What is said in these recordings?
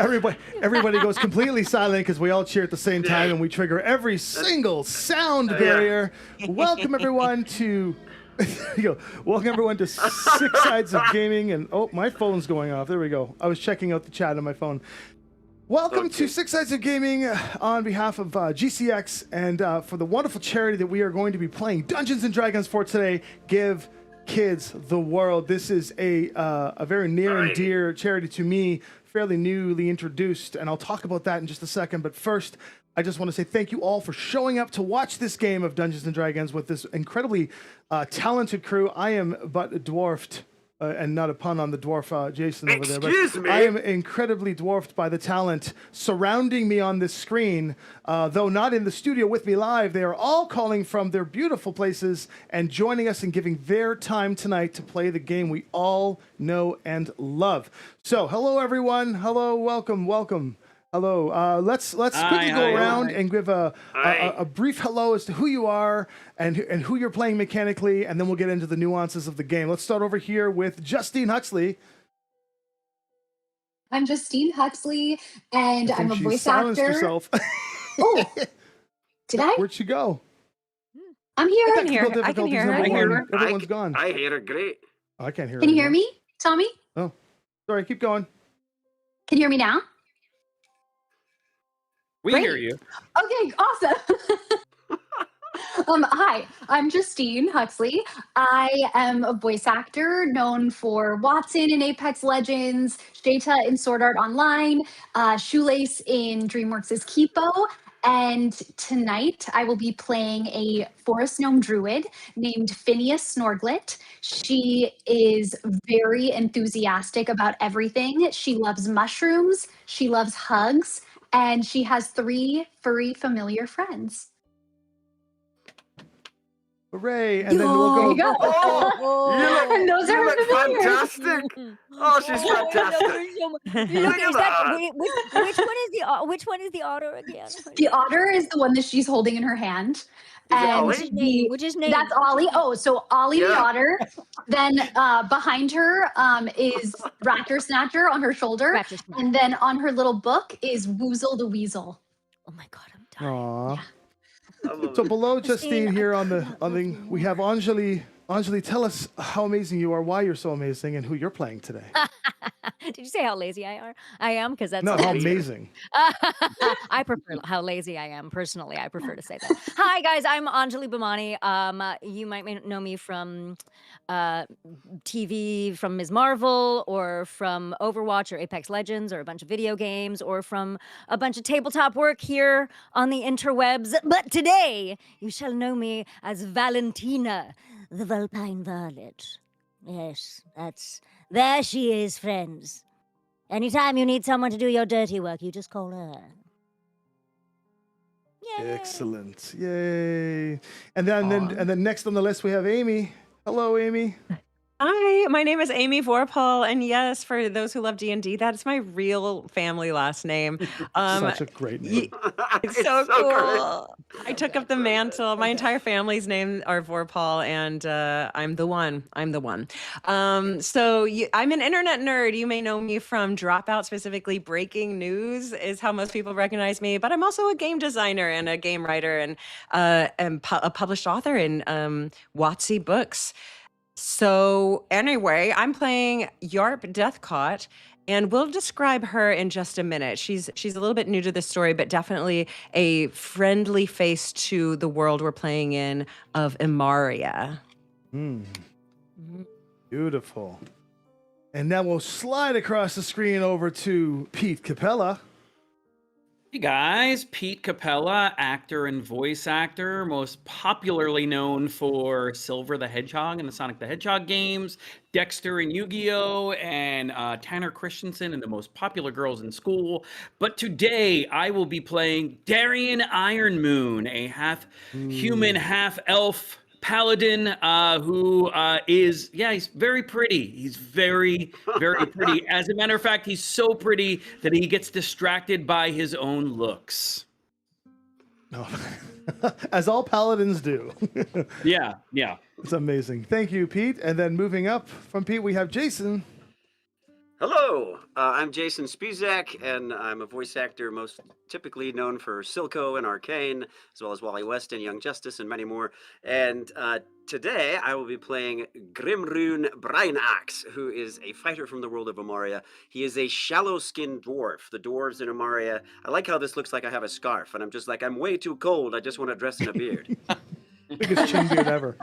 Everybody goes completely silent because we all cheer at the same time and we trigger every single sound barrier. Welcome everyone to Welcome everyone to Six Sides of Gaming. And oh, my phone's going off. There we go. I was checking out the chat on my phone. Welcome to Six Sides of Gaming on behalf of GCX and for the wonderful charity that we are going to be playing Dungeons and Dragons for today. Give kids the world. This is a very near and dear charity to me, fairly newly introduced, and I'll talk about that in just a second. But first, I just want to say thank you all for showing up to watch this game of Dungeons and Dragons with this incredibly talented crew. I am but dwarfed. And not a pun on the dwarf Jason over there, but I am incredibly dwarfed by the talent surrounding me on this screen. Though not in the studio with me live, they are all calling from their beautiful places and joining us and giving their time tonight to play the game we all know and love. So, hello everyone. Hello, welcome. Hello. Let's quickly go around and give a brief hello as to who you are and who you're playing mechanically, and then we'll get into the nuances of the game. Let's start over here with Justine Huxley. I'm Justine Huxley, and I'm a voice actor. Herself. Oh, did I? Where'd she go? I'm here. I can hear her. Everyone's gone. I hear her great. Oh, I can't hear her. Can you hear me, Tommy? Oh, sorry. Keep going. Can you hear me now? We hear you. Okay, awesome. Hi, I'm Justine Huxley. I am a voice actor known for Watson in Apex Legends, Sheta in Sword Art Online, Shoelace in DreamWorks' Kipo, and tonight I will be playing a forest gnome druid named Phineas Snorglet. She is very enthusiastic about everything. She loves mushrooms, she loves hugs, and she has 3 furry familiar friends. Hooray! And then we'll go. And those are look fantastic. Oh, she's fantastic. Which one is the otter again? The otter is the one that she's holding in her hand. Which is name? That's Ollie. Oh, so Ollie the otter. Then behind her is Raptor Snatcher on her shoulder. And then on her little book is Woozle the Weasel. Oh my God, I'm dying. Aww. Yeah. So below Justine here on the we have Anjali. Anjali, tell us how amazing you are, why you're so amazing, and who you're playing today. Did you say how lazy I am? Because that's no, how amazing. I prefer how lazy I am personally. I prefer to say that. Hi guys, I'm Anjali Bhimani. You might know me from TV, from Ms. Marvel, or from Overwatch or Apex Legends, or a bunch of video games, or from a bunch of tabletop work here on the interwebs. But today, you shall know me as Valentina, the Vulpine Varlet. Yes, there she is, friends. Anytime you need someone to do your dirty work, you just call her. Yay. Excellent. Yay. And then next on the list we have Amy. Hello, Amy. Hi, my name is Amy Vorpal, and yes, for those who love D&D, that's my real family last name. Such a great name. It's so cool. I took up the mantle. My entire family's name are Vorpal, and I'm the one. I'm an internet nerd. You may know me from Dropout, specifically Breaking News is how most people recognize me, but I'm also a game designer and a game writer and a published author in WotC Books. So anyway, I'm playing Yarp Deathcott, and we'll describe her in just a minute. She's a little bit new to this story, but definitely a friendly face to the world we're playing in of Imaria. Beautiful. And now we'll slide across the screen over to Pete Capella. Hey guys, Pete Capella, actor and voice actor, most popularly known for Silver the Hedgehog in the Sonic the Hedgehog games, Dexter in Yu-Gi-Oh!, and Tanner Christensen in The Most Popular Girls in School. But today I will be playing Darian Ironmoon, a half-human, half-elf paladin who is he's very pretty. He's very, very pretty. As a matter of fact, he's so pretty that he gets distracted by his own looks. As all paladins do. Yeah. It's amazing. Thank you, Pete. And then moving up from Pete, we have Jason. Hello, I'm Jason Spizak, and I'm a voice actor most typically known for Silco and Arcane, as well as Wally West and Young Justice and many more. And today I will be playing Grimrune Brainaxe, who is a fighter from the world of Amaria. He is a shallow-skinned dwarf. The dwarves in Amaria, I like how this looks like I have a scarf, and I'm just like, I'm way too cold, I just want to dress in a beard. Biggest chin beard ever.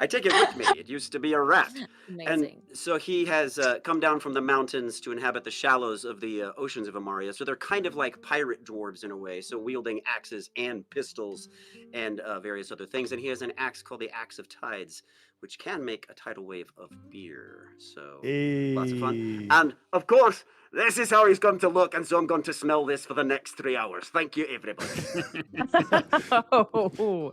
I take it with me. It used to be a rat. Amazing. And so he has come down from the mountains to inhabit the shallows of the oceans of Amaria. So they're kind of like pirate dwarves in a way. So wielding axes and pistols and various other things. And he has an axe called the Axe of Tides, which can make a tidal wave of beer. So lots of fun. And of course, this is how he's going to look. And so I'm going to smell this for the next 3 hours. Thank you, everybody. Oh.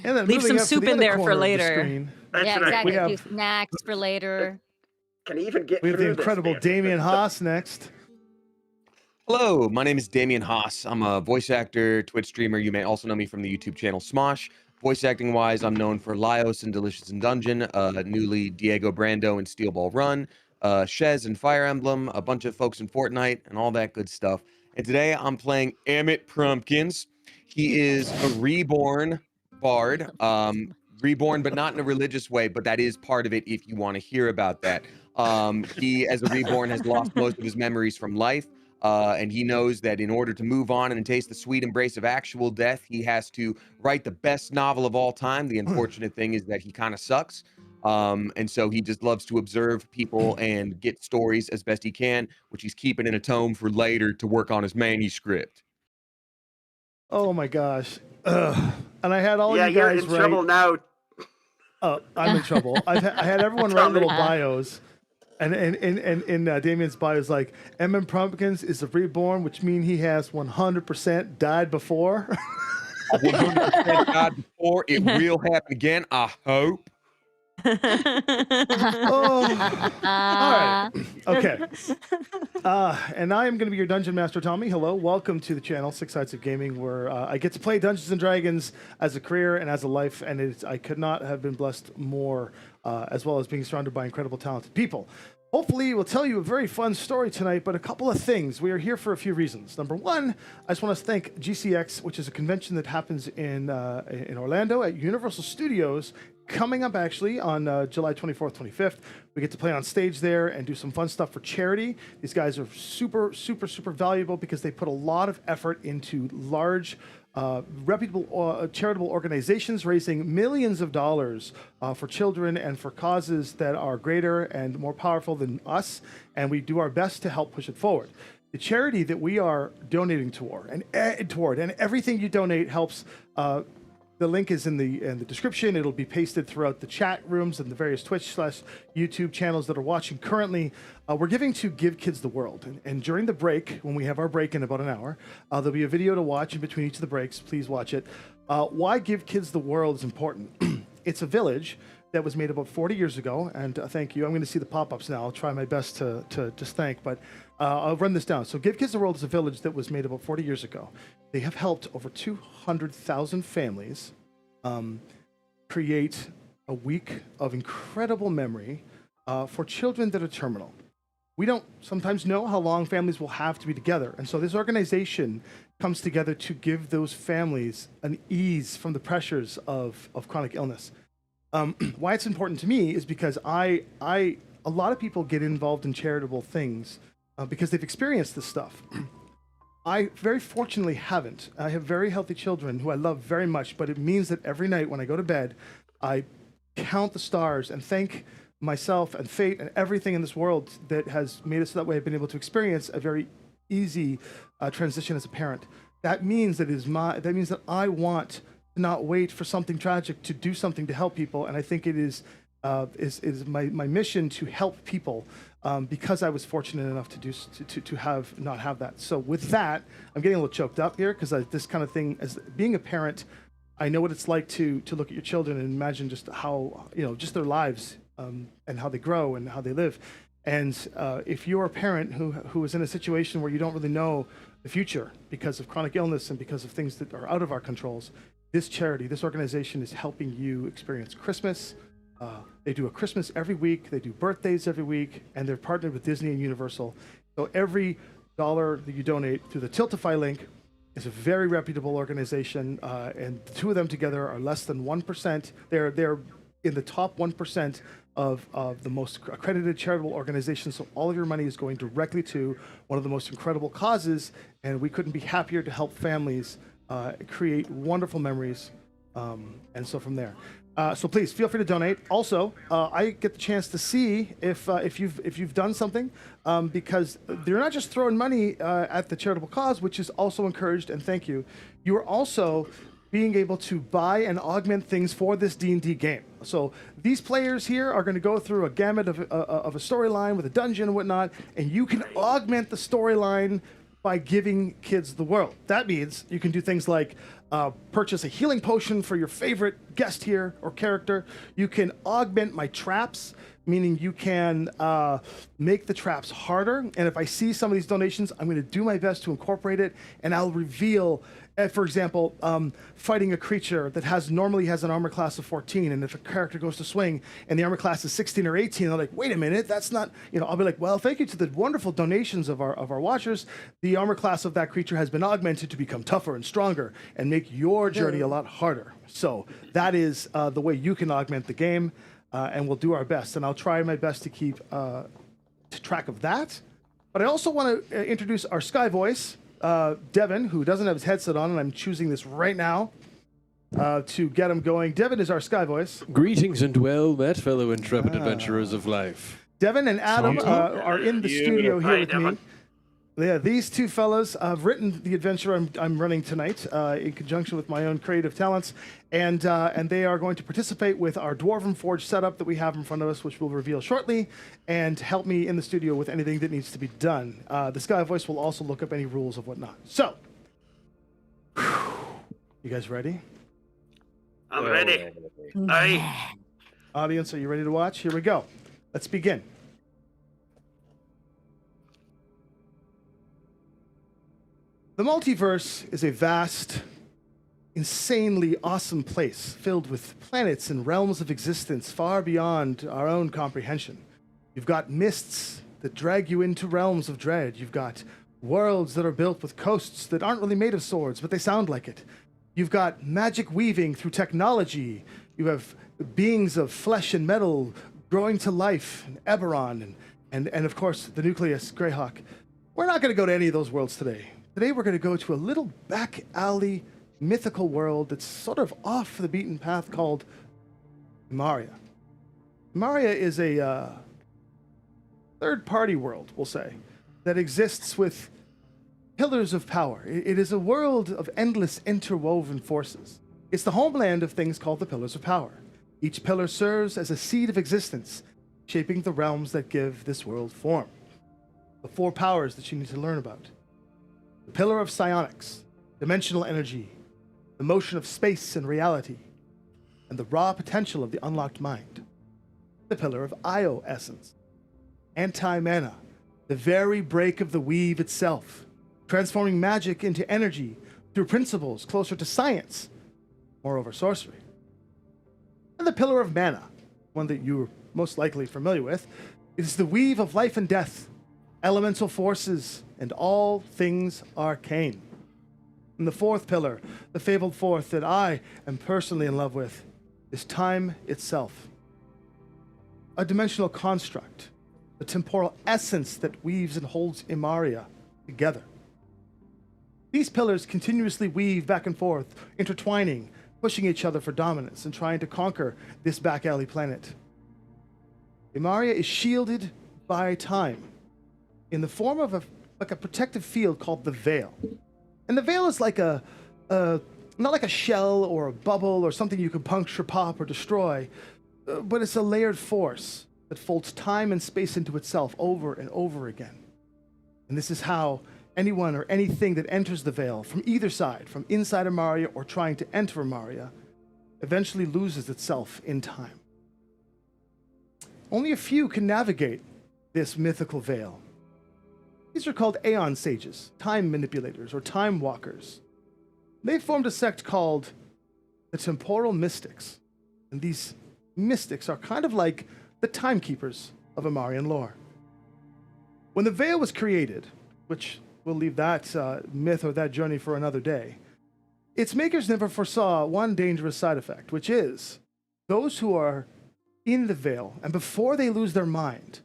And then Leave moving some up to soup the in other there for corner of the later. screen, That's Yeah, right. exactly. We have- Do snacks for later. Can he even get we have the through this incredible beer? Damien Haas next. Hello, my name is Damian Haas. I'm a voice actor, Twitch streamer. You may also know me from the YouTube channel Smosh. Voice acting wise, I'm known for Laios and Delicious in Dungeon, newly Diego Brando in Steel Ball Run, Shez and Fire Emblem, a bunch of folks in Fortnite, and all that good stuff. And today I'm playing Emmett Prumpkins. He is a reborn bard, reborn, but not in a religious way, but that is part of it if you want to hear about that. He, as a reborn, has lost most of his memories from life. And he knows that in order to move on and taste the sweet embrace of actual death, he has to write the best novel of all time. The unfortunate thing is that he kind of sucks. And so he just loves to observe people and get stories as best he can, which he's keeping in a tome for later to work on his manuscript. Oh my gosh. Ugh. And I had all Yeah, you you're guys in write. trouble now. I'm in trouble. I had everyone write little bios. And in Damien's bio is like, Emmett Prumpkins is a reborn, which means he has 100% died before. 100% died before. It will happen again, I hope. Oh. All right. Okay. And I am going to be your Dungeon Master, Tommy. Hello. Welcome to the channel, Six Sides of Gaming, where I get to play Dungeons and Dragons as a career and as a life. And I could not have been blessed more, as well as being surrounded by incredible, talented people. Hopefully, we'll tell you a very fun story tonight, but a couple of things. We are here for a few reasons. Number one, I just want to thank GCX, which is a convention that happens in Orlando at Universal Studios, coming up actually on July 24th, 25th. We get to play on stage there and do some fun stuff for charity. These guys are super, super, super valuable because they put a lot of effort into large, reputable charitable organizations raising millions of dollars for children and for causes that are greater and more powerful than us, and we do our best to help push it forward. The charity that we are donating toward, and everything you donate helps. The link is in the description. It'll be pasted throughout the chat rooms and the various Twitch/YouTube channels that are watching currently. We're giving to Give Kids the World. And during the break, when we have our break in about an hour, there'll be a video to watch in between each of the breaks. Please watch it. Why Give Kids the World is important. It's a village that was made about 40 years ago. And thank you. I'm going to see the pop-ups now. I'll try my best to just thank, but I'll run this down. So Give Kids the World is a village that was made about 40 years ago. They have helped over 200,000 families create a week of incredible memory for children that are terminal. We don't sometimes know how long families will have to be together. And so this organization comes together to give those families an ease from the pressures of chronic illness. Why it's important to me is because a lot of people get involved in charitable things because they've experienced this stuff. I very fortunately haven't. I have very healthy children who I love very much, but it means that every night when I go to bed, I count the stars and thank myself and fate and everything in this world that has made it so that way I've been able to experience a very easy transition as a parent. That means that I want to not wait for something tragic to do something to help people, and I think it is my mission to help people because I was fortunate enough to not have that. So with that, I'm getting a little choked up here because this kind of thing, as being a parent, I know what it's like to look at your children and imagine just how, just their lives and how they grow and how they live. And if you're a parent who is in a situation where you don't really know the future because of chronic illness and because of things that are out of our controls, this charity, this organization is helping you experience Christmas, They do a Christmas every week. They do birthdays every week, and they're partnered with Disney and Universal. So every dollar that you donate through the Tiltify link is a very reputable organization, and the two of them together are less than 1%. They're in the top 1% of the most accredited charitable organizations. So all of your money is going directly to one of the most incredible causes, and we couldn't be happier to help families create wonderful memories. And so from there. So please feel free to donate. Also, I get the chance to see if you've done something, because they're not just throwing money at the charitable cause, which is also encouraged, and thank you. You are also being able to buy and augment things for this D&D game. So these players here are going to go through a gamut of a storyline with a dungeon and whatnot, and you can augment the storyline by giving kids the world. That means you can do things like purchase a healing potion for your favorite guest here or character. You can augment my traps, meaning you can make the traps harder. And if I see some of these donations, I'm going to do my best to incorporate it, and I'll reveal, for example, fighting a creature that normally has an armor class of 14, and if a character goes to swing and the armor class is 16 or 18, they're like, wait a minute, that's not, I'll be like, well, thank you to the wonderful donations of our watchers, the armor class of that creature has been augmented to become tougher and stronger and make your journey a lot harder. So that is the way you can augment the game, and we'll do our best, and I'll try my best to keep track of that. But I also want to introduce our Sky Voice, Devin, who doesn't have his headset on, and I'm choosing this right now to get him going. Devin is our Sky Voice. Greetings and well met, fellow intrepid adventurers of life. Devin and Adam are in the studio here with me. Yeah, these two fellas have written the adventure I'm running tonight in conjunction with my own creative talents, and they are going to participate with our Dwarven Forge setup that we have in front of us, which we'll reveal shortly, and help me in the studio with anything that needs to be done. The Sky Voice will also look up any rules of whatnot. So, you guys ready? I'm ready. Aye. Audience, are you ready to watch? Here we go. Let's begin. The multiverse is a vast, insanely awesome place filled with planets and realms of existence far beyond our own comprehension. You've got mists that drag you into realms of dread. You've got worlds that are built with coasts that aren't really made of swords, but they sound like it. You've got magic weaving through technology. You have beings of flesh and metal growing to life, and Eberron, and of course, the Nucleus, Greyhawk. We're not going to go to any of those worlds today. Today we're going to go to a little back alley mythical world that's sort of off the beaten path called Imaria. Imaria is a third-party world, we'll say, that exists with pillars of power. It is a world of endless interwoven forces. It's the homeland of things called the Pillars of Power. Each pillar serves as a seed of existence, shaping the realms that give this world form. The 4 powers that you need to learn about. The Pillar of Psionics, dimensional energy, the motion of space and reality, and the raw potential of the unlocked mind. The Pillar of Io Essence, anti-mana, the very break of the weave itself, transforming magic into energy through principles closer to science, moreover sorcery. And the Pillar of Mana, one that you're most likely familiar with, is the weave of life and death, elemental forces, and all things arcane. And the 4th pillar, the fabled 4th that I am personally in love with, is time itself. A dimensional construct, the temporal essence that weaves and holds Imaria together. These pillars continuously weave back and forth, intertwining, pushing each other for dominance and trying to conquer this back alley planet. Imaria is shielded by time in the form of a protective field called the Veil. And the Veil is like not like a shell or a bubble or something you can puncture, pop, or destroy, but it's a layered force that folds time and space into itself over and over again. And this is how anyone or anything that enters the Veil from either side, from inside Imaria or trying to enter Imaria, eventually loses itself in time. Only a few can navigate this mythical Veil. These are called Aeon Sages, time manipulators, or time walkers. They formed a sect called the Temporal Mystics. And these mystics are kind of like the timekeepers of Amarian lore. When the veil was created, which we'll leave that myth or that journey for another day, its makers never foresaw one dangerous side effect, which is those who are in the veil, and before they lose their mind,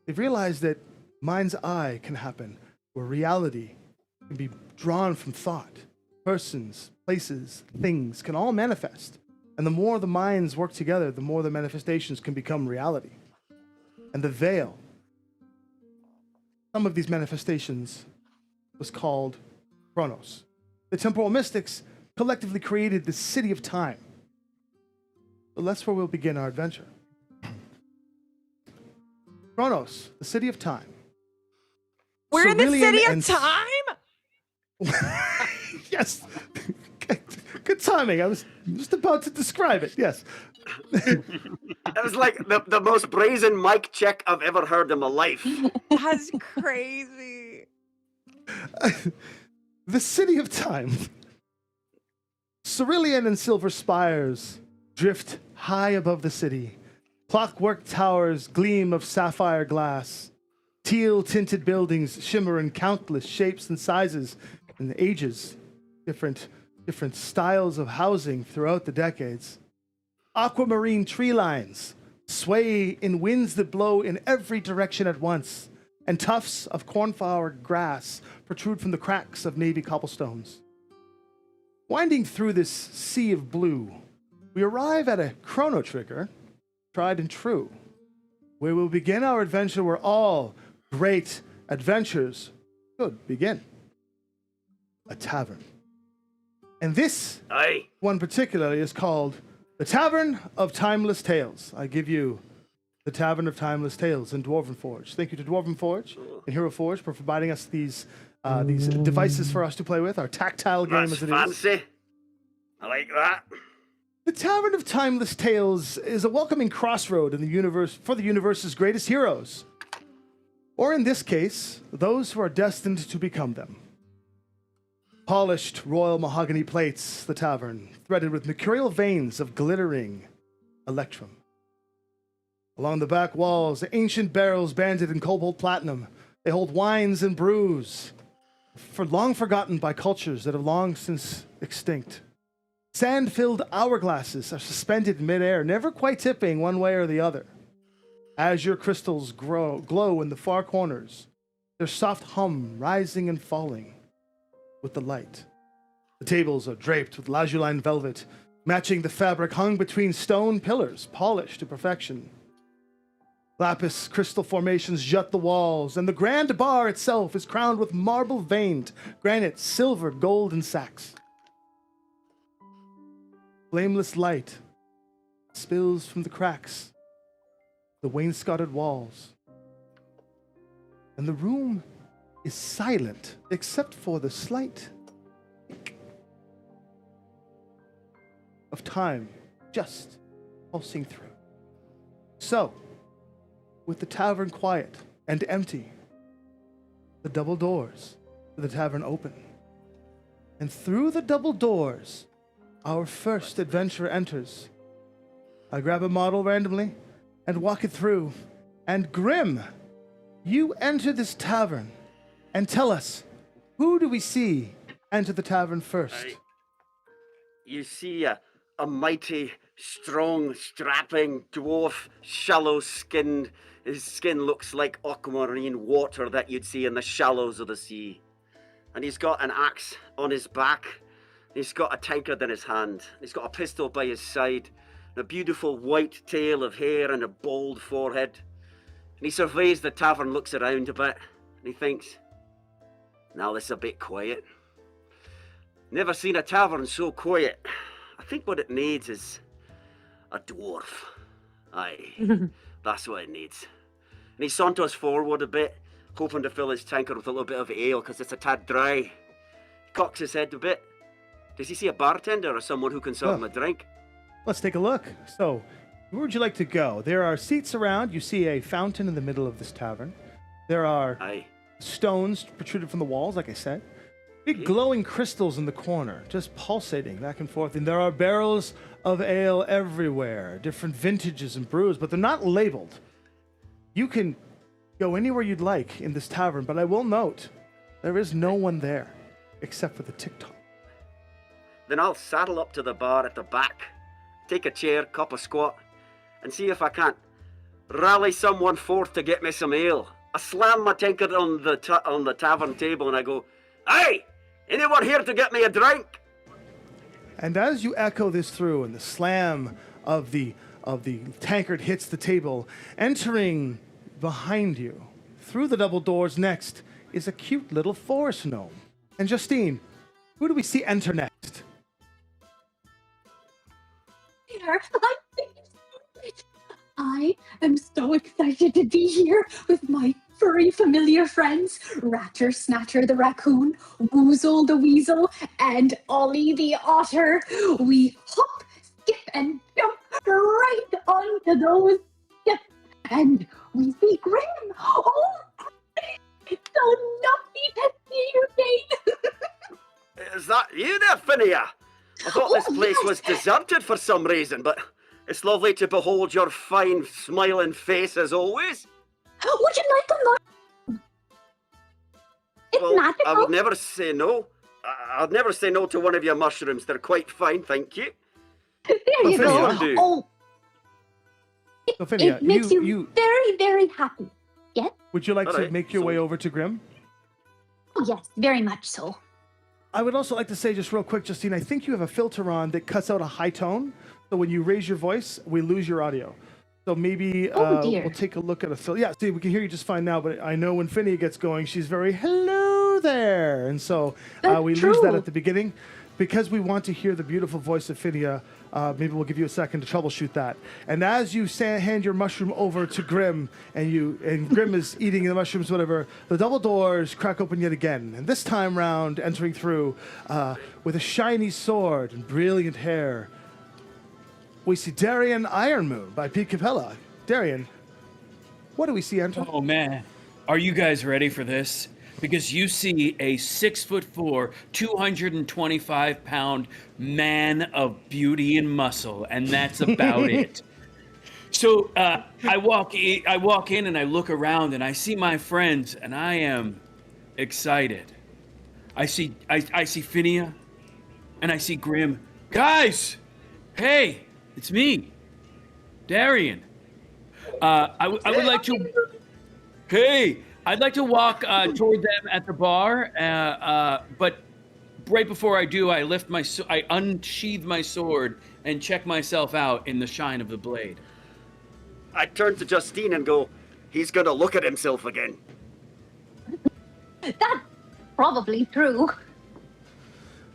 they've realized that mind's eye can happen, where reality can be drawn from thought. Persons, places, things can all manifest. And the more the minds work together, the more the manifestations can become reality. And the veil, some of these manifestations, was called Chronos. The temporal mystics collectively created the city of time. So that's where we'll begin our adventure. Chronos, the city of time. We're in the Cerulean city of and- time? Yes. Good timing. I was just about to describe it. Yes. That was like the most brazen mic check I've ever heard in my life. That's crazy. The city of time. Cerulean and silver spires drift high above the city. Clockwork towers gleam of sapphire glass. Teal-tinted buildings shimmer in countless shapes and sizes and ages. Different styles of housing throughout the decades. Aquamarine tree lines sway in winds that blow in every direction at once, and tufts of cornflower grass protrude from the cracks of navy cobblestones. Winding through this sea of blue, we arrive at a chrono trigger, tried and true, where we'll begin our adventure where all great adventures should begin. A tavern. And this Aye. one particularly is called the Tavern of Timeless Tales. I give you the Tavern of Timeless Tales in Dwarven Forge. Thank you to Dwarven Forge and Hero Forge for providing us these devices for us to play with, our tactile game That's as it is. fancy. I like that. The Tavern of Timeless Tales is a welcoming crossroad in the universe for the universe's greatest heroes. Or in this case, those who are destined to become them. Polished royal mahogany plates, the tavern, threaded with mercurial veins of glittering electrum. Along the back walls, ancient barrels banded in cobalt platinum. They hold wines and brews, for long forgotten by cultures that have long since extinct. Sand-filled hourglasses are suspended in midair, never quite tipping one way or the other. Azure crystals glow in the far corners, their soft hum rising and falling with the light. The tables are draped with lazuli velvet, matching the fabric hung between stone pillars, polished to perfection. Lapis crystal formations jut the walls, and the grand bar itself is crowned with marble-veined granite, silver, gold, and sacks. Flameless light spills from the cracks, the wainscoted walls, and the room is silent except for the slight tick of time just pulsing through. So, with the tavern quiet and empty, the double doors to the tavern open. And through the double doors, our first adventurer enters. I grab a model randomly and walk it through. And Grim, you enter this tavern and tell us, who do we see enter the tavern first? Aye. You see a mighty, strong, strapping dwarf, shallow-skinned. His skin looks like aquamarine water that you'd see in the shallows of the sea. And he's got an axe on his back. He's got a tankard in his hand. He's got a pistol by his side, and a beautiful white tail of hair and a bald forehead. And he surveys the tavern, looks around a bit, and he thinks, now this is a bit quiet. Never seen a tavern so quiet. I think what it needs is a dwarf. Aye, that's what it needs. And he saunters forward a bit, hoping to fill his tankard with a little bit of ale, because it's a tad dry. He cocks his head a bit. Does he see a bartender or someone who can serve him a drink? Let's take a look. So, where would you like to go? There are seats around. You see a fountain in the middle of this tavern. There are Aye. stones protruded from the walls, like I said. Big glowing crystals in the corner, just pulsating back and forth. And there are barrels of ale everywhere, different vintages and brews, but they're not labeled. You can go anywhere you'd like in this tavern, but I will note there is no one there except for the TikTok. Then I'll saddle up to the bar at the back, take a chair, cup a squat, and see if I can't rally someone forth to get me some ale. I slam my tankard on the tavern table and I go, "Hey, anyone here to get me a drink?" And as you echo this through, and the slam of the tankard hits the table, entering behind you through the double doors next is a cute little forest gnome. And Justine, who do we see enter next? Here, I am so excited to be here with my furry familiar friends, Ratter Snatter the raccoon, Woozle the weasel, and Ollie the otter. We hop, skip, and jump right onto those steps, and we see Graham. Oh, Graham, it's so lovely to see you again. Is that you there, Phinia? I thought this Oh, place yes. was deserted for some reason, but it's lovely to behold your fine, smiling face as always. Would you like a mushroom? It's Well, magical. I would never say no. I'd never say no to one of your mushrooms. They're quite fine, thank you. There you Ophelia. go. Oh, Ophelia, it makes you, you very, very happy. Yes? would you like All to right, make your so- way over to Grim? Oh, yes, very much so. I would also like to say just real quick, Justine, I think you have a filter on that cuts out a high tone. So when you raise your voice, we lose your audio. So maybe Oh, dear. we'll take a look at a filter. Yeah, see, we can hear you just fine now, but I know when Phinia gets going, she's very, hello there. And so That's we lose that true. at the beginning. Because we want to hear the beautiful voice of Phinia, maybe we'll give you a second to troubleshoot that. And as you hand your mushroom over to Grim, and Grim is eating the mushrooms, whatever, the double doors crack open yet again. And this time round, entering through with a shiny sword and brilliant hair, we see Darian Ironmoon by Pete Capella. Darian, what do we see enter? Oh man, are you guys ready for this? Because you see a 6'4", 225-pound man of beauty and muscle, and that's about it. So I walk in and I look around and I see my friends, and I am excited. I see Phinia, and I see Grim. Guys, hey, it's me, Darian. I would like to. Hey, I'd like to walk toward them at the bar, but right before I do, I unsheathe my sword and check myself out in the shine of the blade. I turn to Justine and go, "He's gonna look at himself again." That's probably true.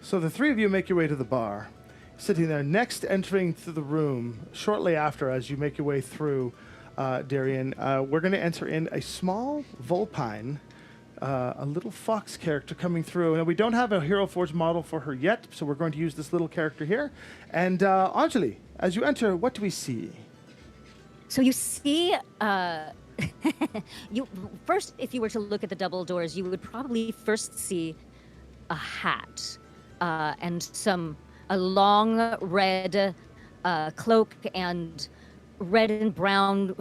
So the three of you make your way to the bar. Sitting there, next entering through the room, shortly after, as you make your way through, Darian, we're going to enter in a small Vulpine, a little fox character coming through. Now, we don't have a Hero Forge model for her yet, so we're going to use this little character here. And Anjali, as you enter, what do we see? So you see, you first, if you were to look at the double doors, you would probably first see a hat and a long red cloak and red and brown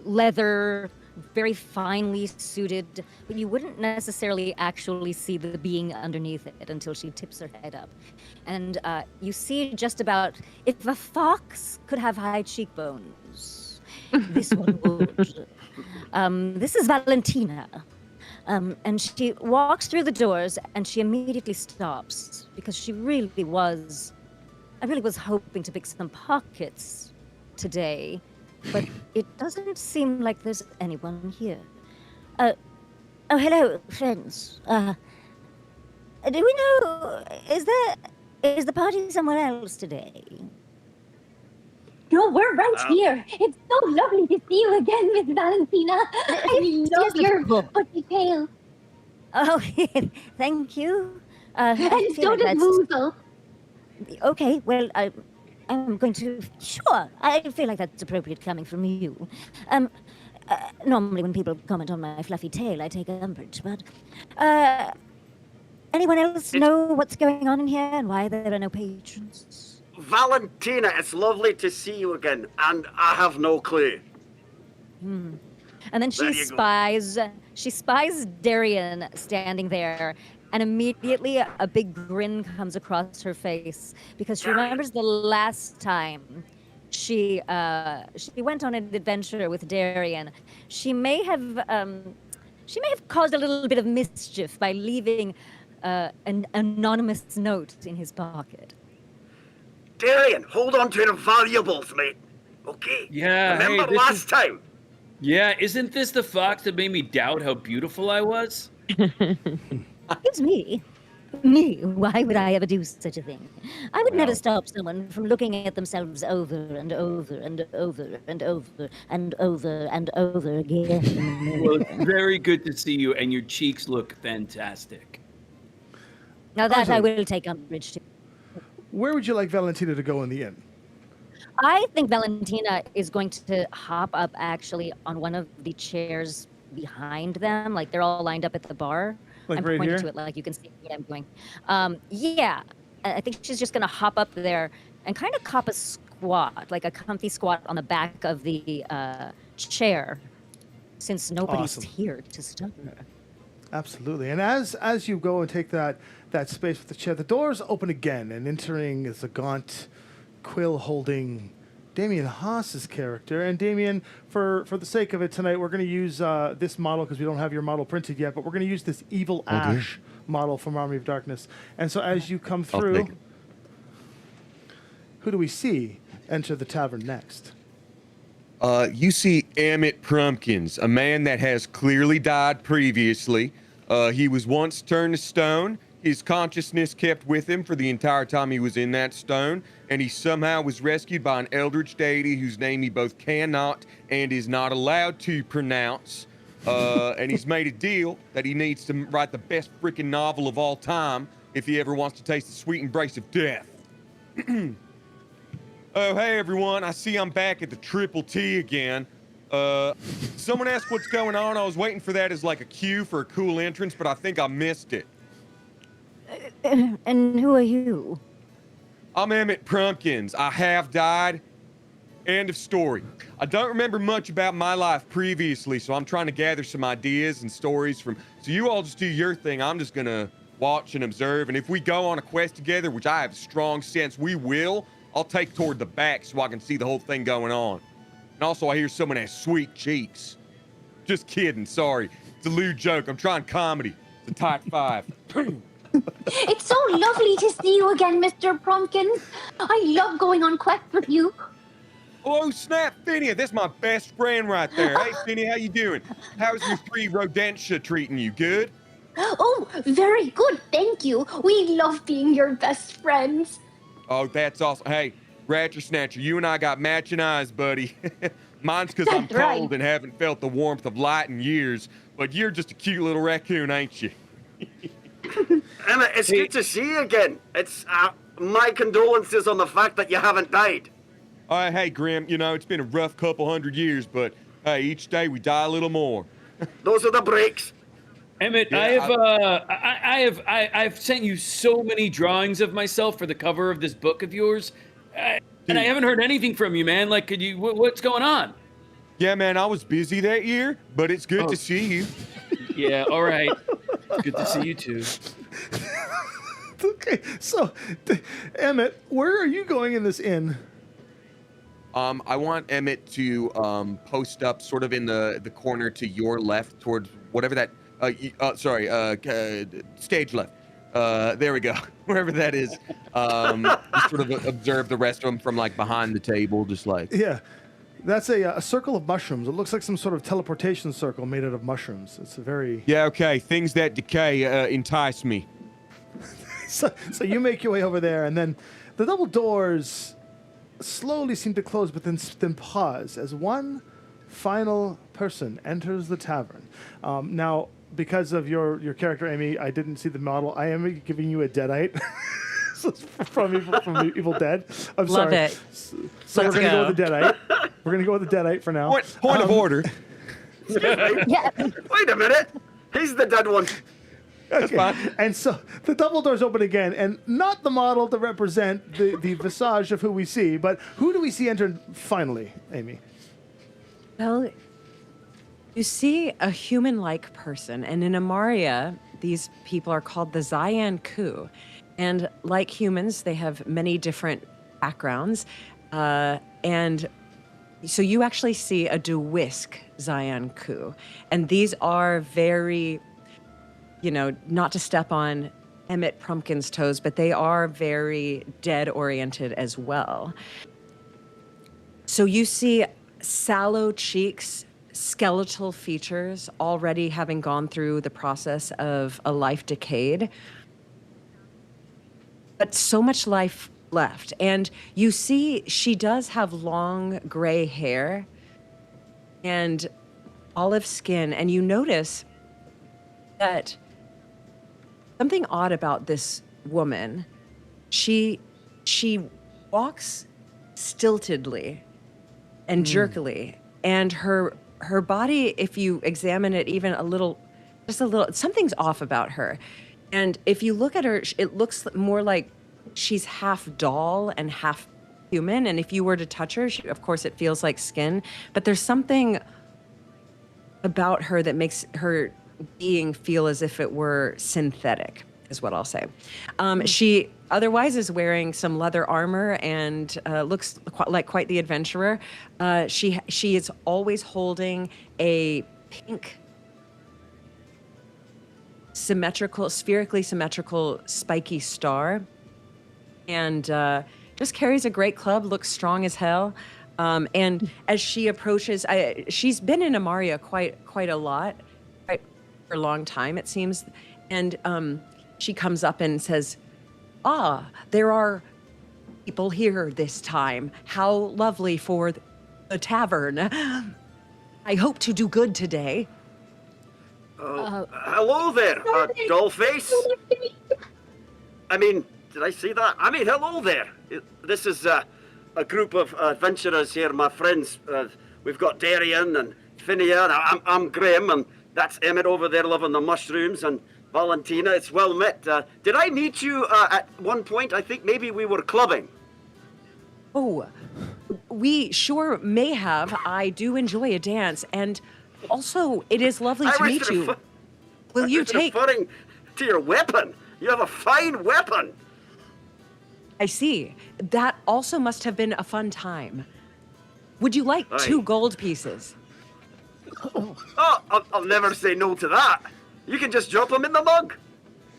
leather, very finely suited, but you wouldn't necessarily actually see the being underneath it until she tips her head up. And you see just about, if a fox could have high cheekbones, this one would. This is Valentina. And she walks through the doors and she immediately stops because I really was hoping to pick some pockets today, but it doesn't seem like there's anyone here. Oh, hello, friends. Do we know, is the party somewhere else today? No, we're right here. It's so lovely to see you again, Miss Valentina. I love your pussy tail. Oh, thank you. And so does Woozle. Okay, well, I'm going to... Sure, I feel like that's appropriate coming from you. Normally when people comment on my fluffy tail, I take umbrage, but... anyone else know what's going on in here and why there are no patrons? Valentina, it's lovely to see you again, and I have no clue. And then There she you go. spies Darian standing there, and immediately a big grin comes across her face because she Darian. remembers the last time she went on an adventure with Darian. She may have caused a little bit of mischief by leaving an anonymous note in his pocket. Darian, hold on to your valuables, mate. Okay? Yeah, hey, Remember this last is- time? Yeah, isn't this the fox that made me doubt how beautiful I was? It's me. Me? Why would I ever do such a thing? I would never stop someone from looking at themselves over and over and over and over and over and over again. Well, it's very good to see you, and your cheeks look fantastic. Now that I Awesome. will take umbrage to. Where would you like Valentina to go in the inn? I think Valentina is going to hop up actually on one of the chairs behind them. Like they're all lined up at the bar. Like I'm right pointing here? to it like you can see what I'm doing. Yeah, I think she's just going to hop up there and kind of cop a squat, like a comfy squat on the back of the chair, since nobody's Awesome. here to stop her. Absolutely. And as you go and take that space with the chair, the doors open again, and entering is a gaunt, quill-holding Damien Haas's character. And Damien, for the sake of it tonight, we're going to use this model because we don't have your model printed yet, but we're going to use this Evil Ash model from Army of Darkness. And so as you come I'll through, take it. who do we see enter the tavern next? You see Emmett Prumpkins, a man that has clearly died previously. He was once turned to stone. His consciousness kept with him for the entire time he was in that stone, and he somehow was rescued by an eldritch deity whose name he both cannot and is not allowed to pronounce. And he's made a deal that he needs to write the best freaking novel of all time if he ever wants to taste the sweet embrace of death. Oh, hey everyone, I see I'm back at the Triple T again. Someone asked what's going on. I was waiting for that as like a cue for a cool entrance, but I think I missed it. And who are you? I'm Emmett Prumpkins. I have died. End of story. I don't remember much about my life previously, so I'm trying to gather some ideas and stories from... So you all just do your thing. I'm just gonna watch and observe, and if we go on a quest together, which I have a strong sense we will, I'll take toward the back so I can see the whole thing going on. And also, I hear someone has sweet cheeks. Just kidding, sorry. It's a lewd joke. I'm trying comedy. It's a tight five. It's so lovely to see you again, Mr. Prumpkins. I love going on quests with you. Oh, snap, Finny, that's my best friend right there. Hey, Finny, how you doing? How's your 3 rodentia treating you? Good? Oh, very good, thank you. We love being your best friends. Oh, that's awesome. Hey, Ratcher Snatcher, you and I got matching eyes, buddy. Mine's because I'm That's right. cold and haven't felt the warmth of light in years, but you're just a cute little raccoon, ain't you? Emma, it's good to see you again. It's my condolences on the fact that you haven't died. Hey, Grim, you know, it's been a rough couple hundred years, but hey, each day we die a little more. Those are the breaks. Emmett, Yeah, I've sent you so many drawings of myself for the cover of this book of yours, and I haven't heard anything from you, man. Like, could you? What's going on? Yeah, man, I was busy that year, but it's good to see you. Yeah, all right. Good to see you too. Okay, so, Emmett, where are you going in this inn? I want Emmett to post up sort of in the corner to your left towards whatever that stage left. There we go. Wherever that is. Just sort of observe the rest of them from like behind the table, just like. Yeah, that's a circle of mushrooms. It looks like some sort of teleportation circle made out of mushrooms. It's a very... Yeah, okay. Things that decay entice me. So you make your way over there, and then the double doors slowly seem to close, but then pause as one final person enters the tavern. Now, because of your character, Amy, I didn't see the model. I am giving you a Deadite. So it's from Evil Dead. I'm Love sorry. it. So Let's we're going to go go. with the Deadite. We're going to go with the Deadite for now. Point of order. Yeah, Wait a minute. He's the dead one. That's fine. And so the double doors open again, and not the model to represent the visage of who we see, but who do we see enter finally, Amy? Well, you see a human-like person, and in Amaria, these people are called the Zayan Ku. And like humans, they have many different backgrounds. And so you actually see a Dewisk Zayan Ku. And these are very, not to step on Emmett Prumpkin's toes, but they are very dead-oriented as well. So you see sallow cheeks, skeletal features, already having gone through the process of a life decayed. But so much life left. And you see she does have long gray hair and olive skin. And you notice that something odd about this woman. She walks stiltedly and jerkily. And her body, if you examine it even just a little, something's off about her. And if you look at her, it looks more like she's half doll and half human. And if you were to touch her, of course, it feels like skin. But there's something about her that makes her being feel as if it were synthetic, is what I'll say. She otherwise is wearing some leather armor and looks like quite the adventurer. She is always holding a pink, spherically symmetrical, spiky star, and just carries a great club, looks strong as hell. And as she approaches, she's been in Amaria quite a lot, quite for a long time, it seems. And she comes up and says, there are people here this time. How lovely for the tavern. I hope to do good today. Hello there, dollface. I mean, did I say that? I mean, hello there. This is a group of adventurers here, my friends. We've got Darian and Phinia. I'm Graham, and that's Emmett over there loving the mushrooms, and Valentina. It's well met. Did I meet you at one point? I think maybe we were clubbing. Oh, we sure may have. I do enjoy a dance, and also it is lovely to meet you. Will you take... referring to your weapon. You have a fine weapon. I see. That also must have been a fun time. Would you like 2 gold pieces? Oh, I'll never say no to that. You can just drop them in the mug.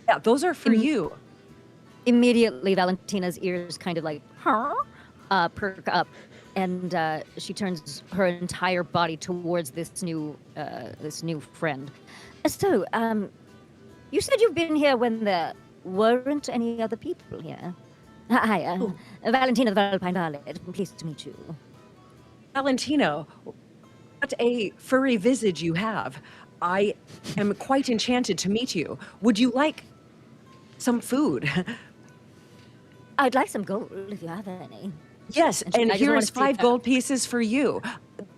Yeah, those are for you. Immediately, Valentina's ears kind of like perk up, and she turns her entire body towards this new friend. So, you said you've been here when there weren't any other people here. Hi, Valentina the Valpine Violet. Pleased to meet you. Valentino, what a furry visage you have. I am quite enchanted to meet you. Would you like some food? I'd like some gold if you have any. Yes, and here is 5 gold pieces for you.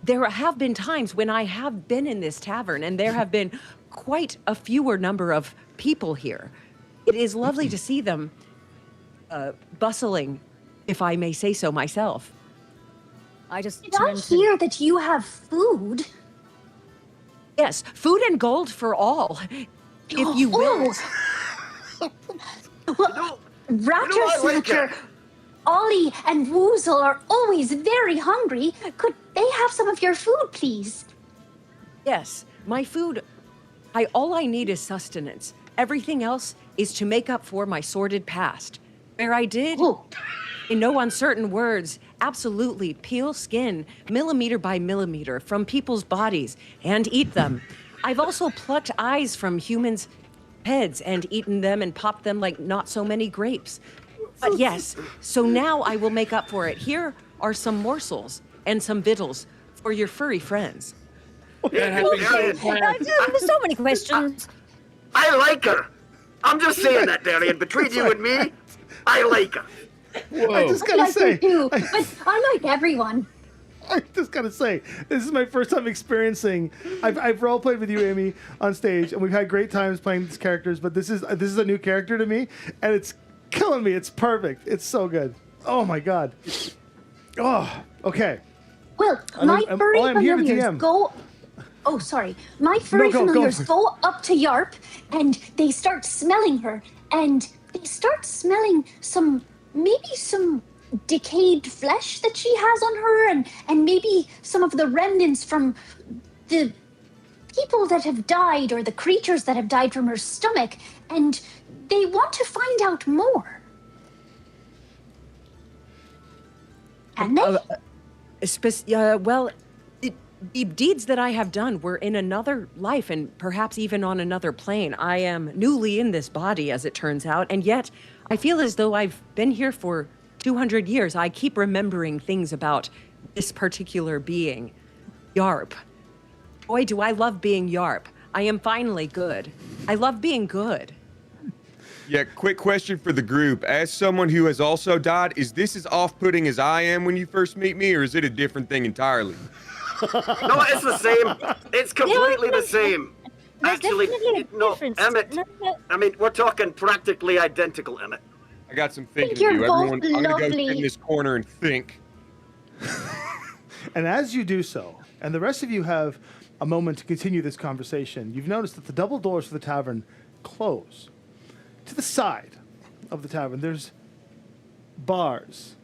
There have been times when I have been in this tavern, and there have been quite a fewer number of people here. It is lovely to see them bustling, if I may say so myself. Did I hear that you have food? Yes, food and gold for all, if you will. Rattlesnake, Ollie and Woozle are always very hungry. Could they have some of your food, please? Yes, my food, all I need is sustenance. Everything else is to make up for my sordid past. Where I did, in no uncertain words, absolutely peel skin, millimeter by millimeter, from people's bodies and eat them. I've also plucked eyes from humans' heads and eaten them and popped them like not so many grapes. But yes, so now I will make up for it. Here are some morsels and some victuals for your furry friends. So many questions. I like her. I'm just saying that, Darian. Between you and me, I like her. I just gotta say, too, but I like everyone. I just gotta say, this is my first time experiencing. I've role played with you, Amy, on stage, and we've had great times playing these characters. But this is a new character to me, and it's killing me. It's perfect. It's so good. Oh my god. Oh, okay. Well, my furry I'm here to familiars DM. go. Oh, sorry. My furry go familiars for it. go up to Yarp, and they start smelling her, and they start smelling maybe some decayed flesh that she has on her, and maybe some of the remnants from the people that have died or the creatures that have died from her stomach, and they want to find out more. Can they? Well, the deeds that I have done were in another life and perhaps even on another plane. I am newly in this body, as it turns out, and yet I feel as though I've been here for 200 years. I keep remembering things about this particular being, Yarp. Boy, do I love being Yarp. I am finally good. I love being good. Yeah, quick question for the group. As someone who has also died, is this as off-putting as I am when you first meet me, or is it a different thing entirely? No, it's the same. It's completely the same. There's Actually, definitely a no, difference. Emmett. No. I mean, we're talking practically identical, Emmett. I got some thinking to you're do. both Everyone, I'm gonna go sit in lovely. this corner and think. And as you do so, and the rest of you have a moment to continue this conversation, you've noticed that the double doors to the tavern close. To the side of the tavern, there's bars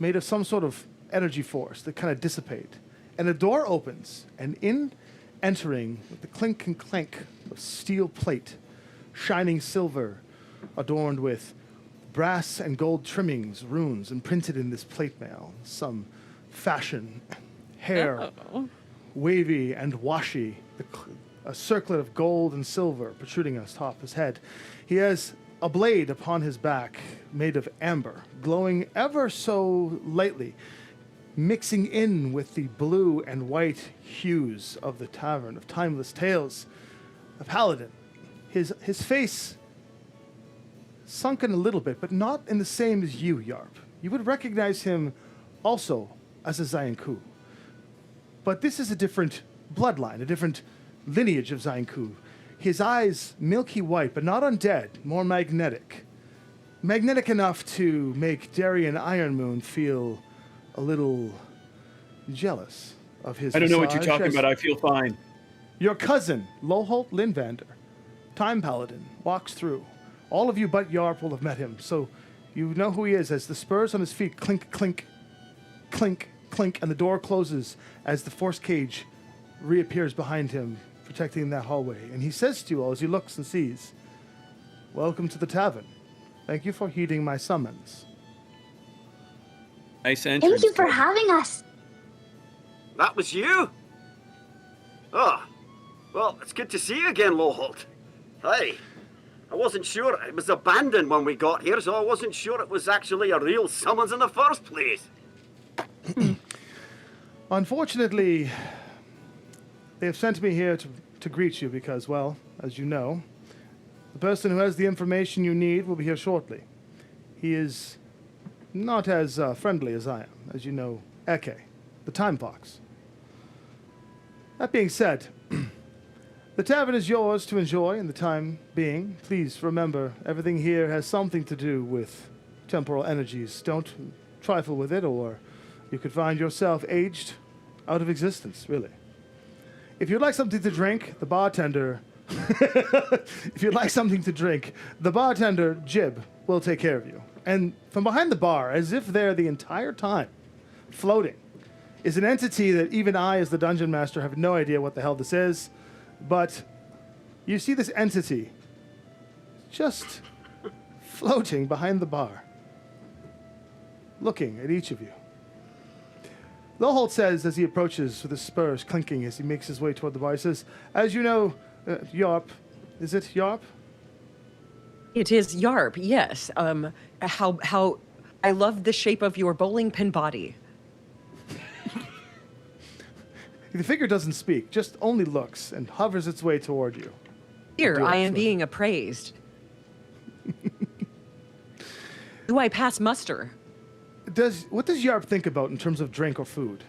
made of some sort of energy force that kind of dissipate. And a door opens, and entering with the clink and clank of steel plate, shining silver, adorned with brass and gold trimmings, runes, imprinted in this plate mail. Some fashion, hair, wavy and washy, a circlet of gold and silver protruding on top of his head. He has a blade upon his back made of amber, glowing ever so lightly, mixing in with the blue and white hues of the tavern of timeless tales. A paladin. His face sunken a little bit, but not in the same as you, Yarp. You would recognize him also as a Zayanku. But this is a different bloodline, a different lineage of Zayanku. His eyes milky white, but not undead, more magnetic. Magnetic enough to make Darian Ironmoon feel a little jealous of his I don't know what you're visage talking as about. I feel fine. Your cousin, Loholt Linvander, Time Paladin, walks through. All of you but Yarp will have met him, so you know who he is as the spurs on his feet clink, clink, clink, clink, and the door closes as the force cage reappears behind him, protecting that hallway. And he says to you all as he looks and sees, "Welcome to the tavern. Thank you for heeding my summons." Nice entrance. Thank you for having us. That was you? Oh, well, it's good to see you again, Loholt. Hey, I wasn't sure. It was abandoned when we got here, so I wasn't sure it was actually a real summons in the first place. Unfortunately, they have sent me here to greet you because, well, as you know, the person who has the information you need will be here shortly. He is not as friendly as I am, as you know, Eke, the Time Fox. That being said, the tavern is yours to enjoy in the time being. Please remember, everything here has something to do with temporal energies. Don't trifle with it, or you could find yourself aged out of existence, really. If you'd like something to drink, the bartender... if you'd like something to drink, the bartender, Jib, will take care of you. And from behind the bar, as if there the entire time, floating, is an entity that even I, as the dungeon master, have no idea what the hell this is. But you see this entity just floating behind the bar, looking at each of you. Loholt says, as he approaches with his spurs clinking as he makes his way toward the bar, he says, "As you know, Yarp, is it Yarp?" It is Yarp, yes. How I love the shape of your bowling pin body. The figure doesn't speak, just only looks and hovers its way toward you. Here, I am Excellent. being appraised. Do I pass muster? What does Yarp think about in terms of drink or food?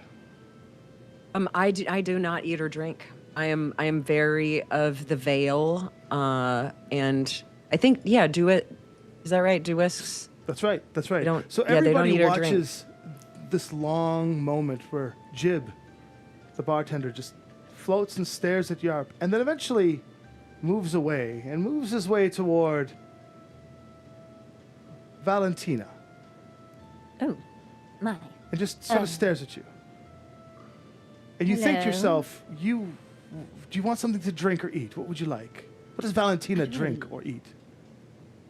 I do not eat or drink. I am very of the veil, and I think do it. Is that right? Do whisks? That's right. That's right. They don't- So yeah, they don't everybody eat or drink. watches this long moment where Jib, the bartender, just floats and stares at Yarp, and then eventually moves away and moves his way toward Valentina, Oh, my. and just sort of stares at you. And you think to Hello? yourself, do you want something to drink or eat? What would you like? What does Valentina drink or eat?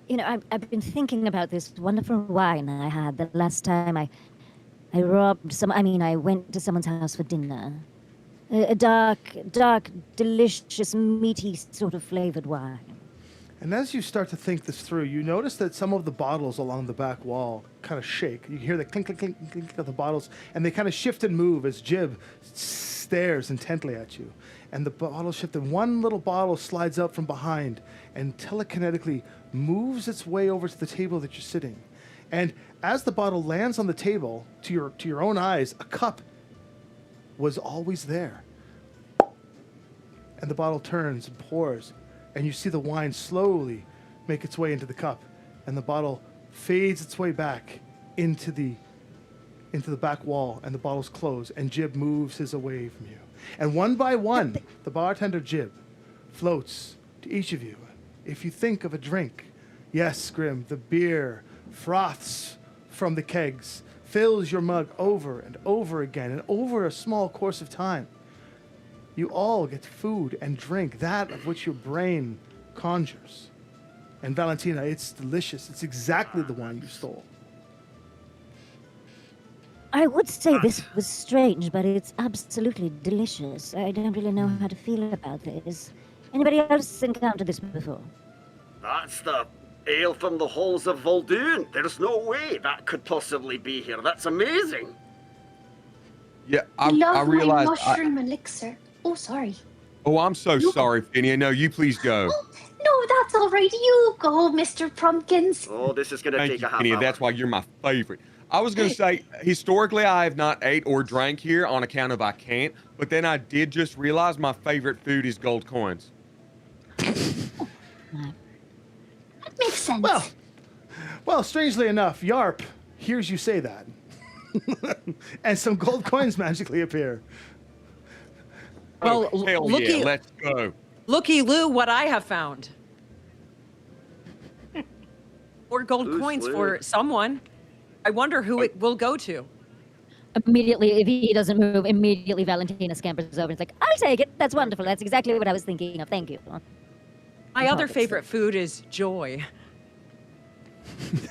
You know, I've been thinking about this wonderful wine I had the last time I went to someone's house for dinner. A dark, delicious, meaty sort of flavored wine. And as you start to think this through, you notice that some of the bottles along the back wall kind of shake. You hear the clink, clink, clink, clink of the bottles, and they kind of shift and move as Jib stares intently at you. And the bottles shift, and one little bottle slides out from behind and telekinetically moves its way over to the table that you're sitting. And as the bottle lands on the table, to your own eyes, a cup was always there. And the bottle turns and pours, and you see the wine slowly make its way into the cup, and the bottle fades its way back into the back wall, and the bottles close, and Jib moves his away from you. And one by one, the bartender Jib floats to each of you. If you think of a drink, yes, Grim, the beer froths from the kegs, fills your mug over and over again, and over a small course of time, you all get food and drink, that of which your brain conjures. And Valentina, it's delicious. It's exactly the wine you stole. I would say this was strange, but it's absolutely delicious. I don't really know how to feel about this. Anybody else encountered this before? That's the ale from the halls of Voldoon. There's no way that could possibly be here. That's amazing. Yeah, I Love my realized. mushroom elixir. Oh, sorry. Oh, I'm so sorry, Phinia. No, you please go. No, that's all right. You go, Mr. Pumpkins. Oh, this is going to Thank take you, a half Phinia. hour. That's why you're my favorite. I was going to say, historically, I have not ate or drank here on account of I can't, but then I did just realize my favorite food is gold coins. That makes sense. Well, strangely enough, Yarp hears you say that. And some gold coins magically appear. Well, Oh, hell looky, yeah, let's go. looky, Lou, what I have found. 4 gold Loose coins Lou. for someone. I wonder who it will go to. Immediately, if he doesn't move, immediately Valentina scampers over and is like, I'll take it. That's wonderful. That's exactly what I was thinking of. Thank you. My other Obviously. favorite food is joy.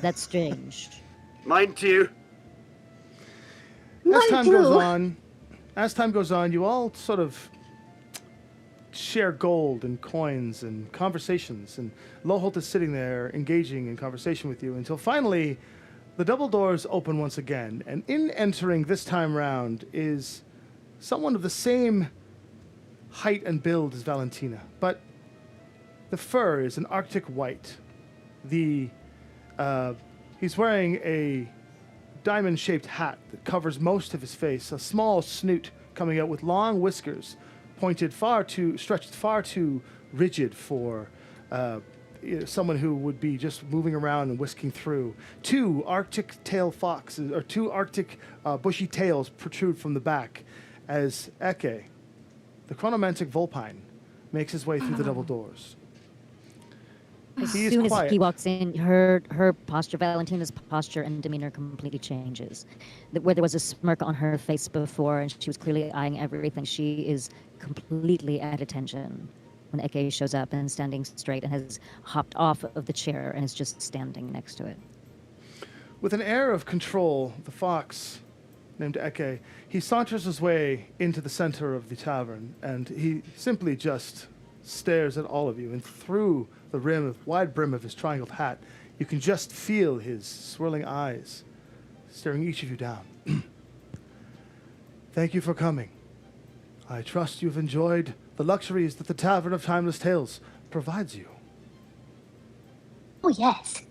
That's strange. Mine too. As Mine time goes on, you all sort of share gold and coins and conversations, and Loholt is sitting there engaging in conversation with you until finally the double doors open once again, and in entering this time round is someone of the same height and build as Valentina, but the fur is an Arctic white. He's wearing a diamond-shaped hat that covers most of his face, a small snoot coming out with long whiskers, stretched far too rigid for someone who would be just moving around and whisking through. 2 Arctic tail foxes, or 2 Arctic bushy tails protrude from the back as Eke, the chronomantic vulpine, makes his way through the double doors. As He is soon as quiet. he walks in, her posture, Valentina's posture and demeanor completely changes. Where there was a smirk on her face before and she was clearly eyeing everything, she is completely at attention when Eke shows up and standing straight and has hopped off of the chair and is just standing next to it. With an air of control, the fox, named Eke, he saunters his way into the center of the tavern, and he simply just stares at all of you, and through the wide brim of his triangled hat, you can just feel his swirling eyes staring each of you down. Thank you for coming. I trust you've enjoyed the luxuries that the Tavern of Timeless Tales provides you. Oh, yes.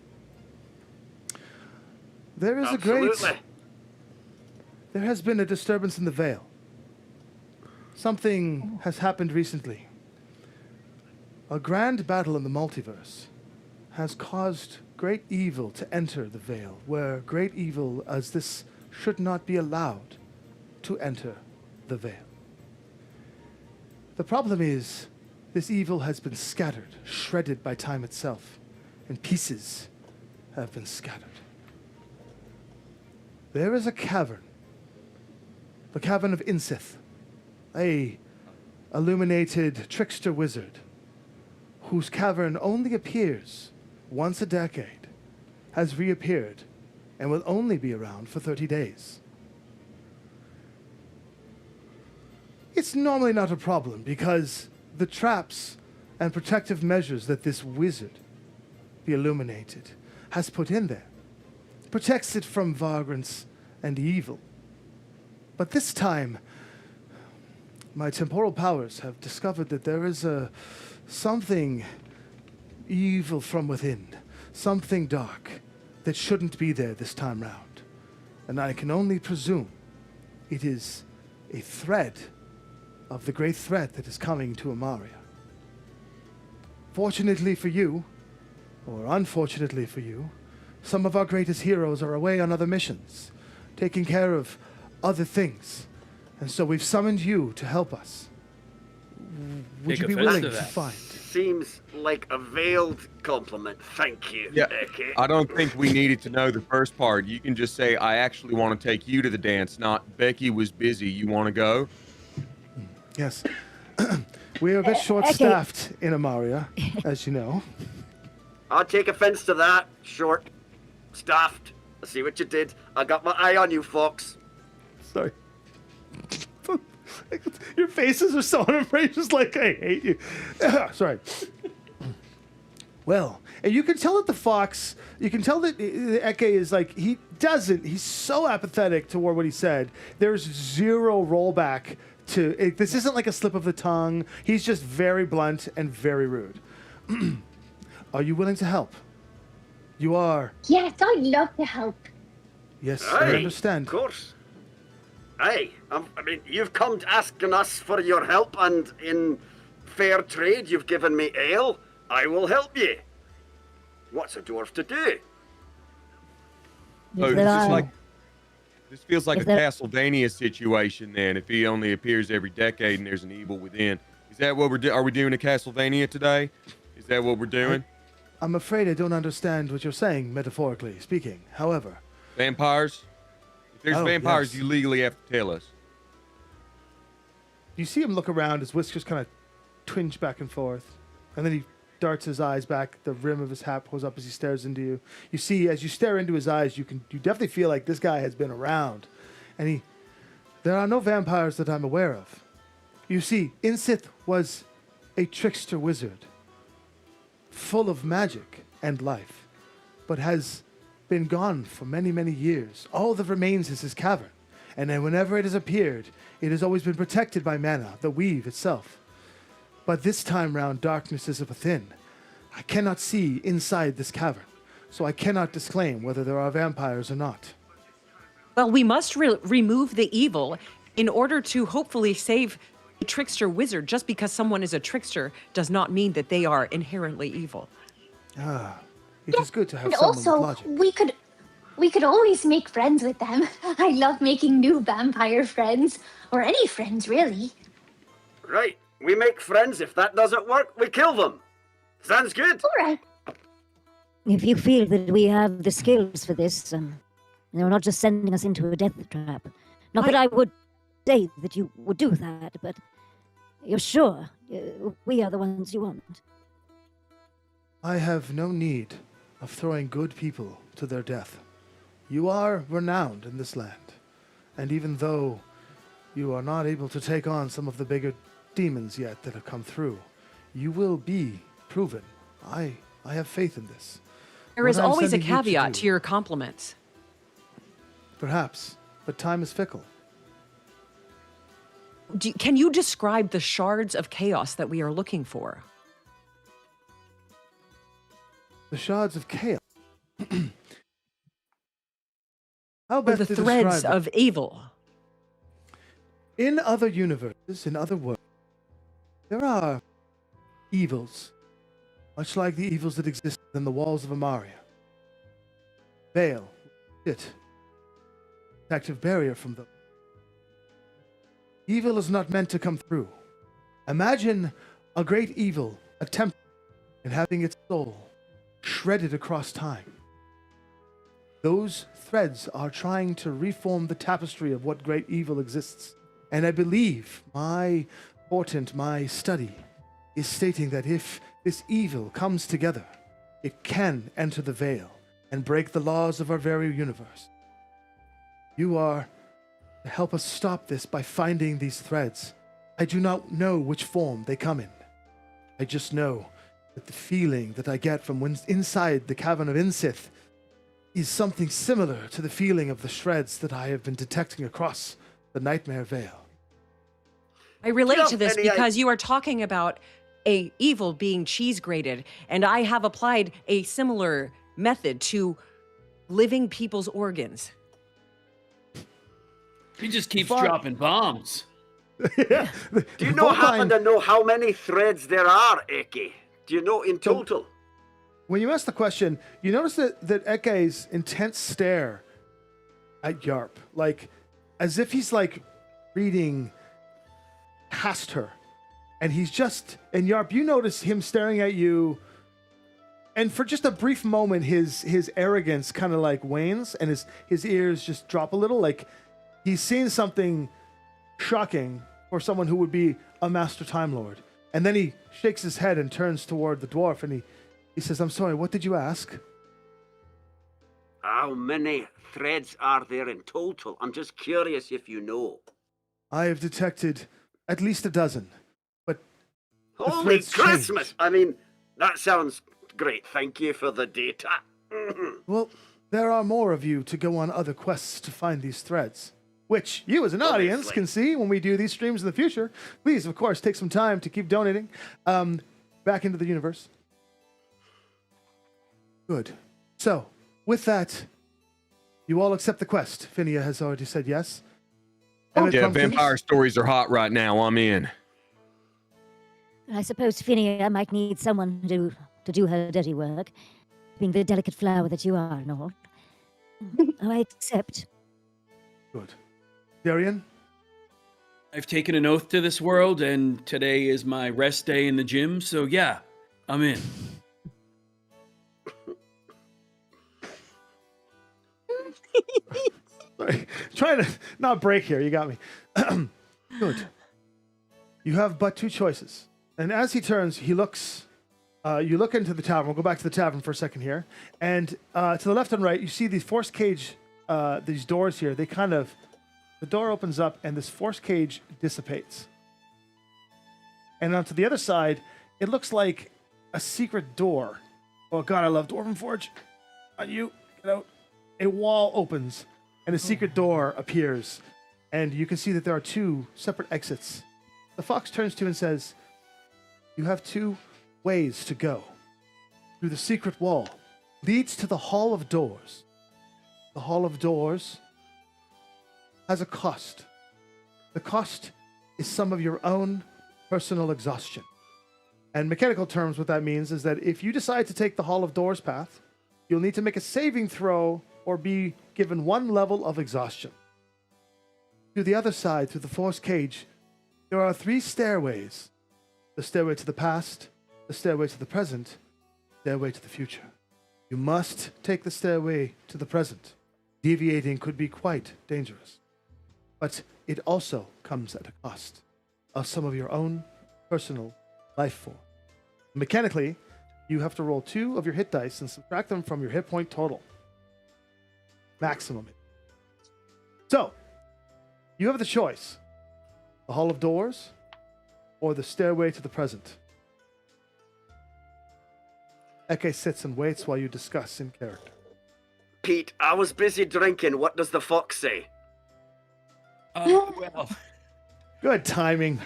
There is Absolutely. there has been a disturbance in the Vale. something has happened recently. A grand battle in the multiverse has caused great evil to enter the Vale, where great evil as this should not be allowed to enter the Vale. The problem is, this evil has been scattered, shredded by time itself, and pieces have been scattered. There is a cavern, the Cavern of Insith, a illuminated trickster wizard, whose cavern only appears once a decade, has reappeared and will only be around for 30 days. It's normally not a problem because the traps and protective measures that this wizard, the Illuminated, has put in there protects it from vagrants and evil. But this time, my temporal powers have discovered that there is something evil from within, something dark that shouldn't be there this time round. And I can only presume it is a thread of the great threat that is coming to Amaria. Fortunately for you, or unfortunately for you, some of our greatest heroes are away on other missions, taking care of other things. And so we've summoned you to help us. Would you be willing to find? Seems like a veiled compliment. Thank you, Yeah, Becky. I don't think we needed to know the first part. You can just say, I actually want to take you to the dance, not Becky was busy. You want to go? Yes. We are a bit short-staffed in Amaria, as you know. I'll take offense to that. Short, staffed. I see what you did. I got my eye on you, Fox. Sorry. Your faces are so unafraid, like, I hate you. Sorry. Well, and you can tell that the fox, you can tell that Eke is like, he's so apathetic toward what he said. There's zero rollback to it. This isn't like a slip of the tongue. He's just very blunt and very rude. Are you willing to help? You are. Yes, I'd love to help. Yes, Aye, I understand. Of course. Aye, I mean, you've come asking us for your help, and in fair trade, you've given me ale. I will help you. What's a dwarf to do? Oh, this feels like a Castlevania situation then, if he only appears every decade and there's an evil within. Is that what we're doing? Are we doing a Castlevania today? Is that what we're doing? I'm afraid I don't understand what you're saying, metaphorically speaking. However. Vampires? If there's vampires, yes. you legally have to tell us. You see him look around, his whiskers kind of twinge back and forth, and then he darts his eyes back, the rim of his hat pulls up as he stares into you. You see, as you stare into his eyes, you definitely feel like this guy has been around. And there are no vampires that I'm aware of. You see, Insith was a trickster wizard, full of magic and life, but has been gone for many, many years. All that remains is his cavern. And then whenever it has appeared, it has always been protected by mana, the weave itself. But this time round, darkness is within. I cannot see inside this cavern, so I cannot disclaim whether there are vampires or not. Well, we must remove the evil in order to hopefully save the trickster wizard. Just because someone is a trickster does not mean that they are inherently evil. It is good to have And someone also, with logic. we could always make friends with them. I love making new vampire friends, or any friends, really. Right, we make friends. If that doesn't work, we kill them. Sounds good. All right. If you feel that we have the skills for this, you're not just sending us into a death trap. Not that I would say that you would do that, but you're sure we are the ones you want. I have no need of throwing good people to their death. You are renowned in this land, and even though you are not able to take on some of the bigger demons yet that have come through, you will be proven. I have faith in this. There is What I'm always a sending you caveat do- to your compliments. Perhaps, but time is fickle. Can you describe the shards of chaos that we are looking for? The shards of chaos. How Or best the to threads describe it? of evil? in other universes, in other worlds, there are evils, much like the evils that exist within the walls of Amaria. Veil, it, protective barrier from them. Evil is not meant to come through. Imagine a great evil attempting and having its soul shredded across time. Those threads are trying to reform the tapestry of what great evil exists. And I believe my portent, my study, is stating that if this evil comes together, it can enter the veil and break the laws of our very universe. You are to help us stop this by finding these threads. I do not know which form they come in. I just know that the feeling that I get from when inside the cavern of Insith is something similar to the feeling of the shreds that I have been detecting across the Nightmare Veil. I relate to this because you are talking about a evil being cheese grated, and I have applied a similar method to living people's organs. He just keeps dropping bombs. Do you happen to know how many threads there are, Eke? Do you know in total? When you ask the question, you notice that Eke's intense stare at Yarp, like as if he's like reading past her. And Yarp, you notice him staring at you, and for just a brief moment, his arrogance kind of like wanes, and his ears just drop a little, like he's seen something shocking for someone who would be a master Time Lord. And then he shakes his head and turns toward the dwarf, and he says, "I'm sorry, what did you ask?" How many threads are there in total? I'm just curious if you know. I have detected at least a dozen, but Holy Christmas! I mean, that sounds great. Thank you for the data. Well, there are more of you to go on other quests to find these threads, which you as an audience can see when we do these streams in the future. Please, of course, take some time to keep donating back into the universe. Good. So, with that, you all accept the quest. Phinia has already said yes. Yeah, vampire stories are hot right now. I'm in. I suppose Phinia might need someone to do her dirty work, being the delicate flower that you are, Nord. I accept. Good. Darian? I've taken an oath to this world, and today is my rest day in the gym, so yeah, I'm in. Sorry, trying to not break here. You got me. Good. You have but two choices. And as he turns, he looks. You look into the tavern. We'll go back to the tavern for a second here. And to the left and right, you see these force cage, these doors here. They kind of, the door opens up and this force cage dissipates. And onto the other side, it looks like a secret door. Oh God, I love Dwarven Forge. On you, get out. A wall opens and a secret door appears. And you can see that there are two separate exits. The fox turns to you and says, "You have two ways to go. Through the secret wall leads to the Hall of Doors. The Hall of Doors has a cost. The cost is some of your own personal exhaustion. And mechanical terms, what that means is that if you decide to take the Hall of Doors path, you'll need to make a saving throw or be given one level of exhaustion. To the other side, through the force cage, there are three stairways. The stairway to the past, the stairway to the present, stairway to the future. You must take the stairway to the present. Deviating could be quite dangerous. But it also comes at a cost of some of your own personal life force. Mechanically, you have to roll 2 of your hit dice and subtract them from your hit point total. Maximum. So, you have the choice. The Hall of Doors or the stairway to the present. Eke sits and waits while you discuss in character. Pete, I was busy drinking. What does the fox say? Well, Good timing.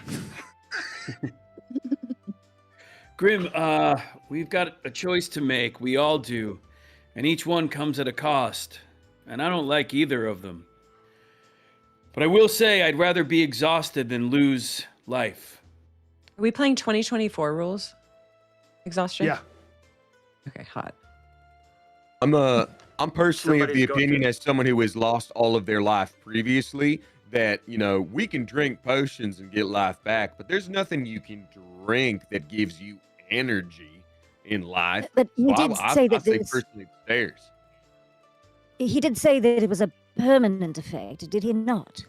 Grim, we've got a choice to make. We all do. And each one comes at a cost. And I don't like either of them. But I will say I'd rather be exhausted than lose life. Are we playing 2024 rules? Exhaustion? Yeah. Okay, hot. I'm personally of the Somebody's got opinion, to- as someone who has lost all of their life previously, that, you know, we can drink potions and get life back, but there's nothing you can drink that gives you energy in life. But he So did say that I say this. personally the stairs. He did say that it was a permanent effect, did he not?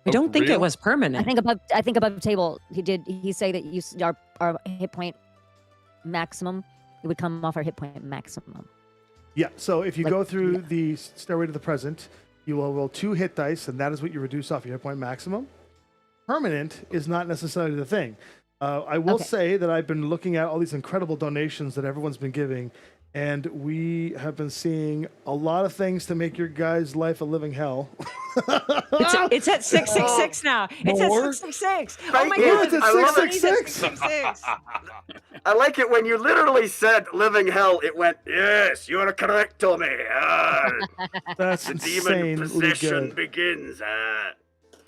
I Oh, don't for think real? it was permanent. I think above table he say that our hit point maximum, it would come off our hit point maximum. Yeah, so if you Like, go through yeah. the Stairway to the Present, you will roll 2 hit dice, and that is what you reduce off your hit point maximum. Permanent is not necessarily the thing. I will Okay. say that I've been looking at all these incredible donations that everyone's been giving, and we have been seeing a lot of things to make your guys' life a living hell. It's at 666 now. It's at More? 666. Oh Thank my you. god, It's at I love it. 666. 666. I like it when you literally said living hell. It went, yes, you are correct, Tommy. That's The demon insanely possession good. begins.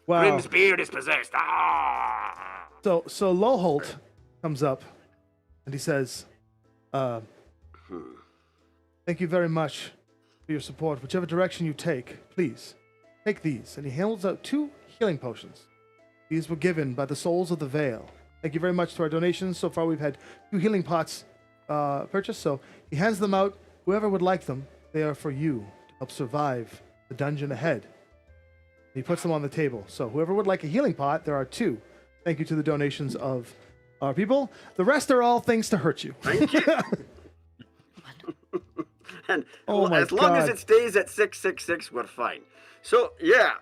Wow. Grim's beard is possessed. So Loholt comes up, and he says, "Thank you very much for your support. Whichever direction you take, please take these." And he holds out 2 healing potions. These were given by the Souls of the Veil. Thank you very much to our donations. So far, we've had 2 healing pots purchased. So he hands them out. Whoever would like them, they are for you to help survive the dungeon ahead. He puts them on the table. So whoever would like a healing pot, there are 2. Thank you to the donations of our people. The rest are all things to hurt you. Thank you. And Oh my as long as God. it stays at 666, we're fine. So, yeah,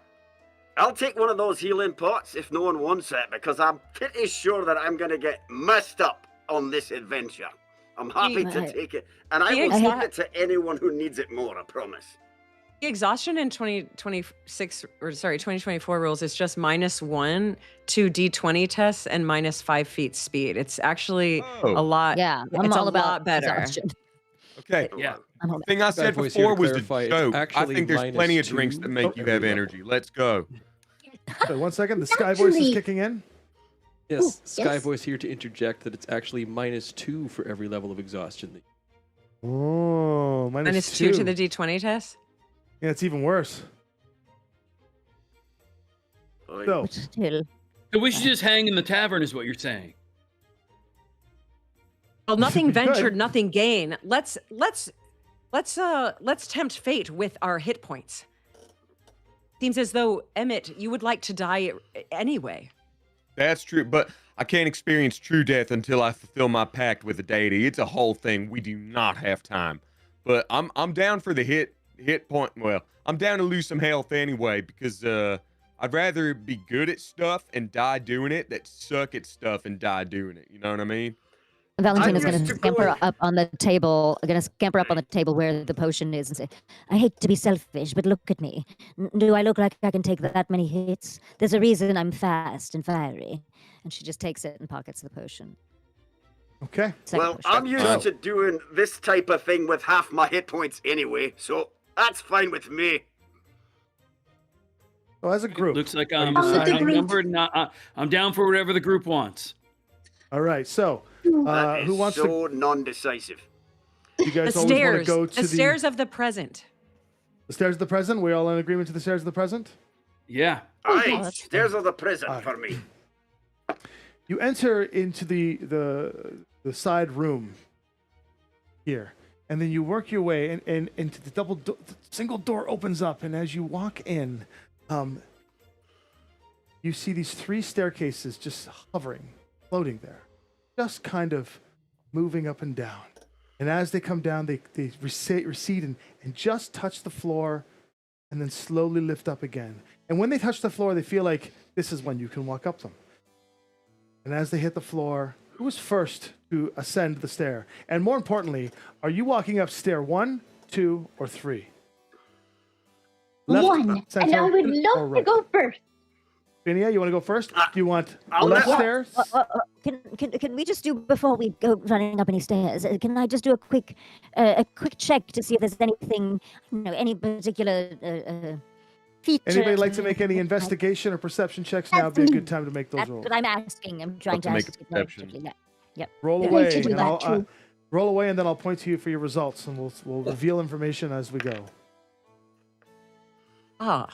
I'll take one of those healing pots if no one wants it, because I'm pretty sure that I'm going to get messed up on this adventure. I'm happy to Right. take it, and I The will exa- give it to anyone who needs it more, I promise. The exhaustion in 2024 rules is just -1 to D20 tests and -5 feet speed. It's actually Oh. a lot. Yeah, I'm it's all a about lot better. exhaustion. Okay. Yeah. I'm all The thing I said voice here before to was a clarify, it's joke. I actually think there's plenty of -2 drinks that make you have every energy. Let's go. Wait, 1 second. The Sky Voice is Actually- kicking in. Yes, Ooh, Sky yes. Voice here to interject that it's actually -2 for every level of exhaustion. Oh, -2 to the D20 test. Yeah, it's even worse. Oy. So, But still, So we should just hang in the tavern, is what you're saying. Well, nothing We could. ventured, nothing gained. Let's tempt fate with our hit points. Seems as though Emmett, you would like to die anyway. That's true, but I can't experience true death until I fulfill my pact with the deity. It's a whole thing. We do not have time. But I'm down for the hit point. Well, I'm down to lose some health anyway, because I'd rather be good at stuff and die doing it than suck at stuff and die doing it. You know what I mean? Valentina's I'm going used to to scamper going- up on the table. Going to scamper up on the table where the potion is and say, "I hate to be selfish, but look at me. Do I look like I can take that many hits? There's a reason I'm fast and fiery." And she just takes it and pockets the potion. okay. Second Well, potion. I'm used Wow. to doing this type of thing with half my hit points anyway, so that's fine with me. So as a group, Looks like Are you I'm deciding- outnumbered. I'm down for whatever the group wants. all right. So, That is who wants so to? non-decisive. You The guys always want to stairs, go to the stairs of the present. the stairs of the present. We all in agreement to the stairs of the present. Yeah. Aye, yes. stairs of the prison Aye. for me. You enter into the side room here, and then you work your way and into the the single door opens up, and as you walk in, you see these 3 staircases just hovering, floating there, just kind of moving up and down. And as they come down, they recede and just touch the floor, and then slowly lift up again. And when they touch the floor, they feel like this is when you can walk up them. And as they hit the floor, who was first to ascend the stair? And more importantly, are you walking up stair 1, 2, or 3? Left, 1. And center, I would or love to right? go first. Phinia, you want to go first? Do you want I'll left let- stairs? Can we just do, before we go running up any stairs, can I just do a quick check to see if there's anything, any particular features. Anybody like to make any investigation or perception checks? Now would be a good time to make those That's rolls. what I'm asking. I'm trying to to make ask a you. perception. Yep. Roll Yeah, away, to do and that too. roll away, and then I'll point to you for your results, and we'll reveal information as we go. Ah,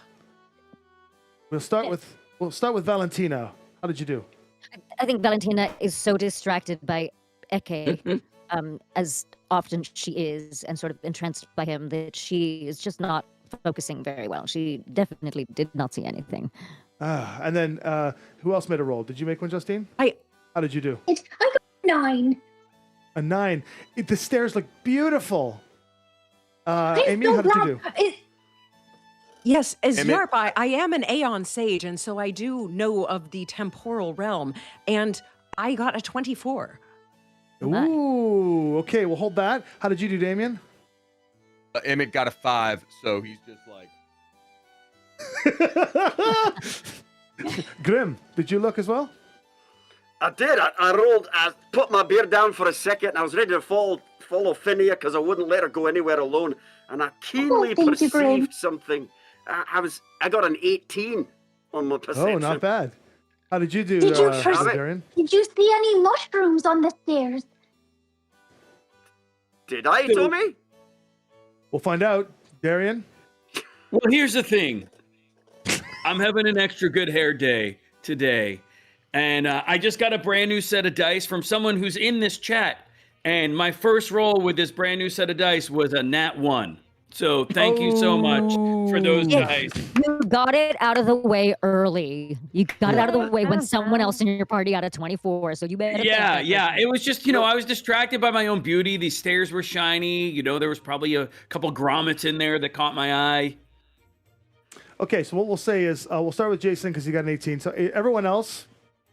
We'll start with Valentina. How did you do? I think Valentina is so distracted by Eke, as often she is, and sort of entranced by him, that she is just not focusing very well. She definitely did not see anything. And then who else made a roll? Did you make one, Justine? How did you do? I got 9. A 9. The stairs look beautiful. I'm Amy, so how did you glad- do? yes, as Emmett- Yarp, I am an Aeon Sage, and so I do know of the temporal realm, and I got a 24. my. Ooh, okay, we'll hold that. How did you do, Damien? Emmett got a 5, so he's just like. Grim, did you look as well? I did. I rolled. I put my beer down for a second. And I was ready to follow Finia because I wouldn't let her go anywhere alone. And I keenly thank you, Grim. perceived something. I got an 18 on my perception. Oh, not bad. How did you do, Did you first- Darian? Did you see any mushrooms on the stairs? Did I, Tommy? We'll find out. Darian? Well, here's the thing. I'm having an extra good hair day today. And I just got a brand new set of dice from someone who's in this chat. And my first roll with this brand new set of dice was a nat 1. So thank you so much for those Yeah. guys. You got it out of the way early. You got it out of the way when someone else in your party got a 24. So you better. Yeah. It was just, I was distracted by my own beauty. These stairs were shiny. There was probably a couple grommets in there that caught my eye. Okay, so what we'll say is we'll start with Jason because he got an 18. So everyone else,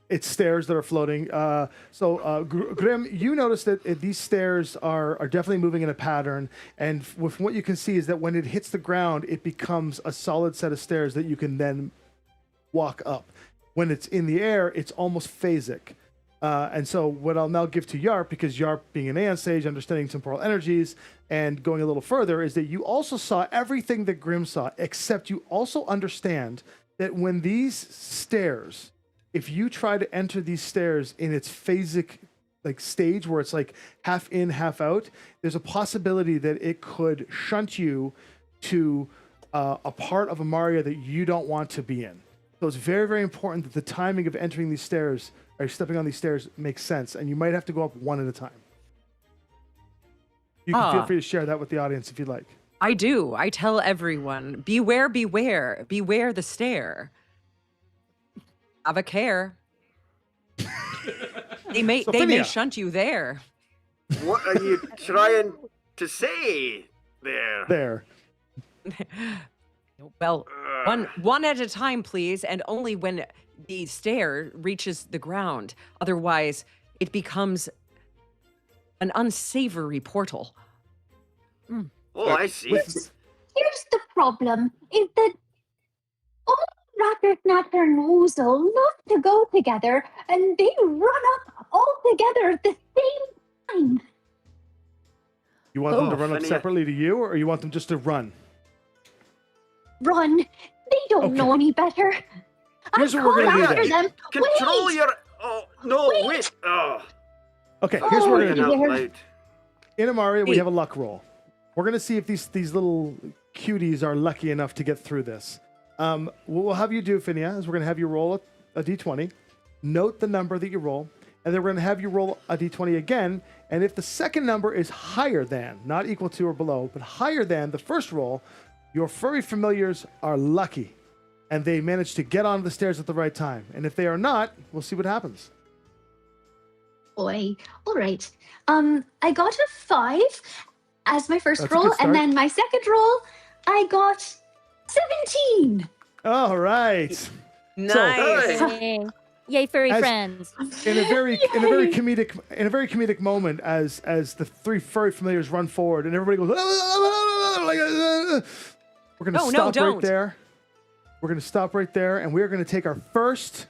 it's stairs that are floating. Grim, you notice that these stairs are definitely moving in a pattern. And with what you can see is that when it hits the ground, it becomes a solid set of stairs that you can then walk up. When it's in the air, it's almost phasic. And so what I'll now give to Yarp, because Yarp being an Aeon Sage, understanding temporal energies, and going a little further, is that you also saw everything that Grim saw, except you also understand that when these stairs, if you try to enter these stairs in its phasic stage where it's like half in, half out, there's a possibility that it could shunt you to a part of a Mario that you don't want to be in. So it's very, very important that the timing of entering these stairs or stepping on these stairs makes sense, and you might have to go up one at a time. You can feel free to share that with the audience if you'd like. I do. I tell everyone, beware, beware, beware the stair. Have a care. They may Phinia. shunt you there. What are you trying to say there? There. Well, one at a time, please, and only when the stair reaches the ground. Otherwise, it becomes an unsavory portal. Oh, I see. Here's the problem, is that all Rattlesnatcher and Woozle love to go together, and they run up all together at the same time. You want them to run up Phinia. separately to you, or you want them just to run? Run. They don't know any better. Here's I'm what we're calling gonna do after then. them. Control Wait. your... Oh, no, wait. Oh, Okay, here's what we're crying gonna do. out dear. loud. In Amaria, we Hey. have a luck roll. We're gonna see if these little cuties are lucky enough to get through this. What we'll have you do, Phinia, is we're gonna have you roll a d20, note the number that you roll, and then we're gonna have you roll a d20 again. And if the second number is higher than, not equal to or below, but higher than the first roll, your furry familiars are lucky, and they manage to get onto the stairs at the right time. And if they are not, we'll see what happens. Boy. All right. I got a 5 as my first That's a roll, good start. and then my second roll, I got 17. All right. Nice. Yay. Yay, furry As- friends. in a very comedic moment as the three furry familiars run forward and everybody goes we're gonna No, stop right don't. there. We're gonna stop right there, and we're gonna take our first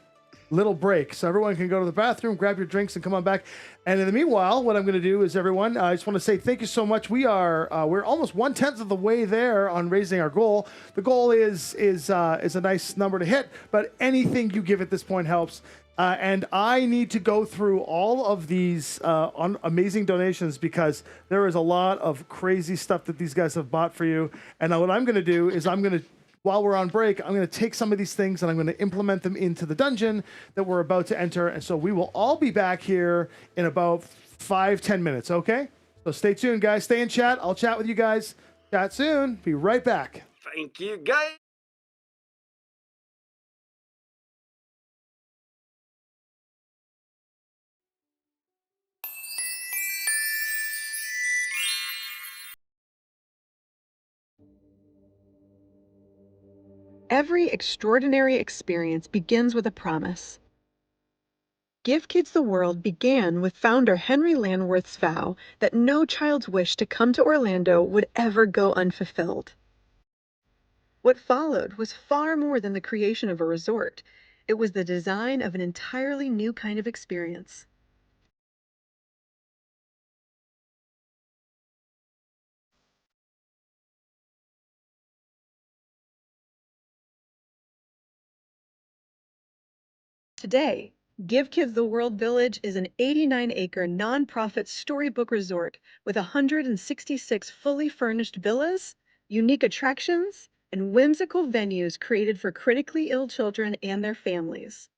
little break. So everyone can go to the bathroom, grab your drinks, and come on back. And in the meanwhile, what I'm going to do is, everyone, I just want to say thank you so much. We're almost 1/10 of the way there on raising our goal. The goal is a nice number to hit, but anything you give at this point helps. And I need to go through all of these amazing donations because there is a lot of crazy stuff that these guys have bought for you. And what I'm going to do is while we're on break, I'm going to take some of these things and I'm going to implement them into the dungeon that we're about to enter. And so we will all be back here in about 5-10 minutes, okay? So stay tuned, guys. Stay in chat. I'll chat with you guys. Chat soon. Be right back. Thank you, guys. Every extraordinary experience begins with a promise. Give Kids the World began with founder Henry Landworth's vow that no child's wish to come to Orlando would ever go unfulfilled. What followed was far more than the creation of a resort. It was the design of an entirely new kind of experience. Today, Give Kids the World Village is an 89-acre nonprofit storybook resort with 166 fully furnished villas, unique attractions, and whimsical venues created for critically ill children and their families.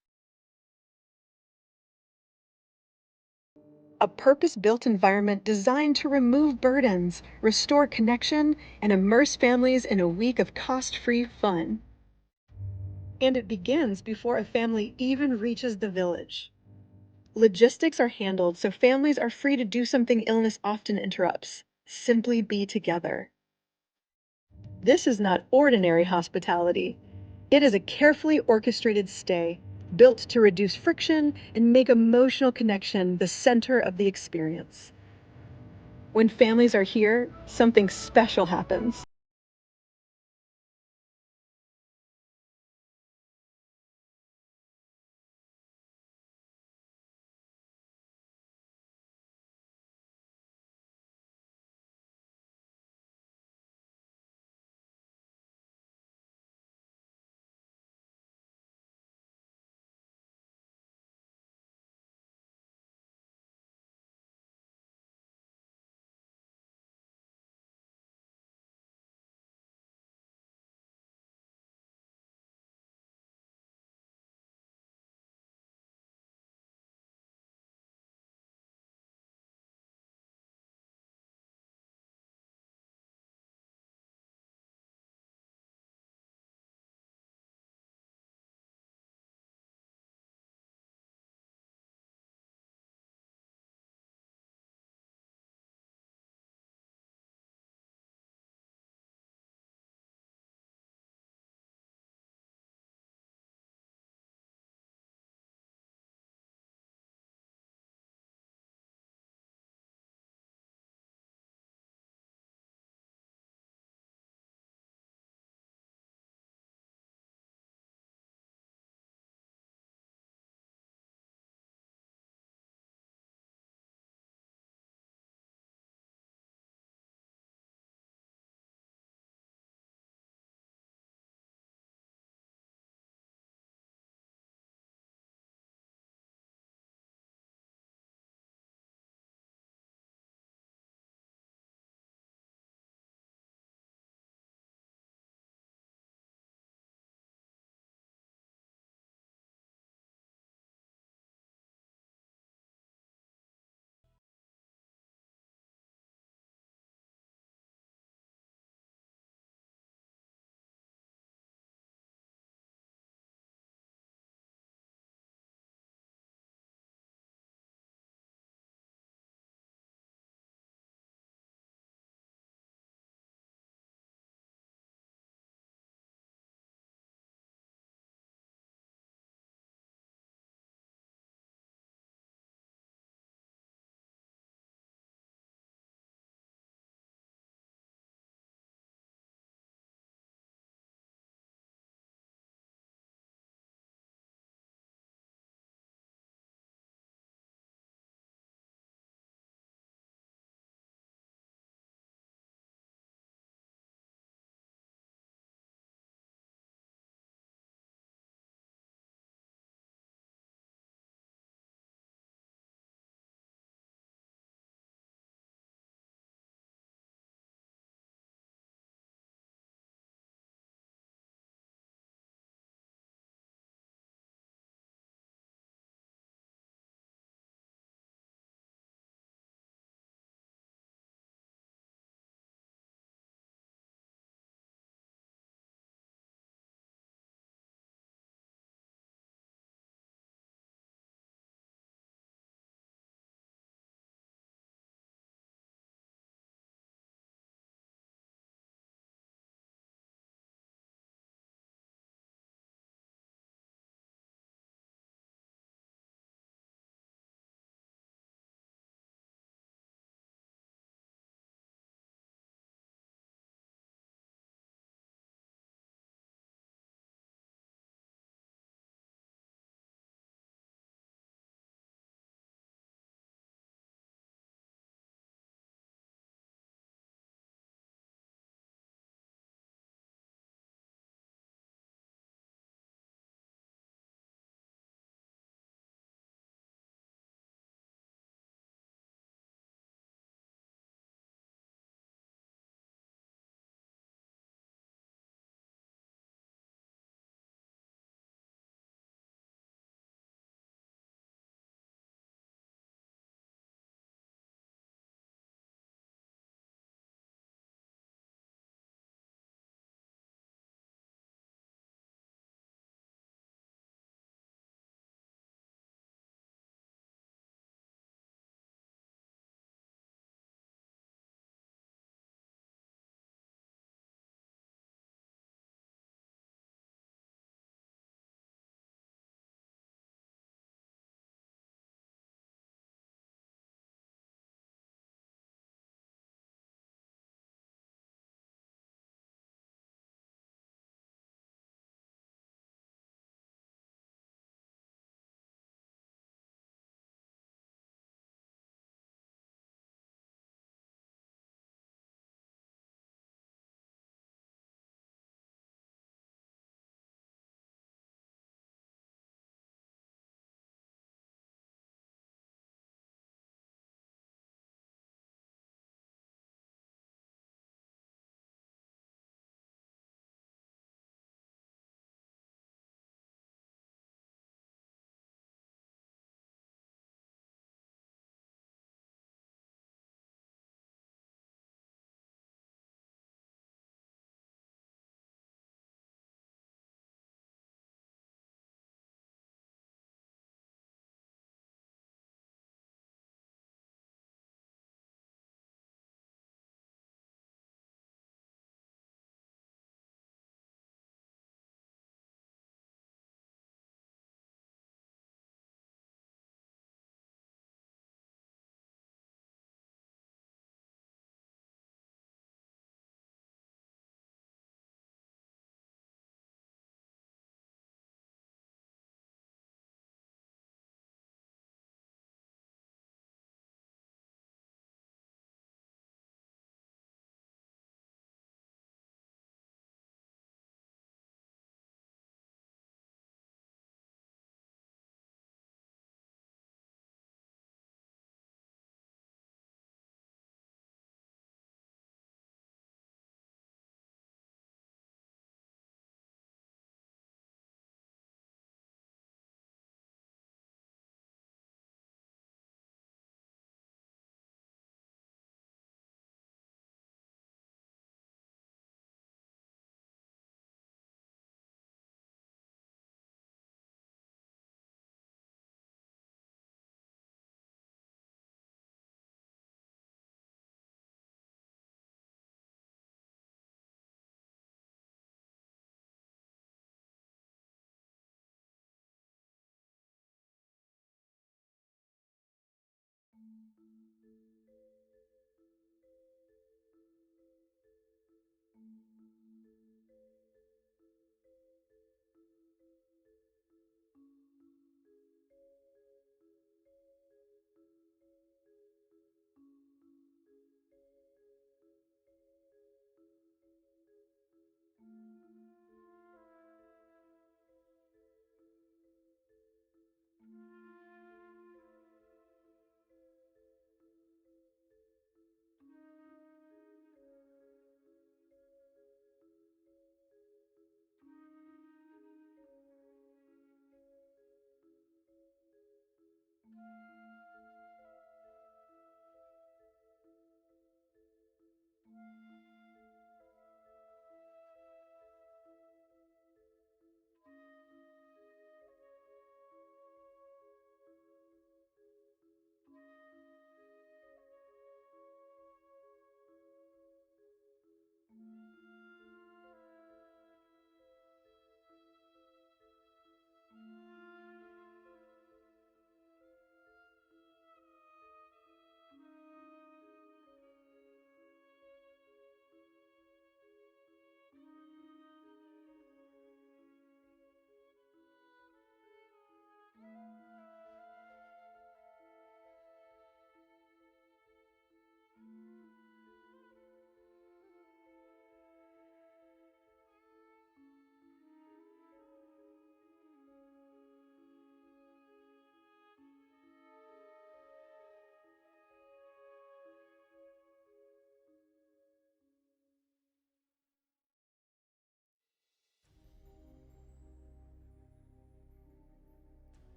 A purpose-built environment designed to remove burdens, restore connection, and immerse families in a week of cost-free fun. And it begins before a family even reaches the village. Logistics are handled so families are free to do something illness often interrupts: simply be together. This is not ordinary hospitality. It is a carefully orchestrated stay, built to reduce friction and make emotional connection the center of the experience. When families are here, something special happens.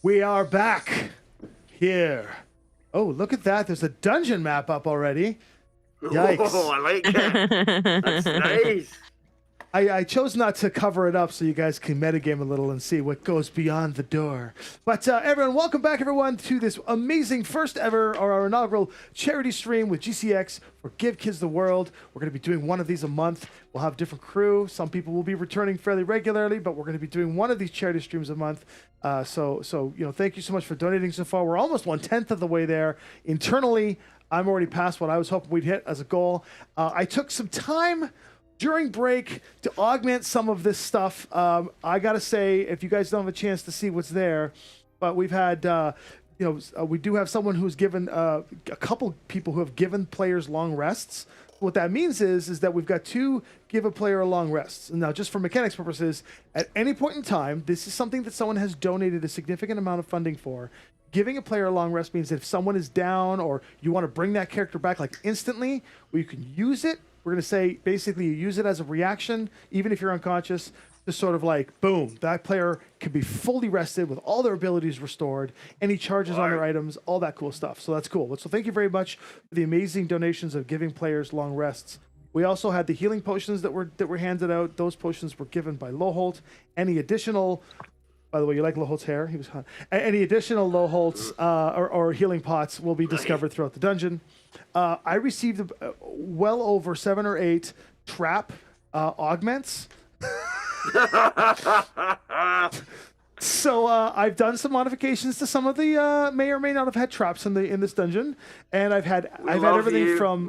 We are back here. Oh, look at that. There's a dungeon map up already. Yikes. Oh, I like that. That's nice. I chose not to cover it up so you guys can metagame a little and see what goes beyond the door. But everyone, welcome back, everyone, to this amazing first ever, or our inaugural charity stream with GCX for Give Kids the World. We're going to be doing one of these a month. We'll have different crew. Some people will be returning fairly regularly, but we're going to be doing one of these charity streams a month. So thank you so much for donating so far. We're almost 1/10 of the way there. Internally, I'm already past what I was hoping we'd hit as a goal. I took some time during break to augment some of this stuff. I gotta say, if you guys don't have a chance to see what's there, but we've had, we do have someone who's given a couple people who have given players long rests. What that means is that we've got 2 give a player a long rests. Now, just for mechanics purposes, at any point in time, this is something that someone has donated a significant amount of funding for. Giving a player a long rest means that if someone is down or you want to bring that character back like instantly, well, you can use it. We're going to say basically you use it as a reaction, even if you're unconscious, to sort of like, boom, that player can be fully rested with all their abilities restored, any charges on their items, all that cool stuff. So that's cool. So thank you very much for the amazing donations of giving players long rests. We also had the healing potions that were handed out. Those potions were given by Loholt. Any additional... By the way, you like Loholt's hair? He was hot. Any additional Loholts or healing pots will be discovered throughout the dungeon. I received well over 7 or 8 trap augments. So I've done some modifications to some of the may or may not have had traps in this dungeon, and I've had everything from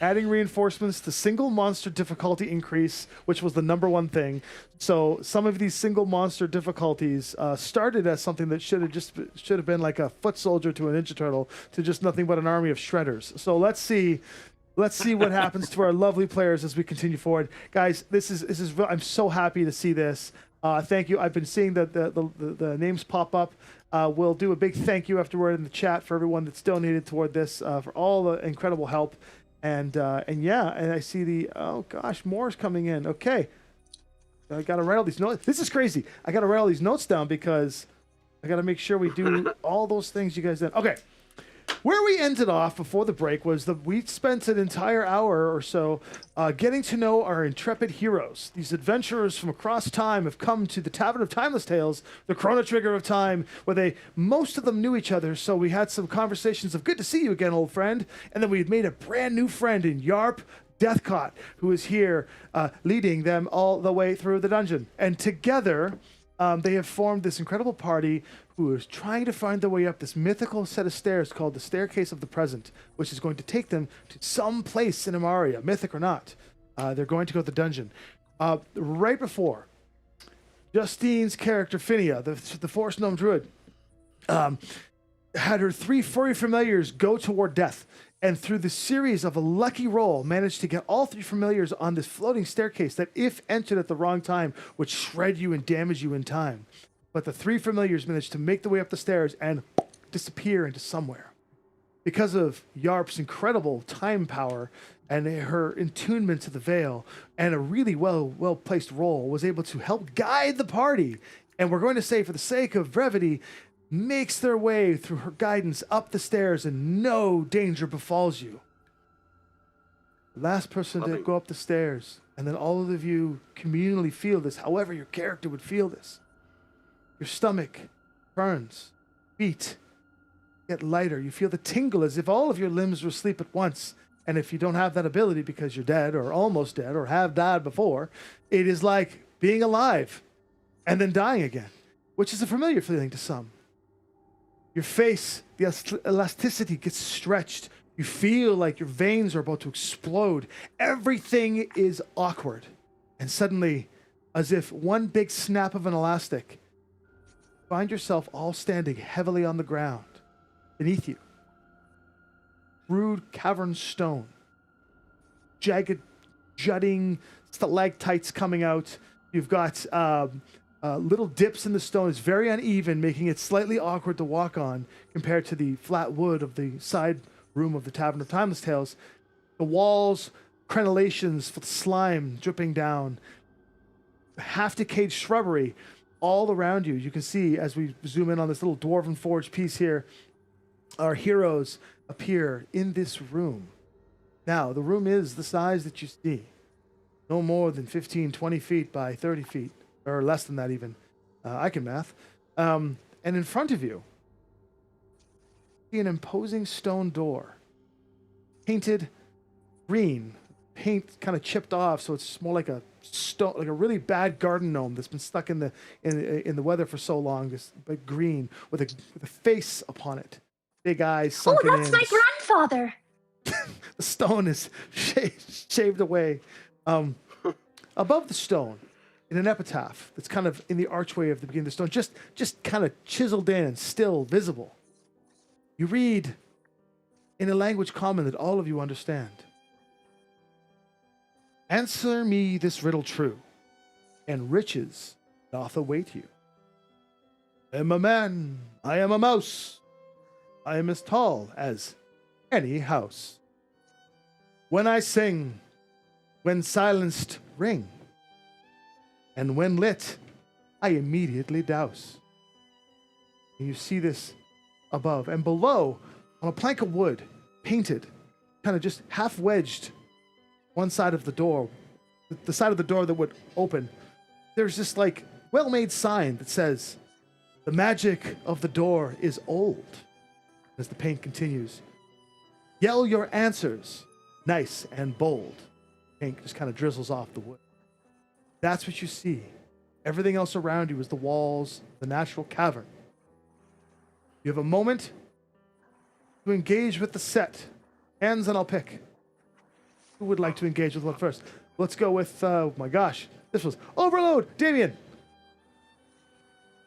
adding reinforcements to single monster difficulty increase, which was the #1 thing. So some of these single monster difficulties started as something that should have been like a foot soldier to a ninja turtle to just nothing but an army of shredders. So let's see what happens to our lovely players as we continue forward, guys. This is I'm so happy to see this. Thank you. I've been seeing the names pop up. We'll do a big thank you afterward in the chat for everyone that's donated toward this, for all the incredible help. And I see oh gosh, more is coming in. Okay. I got to write all these notes. This is crazy. I got to write all these notes down because I got to make sure we do all those things you guys did. Okay. Where we ended off before the break was that we spent an entire hour or so getting to know our intrepid heroes. These adventurers from across time have come to the Tavern of Timeless Tales, the Chrono Trigger of Time, where most of them knew each other, so we had some conversations of good to see you again, old friend, and then we had made a brand new friend in Yarp Deathcott, who is here leading them all the way through the dungeon. And together, they have formed this incredible party who is trying to find their way up this mythical set of stairs called the Staircase of the Present, which is going to take them to some place in Amaria, mythic or not. They're going to go to the dungeon. Right before, Justine's character, Phinia, the Forest Gnome Druid, had her 3 furry familiars go toward death. And through the series of a lucky roll, managed to get all 3 familiars on this floating staircase that, if entered at the wrong time, would shred you and damage you in time. But the 3 familiars managed to make their way up the stairs and disappear into somewhere. Because of Yarp's incredible time power and her attunement to the veil and a really well-placed roll, was able to help guide the party. And we're going to say, for the sake of brevity, makes their way through her guidance up the stairs and no danger befalls you. The last person to go up the stairs, and then all of you communally feel this, however your character would feel this. Your stomach burns, feet get lighter. You feel the tingle as if all of your limbs were asleep at once. And if you don't have that ability because you're dead or almost dead or have died before, it is like being alive and then dying again, which is a familiar feeling to some. Your face, the elasticity gets stretched. You feel like your veins are about to explode. Everything is awkward. And suddenly, as if one big snap of an elastic, find yourself all standing heavily on the ground. Beneath you, rude cavern stone, jagged, jutting stalactites coming out. You've got little dips in the stone. It's very uneven, making it slightly awkward to walk on compared to the flat wood of the side room of the Tavern of Timeless Tales. The walls, crenellations, slime dripping down, half-decayed shrubbery. all around you. You can see as we zoom in on this little dwarven forge piece here, our heroes appear in this room. Now, the room is the size that you see. No more than 15, 20 feet by 30 feet, or less than that even. I can math. And in front of you, see an imposing stone door, painted green, paint kind of chipped off, so it's more like a stone, like a really bad garden gnome that's been stuck in the weather for so long. This big green with a face upon it, big eyes sunken in. Oh, that's my grandfather. The stone is shaved away. Above the stone, in an epitaph that's kind of in the archway of the beginning of the stone, just kind of chiseled in and still visible. You read in a language common that all of you understand. Answer me this riddle true, and riches doth await you. I am a man, I am a mouse, I am as tall as any house. When I sing, when silenced ring, and when lit, I immediately douse. And you see this above, and below, on a plank of wood, painted, kind of just half wedged, one side of the door, the side of the door that would open, there's this like well-made sign that says, "The magic of the door is old." As the paint continues, yell your answers, nice and bold. Paint just kind of drizzles off the wood. That's what you see. Everything else around you is the walls, the natural cavern. You have a moment to engage with the set. Hands and I'll pick. Who would like to engage with what first? Let's go with, oh my gosh, this was Overload. Damien.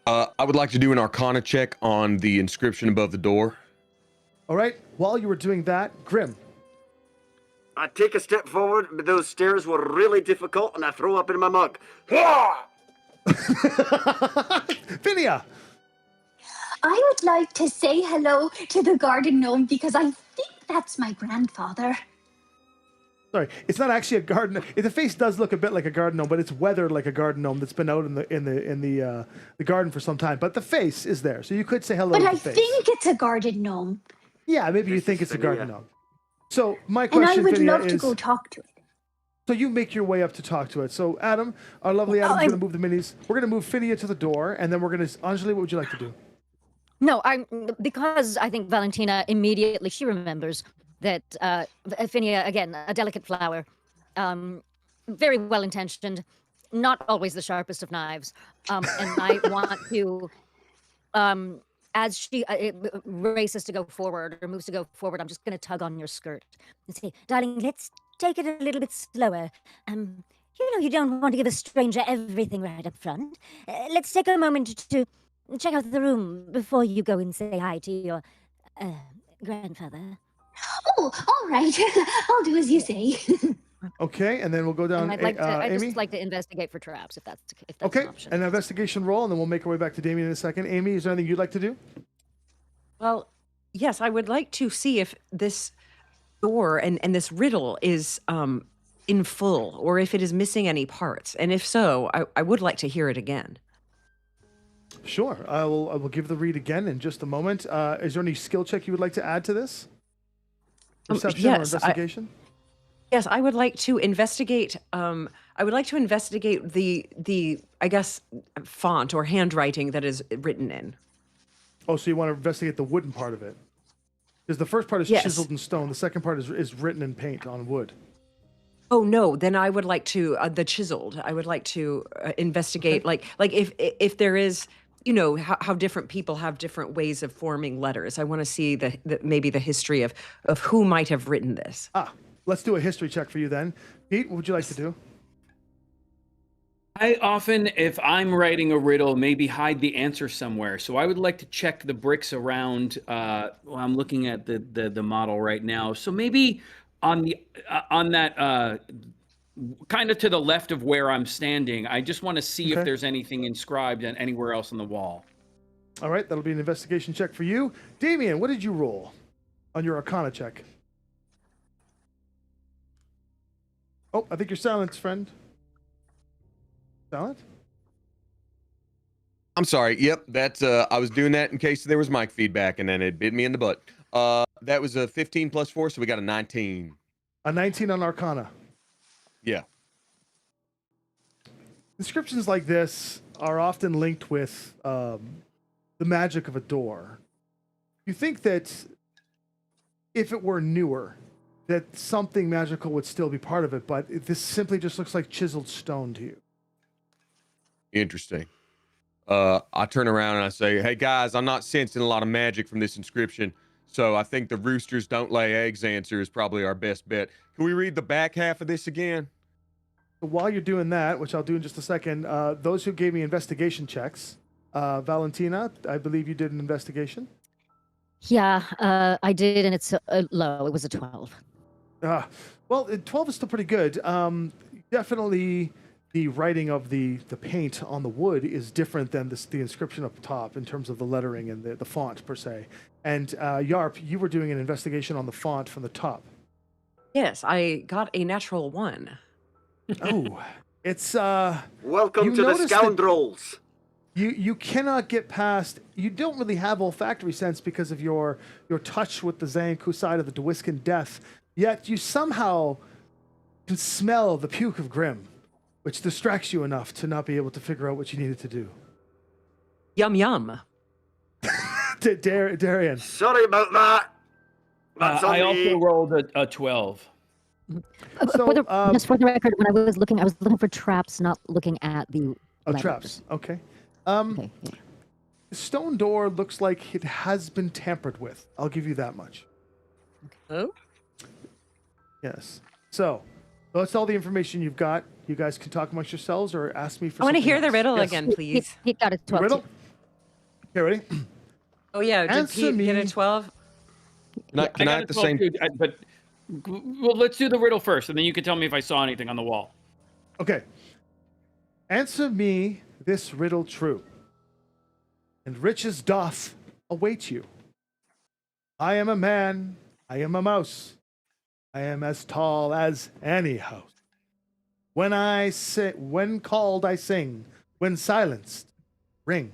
I would like to do an Arcana check on the inscription above the door. All right, while you were doing that, Grim. I take a step forward, but those stairs were really difficult, and I throw up in my mug. Phinia. I would like to say hello to the garden gnome because I think that's my grandfather. Sorry, it's not actually a garden. The face does look a bit like a garden gnome, but it's weathered like a garden gnome that's been out in the garden for some time. But the face is there, so you could say hello But to I the face. think it's a garden gnome. Yeah, maybe you think it's a garden Phinia. gnome. So my And question, I would Phinia, love to is, go talk to it. so you make your way up to talk to it. So Adam, our lovely Adam, is going to move the minis. We're going to move Phinia to the door, and then we're going to, Anjali, what would you like to do? No, because I think Valentina immediately she remembers that Phinia, again, a delicate flower, very well intentioned, not always the sharpest of knives, and I want to, as she races to go forward or moves to go forward, I'm just going to tug on your skirt and say, "Darling, let's take it a little bit slower. You don't want to give a stranger everything right up front. Let's take a moment to check out the room before you go and say hi to your grandfather." Oh, all right. I'll do as you say. Okay, and then we'll go down. And I'd Amy. just like to investigate for traps if that's Okay, an option. an investigation roll, and then we'll make our way back to Damien in a second. Amy, is there anything you'd like to do? Well, yes, I would like to see if this door and this riddle is in full, or if it is missing any parts. And if so, I would like to hear it again. Sure, I will give the read again in just a moment. Is there any skill check you would like to add to this? Perception or yes, investigation? Yes, I would like to investigate. I would like to investigate the I guess font or handwriting that is written in. Oh, so you want to investigate the wooden part of it? Because the first part is Yes. chiseled in stone. The second part is written in paint on wood. Oh no, then I would like to the chiseled. I would like to investigate like if there is, how different people have different ways of forming letters. I want to see maybe the history of who might have written this. Let's do a history check for you then. Pete, what would you like to do? I often, if I'm writing a riddle, maybe hide the answer somewhere. So I would like to check the bricks around. I'm looking at the model right now. So maybe on that kind of to the left of where I'm standing, I just want to see if there's anything inscribed and anywhere else on the wall. All right, that'll be an investigation check for you. Damien, what did you roll on your Arcana check? Oh, I think you're silent, friend. Silent? I'm sorry. Yep, that's I was doing that in case there was mic feedback, and then it bit me in the butt. That was a 15 plus 4, so we got a 19. A 19 on Arcana. Yeah. Descriptions like this are often linked with the magic of a door. You think that if it were newer, that something magical would still be part of it, but this simply just looks like chiseled stone to you. Interesting. I turn around and I say, "Hey guys, I'm not sensing a lot of magic from this inscription, so I think the roosters don't lay eggs answer is probably our best bet. Can we read the back half of this again?" While you're doing that, which I'll do in just a second, those who gave me investigation checks, Valentina, I believe you did an investigation. Yeah, I did, and it's low. It was a 12. Well, 12 is still pretty good. Definitely the writing of the paint on the wood is different than the inscription up top in terms of the lettering and the font per se. And Yarp, you were doing an investigation on the font from the top. Yes, I got a natural 1. Oh, it's Welcome you to the notice that Scoundrolls. you cannot get past. You don't really have olfactory sense because of your touch with the Zanku side of the Dewiskin death. Yet you somehow can smell the puke of Grim, which distracts you enough to not be able to figure out what you needed to do. Yum yum. Darian. Sorry about that. That's on I me. also rolled a 12. So, Just for the record, when I was looking for traps, not looking at the letters. Traps. Okay. Okay, yeah. The stone door looks like it has been tampered with. I'll give you that much. Oh? Yes. So, that's all the information you've got. You guys can talk amongst yourselves or ask me for I want to something hear the else. riddle Yes. again, please. He got a 12. Riddle? too. Okay, ready? Oh yeah, did Answer Pete get a me. 12? Can I got at a the 12 same too, but well, let's do the riddle first, and then you can tell me if I saw anything on the wall. Okay. Answer me this riddle true, and riches doth await you. I am a man, I am a mouse, I am as tall as any house. When called I sing, when silenced, ring.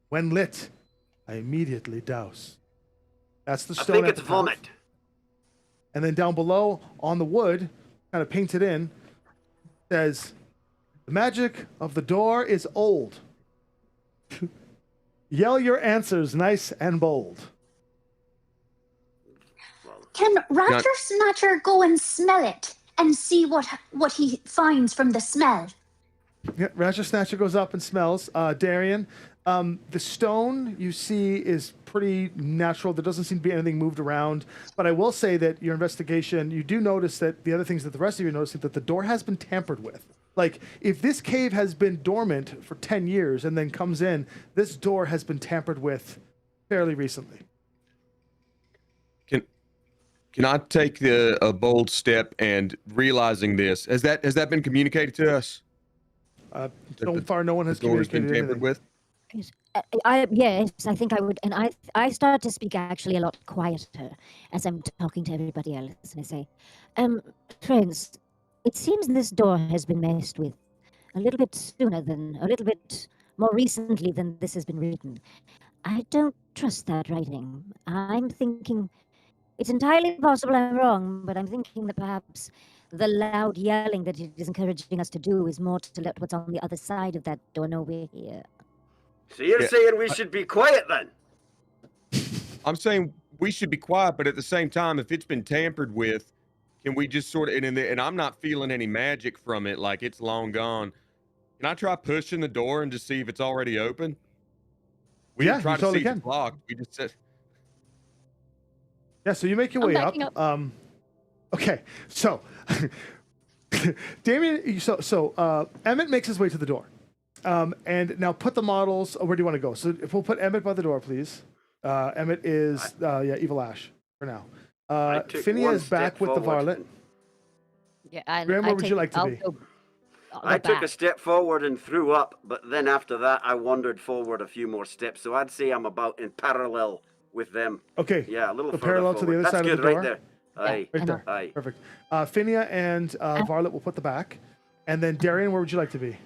When lit, I immediately douse. That's the I stone think at it's the top. vomit. And then down below on the wood, kind of painted in, says, "The magic of the door is old. Yell your answers nice and bold." Can Raptor Snatcher go and smell it and see what he finds from the smell? Yeah, Ratchet Snatcher goes up and smells. Darian, the stone you see is pretty natural. There doesn't seem to be anything moved around. But I will say that your investigation, you do notice that the other things that the rest of you are noticing, that the door has been tampered with. Like, if this cave has been dormant for 10 years and then comes in, this door has been tampered with fairly recently. Can I take a bold step and realizing this? Has that been communicated to us? So far, no one has The door has been communicated tampered anything. with? Yes, I think I would, and I start to speak actually a lot quieter as I'm talking to everybody else, and I say, friends, it seems this door has been messed with a little bit more recently than this has been written. I don't trust that writing. I'm thinking it's entirely possible I'm wrong, but I'm thinking that perhaps the loud yelling that it is encouraging us to do is more to let what's on the other side of that door know we're here. So you're saying we should be quiet then? I'm saying we should be quiet, but at the same time, if it's been tampered with, can we just sort of and I'm not feeling any magic from it, like it's long gone. Can I try pushing the door and just see if it's already open? We Yeah, didn't try you to totally see if can. it's locked. We just said, Yeah, so you make your I'm way backing up. up. Okay, so Damien, Emmett makes his way to the door, and now put the models. Where do you want to go? So if we'll put Emmett by the door, please. Emmett is Evil Ash for now. I took Finney one is back step with the forward varlet. and- Yeah, Graham, where would you like to be? I took a step forward and threw up, but then after that, I wandered forward a few more steps. So I'd say I'm about in parallel with them. Okay. Yeah, a little So further parallel to the forward. other That's side of good the door. right there. Aye. Right there. Aye. Perfect. Finney and Varlet will put the back, and then Darian, where would you like to be?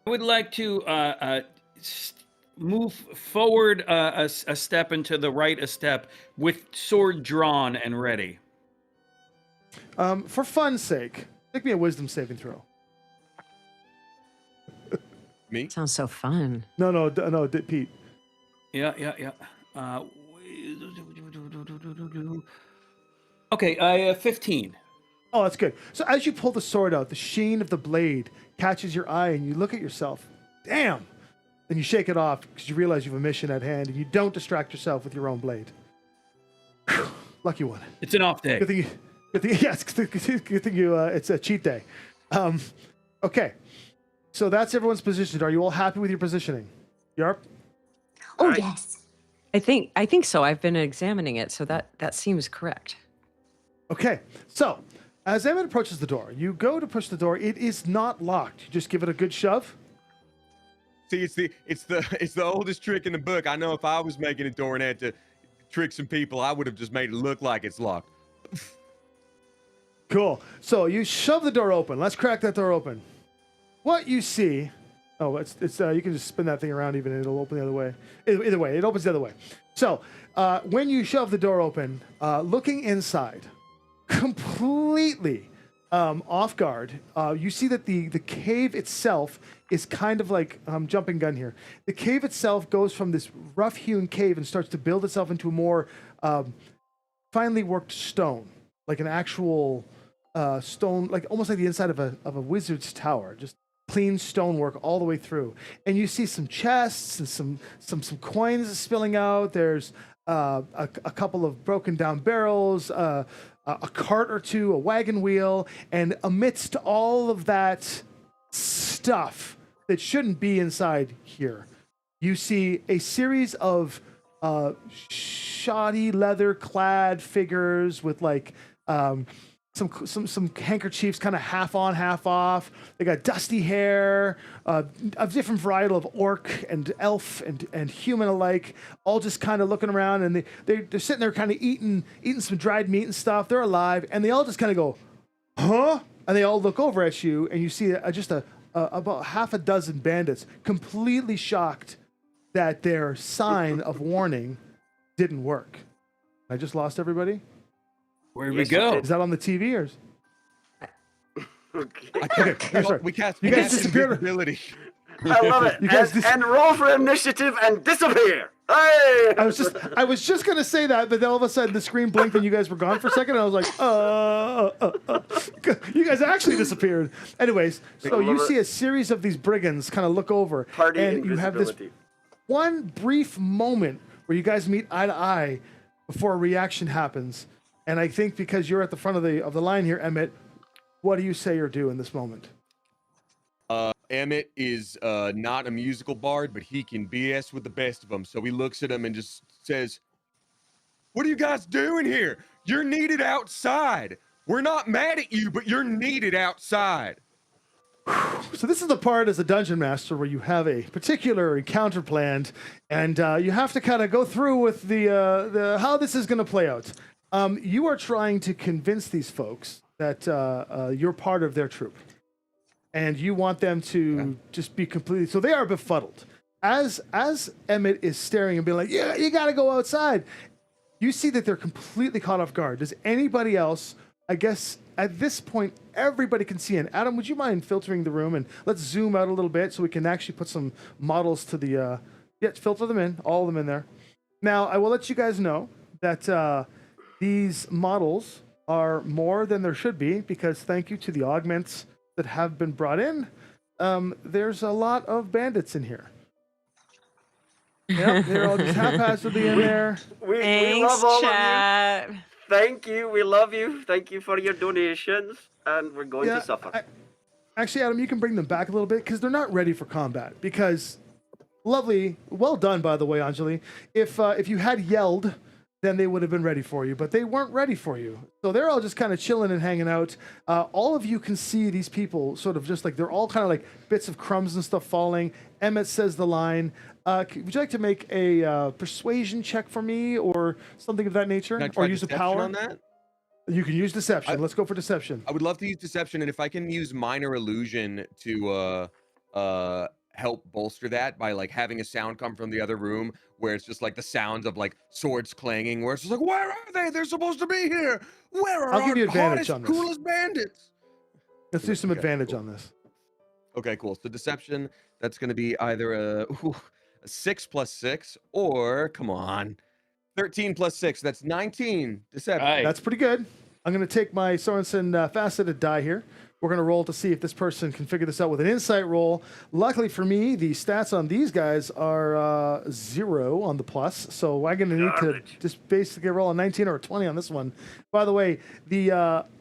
I would like to move forward a step and to the right a step with sword drawn and ready. For fun's sake, make me a wisdom saving throw. Me? Sounds so fun. No, Pete. Yeah. Okay, I 15. Oh, that's good. So as you pull the sword out, the sheen of the blade catches your eye, and you look at yourself. Damn! Then you shake it off because you realize you have a mission at hand, and you don't distract yourself with your own blade. Whew, lucky one. It's an off day. Good thing you. It's a cheat day. Okay. So that's everyone's position. Are you all happy with your positioning? Yarp? Oh, Right. yes. I think so. I've been examining it, so that seems correct. Okay. So as Emmett approaches the door, you go to push the door. It is not locked. You just give it a good shove. See, it's the oldest trick in the book. I know if I was making a door and had to trick some people, I would have just made it look like it's locked. Cool. So you shove the door open. Let's crack that door open. What you see, it's you can just spin that thing around even and it'll open the other way. Either way, it opens the other way. So when you shove the door open, looking inside, completely off guard, you see that the cave itself is kind of like, jumping gun here. The cave itself goes from this rough-hewn cave and starts to build itself into a more finely worked stone, like an actual stone, like almost like the inside of a wizard's tower, just clean stonework all the way through. And you see some chests and some coins spilling out. There's a couple of broken down barrels, a cart or two, a wagon wheel, and amidst all of that stuff that shouldn't be inside here, you see a series of shoddy leather-clad figures with like some handkerchiefs, kind of half on, half off. They got dusty hair, a different varietal of orc and elf and human alike, all just kind of looking around, and they're sitting there kind of eating some dried meat and stuff. They're alive, and they all just kind of go, huh? And they all look over at you, and you see about half a dozen bandits, completely shocked that their sign of warning didn't work. I just lost everybody. Where we go? Is that on the TV or? Okay. Sorry. We cast You guys disappeared. invisibility. I love it. You guys And roll for initiative and disappear. Hey! I was just gonna say that, but then all of a sudden the screen blinked and you guys were gone for a second. And I was like, you guys actually disappeared. Anyways, so you see a series of these brigands kind of look over, Party and you have this invisibility. one brief moment where you guys meet eye to eye before a reaction happens. And I think because you're at the front of the line here, Emmett, what do you say or do in this moment? Emmett is not a musical bard, but he can BS with the best of them. So he looks at him and just says, "What are you guys doing here? You're needed outside. We're not mad at you, but you're needed outside." So this is the part as a dungeon master where you have a particular encounter planned, and you have to kind of go through with the how this is going to play out. You are trying to convince these folks that you're part of their troop, and you want them to just be completely. So they are befuddled. As Emmett is staring and being like, "Yeah, you got to go outside," you see that they're completely caught off guard. Does anybody else? I guess at this point, everybody can see in. Adam, would you mind filtering the room and let's zoom out a little bit so we can actually put some models to the. Filter them in, all of them in there. Now I will let you guys know that. These models are more than there should be because thank you to the augments that have been brought in, there's a lot of bandits in here. Yep, they're all just haphazardly in there. We Thanks, love all chat. of you. Thank you. We love you. Thank you for your donations, and we're going to suffer. Actually, Adam, you can bring them back a little bit because they're not ready for combat. Because, lovely, well done, by the way, Anjali. If you had yelled, then they would have been ready for you, but they weren't ready for you. So they're all just kind of chilling and hanging out. All of you can see these people sort of just like, they're all kind of like bits of crumbs and stuff falling. Emmett says the line. Would you like to make a persuasion check for me or something of that nature? Can I try Or use a deception power? on that? You can use deception. Let's go for deception. I would love to use deception, and if I can use minor illusion to help bolster that by like having a sound come from the other room where it's just like the sounds of like swords clanging, where it's just like, where are they? They're supposed to be here. Where are I'll give our you advantage hottest, on this. coolest bandits? Let's do some Okay, advantage cool. on this. Okay, cool. So deception, that's going to be either a 6 plus 6 or, come on, 13 plus 6. That's 19 deception. Right. That's pretty good. I'm going to take my Sorensen faceted die here. We're going to roll to see if this person can figure this out with an insight roll. Luckily for me, the stats on these guys are 0 on the plus. So I'm going to need to just basically roll a 19 or a 20 on this one. By the way, the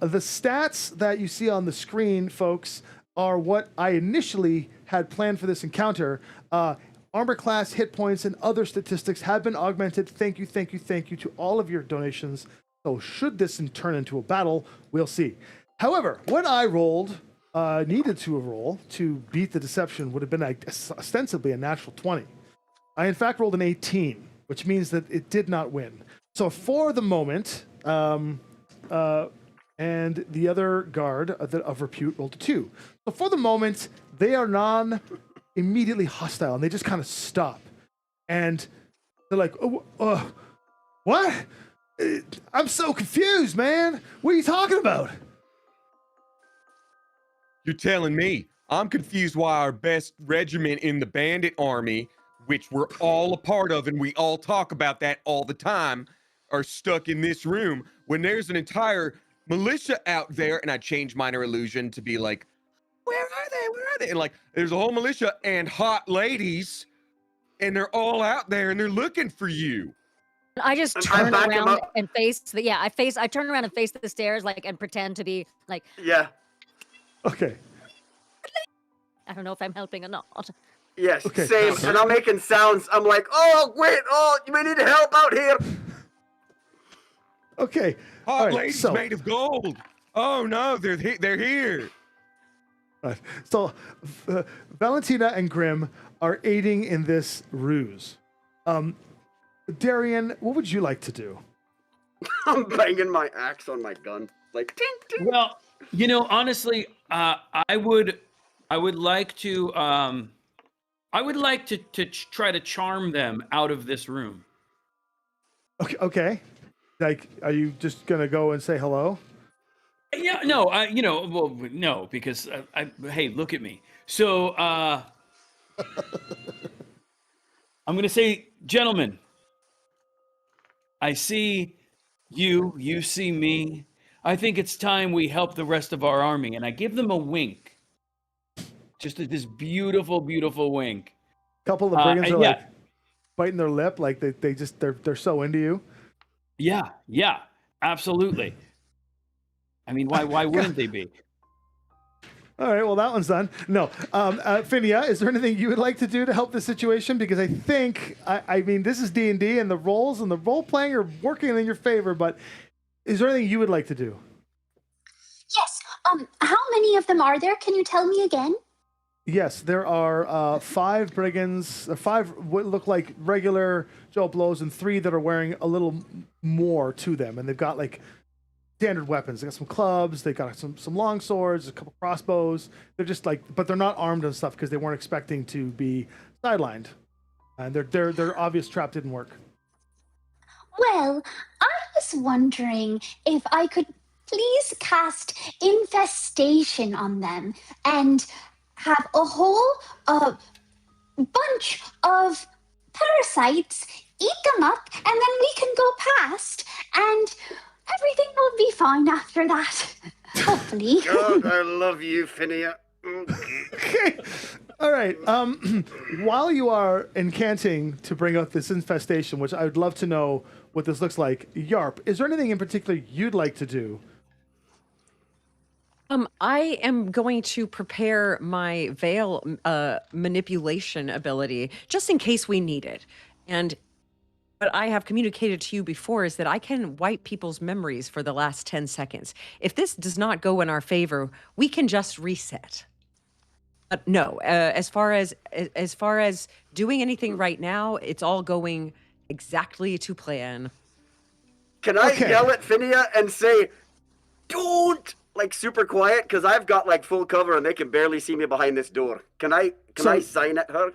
stats that you see on the screen, folks, are what I initially had planned for this encounter. Armor class, hit points, and other statistics have been augmented. Thank you to all of your donations. So should this turn into a battle, we'll see. However, what I rolled, needed to roll to beat the deception would have been ostensibly a natural 20. I, in fact, rolled an 18, which means that it did not win. So for the moment, and the other guard of repute rolled a 2. So for the moment, they are immediately hostile, and they just kind of stop. And they're like, what? I'm so confused, man. What are you talking about? You're telling me I'm confused why our best regiment in the bandit army, which we're all a part of and we all talk about that all the time, are stuck in this room when there's an entire militia out there. And I changed minor illusion to be like, where are they? Where are they? And like, there's a whole militia and hot ladies, and they're all out there and they're looking for you. I just turn around and face I turn around and face the stairs, like, and pretend to be like, Yeah. Okay. I don't know if I'm helping or not. Yes, Okay. same. And I'm making sounds. I'm like, oh, wait, you may need help out here. Okay. Hot All right, ladies so- made of gold. Oh no, they're here. So Valentina and Grim are aiding in this ruse. Darian, what would you like to do? I'm banging my axe on my gun. Like, ting, ting. Well, you know, honestly, I would like to try to charm them out of this room. Okay. Like, are you just gonna go and say hello? Yeah, no, no, because hey, look at me. So I'm gonna say, gentlemen, I see you, you see me. I think it's time we help the rest of our army. And I give them a wink. Just this beautiful, beautiful wink. A couple of the brigands are yeah. like biting their lip, like they're so into you. Yeah, absolutely. I mean, why wouldn't they be? All right, well, that one's done. No. Phinia, is there anything you would like to do to help the situation? Because I think, I mean, this is D&D, and the roles and the role-playing are working in your favor, but is there anything you would like to do? Yes. How many of them are there? Can you tell me again? Yes, there are 5 brigands, 5 what look like regular Joe Blows, and 3 that are wearing a little more to them, and they've got, like, standard weapons. They got some clubs, they got some long swords, a couple crossbows. They're just like, but they're not armed and stuff because they weren't expecting to be sidelined, and their obvious trap didn't work. Well, I was wondering if I could please cast infestation on them and have a whole bunch of parasites eat them up, and then we can go past and everything will be fine after that. Hopefully. God, I love you, Phinia. Okay. All right. While you are incanting to bring out this infestation, which I would love to know what this looks like, Yarp, is there anything in particular you'd like to do? I am going to prepare my veil manipulation ability just in case we need it. And what I have communicated to you before is that I can wipe people's memories for the last 10 seconds. If this does not go in our favor, we can just reset. But no, as far as doing anything right now, it's all going exactly to plan. Can I Okay. yell at Phinia and say, don't like super quiet? Because I've got like full cover and they can barely see me behind this door. Can I sign at her?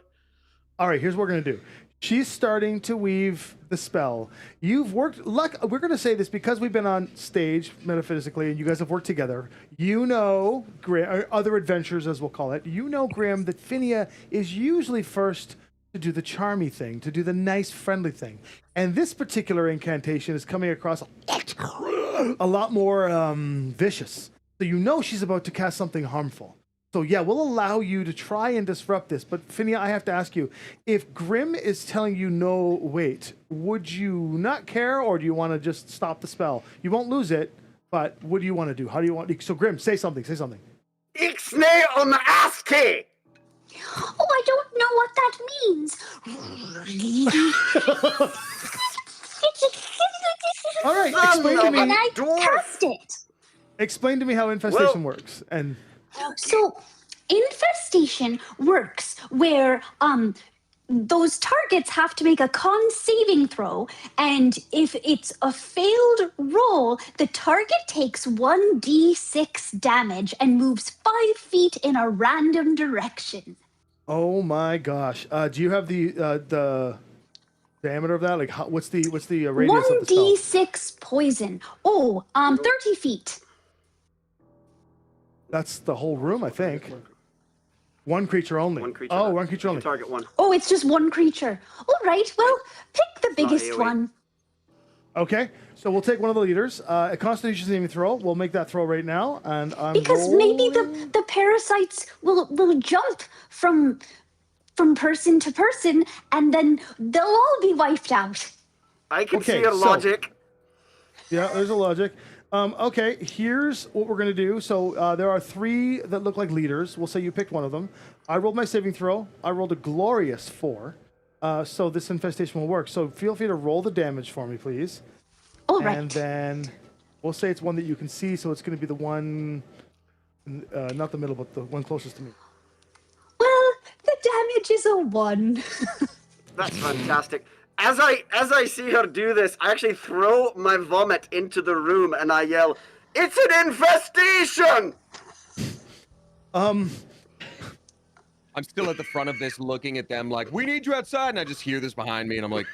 All right, here's what we're going to do. She's starting to weave the spell. You've worked, we're going to say this because we've been on stage metaphysically and you guys have worked together. You know, or other adventures as we'll call it. You know, Grim, that Phinia is usually first to do the charmy thing, to do the nice, friendly thing. And this particular incantation is coming across a lot more vicious. So you know she's about to cast something harmful. So yeah, we'll allow you to try and disrupt this. But Phinia, I have to ask you, if Grim is telling you no wait, would you not care, or do you want to just stop the spell? You won't lose it, but what do you want to do? How do you want? So Grim, say something. Say something. Ixnay on the ASCII! Oh, I don't know what that means. All right, explain to And me. I cast it. Explain to me how infestation works. And So, infestation works where those targets have to make a con saving throw, and if it's a failed roll, the target takes 1d6 damage and moves 5 feet in a random direction. oh my gosh, do you have the diameter of that? Like, what's the radius of the spell? 1d6 poison. Oh, 30 feet. That's the whole room, I think. One creature only. One creature. Oh, one creature only. Target one. Oh, it's just one creature. All right, well, pick the biggest AoE. one. Okay, so we'll take one of the leaders. A Constitution saving throw. We'll make that throw right now, and I'm Because maybe the parasites will jump from person to person, and then they'll all be wiped out. I can Okay, see your so- logic. Yeah, there's a logic. Okay, here's what we're going to do. So there are 3 that look like leaders. We'll say you picked one of them. I rolled my saving throw. I rolled a glorious 4. So this infestation will work. So feel free to roll the damage for me, please. All right. And then we'll say it's one that you can see. So it's going to be the one, not the middle, but the one closest to me. Well, the damage is a 1. That's fantastic. As I see her do this, I actually throw my vomit into the room and I yell, "It's an infestation!" I'm still at the front of this looking at them like, we need you outside. And I just hear this behind me and I'm like,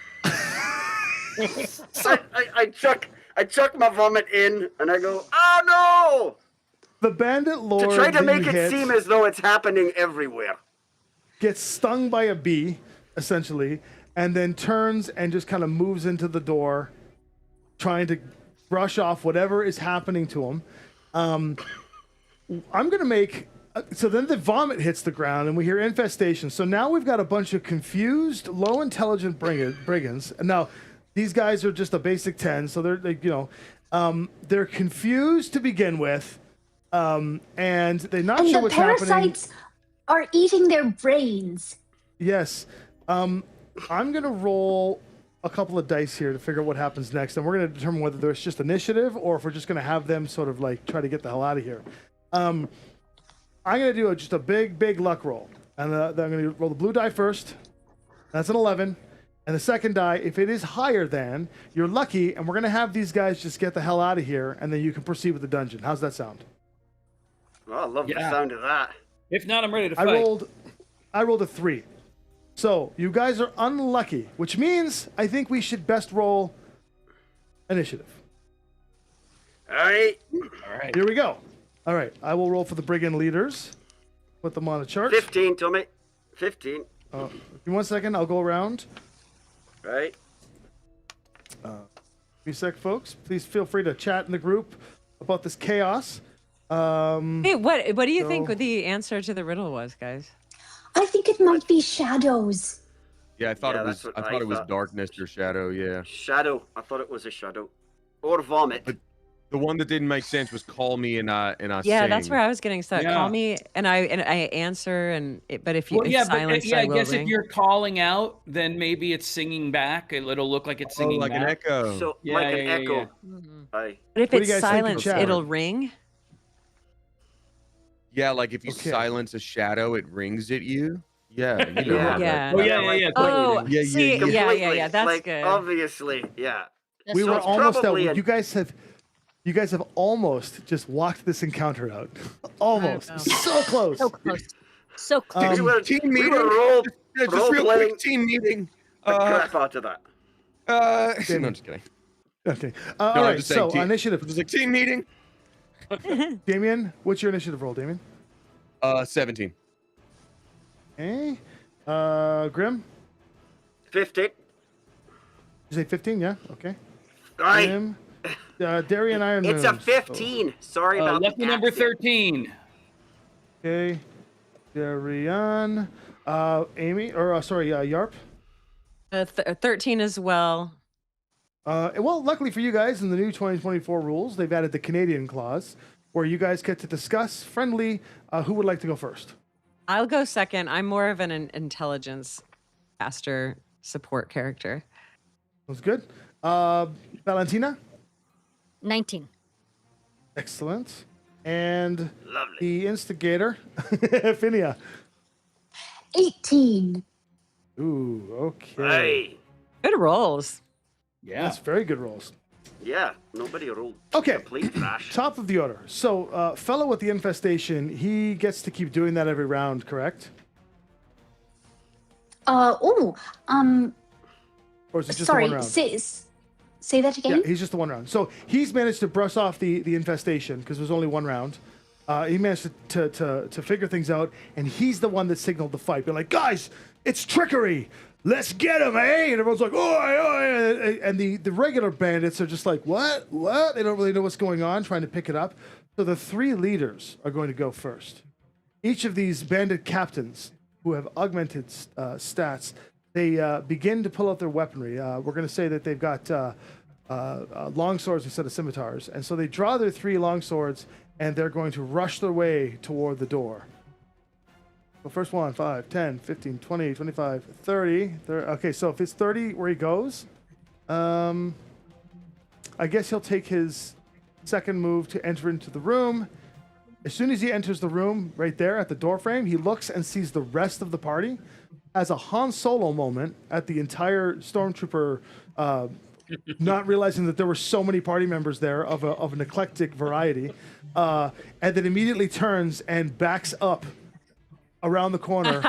I chuck my vomit in and I go, "Oh The bandit no!" lord To try to that make you it hit seem as though it's happening everywhere. gets stung by a bee, essentially, and then turns and just kind of moves into the door, trying to brush off whatever is happening to him. I'm going to make... So then the vomit hits the ground, and we hear infestation. So now we've got a bunch of confused, low-intelligent brigands. And now, these guys are just a basic 10, so they're confused to begin with, and they're not And sure the what's happening. parasites are eating their brains. Yes. I'm going to roll a couple of dice here to figure out what happens next, and we're going to determine whether there's just initiative or if we're just going to have them sort of like try to get the hell out of here. I'm going to do just a big luck roll, and then I'm going to roll the blue die first. That's an 11. And the second die, if it is higher than, you're lucky, and we're going to have these guys just get the hell out of here, and then you can proceed with the dungeon. How's that sound? Oh, I love the Yeah. sound of that. If not, I'm ready to I fight. rolled a 3. So you guys are unlucky, which means I think we should best roll initiative. All right. All right. Here we go. All right, I will roll for the brigand leaders. Put them on a chart. 15, Tommy. 15. Give me 1 second. I'll go around. Right. Give me a sec, folks. Please feel free to chat in the group about this chaos. Hey, what do you think So- the answer to the riddle was, guys? I think it might be shadows. yeah, I thought Yeah, it was that's what I thought it was thought. darkness or shadow, yeah. Shadow. I thought it was a shadow. Or vomit. But the one that didn't make sense was call me and I Yeah, that's sing. where I was getting stuck. Yeah. Call me, and I answer, but if you Well, yeah, silence, but I I will guess ring. if you're calling out, then maybe it's singing back. It'll look like it's Oh, singing like an back. echo. So, Yeah, like an yeah, echo. yeah. Aye. But if What do it's you guys think in silence, chat? it'll ring. Yeah, like if you Okay. silence a shadow, it rings at you. Yeah, you know. Yeah. how that- Yeah. Oh, yeah, like- yeah. Oh, Yeah, see, yeah. yeah. That's like, good. Obviously, yeah. We So were it's almost out. probably You guys have You guys have almost just walked this encounter out. Almost. know. So close. So close. So close. Team we meeting. were role Just real playing quick, team meeting. the crap out of that. No, I'm just kidding. Okay. No, All I'm right. just saying So initiative. Just like team meeting. Damien, what's your initiative roll, Damien? 17. Okay. Grim, 50. you say 15? Yeah. Okay. Aye. Grim. Darian Iron It's a Moons. 15. Sorry about Lucky the number accent. 13. Okay. Darian. Amy, or Yarp. 13 as well. Well, luckily for you guys, in the new 2024 rules, they've added the Canadian clause, where you guys get to discuss friendly who would like to go first. I'll go second. I'm more of an intelligence caster support character. Sounds good. Valentina. 19. Excellent. And Lovely. the instigator, Phinia. 18. Ooh, okay. Aye. Good rolls. Yeah. That's very good rolls. Yeah, nobody rolled Okay. complete trash. Top of the order. So, fellow with the infestation, he gets to keep doing that every round, correct? Or is it just the Sorry. one round? Say that again. Yeah, he's just the one round. So he's managed to brush off the infestation because there's only one round. He managed to figure things out, and he's the one that signaled the fight. They're like, guys, it's trickery. Let's get him, eh? And everyone's like, oh, and the regular bandits are just like, what? They don't really know what's going on, trying to pick it up. So the three leaders are going to go first. Each of these bandit captains who have augmented stats, they begin to pull out their weaponry. We're going to say that they've got long swords instead of scimitars. And so they draw their three long swords, and they're going to rush their way toward the door. So first one, 5, 10, 15, 20, 25, 30. Okay, so if it's 30 where he goes, I guess he'll take his second move to enter into the room. As soon as he enters the room, right there at the door frame, he looks and sees the rest of the party. Has a Han Solo moment at the entire Stormtrooper, not realizing that there were so many party members there of an eclectic variety, and then immediately turns and backs up around the corner.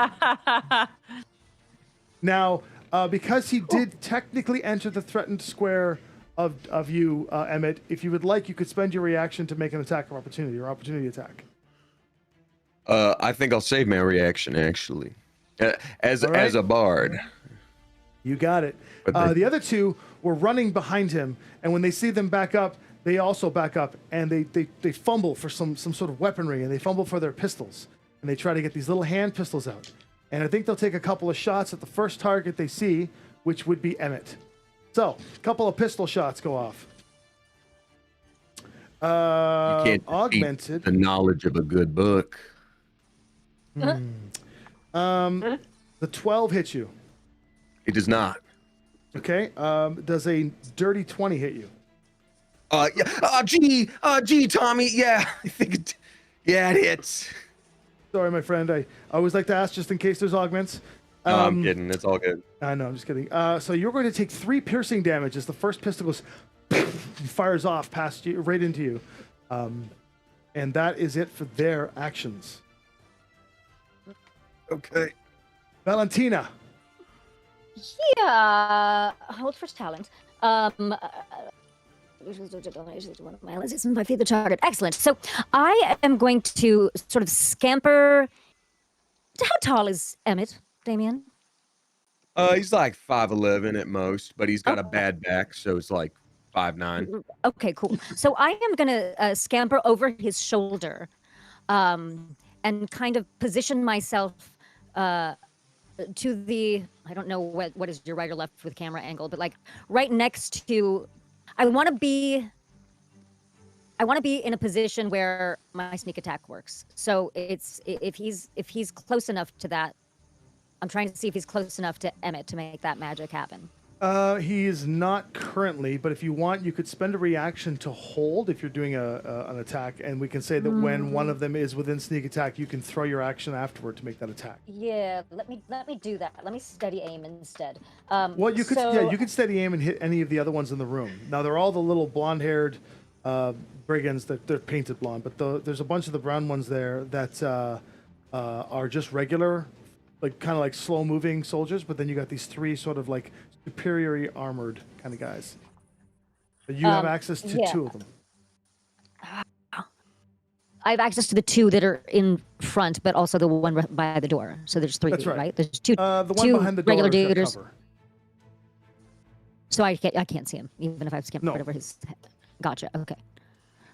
Now, because he did technically enter the threatened square of you, Emmett, if you would like, you could spend your reaction to make an attack of opportunity or opportunity attack. I think I'll save my reaction actually, as a bard. You got it. But The other two were running behind him, and when they see them back up, they also back up, and they fumble for some sort of weaponry, and they fumble for their pistols, and they try to get these little hand pistols out. And I think they'll take a couple of shots at the first target they see, which would be Emmett. So, a couple of pistol shots go off. You can't defeat Augmented. the knowledge of a good book. The 12 hits you. It does not. Okay. Does a dirty 20 hit you? Yeah. Gee, Tommy. Yeah, I think it. Yeah, it hits. Sorry, my friend. I always like to ask just in case there's augments. No, I'm kidding. It's all good. I know, I'm just kidding. So you're going to take 3 piercing damage as the first pistol goes, fires off past you, right into you. And that is it for their actions. Okay. Valentina. Yeah. Hold for talent. One of my allies is my favorite target. Excellent. So I am going to sort of scamper. How tall is Emmett, Damien? He's like 5'11" at most, but he's got a bad back, so it's like 5'9". Okay, cool. So I am gonna scamper over his shoulder, and kind of position myself to the, I don't know what is your right or left with camera angle, but like right next to, I want to be in a position where my sneak attack works. So it's if he's close enough to that, I'm trying to see if he's close enough to Emmett to make that magic happen. He is not currently, but if you want, you could spend a reaction to hold if you're doing an attack, and we can say that when one of them is within sneak attack, you can throw your action afterward to make that attack. Yeah, let me do that. Let me steady aim instead. Well, you could so- you could steady aim and hit any of the other ones in the room. Now they're all the little blonde-haired brigands that they're painted blonde, but there's a bunch of the brown ones there that are just regular, like kind of like slow moving soldiers. But then you got these three sort of like superiorly armored kind of guys. But you have access to two of them. I have access to the two that are in front, but also the one by the door. So there's three, That's right. right? There's two. The one two behind the door regular is your dudes. cover. So I can't see him, even if I've skipped right over his head. Gotcha. Okay.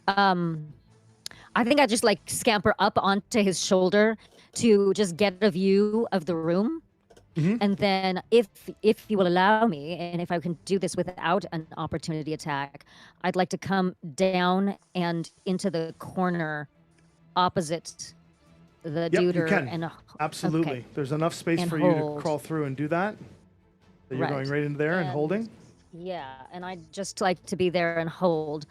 I think I just like scamper up onto his shoulder to just get a view of the room. And then if you will allow me, and if I can do this without an opportunity attack, I'd like to come down and into the corner opposite the dude. You can. And Absolutely. okay. There's enough space And for you to hold. crawl through and do that. So you're going right into there and holding? Yeah, and I'd just like to be there and hold.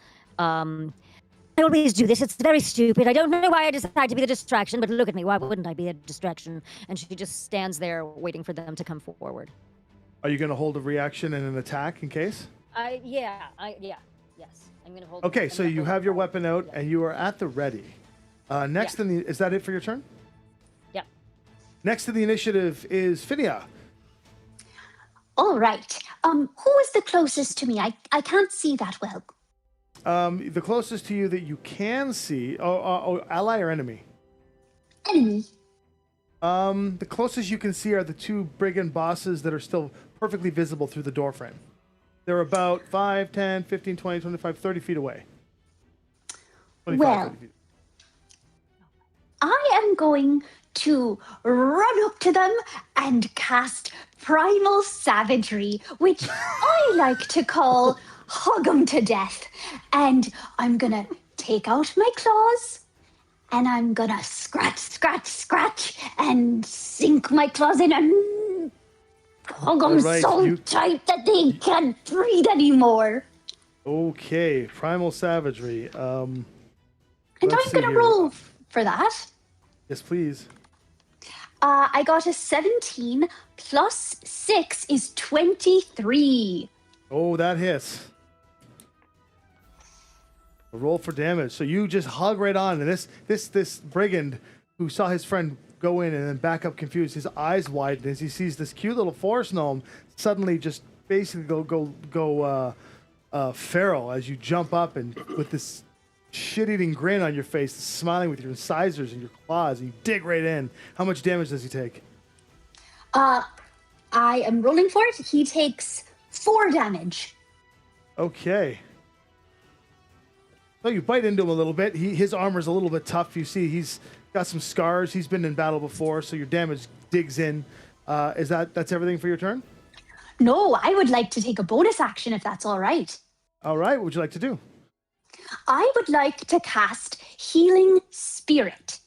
I always do this. It's very stupid. I don't know why I decide to be the distraction, but look at me. Why wouldn't I be a distraction? And she just stands there waiting for them to come forward. Are you going to hold a reaction and an attack in case? Yes. I'm going to hold. Okay, so you have your weapon out and you are at the ready. Next in the, is that it for your turn? Yeah. Next in the initiative is Phinia. All right. Who is the closest to me? I can't see that well. The closest to you that you can see, ally or enemy? Enemy. The closest you can see are the two brigand bosses that are still perfectly visible through the door frame. They're about 5, 10, 15, 20, 25, 30 feet away. 30 feet. I am going to run up to them and cast Primal Savagery, which I like to call Hug 'em to Death. And I'm gonna take out my claws and I'm gonna scratch and sink my claws in and hug them tight that they can't breathe anymore. Okay, Primal Savagery. And I'm gonna roll for that. Yes, please. I got a 17 plus 6 is 23. Oh, that hits. A roll for damage. So you just hug right on, and this brigand who saw his friend go in and then back up confused, his eyes widen as he sees this cute little forest gnome suddenly just basically go feral as you jump up and with this shit-eating grin on your face, smiling with your incisors and your claws, and you dig right in. How much damage does he take? I am rolling for it. He takes 4 damage. Okay. So you bite into him a little bit. His armor's a little bit tough. You see he's got some scars. He's been in battle before, so your damage digs in. That's everything for your turn? No, I would like to take a bonus action if that's all right. All right, what would you like to do? I would like to cast Healing Spirit.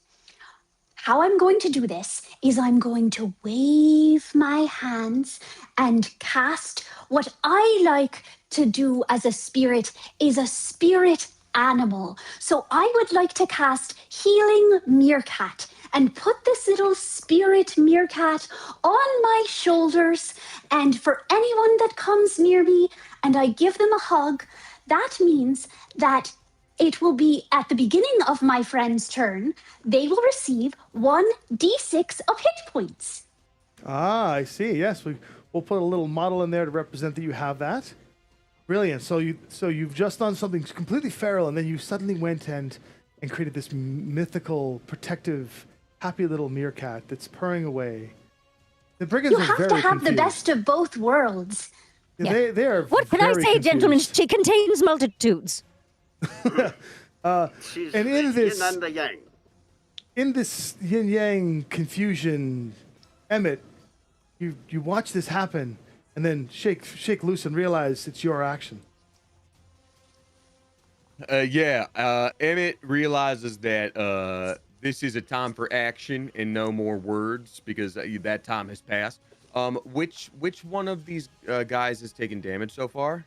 How I'm going to do this is I'm going to wave my hands and cast what I like to do as a spirit is a spirit animal. So I would like to cast Healing Meerkat and put this little spirit meerkat on my shoulders. And for anyone that comes near me and I give them a hug, that means that it will be at the beginning of my friend's turn, they will receive 1d6 of hit points. Ah, I see. Yes, we'll put a little model in there to represent that you have that. Brilliant. So you've just done something completely feral, and then you suddenly went and created this mythical, protective, happy little meerkat that's purring away. The brigands You are have very to have confused. the best of both worlds. Yeah. They are. What can I very say, gentlemen? confused. She contains multitudes. She's And the in this- yin and the yang. In this yin-yang confusion, Emmett, you watch this happen, and then shake loose and realize it's your action. Emmett realizes that this is a time for action and no more words because that time has passed. Which one of these guys has taken damage so far?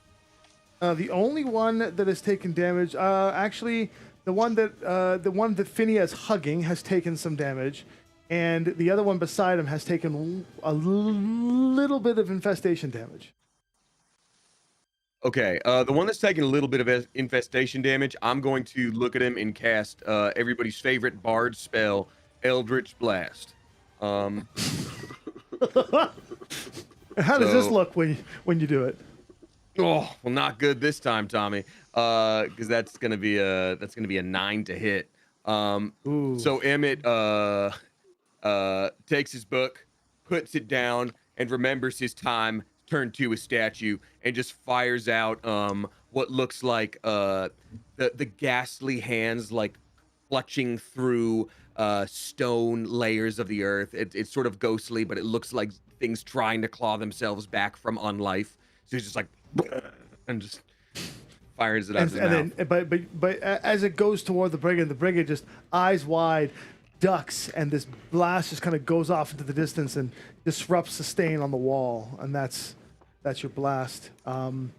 The only one that has taken damage, actually, the one that Phinia is hugging has taken some damage, and the other one beside him has taken a little bit of infestation damage. Okay, the one that's taking a little bit of infestation damage, I'm going to look at him and cast everybody's favorite bard spell, Eldritch Blast. How does this So- look when you do it? Oh, well, not good this time, Tommy. Because that's gonna be a 9 to hit. Ooh. So Emmett takes his book, puts it down, and remembers his time turned to a statue, and just fires out what looks like the ghastly hands like clutching through stone layers of the earth. It's sort of ghostly, but it looks like things trying to claw themselves back from unlife. So he's just like, and just fires it out of his mouth. Then, but as it goes toward the brigand just eyes wide, ducks, and this blast just kind of goes off into the distance and disrupts the stain on the wall, and that's your blast. And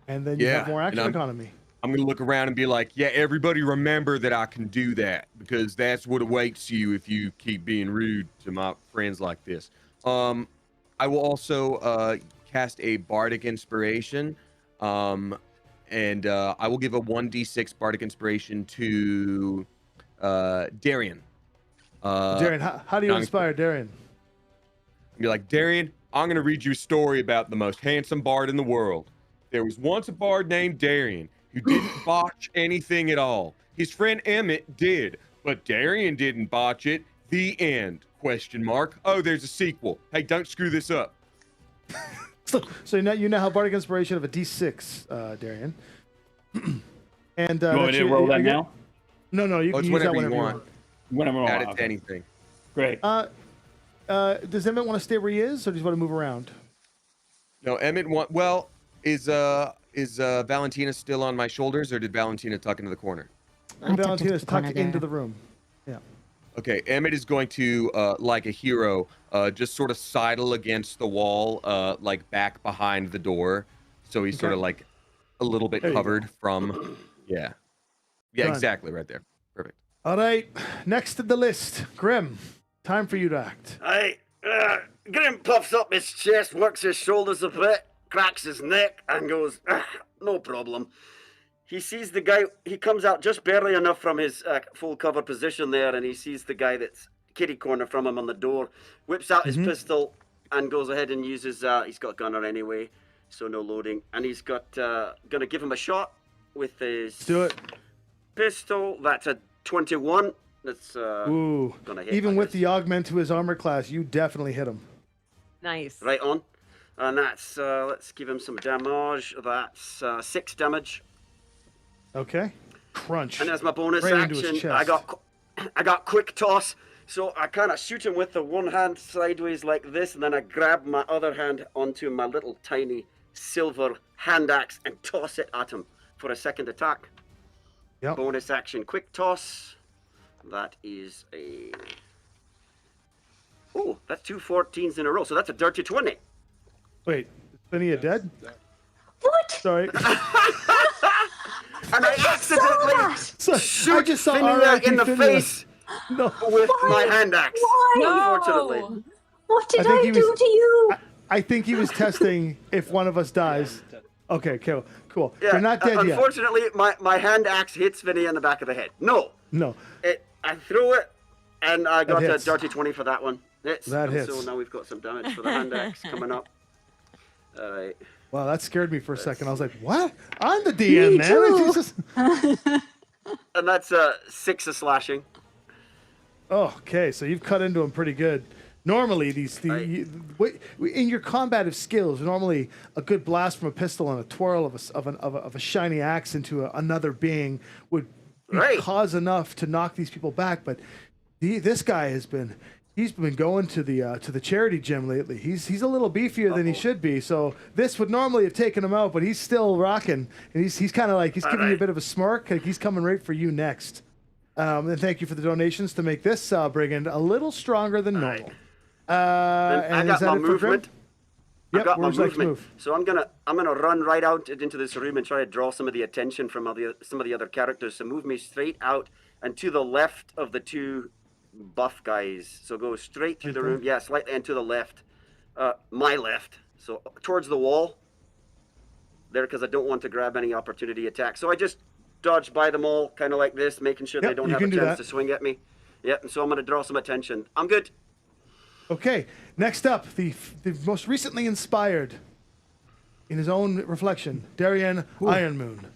then you have more action economy. I'm gonna look around and be like, yeah, everybody remember that I can do that, because that's what awaits you if you keep being rude to my friends like this. I will also cast a bardic inspiration, and I will give a 1d6 bardic inspiration to Darian. Darian, how do you inspire Darian? Be like, Darian, I'm gonna read you a story about the most handsome bard in the world. There was once a bard named Darian who didn't botch anything at all. His friend Emmett did, but Darian didn't botch it. The end? ? Oh, there's a sequel. Hey, don't screw this up. So you now have bardic inspiration of a d6, Darian. And You want me to roll that now? No, you can use that whenever you want. Whenever I want. Add it to Okay. anything. Great. Does Emmett want to stay where he is, or does he want to move around? No, Emmett is Valentina still on my shoulders, or did Valentina tuck into the corner? And Valentina's tucked into the room. Yeah. Okay, Emmett is going to, like a hero, just sort of sidle against the wall, like back behind the door. So he's sort of like a little bit covered from, yeah. Yeah, Done. exactly, right there. Perfect. All right, next to the list, Grim. Time for you to act. Grim puffs up his chest, works his shoulders a bit, cracks his neck, and goes, no problem. He sees the guy, he comes out just barely enough from his full cover position there, and he sees the guy that's kitty corner from him on the door, whips out his pistol, and goes ahead and uses, he's got gunner anyway, so no loading, and he's got, gonna give him a shot with his Do it. pistol. That's a 21. That's Ooh. gonna hit. Even I with guess. the augment to his armor class, you definitely hit him. Nice. Right on. And that's, let's give him some damage. That's 6 damage. Okay. Crunch. And as my bonus Right into his action, chest. I got quick toss. So I kind of shoot him with the one hand sideways like this, and then I grab my other hand onto my little tiny silver hand axe and toss it at him for a second attack. Yep. Bonus action, quick toss. That is a... Oh, that's 2 14s in a row. So that's a dirty 20. Wait, Finny dead? What? Sorry. And I accidentally Sorry. shoot I just saw Finia R.I.P. in the Finia. face No. with my hand axe. Why? Unfortunately. What did think I he do was- to you? I think he was testing if one of us dies. Okay, cool. Yeah, They're not dead yet. unfortunately, my hand axe hits Vinny in the back of the head. No, No. I threw it, and I got a hits. dirty 20 for that one. Hits. That And hits. So now we've got some damage for the hand axe coming up. All right. Wow, that scared me for a second. I was like, what? I'm the DM, man. too. Jesus. And that's 6 of slashing. Oh, okay, so you've cut into him pretty good. Normally, in your combative skills, normally a good blast from a pistol and a twirl of a shiny axe into another being would cause enough to knock these people back. But this guy he's been going to the charity gym lately. He's a little beefier than he should be. So this would normally have taken him out, but he's still rocking, and he's kind of like he's giving you a bit of a smirk. Like he's coming right for you next. And thank you for the donations to make this brigand a little stronger than normal. I And got is that my it for Grim? movement. Yep, I got my where's Lex movement. move? So I'm gonna run right out into this room and try to draw some of the attention from some of the other characters. So move me straight out and to the left of the two buff guys. So go straight through the room. Yeah, slightly and to the left. My left. So towards the wall. there because I don't want to grab any opportunity attacks. So I just dodge by them all, kind of like this, making sure they don't have a chance to swing at me. Yep, and so I'm going to draw some attention. I'm good. Okay, next up, the most recently inspired in his own reflection, Darian Iron Moon.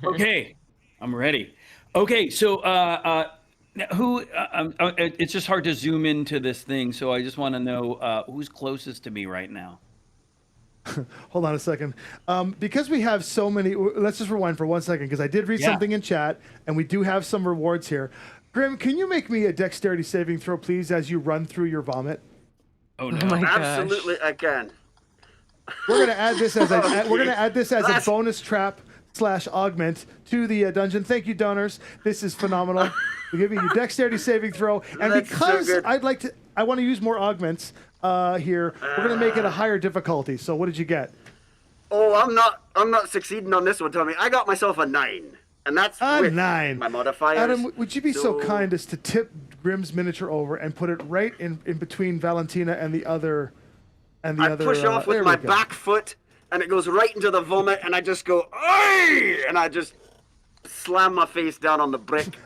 Okay, I'm ready. Okay, so it's just hard to zoom into this thing, so I just want to know who's closest to me right now. Hold on a second. Because we have so many, let's just rewind for 1 second, because I did read something in chat, and we do have some rewards here. Grim, can you make me a dexterity saving throw, please, as you run through your vomit? Oh no! Oh my gosh. Absolutely, I can. We're gonna add this as a bonus trap / augment to the dungeon. Thank you, donors. This is phenomenal. We give you your dexterity saving throw, and That's because so good. I want to use more augments here. We're gonna make it a higher difficulty. So what did you get? Oh, I'm not succeeding on this one, Tommy. I got myself a 9, and that's with 9. my modifiers. Adam, would you be so kind as to tip Grim's miniature over and put it right in between Valentina and the other? I push off with my back foot, and it goes right into the vomit, and I just go, "Ay!" and I just slam my face down on the brick.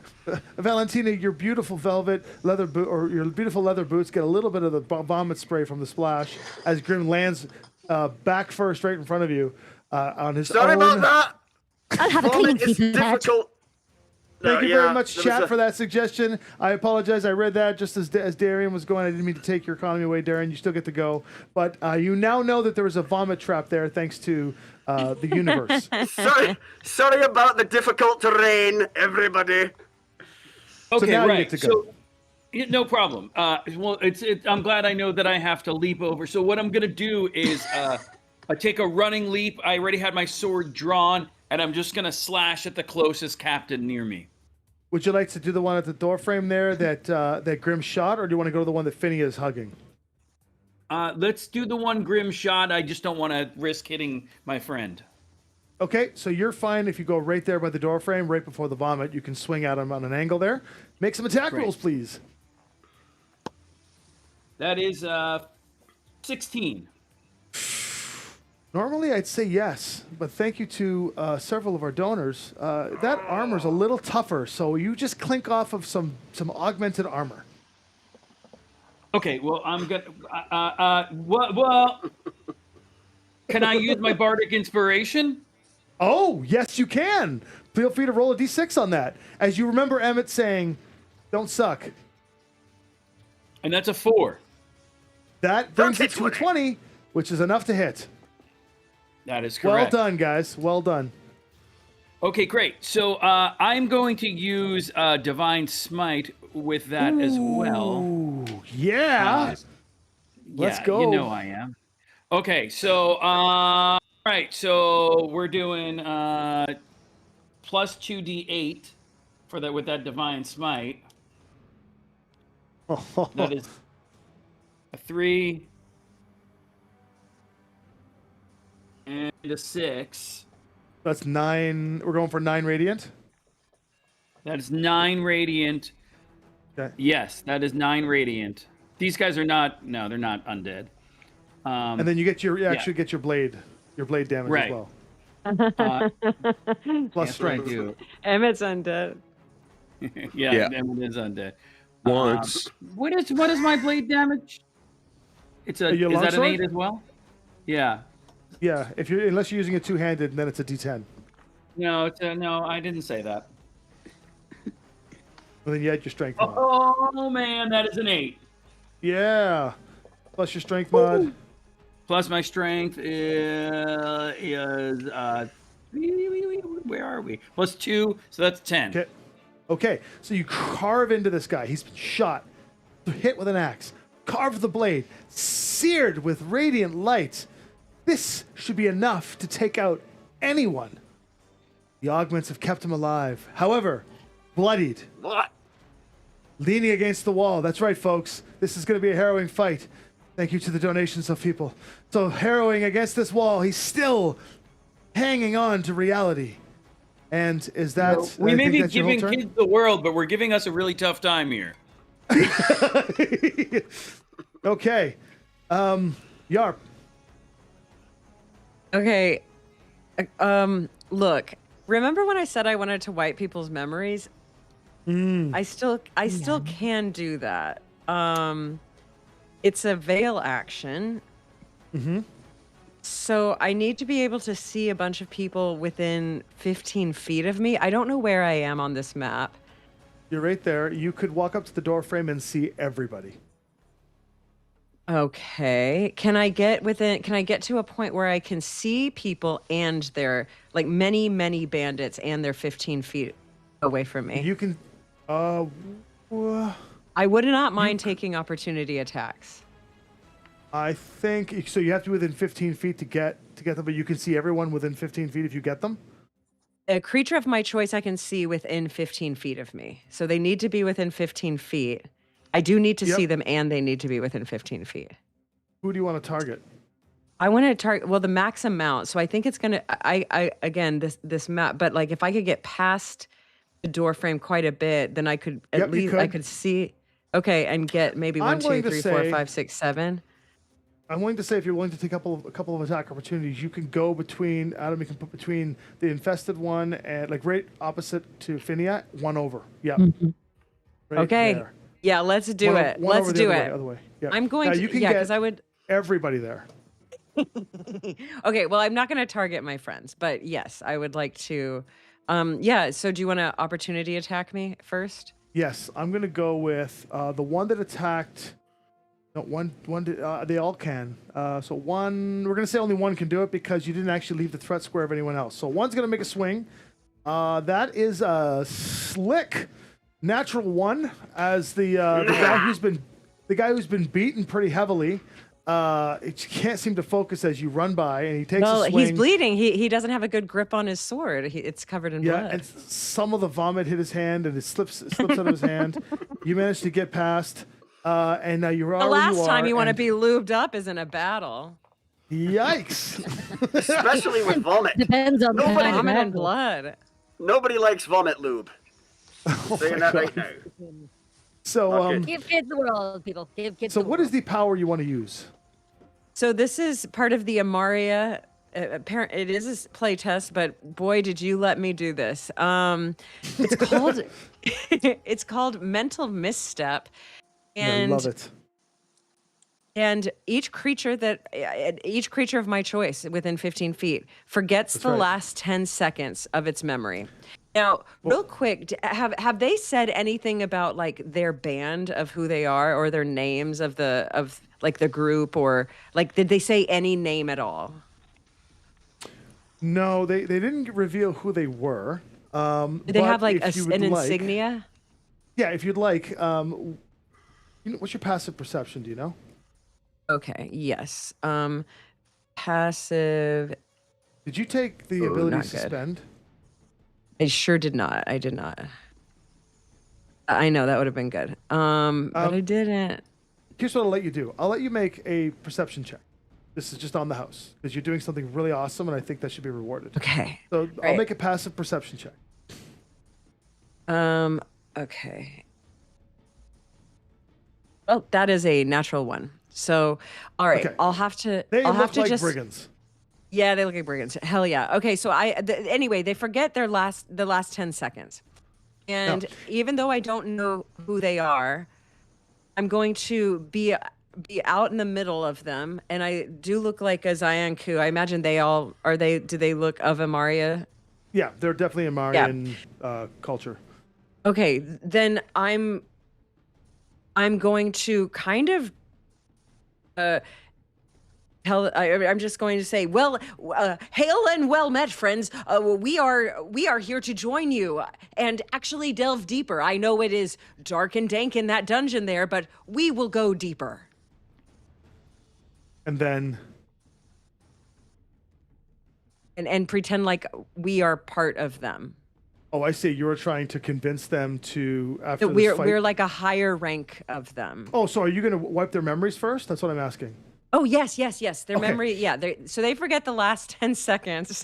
Valentina, your beautiful velvet leather boot, or your beautiful leather boots, get a little bit of the vomit spray from the splash as Grim lands back first, right in front of you on his Sorry own. about that. I'll have a clean Vomit is piece of that. difficult. Thank you very much, there chat, was a- for that suggestion. I apologize. I read that just as Darian was going. I didn't mean to take your economy away, Darian. You still get to go. But you now know that there was a vomit trap there thanks to the universe. Sorry about the difficult terrain, everybody. Okay, now you right. get to go. So, no problem. Well, I'm glad I know that I have to leap over. So what I'm gonna do is I take a running leap. I already had my sword drawn, and I'm just gonna slash at the closest captain near me. Would you like to do the one at the door frame there that Grim shot, or do you want to go to the one that Finney is hugging? Let's do the one Grim shot. I just don't want to risk hitting my friend. Okay, so you're fine if you go right there by the door frame, right before the vomit. You can swing at him on an angle there. Make some attack rolls, please. That is 16. Normally, I'd say yes, but thank you to several of our donors. That armor's a little tougher, so you just clink off of some augmented armor. Okay, well, I'm gonna. Well, can I use my bardic inspiration? Oh, yes, you can. Feel free to roll a d6 on that. As you remember Emmett saying, "Don't suck." And that's a 4. That brings it to a 20, which is enough to hit. That is correct. Well done, guys. Well done. Okay, great. So I'm going to use Divine Smite with that as well. Ooh, yeah. Let's go. You know I am. Okay, so right. So we're doing plus 2d8 for that with that Divine Smite. That is a 3 and a 6. That's 9. We're going for 9 radiant. That is 9 radiant. Okay. Yes, that is 9 radiant. These guys are not. No, they're not undead. And then you get you actually get your blade damage Right. as well. Plus Yes, strength. I do. Emmett's undead. Yeah, Emmett is undead. Once. What is my blade damage? It's a. Are you a Is that an longsword? 8 as well? Yeah. Yeah, unless you're using it two-handed, then it's a d10. No, it's a, no. I didn't say that. Well, then you add your strength mod. Oh man, that is an 8. Yeah. Plus your strength mod. Plus my strength is where are we? Plus 2, so that's 10. Okay. Okay. So you carve into this guy. He's been shot, hit with an axe, carve the blade, seared with radiant light. This should be enough to take out anyone. The augments have kept him alive. However, bloodied, What? leaning against the wall. That's right, folks. This is going to be a harrowing fight. Thank you to the donations of people. So harrowing against this wall, he's still hanging on to reality. And is that... We I may think be that's your whole giving turn? kids the world, but we're giving us a really tough time here. Okay. Yarp. Okay, Look, remember when I said I wanted to wipe people's memories? I still can do that. It's a veil action. So I need to be able to see a bunch of people within 15 feet of me. I don't know where I am on this map. You're right there. You could walk up to the door frame and see everybody. Okay. Can I get to a point where I can see people and their like many, many bandits and they're 15 feet away from me? You can I would not mind taking opportunity attacks. I think so. You have to be within 15 feet to get them, but you can see everyone within 15 feet if you get them. A creature of my choice I can see within 15 feet of me. So they need to be within 15 feet. I do need to see them, and they need to be within 15 feet. Who do you want to target? I want to target, well, the max amount. So I think it's going to, again, this map, but like if I could get past the door frame quite a bit, then I could at least, I could see, okay, and get maybe 1, 2, 3, 4, 5, 6, 7. I'm willing to say if you're willing to take a couple of attack opportunities, you can go between, Adam, you can put between the infested one and like right opposite to Finiat, one over. Yep. Right okay. there. Yeah, let's do it. Let's do it. Other way. Yep. I'm going to, because I would. Everybody there. Okay, well, I'm not going to target my friends, but yes, I would like to. Yeah, so do you want to opportunity attack me first? Yes, I'm going to go with the one that attacked. No, one. They all can. So one. We're going to say only one can do it because you didn't actually leave the threat square of anyone else. So one's going to make a swing. That is a slick natural one as the guy who's been beaten pretty heavily. It can't seem to focus as you run by, and he takes a swing. He's bleeding. He doesn't have a good grip on his sword. It's covered in blood. Yeah, and some of the vomit hit his hand, and it slips out of his hand. You managed to get past, and now you're the last time you want to be lubed up is in a battle. Yikes! Especially with vomit. Depends on Nobody vomit and blood. Nobody likes vomit lube. Saying that right now. So, give kids the world, people. Give kids. So, what is the power you want to use? So this is part of the Amaria. It is a play test, but boy, did you let me do this. It's called it's called Mental Misstep, and I love it. And each creature of my choice within 15 feet forgets the last 10 seconds of its memory. Now, real quick, have they said anything about like their band of who they are or their names of like the group, or like did they say any name at all? No, they didn't reveal who they were. Did they have like an insignia? Yeah, if you'd like. What's your passive perception? Do you know? Okay. Yes. Passive. Did you take the ability to suspend? I sure did not. I did not. I know that would have been good. But I didn't. Here's what I'll let you do. I'll let you make a perception check. This is just on the house because you're doing something really awesome, and I think that should be rewarded. Okay. So I'll make a passive perception check. Okay. Oh, that is a natural one. So, all right. Okay. I'll have to. They I'll look have to like just. brigands. Yeah, they look like brigands. Hell yeah. Okay, so anyway, they forget the last 10 seconds. And even though I don't know who they are, I'm going to be out in the middle of them, and I do look like a Zionku. I imagine do they look of Amaria? Yeah, they're definitely Amarian culture. Okay, then I'm going to kind of I'm just going to say, well, hail and well met, friends. We are here to join you and actually delve deeper. I know it is dark and dank in that dungeon there, but we will go deeper. And then... And pretend like we are part of them. Oh, I see. You're trying to convince them to... after we're, this fight... we're like a higher rank of them. Oh, so are you going to wipe their memories first? That's what I'm asking. Oh, yes. Their memory, so they forget the last 10 seconds.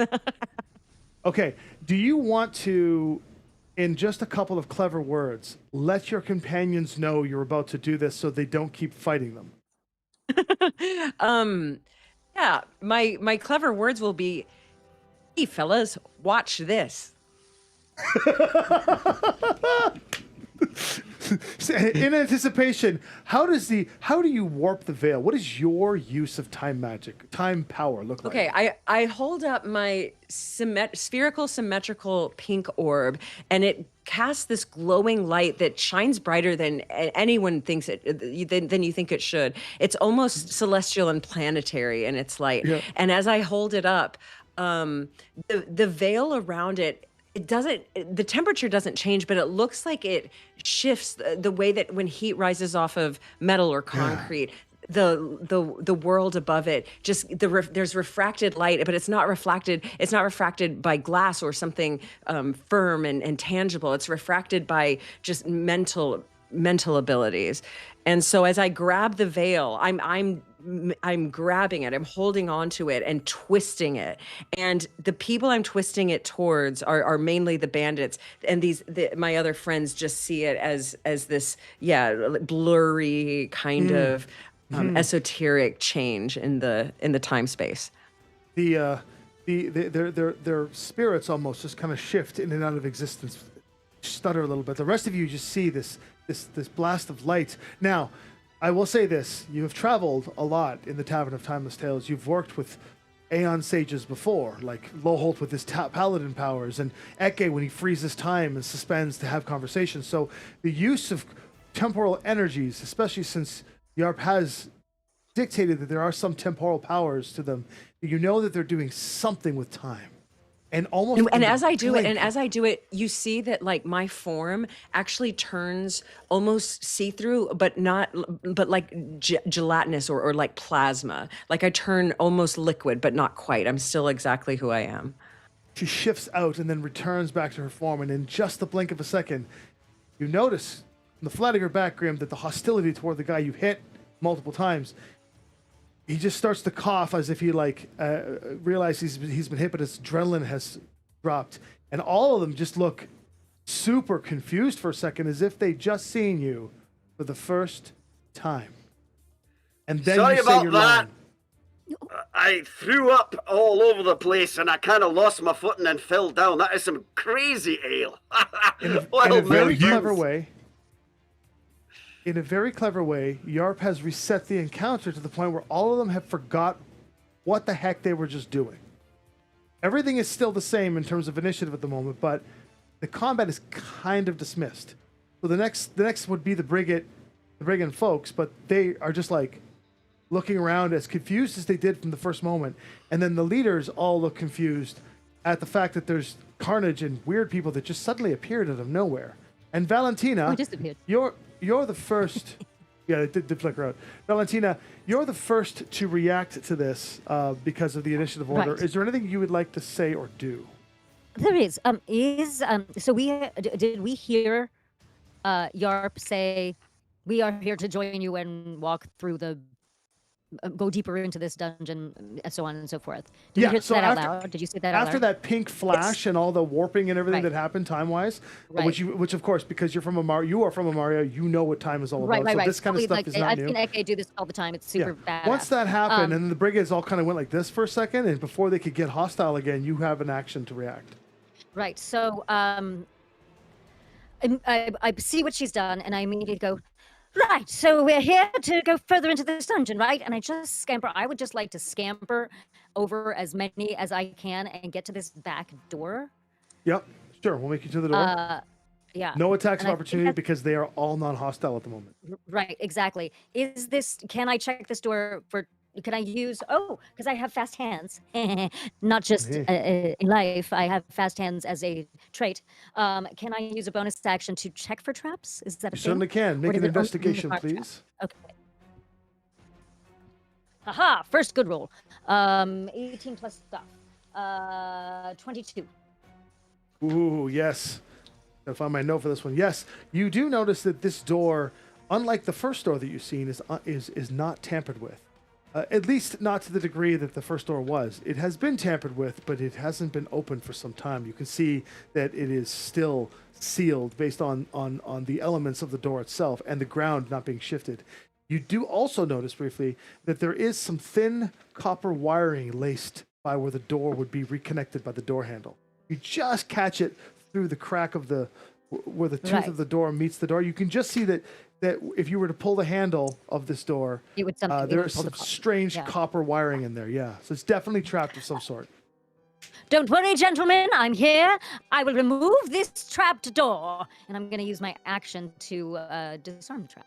Okay. Do you want to, in just a couple of clever words, let your companions know you're about to do this so they don't keep fighting them? Yeah, my clever words will be, Hey, fellas, watch this. In anticipation, how do you warp the veil? What is your use of time magic, time power look like? Okay, I hold up my spherical symmetrical pink orb, and it casts this glowing light that shines brighter than anyone thinks than you think it should. It's almost celestial and planetary in its light. Yeah. And as I hold it up, the veil around it, the temperature doesn't change, but it looks like it shifts the way that when heat rises off of metal or concrete, the world above it just there's refracted light, but it's not refracted by glass or something firm and tangible. It's refracted by just mental abilities. And so as I grab the veil, I'm grabbing it, I'm holding on to it and twisting it. And the people I'm twisting it towards are mainly the bandits. And my other friends just see it as this, blurry kind of esoteric change in the time space. Their spirits almost just kind of shift in and out of existence, stutter a little bit. The rest of you just see this blast of light. Now, I will say this: you have traveled a lot in the Tavern of Timeless Tales. You've worked with Aeon sages before, like Loholt with his paladin powers, and Eke when he freezes time and suspends to have conversations. So the use of temporal energies, especially since Yarp has dictated that there are some temporal powers to them, you know that they're doing something with time. And almost as I do it, you see that like my form actually turns almost see-through, but like gelatinous or like plasma. Like I turn almost liquid, but not quite. I'm still exactly who I am. She shifts out and then returns back to her form, and in just the blink of a second, you notice from the flat of your back, Grim, that the hostility toward the guy you hit multiple times, he just starts to cough as if he realizes he's been hit, but his adrenaline has dropped. And all of them just look super confused for a second, as if they just seen you for the first time. And then Sorry you say about your that. line. I threw up all over the place and I kind of lost my footing and fell down. That is some crazy ale. In a very clever way, Yarp has reset the encounter to the point where all of them have forgot what the heck they were just doing. Everything is still the same in terms of initiative at the moment, but the combat is kind of dismissed. So the next would be the brigand folks, but they are just like looking around as confused as they did from the first moment. And then the leaders all look confused at the fact that there's carnage and weird people that just suddenly appeared out of nowhere. And Valentina, disappeared. You're the first. Yeah, it did flicker out. Valentina, you're the first to react to this because of the initiative order. Right. Is there anything you would like to say or do? There is. So did we hear Yarp say, "We are here to join you and walk through go deeper into this dungeon," and so on and so forth? Did you hear that out loud? Did you say that out loud? After that pink flash and all the warping and everything that happened time-wise, which of course, because you're from you are from Amaria, you know what time is all about. So this kind of stuff is not new. I've seen Eke do this all the time. It's super bad. Once that happened, and then the brigands all kind of went like this for a second, and before they could get hostile again, you have an action to react. Right. So I see what she's done, and I immediately go, right, so we're here to go further into this dungeon, right? And I just scamper. I would just like to scamper over as many as I can and get to this back door. Yep, sure. We'll make you to the door. Yeah. No attacks of opportunity because they are all non-hostile at the moment. Right, exactly. Can I check this door can I use, because I have fast hands, not just in life, I have fast hands as a trait. Can I use a bonus action to check for traps? Is that a thing? You certainly can. Make an investigation, please. Okay. Haha, first good roll. 18 plus stuff. 22. Ooh, yes. Gotta find my note for this one. Yes, you do notice that this door, unlike the first door that you've seen, is not tampered with. At least not to the degree that the first door was. It has been tampered with, but it hasn't been opened for some time. You can see that it is still sealed based on the elements of the door itself and the ground not being shifted. You do also notice briefly that there is some thin copper wiring laced by where the door would be reconnected by the door handle. You just catch it through the crack of where the tooth of the door meets the door. You can just see that if you were to pull the handle of this door, It would there's some strange copper wiring in there. Yeah, so it's definitely trapped of some sort. Don't worry, gentlemen, I'm here. I will remove this trapped door, and I'm going to use my action to disarm the trap.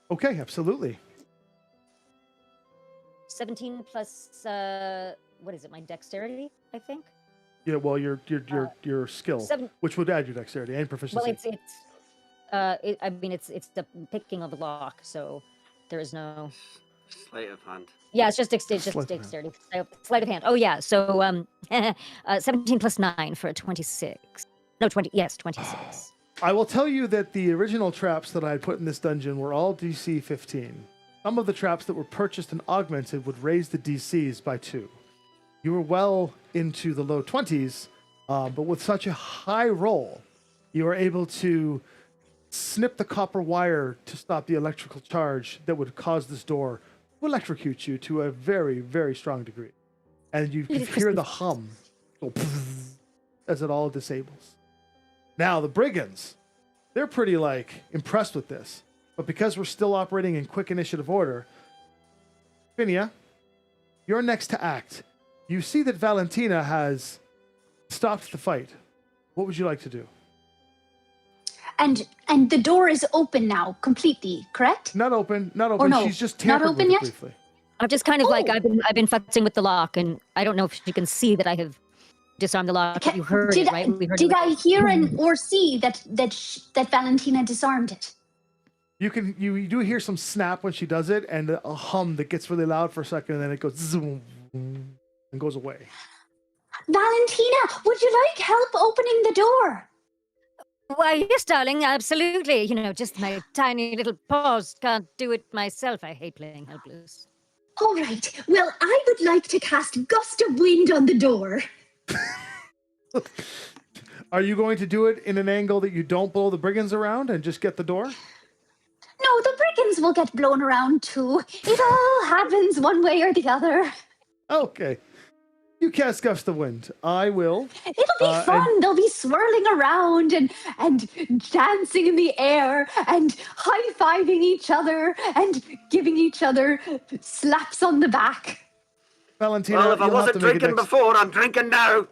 Okay, absolutely. 17 plus what is it? My dexterity, I think. Yeah, well, your skill, which would add your dexterity and proficiency. Well, it's the picking of the lock, so there is no Sleight of hand. Yeah, it's just dexterity. Sleight of hand. Oh yeah, so 17 plus 9 for a 26. No, 20. Yes, 26. I will tell you that the original traps that I had put in this dungeon were all DC 15. Some of the traps that were purchased and augmented would raise the DCs by 2. You were well into the low 20s, but with such a high roll, you were able to snip the copper wire to stop the electrical charge that would cause this door to electrocute you to a very, very strong degree. And you can hear the hum go as it all disables. Now, the brigands, they're pretty, impressed with this. But because we're still operating in quick initiative order, Finia, you're next to act. You see that Valentina has stopped the fight. What would you like to do? And the door is open now, completely, correct? Not open. Or no, She's just not tampered open with yet? it briefly. I'm just kind of I've been futzing with the lock, and I don't know if you can see that I have disarmed the lock. You heard it, right? Did I hear or see that Valentina disarmed it? You do hear some snap when she does it, and a hum that gets really loud for a second, and then it goes zoom and goes away. Valentina, would you like help opening the door? Why, yes, darling, absolutely. Just my tiny little paws can't do it myself. I hate playing helpless. All right. Well, I would like to cast Gust of Wind on the door. Are you going to do it in an angle that you don't blow the brigands around and just get the door? No, the brigands will get blown around too. It all happens one way or the other. Okay. You cast Gust of Wind. I will. It'll be fun. They'll be swirling around and dancing in the air and high-fiving each other and giving each other slaps on the back. Valentina, well, if I wasn't drinking before, I'm drinking now.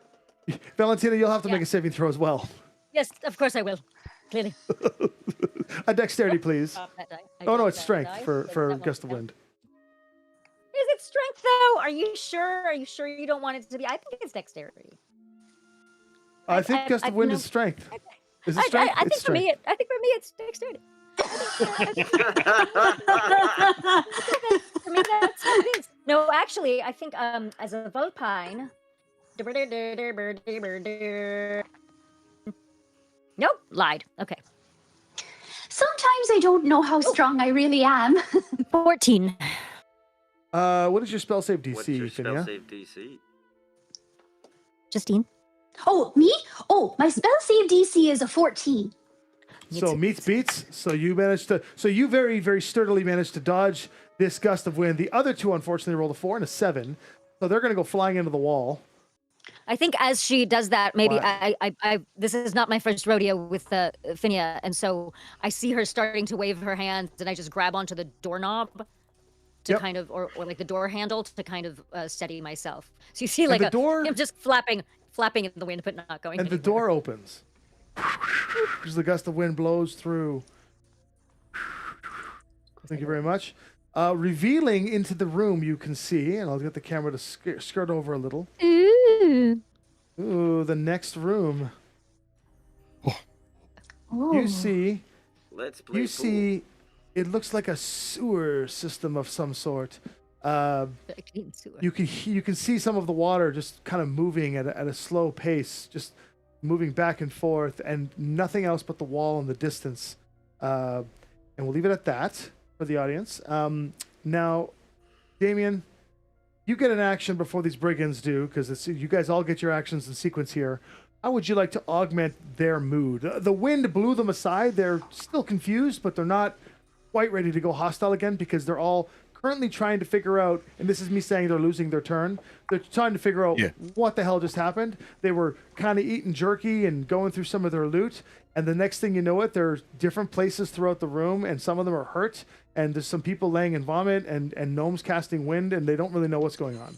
Valentina, you'll have to make a saving throw as well. Yes, of course I will. Clearly. A dexterity, please. Oh, no, it's strength for Gust of Wind. Is it strength, though? Are you sure? Are you sure you don't want it to be? I think it's dexterity. I think Gust of Wind is strength. Is it strength? I think for me, it's dexterity. For me, that's what it is. No, actually, I think as a vulpine. Nope, lied. Okay. Sometimes I don't know how strong I really am. 14. What is your spell save DC, What's your Finia? spell save DC? Justine? Oh, me? Oh, my spell save DC is a 14. So meets beats. So you very, very sturdily managed to dodge this Gust of Wind. The other two, unfortunately, rolled a 4 and a 7. So they're going to go flying into the wall. I think as she does that, maybe What? I this is not my first rodeo with Finia, and so I see her starting to wave her hands, and I just grab onto the doorknob to kind of, or like the door handle to kind of steady myself. So you see, like the door, I'm just flapping in the wind, but not going. And anywhere. the door opens as the gust of wind blows through. Thank you very much. Revealing into the room, you can see, and I'll get the camera to skirt over a little. Ooh. Ooh, the next room. Oh. You see. Let's play You pool. see. It looks like a sewer system of some sort. You can see some of the water just kind of moving at a slow pace, just moving back and forth, and nothing else but the wall in the distance. And we'll leave it at that for the audience. Now, Damien, you get an action before these brigands do, because you guys all get your actions in sequence here. How would you like to augment their mood? The wind blew them aside. They're still confused, but they're not quite ready to go hostile again because they're all currently trying to figure out, and this is me saying they're losing their turn. They're trying to figure out what the hell just happened. They were kind of eating jerky and going through some of their loot, and the next thing you know it, there's different places throughout the room, and some of them are hurt, and there's some people laying in vomit, and gnomes casting wind, and they don't really know what's going on.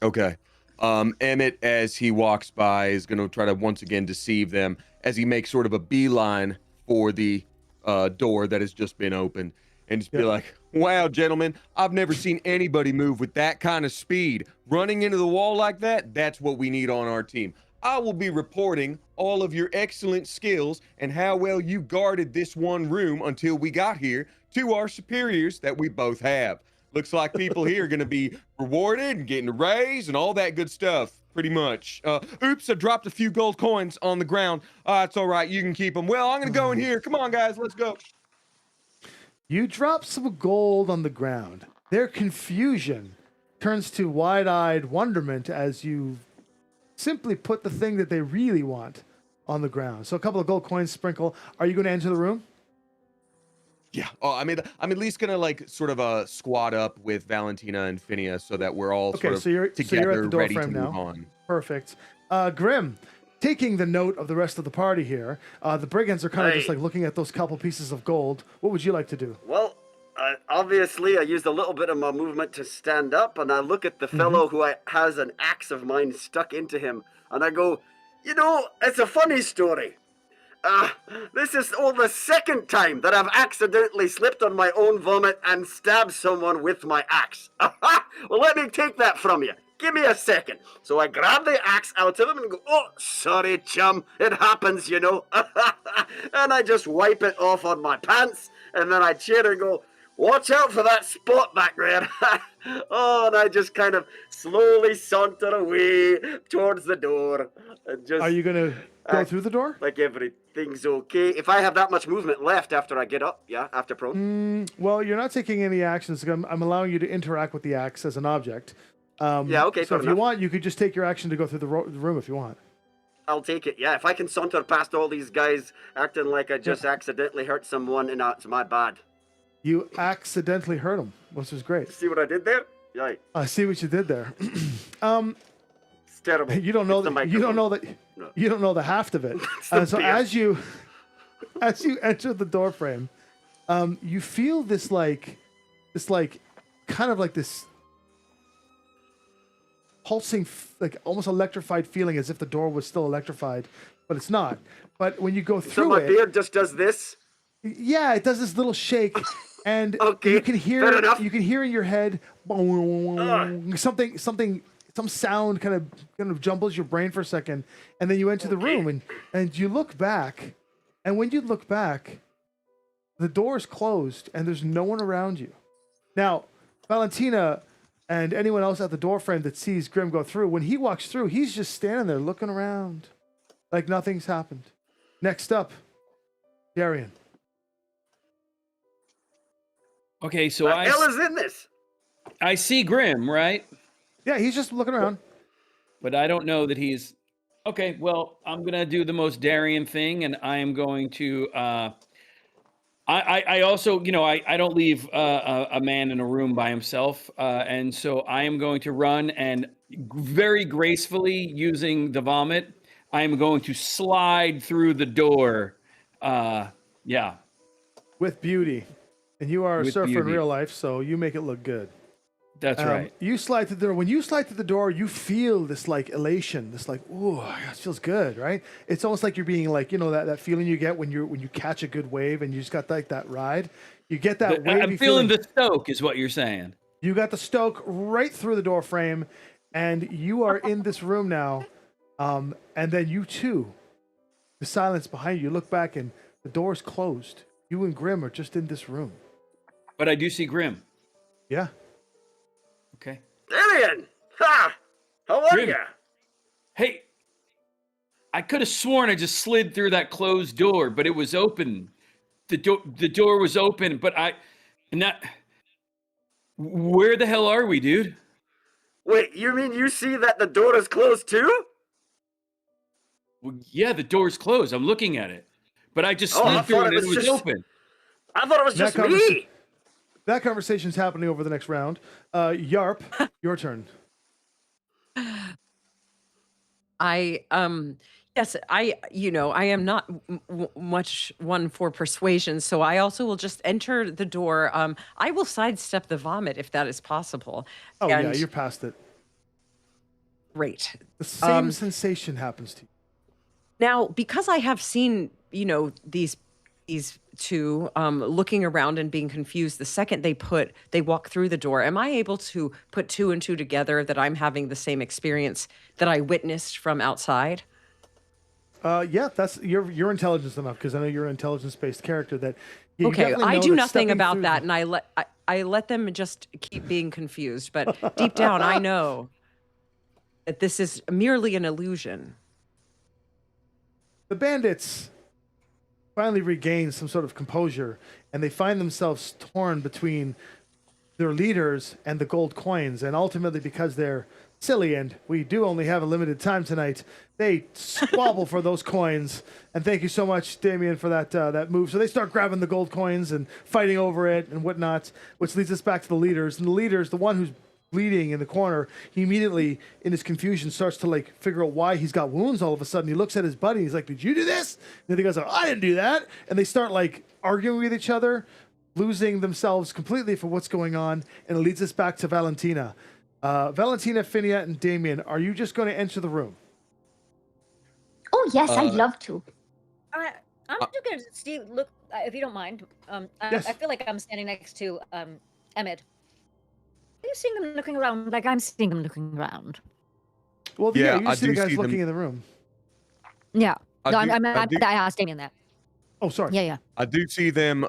Okay. Emmett, as he walks by, is going to try to once again deceive them as he makes sort of a beeline for the door that has just been opened, and just be like, wow, gentlemen, I've never seen anybody move with that kind of speed. Running into the wall like that, that's what we need on our team. I will be reporting all of your excellent skills and how well you guarded this one room until we got here to our superiors that we both have. Looks like people here are going to be rewarded and getting a raise and all that good stuff, pretty much. Oops, I dropped a few gold coins on the ground. It's all right, you can keep them. Well, I'm going to go in here. Come on, guys, let's go. You drop some gold on the ground. Their confusion turns to wide-eyed wonderment as you simply put the thing that they really want on the ground. So a couple of gold coins sprinkle. Are you going to enter the room? Yeah. Oh, I mean, I'm at least gonna like sort of squat up with Valentina and Phineas so that we're all sort of you're together, at the door ready to frame move now. on. Perfect. Grim, taking the note of the rest of the party here, the brigands are kind of just like looking at those couple pieces of gold. What would you like to do? Well, obviously, I used a little bit of my movement to stand up, and I look at the fellow who has an axe of mine stuck into him, and I go, you know, it's a funny story. This is the second time that I've accidentally slipped on my own vomit and stabbed someone with my axe. Well, let me take that from you. Give me a second. So I grab the axe out of him and go, oh, sorry, chum. It happens, you know. And I just wipe it off on my pants, and then I cheer and go, watch out for that spot back there. Oh, and I just kind of slowly saunter away towards the door. And just, are you going to go through the door? Like everything's okay. If I have that much movement left after I get up, after prone. Well, you're not taking any actions. I'm allowing you to interact with the axe as an object. Okay, so if you want, you could just take your action to go through the room if you want. I'll take it, yeah. If I can saunter past all these guys acting like I just accidentally hurt someone, and it's my bad. You accidentally hurt him, which is great. See what I did there? Yeah. I see what you did there. It's terrible. You don't know that. You don't know that. No. You don't know the half of it. So as you enter the door frame, you feel this kind of like this pulsing, like almost electrified feeling, as if the door was still electrified, but it's not. But when you go through my beard just does this. Yeah, it does this little shake, and you can hear in your head some sound kind of jumbles your brain for a second, and then you enter the room and you look back, and when you look back, the door is closed and there's no one around you. Now, Valentina and anyone else at the door frame that sees Grim go through, when he walks through, he's just standing there looking around like nothing's happened. Next up, Darian. Okay, so what the hell is in this? I see Grim, right? Yeah, he's just looking around. But I don't know that he's... Okay, well, I'm going to do the most Darian thing, and I am going to... I also, I don't leave a man in a room by himself, and so I am going to run and very gracefully, using the vomit, I am going to slide through the door. With beauty. And you are a surfer in real life, so you make it look good. That's right. You slide through the door. When you slide through the door, you feel this like elation, this like, ooh, it feels good, right? It's almost like you're being like, that feeling you get when you catch a good wave and you just got like that ride. You get that wave. I'm feeling the stoke, is what you're saying. You got the stoke right through the door frame, and you are in this room now. And then you too, the silence behind you look back and the door's closed. You and Grim are just in this room. But I do see Grim. Yeah. Okay. Darian! Ha! How are you? Hey, I could have sworn I just slid through that closed door, but it was open. The door was open, but where the hell are we, dude? Wait, you mean you see that the door is closed too? Well, yeah, the door's closed. I'm looking at it. But I just slid through it and it was open. I thought it was just me. that conversation's happening over the next round. Yarp, your turn. Yes, I am not much one for persuasion, so I also will just enter the door. I will sidestep the vomit if that is possible. Oh yeah, And you're past it. great. The same sensation happens to you. Now, because I have seen, these two looking around and being confused the second they walk through the door, am I able to put two and two together that I'm having the same experience that I witnessed from outside? Yeah, that's your intelligence enough, because I know you're an intelligence-based character. That you Okay, definitely I know do that nothing stepping about through that, and I let them just keep being confused. But deep down, I know that this is merely an illusion. The bandits finally regain some sort of composure, and they find themselves torn between their leaders and the gold coins, and ultimately, because they're silly and we do only have a limited time tonight, they squabble for those coins. And thank you so much, Damien, for that move. So they start grabbing the gold coins and fighting over it and whatnot, which leads us back to the leaders. And the leaders, the one who's bleeding in the corner, he immediately, in his confusion, starts to figure out why he's got wounds all of a sudden. He looks at his buddy, he's like, "Did you do this?" And the guys are, "I didn't do that." And they start arguing with each other, losing themselves completely for what's going on. And it leads us back to Valentina. Valentina, Phinia, and Damien, are you just going to enter the room? Oh, yes, I'd love to. I'm just gonna, Steve, look, if you don't mind. Yes. I feel like I'm standing next to Emmett. Are you seeing them looking around like I'm seeing them looking around? Well, Yeah, you I see the do guys see them. looking in the room. Yeah. I No, do- I do- I asked Damien that. Oh, sorry. Yeah. I do see them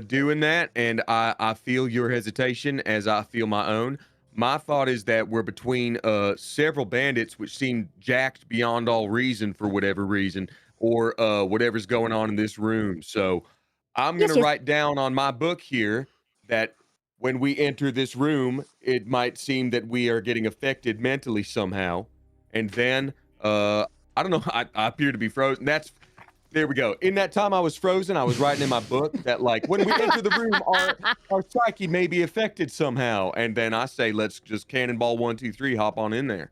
doing that, and I feel your hesitation as I feel my own. My thought is that we're between several bandits which seem jacked beyond all reason for whatever reason, or whatever's going on in this room. So I'm going to Yes. write down on my book here that when we enter this room, it might seem that we are getting affected mentally somehow. And then, I don't know, I appear to be frozen. There we go. In that time I was frozen, I was writing in my book that when we enter the room, our psyche may be affected somehow. And then I say, let's just cannonball 1, 2, 3, hop on in there.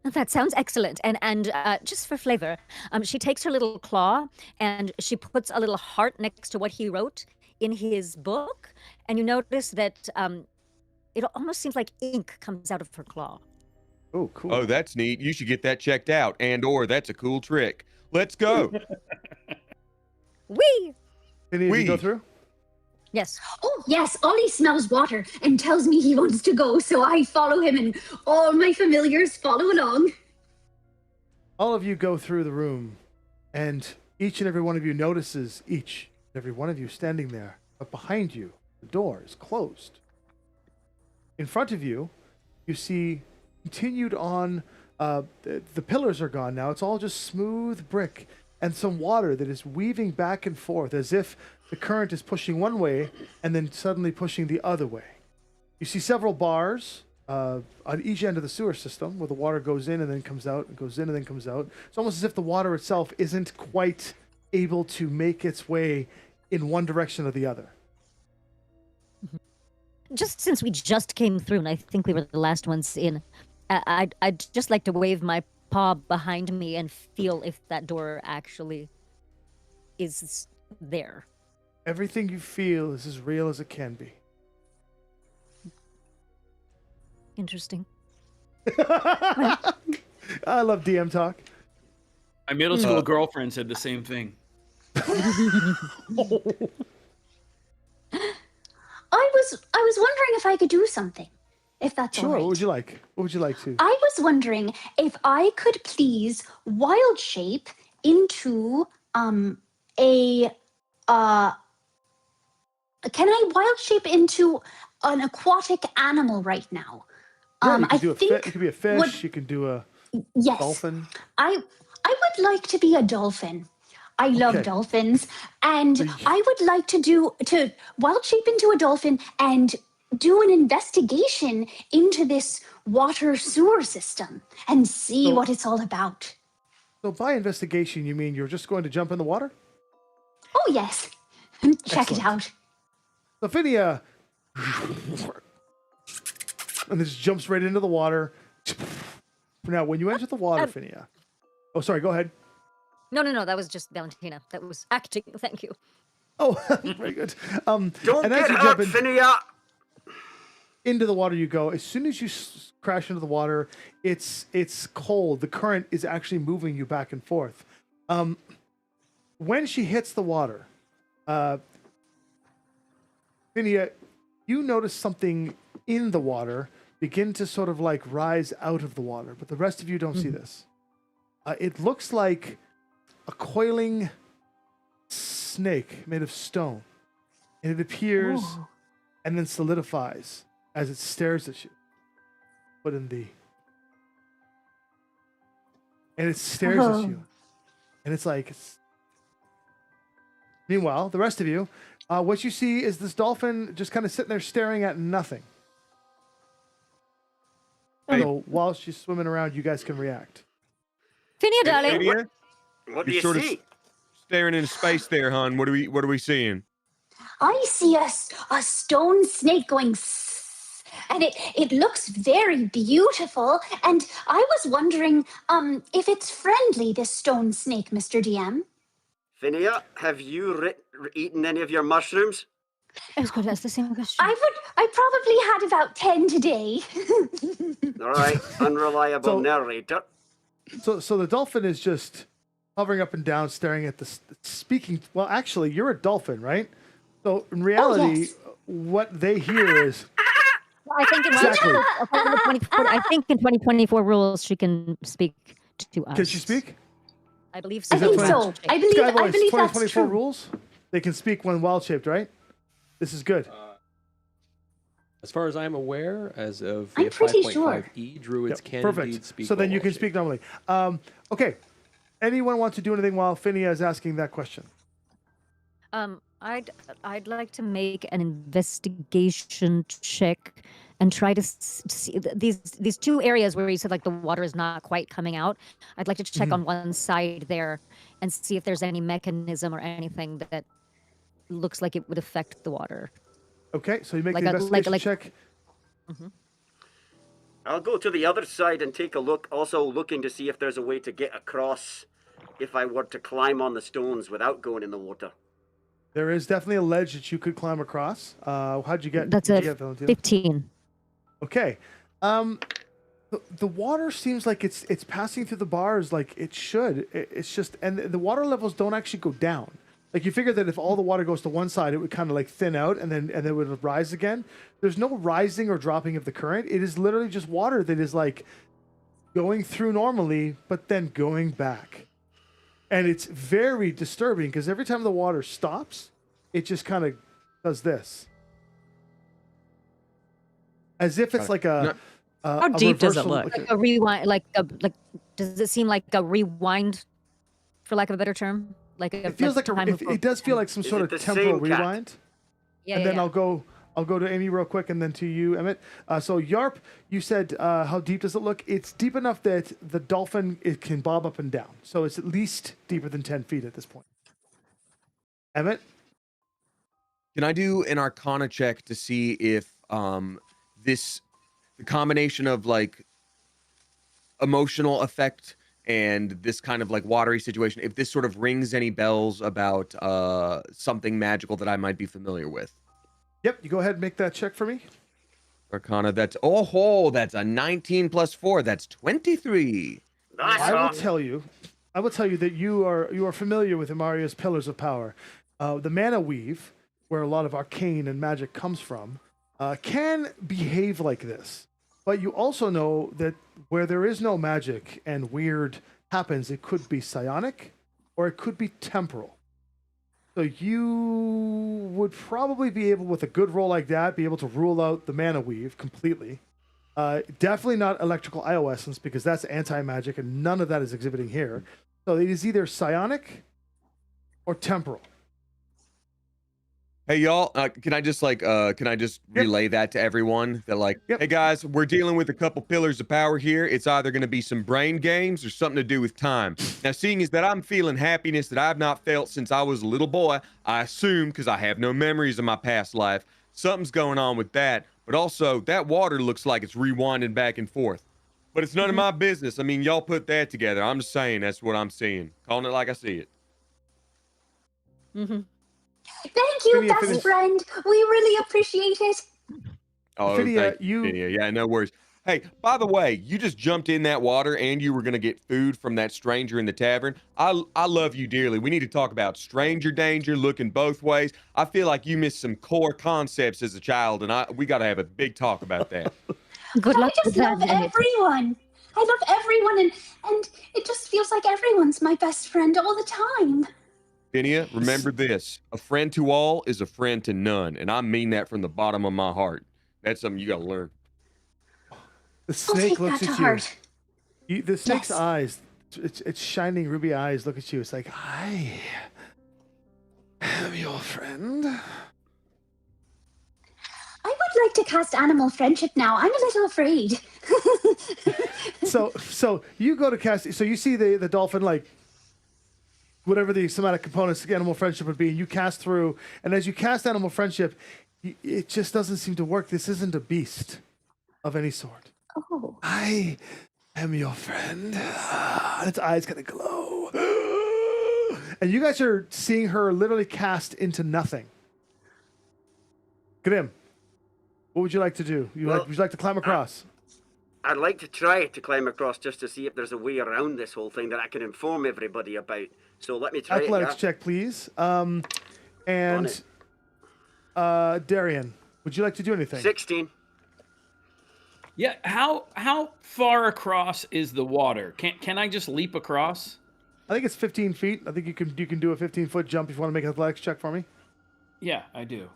That sounds excellent. And just for flavor, she takes her little claw and she puts a little heart next to what he wrote in his book. And you notice that it almost seems like ink comes out of her claw. Oh, cool. Oh, that's neat. You should get that checked out. Or that's a cool trick. Let's go. Whee! Phinia, did you go through? Yes. Oh, yes, Ollie smells water and tells me he wants to go, so I follow him and all my familiars follow along. All of you go through the room, and each and every one of you notices each and every one of you standing there. But behind you, the door is closed. In front of you, you see continued on, the pillars are gone now. It's all just smooth brick and some water that is weaving back and forth as if the current is pushing one way and then suddenly pushing the other way. You see several bars on each end of the sewer system where the water goes in and then comes out, and goes in and then comes out. It's almost as if the water itself isn't quite able to make its way in one direction or the other. Just since we just came through, and I think we were the last ones in, I'd just like to wave my paw behind me and feel if that door actually is there. Everything you feel is as real as it can be. Interesting. I love DM talk. My middle school girlfriend said the same thing. I was wondering if I could do something, if that's all Sure. right. What would you like? What would you like to? I was wondering if I could please wild shape into a can I wild shape into an aquatic animal right now? Yeah, you I can do think you could be a fish. what- You can do a yes. dolphin. I would like to be a dolphin. I love Okay. dolphins, and So you- I would like to wild shape into a dolphin and do an investigation into this water sewer system and see So- what it's all about. So by investigation, you mean you're just going to jump in the water? Oh yes, check it Excellent. out. So Phinia, and this jumps right into the water. Now, when you enter the water, Phinia. Oh, sorry. Go ahead. No, that was just Valentina. That was acting. Thank you. Oh, very good. Don't and as get you hurt, jump Phinia! into the water you go. As soon as you crash into the water, it's cold. The current is actually moving you back and forth. When she hits the water, Phinia, you notice something in the water begin to sort of like rise out of the water, but the rest of you don't see this. It looks like a coiling snake made of stone, and it appears and then solidifies as it stares at you. And it stares at you, and it's like. Meanwhile, the rest of you, what you see is this dolphin just kind of sitting there staring at nothing. So while she's swimming around, you guys can react. Phinia, darling. Phinia, What do you're you sort of see? staring into space there, hon. What are we seeing? I see a stone snake going and it looks very beautiful. And I was wondering if it's friendly, this stone snake, Mr. DM. Phinia, have you eaten any of your mushrooms? I was going to ask the same question. I probably had about 10 today. All right, unreliable narrator. So the dolphin is just hovering up and down, staring at the speaking. Well, actually, you're a dolphin, right? So in reality, yes. what they hear is. I think in I think in 2024 rules she can speak to us. Can she speak? I believe I so. think so. I believe Sky Voice, that's 2024 true. rules. They can speak when wild shaped, right? This is good. As far as I'm aware, as of I'm pretty 5.5e, druids Yep, can perfect. indeed speak. So then you while can well speak normally. Okay. Anyone want to do anything while Phinia is asking that question? I'd like to make an investigation check and try to see these two areas where you said like the water is not quite coming out. I'd like to check on one side there and see if there's any mechanism or anything that looks like it would affect the water. Okay, so you make Like the a- investigation like- check. I'll go to the other side and take a look, also looking to see if there's a way to get across if I were to climb on the stones without going in the water. There is definitely a ledge that you could climb across. How'd you get? That's what'd a you get, Valentina? 15. Okay. The water seems like it's passing through the bars like it should. It's just, and the water levels don't actually go down. Like you figure that if all the water goes to one side, it would kind of like thin out and then it would rise again. There's no rising or dropping of the current. It is literally just water that is like going through normally, but then going back. And it's very disturbing because every time the water stops, it just kind of does this. As if it's like a How deep does it reversal, look? Like a rewind, like does it seem like a rewind, for lack of a better term? Like It feels like time it does feel like some Is sort it of the temporal same cat? rewind. Yeah, And yeah, then yeah. I'll go to Amy real quick and then to you, Emmett. So Yarp, you said how deep does it look? It's deep enough that the dolphin it can bob up and down. So it's at least deeper than 10 feet at this point. Emmett? Can I do an Arcana check to see if the combination of like emotional effect and this kind of like watery situation, if this sort of rings any bells about something magical that I might be familiar with? Yep, you go ahead and make that check for me. Arcana, that's that's a 19 plus 4, that's 23. That's I will awesome. tell you that you are familiar with Imaria's pillars of power. The mana weave, where a lot of arcane and magic comes from, can behave like this. But you also know that where there is no magic and weird happens, it could be psionic or it could be temporal. So you would probably be able, with a good roll like that, be able to rule out the mana weave completely. Definitely not electrical ioessence because that's anti-magic and none of that is exhibiting here. So it is either psionic or temporal. Hey y'all, can I just relay that to everyone that like, Yep. hey guys, we're dealing with a couple pillars of power here. It's either going to be some brain games or something to do with time. Now, seeing as that I'm feeling happiness that I've not felt since I was a little boy, I assume, because I have no memories of my past life, Something's going on with that. But also, that water looks like it's rewinding back and forth. But it's none of my business. I mean, y'all put that together. I'm just saying that's what I'm seeing. Calling it like I see it. Mm-hmm. Thank you, Phineas, best Phineas. friend. We really appreciate it. Oh, Phineas, thank you, Phineas. Yeah, no worries. Hey, by the way, you just jumped in that water and you were going to get food from that stranger in the tavern. I love you dearly. We need to talk about stranger danger, looking both ways. I feel like you missed some core concepts as a child, and we got to have a big talk about that. Good I luck just with that. love everyone. I love everyone, and it just feels like everyone's my best friend all the time. Phineas, remember this. A friend to all is a friend to none, and I mean that from the bottom of my heart. That's something you got to learn. The I'll snake take looks that to at you. heart. The snake's Yes. eyes, its shining ruby eyes look at you. It's like, I am your friend. I would like to cast animal friendship now. I'm a little afraid. So you go to cast. So you see the dolphin, like whatever the somatic components animal friendship would be. You cast through, and as you cast animal friendship, it just doesn't seem to work. This isn't a beast of any sort. Oh. I am your friend. Its eyes kind of glow. And you guys are seeing her literally cast into nothing. Grim, what would you like to do? Would you like to climb across? I'd like to try to climb across just to see if there's a way around this whole thing that I can inform everybody about. So let me try Athletics it. check, please. And Darian, would you like to do anything? 16. Yeah, how far across is the water? Can I just leap across? I think it's 15 feet. I think you can do a 15-foot jump if you want to make an athletics check for me. Yeah, I do.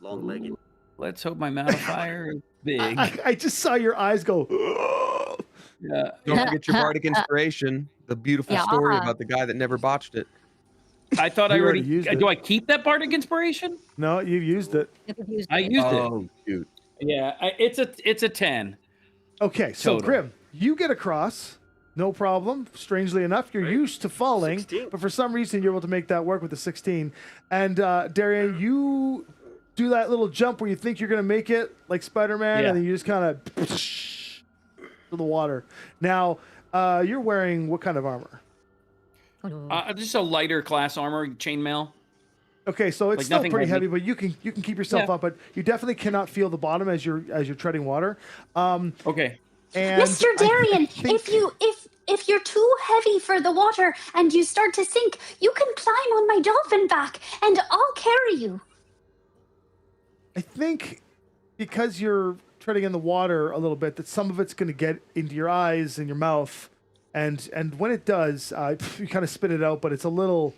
Long-legged. Let's hope my modifier is big. I just saw your eyes go. Yeah. Don't forget your bardic inspiration, the beautiful story about the guy that never botched it. I thought I You already used it. Do I keep that bardic inspiration? No, you've used it. I used it. Oh, shoot. Yeah, it's a 10. Okay, so Total. Grim, you get across, no problem. Strangely enough, you're used to falling, 16. but for some reason you're able to make that work with the 16. And Darian, you do that little jump where you think you're going to make it, like Spider-Man, Yeah. and then you just kind of to the water. Now, you're wearing what kind of armor? Just a lighter class armor, chainmail. Okay, so it's Like still nothing pretty heavy, heavy. but you can keep yourself Yeah. up, but you definitely cannot feel the bottom as you're treading water. Okay. And Mr. I Darian, think- if you're too heavy for the water and you start to sink, you can climb on my dolphin back and I'll carry you. I think because you're treading in the water a little bit, that some of it's going to get into your eyes and your mouth, and when it does, you kind of spit it out, but it's a little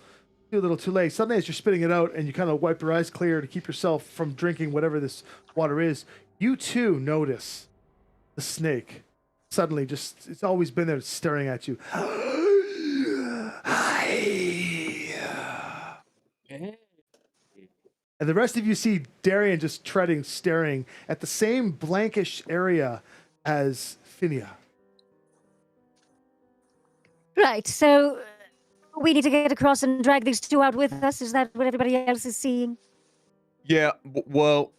too late. Suddenly, as you're spitting it out and you kind of wipe your eyes clear to keep yourself from drinking whatever this water is, you too notice the snake. Suddenly, it's always been there staring at you. Hi. And the rest of you see Darian just treading, staring at the same blankish area as Phineas. Right, so we need to get across and drag these two out with us. Is that what everybody else is seeing? Yeah, well,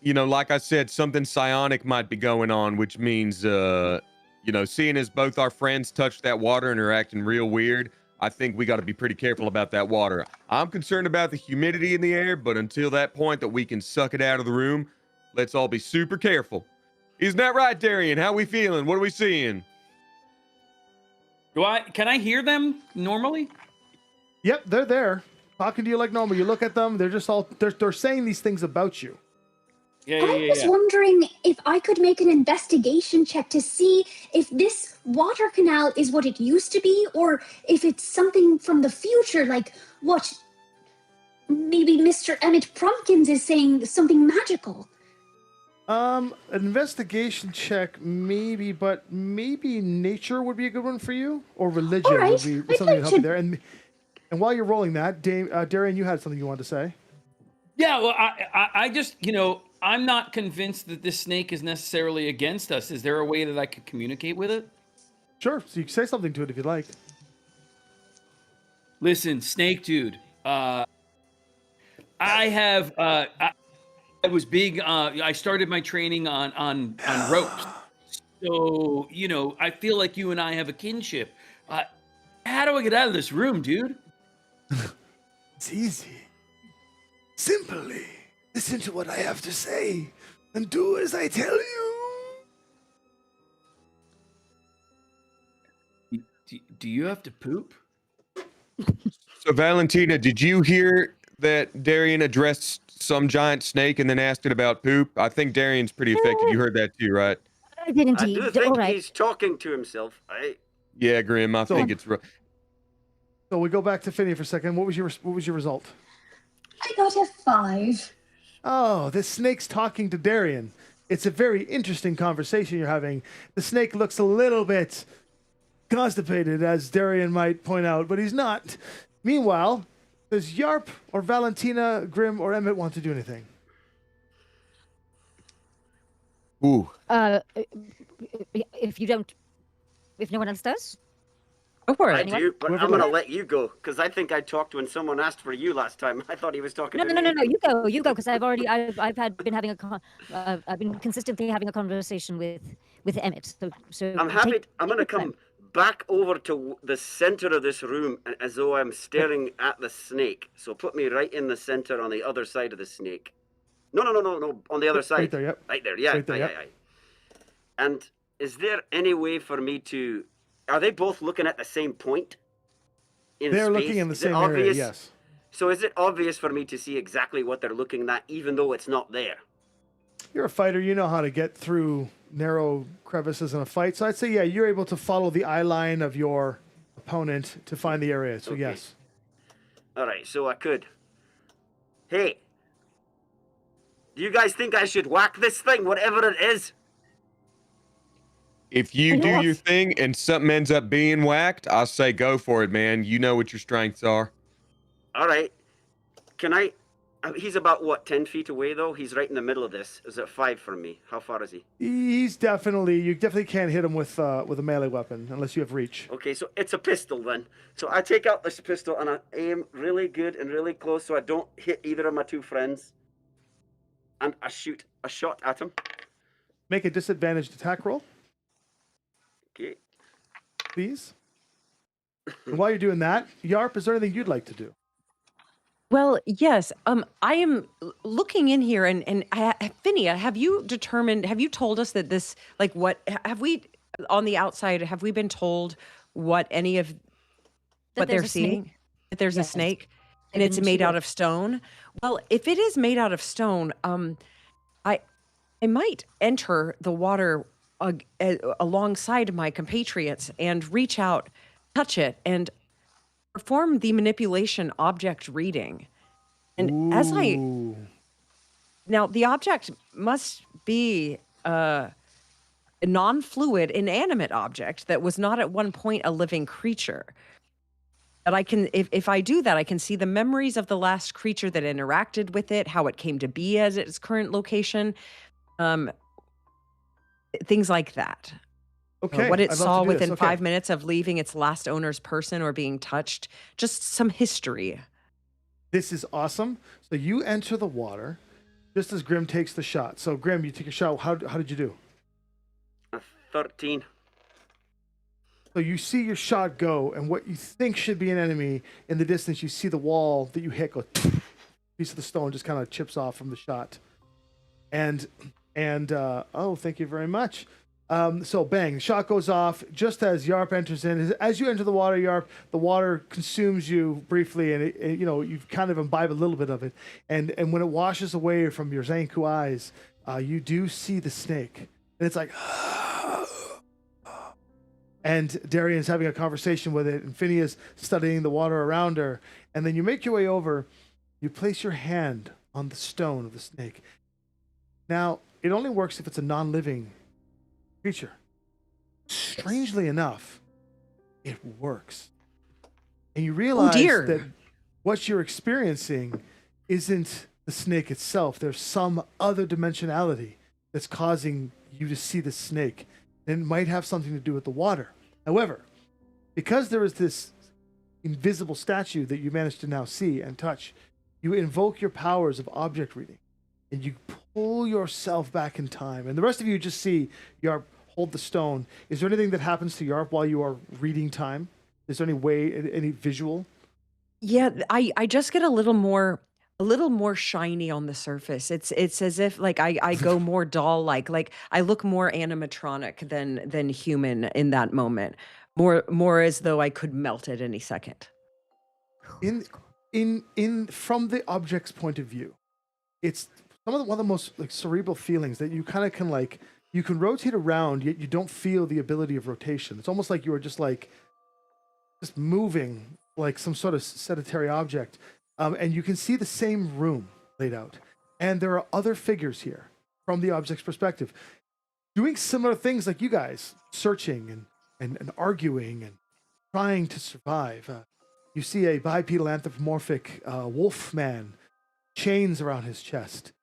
like I said, something psionic might be going on, which means, seeing as both our friends touched that water and are acting real weird, I think we got to be pretty careful about that water. I'm concerned about the humidity in the air, but until that point that we can suck it out of the room, let's all be super careful. Isn't that right, Darian? How we feeling? What are we seeing? Can I hear them normally? Yep, they're there, talking to you like normal. You look at them; they're just they're saying these things about you. Yeah, I was wondering if I could make an investigation check to see if this water canal is what it used to be, or if it's something from the future, like what maybe Mr. Emmett Prumpkins is saying, something magical. An investigation check, maybe, but maybe nature would be a good one for you, or religion All right, would be I'd something like to help you to- there. And while you're rolling that, Darian, you had something you wanted to say. Yeah, well, I just, I'm not convinced that this snake is necessarily against us. Is there a way that I could communicate with it? Sure, so you can say something to it if you'd like. Listen, snake dude, I have. I was big. I started my training on ropes. So I feel like you and I have a kinship. How do I get out of this room, dude? It's easy. Simply listen to what I have to say and do as I tell you. Do you have to poop? So, Valentina, did you hear that Darian addressed some giant snake and then asked it about poop? I think Darian's pretty effective. You heard that too, right? I did I indeed. do All think right. he's talking to himself. Yeah, Grim. I think it's right. So we go back to Finney for a second. What was your result? I got a 5. Oh, this snake's talking to Darian. It's a very interesting conversation you're having. The snake looks a little bit constipated, as Darian might point out, but he's not. Meanwhile, does Yarp or Valentina, Grim, or Emmett want to do anything? Ooh. If no one else does. Go for I it. do, but I'm going to let you go because I think I talked when someone asked for you last time. I thought he was talking No, to no, no, me. no, no. You go, because I've been consistently having a conversation with Emmett. So I'm happy. I'm going to your come time. back over to the center of this room as though I'm staring at the snake. So put me right in the center on the other side of the snake. No, on the other side. Right there, yep. Right there, yeah. Right there, yep. Aye. And is there any way for me to... Are they both looking at the same point in They're space? looking in the Is it same area, obvious? yes. So is it obvious for me to see exactly what they're looking at, even though it's not there? You're a fighter. You know how to get through narrow crevices in a fight. So I'd say, yeah, you're able to follow the eye line of your opponent to find the area. So Okay. yes. All right, so I could. Hey, do you guys think I should whack this thing, whatever it is? If you do your thing and something ends up being whacked, I'll say go for it, man. You know what your strengths are. All right. Can I... He's about, what, 10 feet away, though? He's right in the middle of this. Is it 5 from me? How far is he? You definitely can't hit him with a melee weapon unless you have reach. Okay, so it's a pistol then. So I take out this pistol and I aim really good and really close so I don't hit either of my two friends. And I shoot a shot at him. Make a disadvantaged attack roll, Okay. please. And while you're doing that, Yarp, is there anything you'd like to do? Well, yes. I am looking in here, and Phinia, have you told us that this, like, what have we on the outside? Have we been told what any of what they're seeing? That there's a snake, and it's made out of stone. Well, if it is made out of stone, I might enter the water alongside my compatriots and reach out, touch it, and perform the manipulation object reading. And now the object must be a non-fluid, inanimate object that was not at one point a living creature. But I can, if I do that, I can see the memories of the last creature that interacted with it, how it came to be as its current location, things like that. Okay. What it I'd love to saw do within this. Okay. 5 minutes of leaving its last owner's person or being touched. Just some history. This is awesome. So you enter the water just as Grim takes the shot. So Grim, you take a shot. How did you do? 13. So you see your shot go, and what you think should be an enemy in the distance, you see the wall that you hit go. Piece of the stone just kind of chips off from the shot. And oh, thank you very much. So bang, the shot goes off just as Yarp enters in. As you enter the water, Yarp, the water consumes you briefly, and you kind of imbibe a little bit of it. And when it washes away from your Zanku eyes, you do see the snake, and it's like. And Darian's having a conversation with it, and Phineas studying the water around her. And then you make your way over. You place your hand on the stone of the snake. Now, it only works if it's a non-living creature. Strangely enough, it works. And you realize that what you're experiencing isn't the snake itself. There's some other dimensionality that's causing you to see the snake. And it might have something to do with the water. However, because there is this invisible statue that you managed to now see and touch, you invoke your powers of object reading, and you pull yourself back in time. And the rest of you just see Yarp hold the stone. Is there anything that happens to Yarp while you are reading time? Is there any visual? Yeah, I just get a little more shiny on the surface. It's as if like I go more doll like I look more animatronic than human in that moment. More as though I could melt at any second. In from the object's point of view, it's one of the most like cerebral feelings that you kind of can like you can rotate around, yet you don't feel the ability of rotation. It's almost like you are just moving like some sort of sedentary object, and you can see the same room laid out, and there are other figures here from the object's perspective doing similar things like you guys, searching and arguing and trying to survive. You see a bipedal anthropomorphic wolf man, chains around his chest,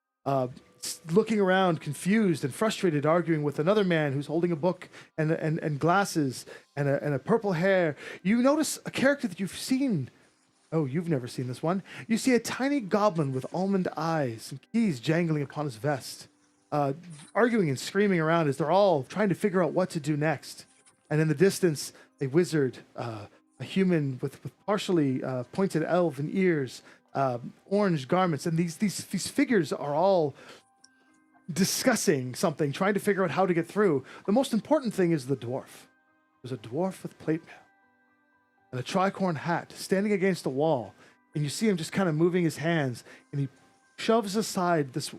looking around confused and frustrated, arguing with another man who's holding a book and glasses and a purple hair. You notice a character that you've seen. Oh, you've never seen this one. You see a tiny goblin with almond eyes and keys jangling upon his vest, arguing and screaming around as they're all trying to figure out what to do next. And in the distance, a wizard, a human with partially pointed elven ears, orange garments, and these figures are all discussing something, trying to figure out how to get through. The most important thing is the dwarf. There's a dwarf with plate mail and a tricorn hat standing against a wall, and you see him just kind of moving his hands, and he shoves aside this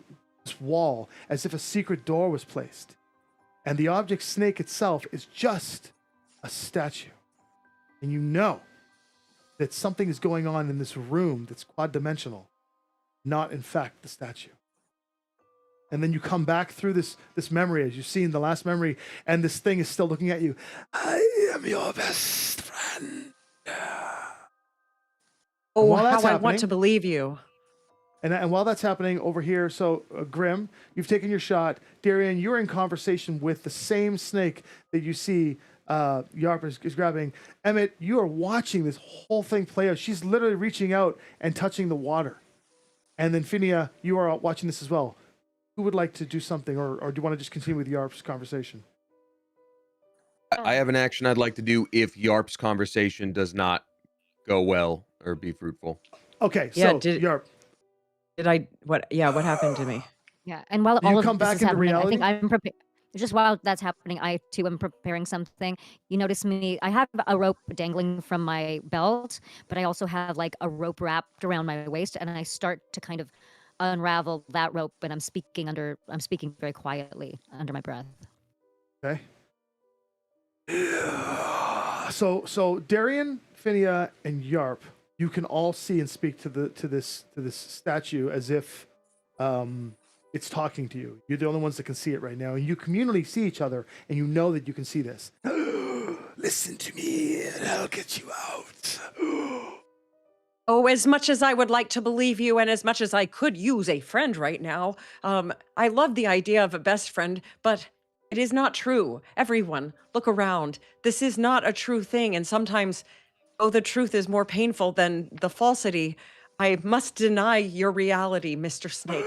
wall as if a secret door was placed. And the object snake itself is just a statue. And you know that something is going on in this room that's quad-dimensional, not in fact the statue. And then you come back through this memory, as you've seen the last memory, and this thing is still looking at you. I am your best friend. Oh, how I want to believe you. And while that's happening over here, so Grim, you've taken your shot. Darian, you're in conversation with the same snake that you see Yarp is grabbing. Emmett, you are watching this whole thing play out. She's literally reaching out and touching the water. And then Finia, you are watching this as well. Who would like to do something, or do you want to just continue with Yarp's conversation? I have an action I'd like to do if Yarp's conversation does not go well or be fruitful. Okay, Yeah, so Yarp. What happened to me? Yeah, and while You all of come this back is into happening, reality? I think I'm prepared. Just while that's happening, I too am preparing something. You notice me, I have a rope dangling from my belt, but I also have like a rope wrapped around my waist, and I start to kind of unravel that rope, and I'm speaking very quietly under my breath. Okay. So Darian, Finia, and Yarp, you can all see and speak to this statue as if it's talking to you. You're the only ones that can see it right now, and you communally see each other, and you know that you can see this. Listen to me, and I'll get you out. Oh, as much as I would like to believe you, and as much as I could use a friend right now, I love the idea of a best friend, but it is not true. Everyone, look around. This is not a true thing, and sometimes, the truth is more painful than the falsity. I must deny your reality, Mr. Snake.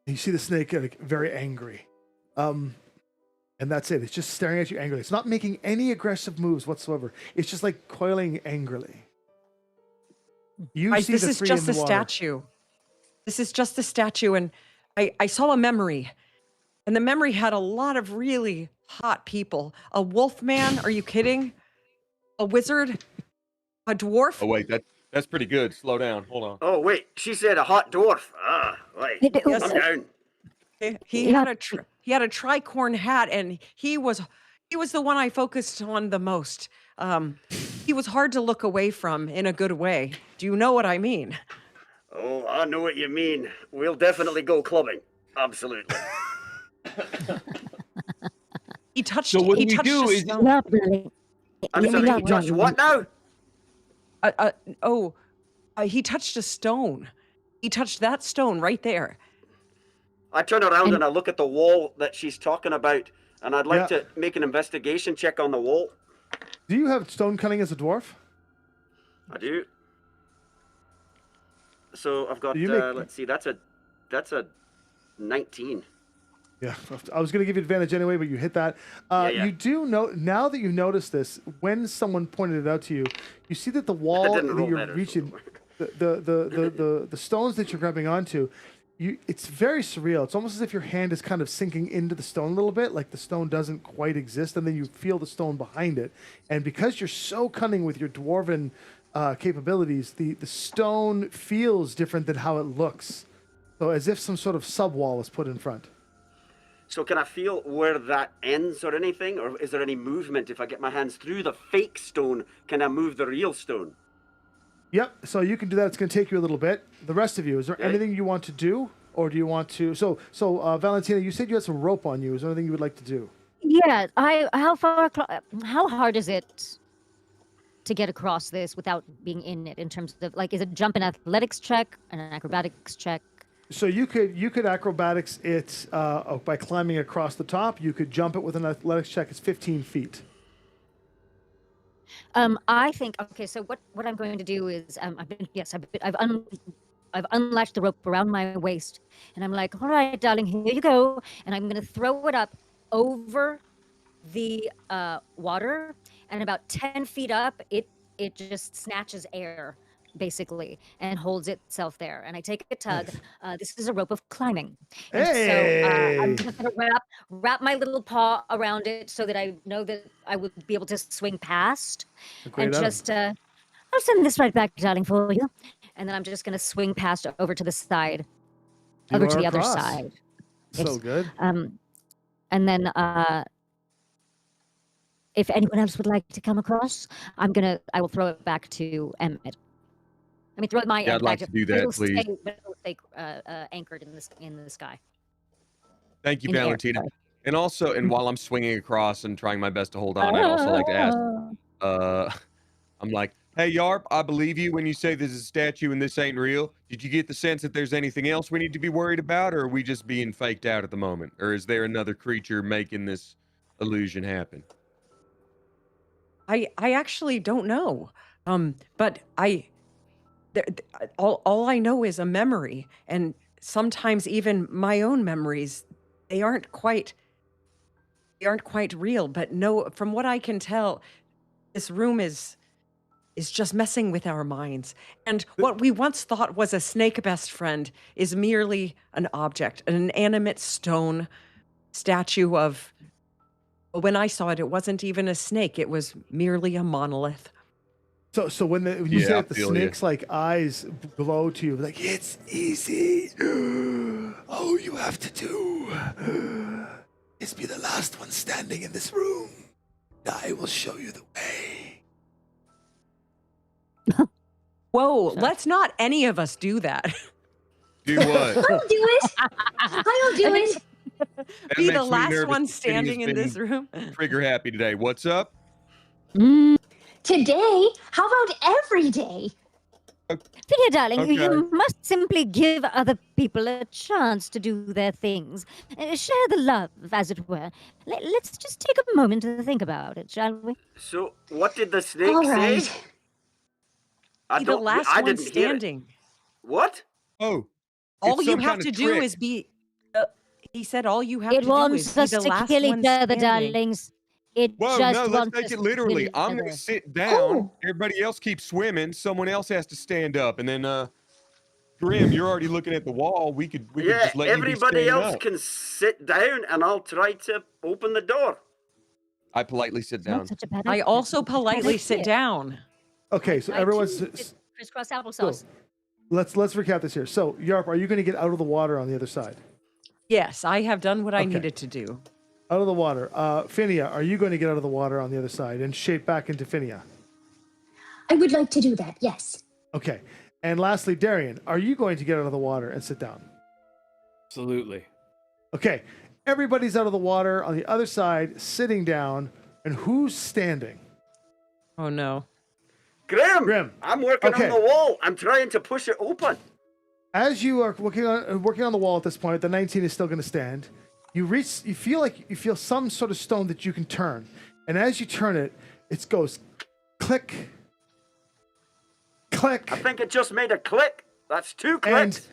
You see the snake like, very angry. And that's it. It's just staring at you angrily. It's not making any aggressive moves whatsoever. It's just like coiling angrily. This is just a statue. This is just a statue, and I saw a memory. And the memory had a lot of really hot people. A wolf man, are you kidding? A wizard? A dwarf? Oh wait, that's pretty good. Slow down. Hold on. Oh wait, she said a hot dwarf. Wait, Yes. calm down. He had a tricorn hat, and he was the one I focused on the most. He was hard to look away from in a good way. Do you know what I mean? Oh, I know what you mean. We'll definitely go clubbing. Absolutely. He touched. So what he do we touched do a is- stone. I'm sorry, he touched what now? He touched a stone. He touched that stone right there. I turn around and I look at the wall that she's talking about, and I'd like to make an investigation check on the wall. Do you have stone cutting as a dwarf? I do. So I've got. You make- Let's see. That's a 19. Yeah, I was going to give you advantage anyway, but you hit that. Yeah. You do know, now that you notice this, when someone pointed it out to you, you see that the wall didn't that roll you're better, so reaching, it'll the stones that you're grabbing onto, it's very surreal. It's almost as if your hand is kind of sinking into the stone a little bit, like the stone doesn't quite exist, and then you feel the stone behind it. And because you're so cunning with your dwarven capabilities, the stone feels different than how it looks. So as if some sort of sub-wall is put in front. So can I feel where that ends or anything? Or is there any movement if I get my hands through the fake stone? Can I move the real stone? Yep. So you can do that. It's going to take you a little bit. The rest of you, is there Okay. anything you want to do, or do you want to? So Valentina, you said you had some rope on you. Is there anything you would like to do? Yeah, how hard is it to get across this without being in it? In terms of like, is it jump an athletics check and an acrobatics check? So you could acrobatics it by climbing across the top. You could jump it with an athletics check. It's 15 feet. I think okay. So what I'm going to do is I've unlatched the rope around my waist, and I'm like, all right, darling, here you go, and I'm gonna throw it up over the water, and about 10 feet up, it just snatches air basically and holds itself there, and I take a tug. This is a rope of climbing, and so I'm just gonna wrap my little paw around it so that I know that I would be able to swing past, and just I'll send this right back, darling, for you, and then I'm just gonna swing past over to the side, over to the other side. So Yes. good. And then if anyone else would like to come across, I will throw it back to Emmett. I mean, throw my Yeah, I'd like back to do that, it'll please. It'll stay anchored in the sky. Thank you, In the air, Valentina. sorry. And also, and while I'm swinging across and trying my best to hold on, I'd also like to ask. I'm like, hey, Yarp, I believe you when you say this is a statue and this ain't real. Did you get the sense that there's anything else we need to be worried about, or are we just being faked out at the moment? Or is there another creature making this illusion happen? I actually don't know. But all I know is a memory, and sometimes even my own memories, they aren't quite real. But no, from what I can tell, this room is just messing with our minds. And what we once thought was a snake best friend is merely an object, an inanimate stone statue of. When I saw it, it wasn't even a snake. It was merely a monolith. So when you Yeah, say I that the feel ya. snake's like eyes glow to you, like it's easy. All you have to do is be the last one standing in this room. I will show you the way. Whoa, let's not any of us do that. Do what? I'll do it. I'll do it. That Be makes the me last nervous. one Kitty has standing in this been room. Trigger happy today. What's up? Today? How about every day? Fidia, darling, you Okay. must simply give other people a chance to do their things. Share the love, as it were. Let's just take a moment to think about it, shall we? So what did the snake All say? right. Be the last I one didn't hear it. standing. What? Oh, All it's you some have kind to of do trick. is be. He said, "All you have It to do is wants be us the to last kill one each other, standing." darlings. It Whoa, just no, let's wants take us it to literally. kill each I'm other. gonna sit down. Oh. Everybody else keeps swimming. Someone else has to stand up, and then Grim, you're already looking at the wall. We could Yeah, just let you be everybody standing else up. can sit down and I'll try to open the door. I politely sit It's not down. such a bad I idea. also Not such a bad politely sit idea. down. Okay, so I everyone's. too sit crisscross So applesauce. let's recap this here. So Yarp, are you going to get out of the water on the other side? Yes, I have done what I Okay. needed to do. Out of the water. Phinia, are you going to get out of the water on the other side and shape back into Phinia? I would like to do that, yes. Okay. And lastly, Darian, are you going to get out of the water and sit down? Absolutely. Okay. Everybody's out of the water on the other side, sitting down, and who's standing? Oh no. Grim, I'm working Okay. on the wall. I'm trying to push it open. As you are working on the wall at this point, the 19 is still going to stand. You feel some sort of stone that you can turn, and as you turn it, it goes click, click. I think it just made a click. That's 2 And clicks.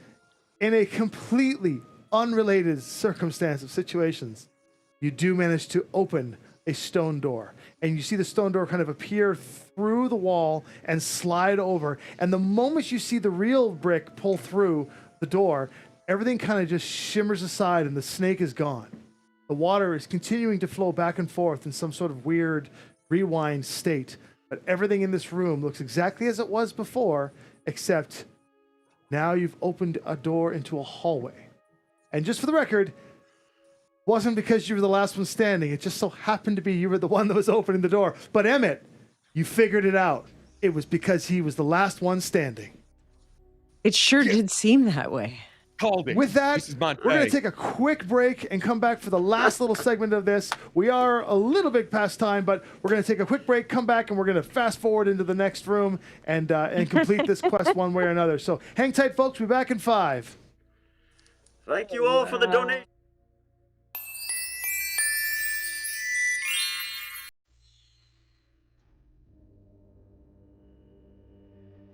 in a completely unrelated circumstance of situations, you do manage to open a stone door. And you see the stone door kind of appear through the wall and slide over. And the moment you see the real brick pull through the door, everything kind of just shimmers aside and the snake is gone. The water is continuing to flow back and forth in some sort of weird rewind state. But everything in this room looks exactly as it was before, except now you've opened a door into a hallway. And just for the record, wasn't because you were the last one standing. It just so happened to be you were the one that was opening the door. But Emmett, you figured it out. It was because he was the last one standing. It sure did seem that way. Called it. With that, This is my we're going day. to take a quick break and come back for the last little segment of this. We are a little bit past time, but we're going to take a quick break, come back, and we're going to fast forward into the next room and complete this quest one way or another. So hang tight, folks. We'll be back in 5. Thank you all for the donation.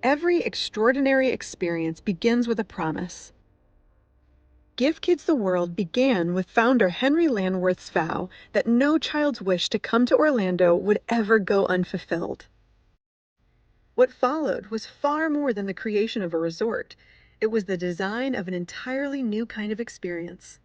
Every extraordinary experience begins with a promise. Give Kids the World began with founder Henry Landworth's vow that no child's wish to come to Orlando would ever go unfulfilled. What followed was far more than the creation of a resort. It was the design of an entirely new kind of experience.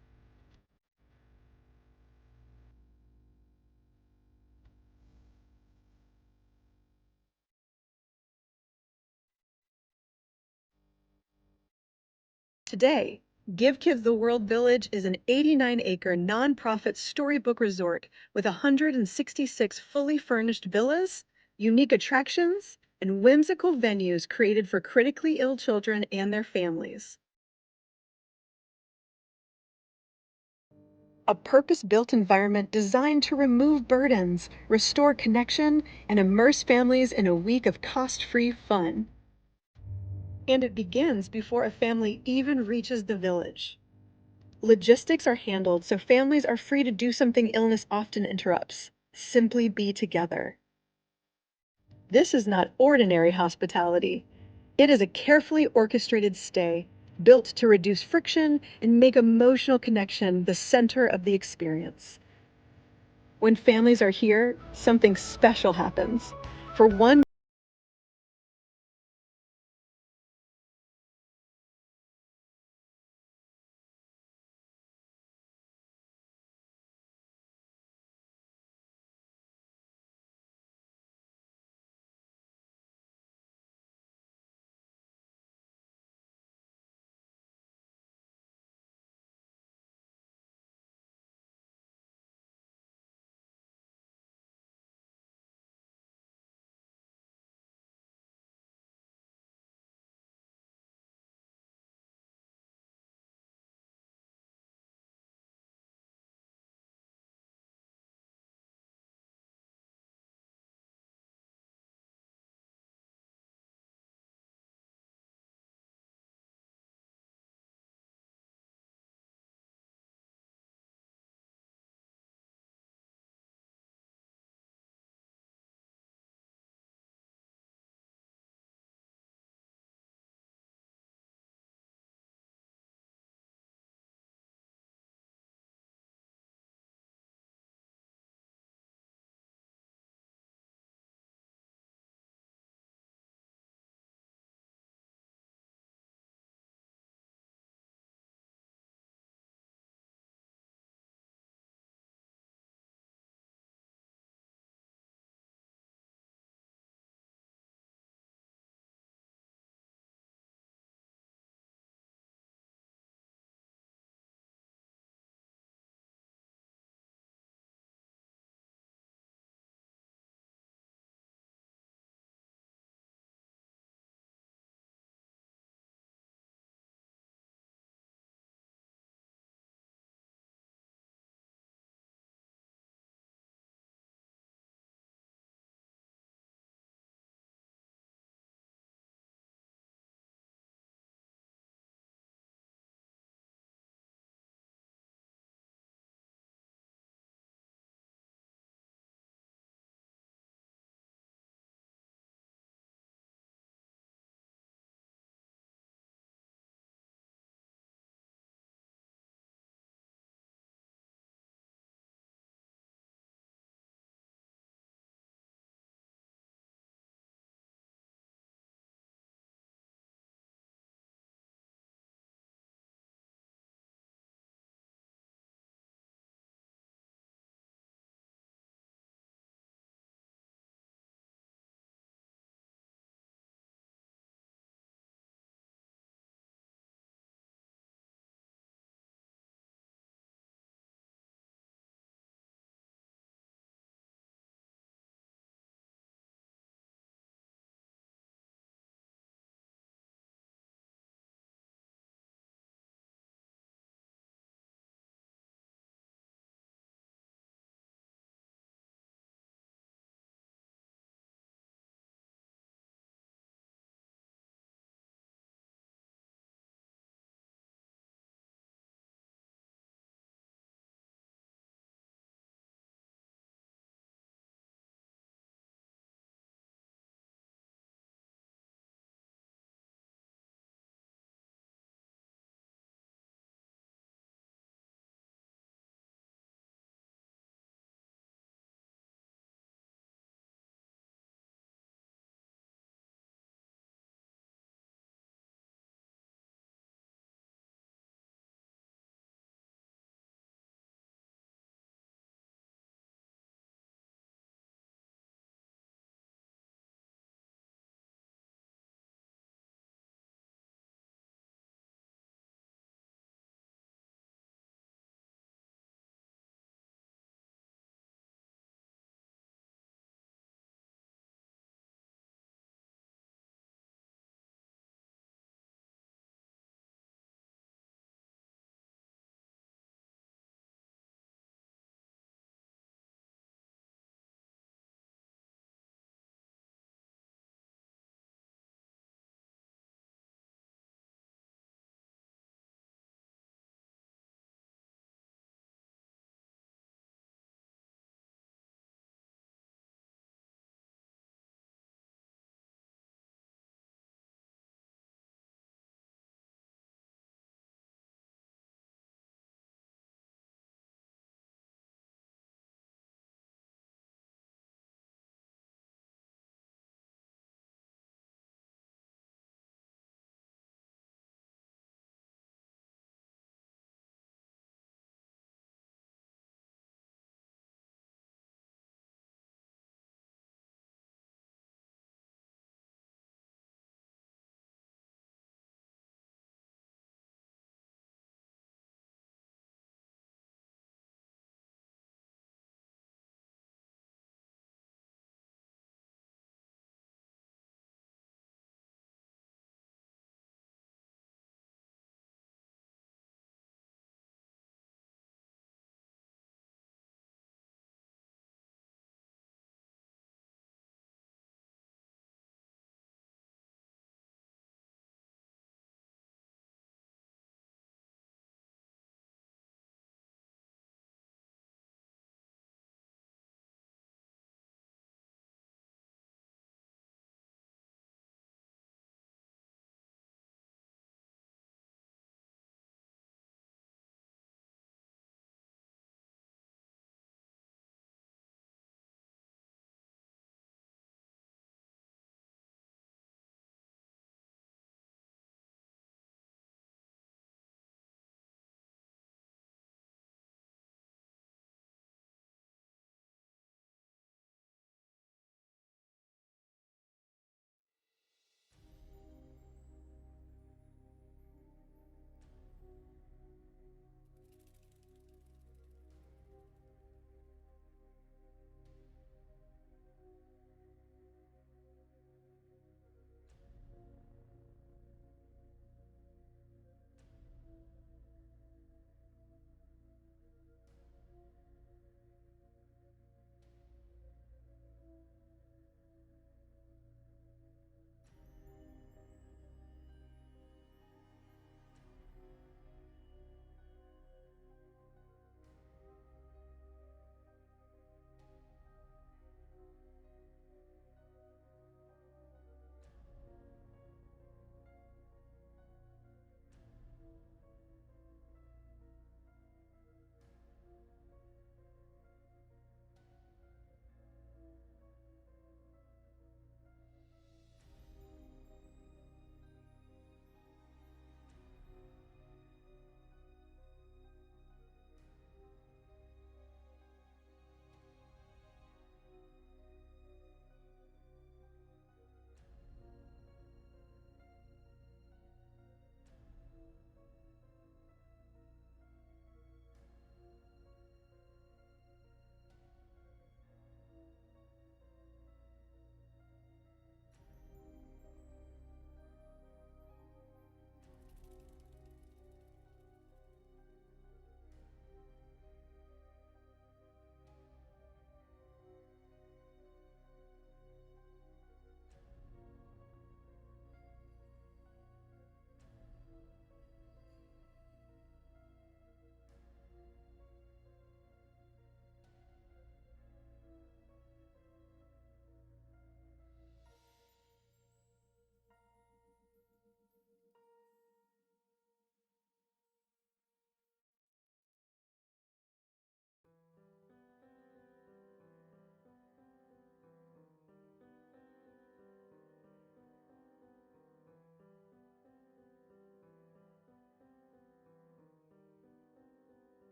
Today, Give Kids the World Village is an 89-acre nonprofit storybook resort with 166 fully furnished villas, unique attractions, and whimsical venues created for critically ill children and their families. A purpose-built environment designed to remove burdens, restore connection, and immerse families in a week of cost-free fun. And it begins before a family even reaches the village. Logistics are handled so families are free to do something illness often interrupts: simply be together. This is not ordinary hospitality. It is a carefully orchestrated stay, built to reduce friction and make emotional connection the center of the experience. When families are here, something special happens. For one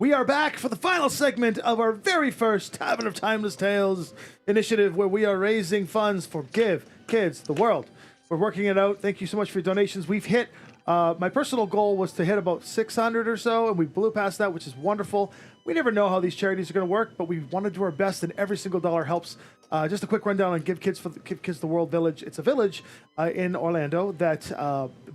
We are back for the final segment of our very first Tavern of Timeless Tales initiative, where we are raising funds for Give Kids the World. We're working it out. Thank you so much for your donations. We've hit, my personal goal was to hit about 600 or so, and we blew past that, which is wonderful. We never know how these charities are going to work, but we want to do our best, and every single dollar helps. Just a quick rundown on Give Kids the World Village. It's a village in Orlando that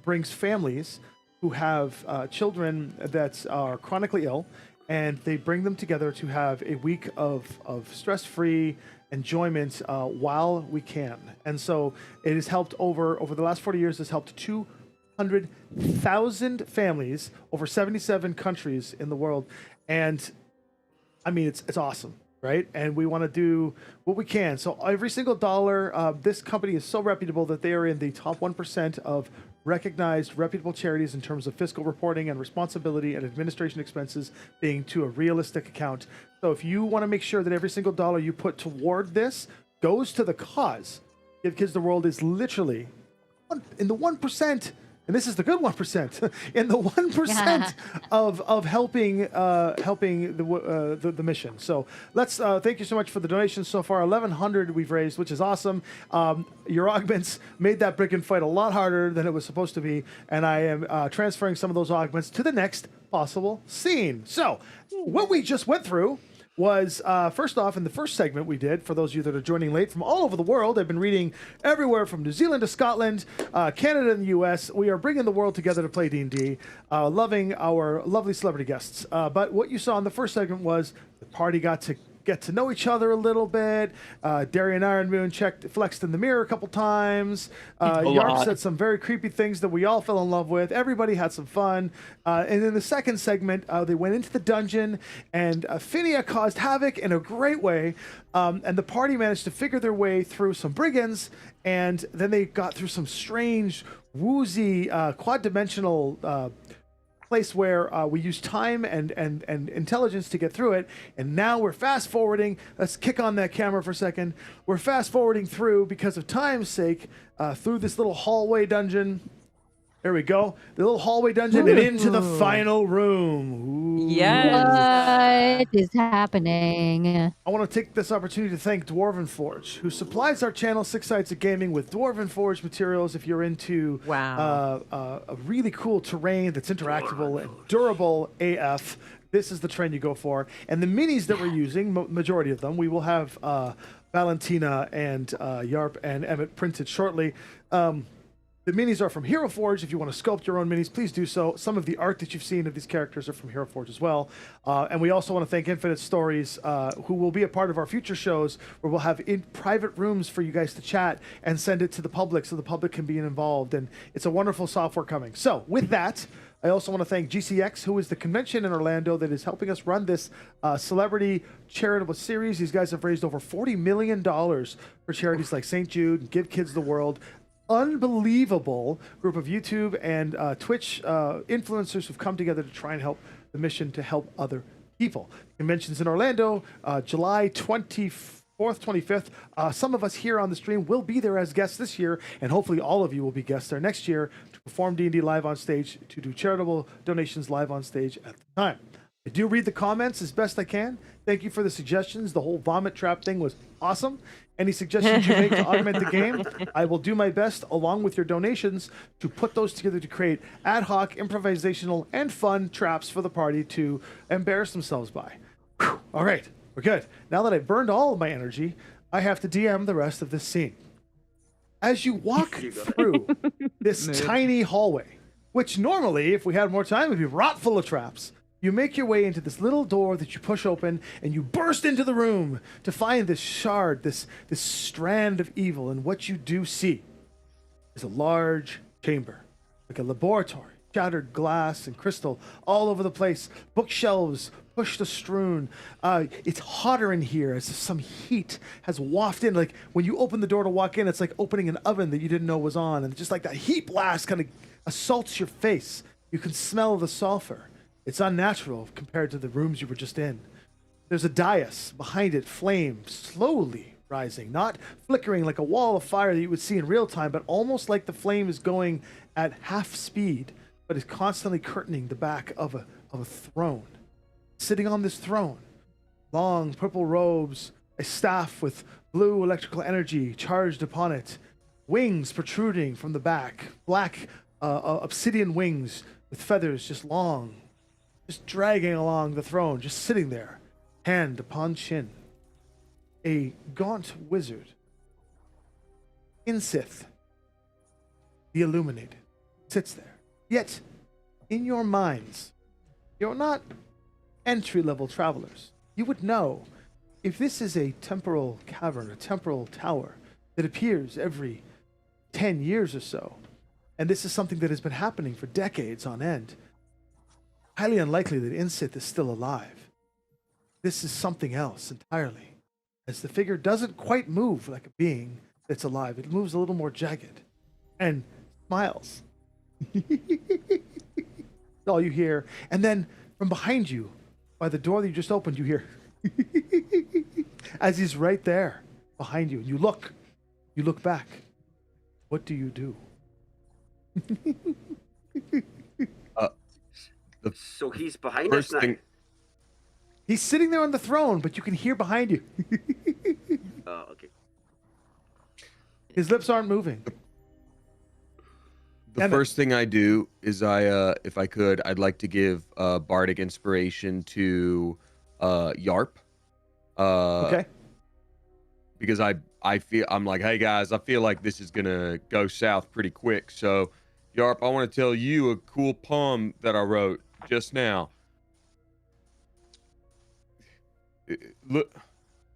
brings families who have children that are chronically ill, and they bring them together to have a week of stress-free enjoyment while we can. And so it has helped over the last 40 years, has helped 200,000 families over 77 countries in the world. And I mean, it's awesome, right? And we want to do what we can. So every single dollar, this company is so reputable that they are in the top 1% of recognized reputable charities in terms of fiscal reporting and responsibility and administration expenses being to a realistic account. So if you want to make sure that every single dollar you put toward this goes to the cause, Give Kids the World is literally in the 1%. And this is the good 1%, in the 1% of helping the mission. So let's thank you so much for the donations so far. 1,100 we've raised, which is awesome. Your augments made that brick and fight a lot harder than it was supposed to be, and I am transferring some of those augments to the next possible scene. So what we just went through was, first off, in the first segment we did, for those of you that are joining late from all over the world, I've been reading everywhere from New Zealand to Scotland, Canada and the US. We are bringing the world together to play D&D, loving our lovely celebrity guests. But what you saw in the first segment was the party got to get to know each other a little bit. Darian Ironmoon flexed in the mirror a couple times. Yarp said some very creepy things that we all fell in love with. Everybody had some fun. And in the second segment, they went into the dungeon, and Phinia caused havoc in a great way. And the party managed to figure their way through some brigands, and then they got through some strange, woozy, quad-dimensional place where we use time and intelligence to get through it. And now we're fast forwarding. Let's kick on that camera for a second. We're fast forwarding through, because of time's sake, through this little hallway dungeon. There we go. The little hallway dungeon and into the final room. Ooh. Yes. What is happening? I want to take this opportunity to thank Dwarven Forge, who supplies our channel, Six Sides of Gaming, with Dwarven Forge materials. If you're into a really cool terrain that's interactable and durable AF, this is the trend you go for. And the minis that we're using, majority of them, we will have Valentina and Yarp and Emmett printed shortly. The minis are from Hero Forge. If you want to sculpt your own minis, please do so. Some of the art that you've seen of these characters are from Hero Forge as well. And we also want to thank Infinite Stories, who will be a part of our future shows, where we'll have private rooms for you guys to chat and send it to the public so the public can be involved. And it's a wonderful software coming. So with that, I also want to thank GCX, who is the convention in Orlando that is helping us run this celebrity charitable series. These guys have raised over $40 million for charities like St. Jude and Give Kids the World. Unbelievable group of YouTube and Twitch influencers who've come together to try and help the mission to help other people. Conventions in Orlando, July 24th, 25th. Some of us here on the stream will be there as guests this year, and hopefully all of you will be guests there next year to perform D&D live on stage, to do charitable donations live on stage at the time. I do read the comments as best I can. Thank you for the suggestions. The whole vomit trap thing was awesome. Any suggestions you make to augment the game, I will do my best, along with your donations, to put those together to create ad hoc, improvisational, and fun traps for the party to embarrass themselves by. Whew. All right, we're good. Now that I've burned all of my energy, I have to DM the rest of this scene. As you walk through this tiny hallway, which normally, if we had more time, would be wrought full of traps, you make your way into this little door that you push open, and you burst into the room to find this shard, this strand of evil. And what you do see is a large chamber, like a laboratory, shattered glass and crystal all over the place, bookshelves pushed strewn. It's hotter in here, as if some heat has wafted in. Like when you open the door to walk in, it's like opening an oven that you didn't know was on, and just like that heat blast kind of assaults your face. You can smell the sulfur. It's unnatural compared to the rooms you were just in. There's a dais. Behind it, flame slowly rising, not flickering like a wall of fire that you would see in real time, but almost like the flame is going at half speed, but is constantly curtaining the back of a throne. sitting on this throne. Long purple robes, a staff with blue electrical energy charged upon it, wings protruding from the back, black obsidian wings with feathers just long, just dragging along the throne, just sitting there, hand upon chin. A gaunt wizard, Insith, the Illuminated, sits there. Yet, in your minds, you're not entry-level travelers. You would know if this is a temporal cavern, a temporal tower that appears every 10 years or so, and this is something that has been happening for decades on end, highly unlikely that Insith is still alive. This is something else entirely, as the figure doesn't quite move like a being that's alive. It moves a little more jagged and smiles. That's all you hear. And then from behind you, by the door that you just opened, you hear as he's right there behind you. You look back. What do you do? So he's behind us now. He's sitting there on the throne, but you can hear behind you. Oh, okay. His lips aren't moving. The first thing I do is if I could, I'd like to give bardic inspiration to Yarp. Okay. Because I'm like, hey guys, I feel like this is gonna go south pretty quick. So, Yarp, I want to tell you a cool poem that I wrote just now.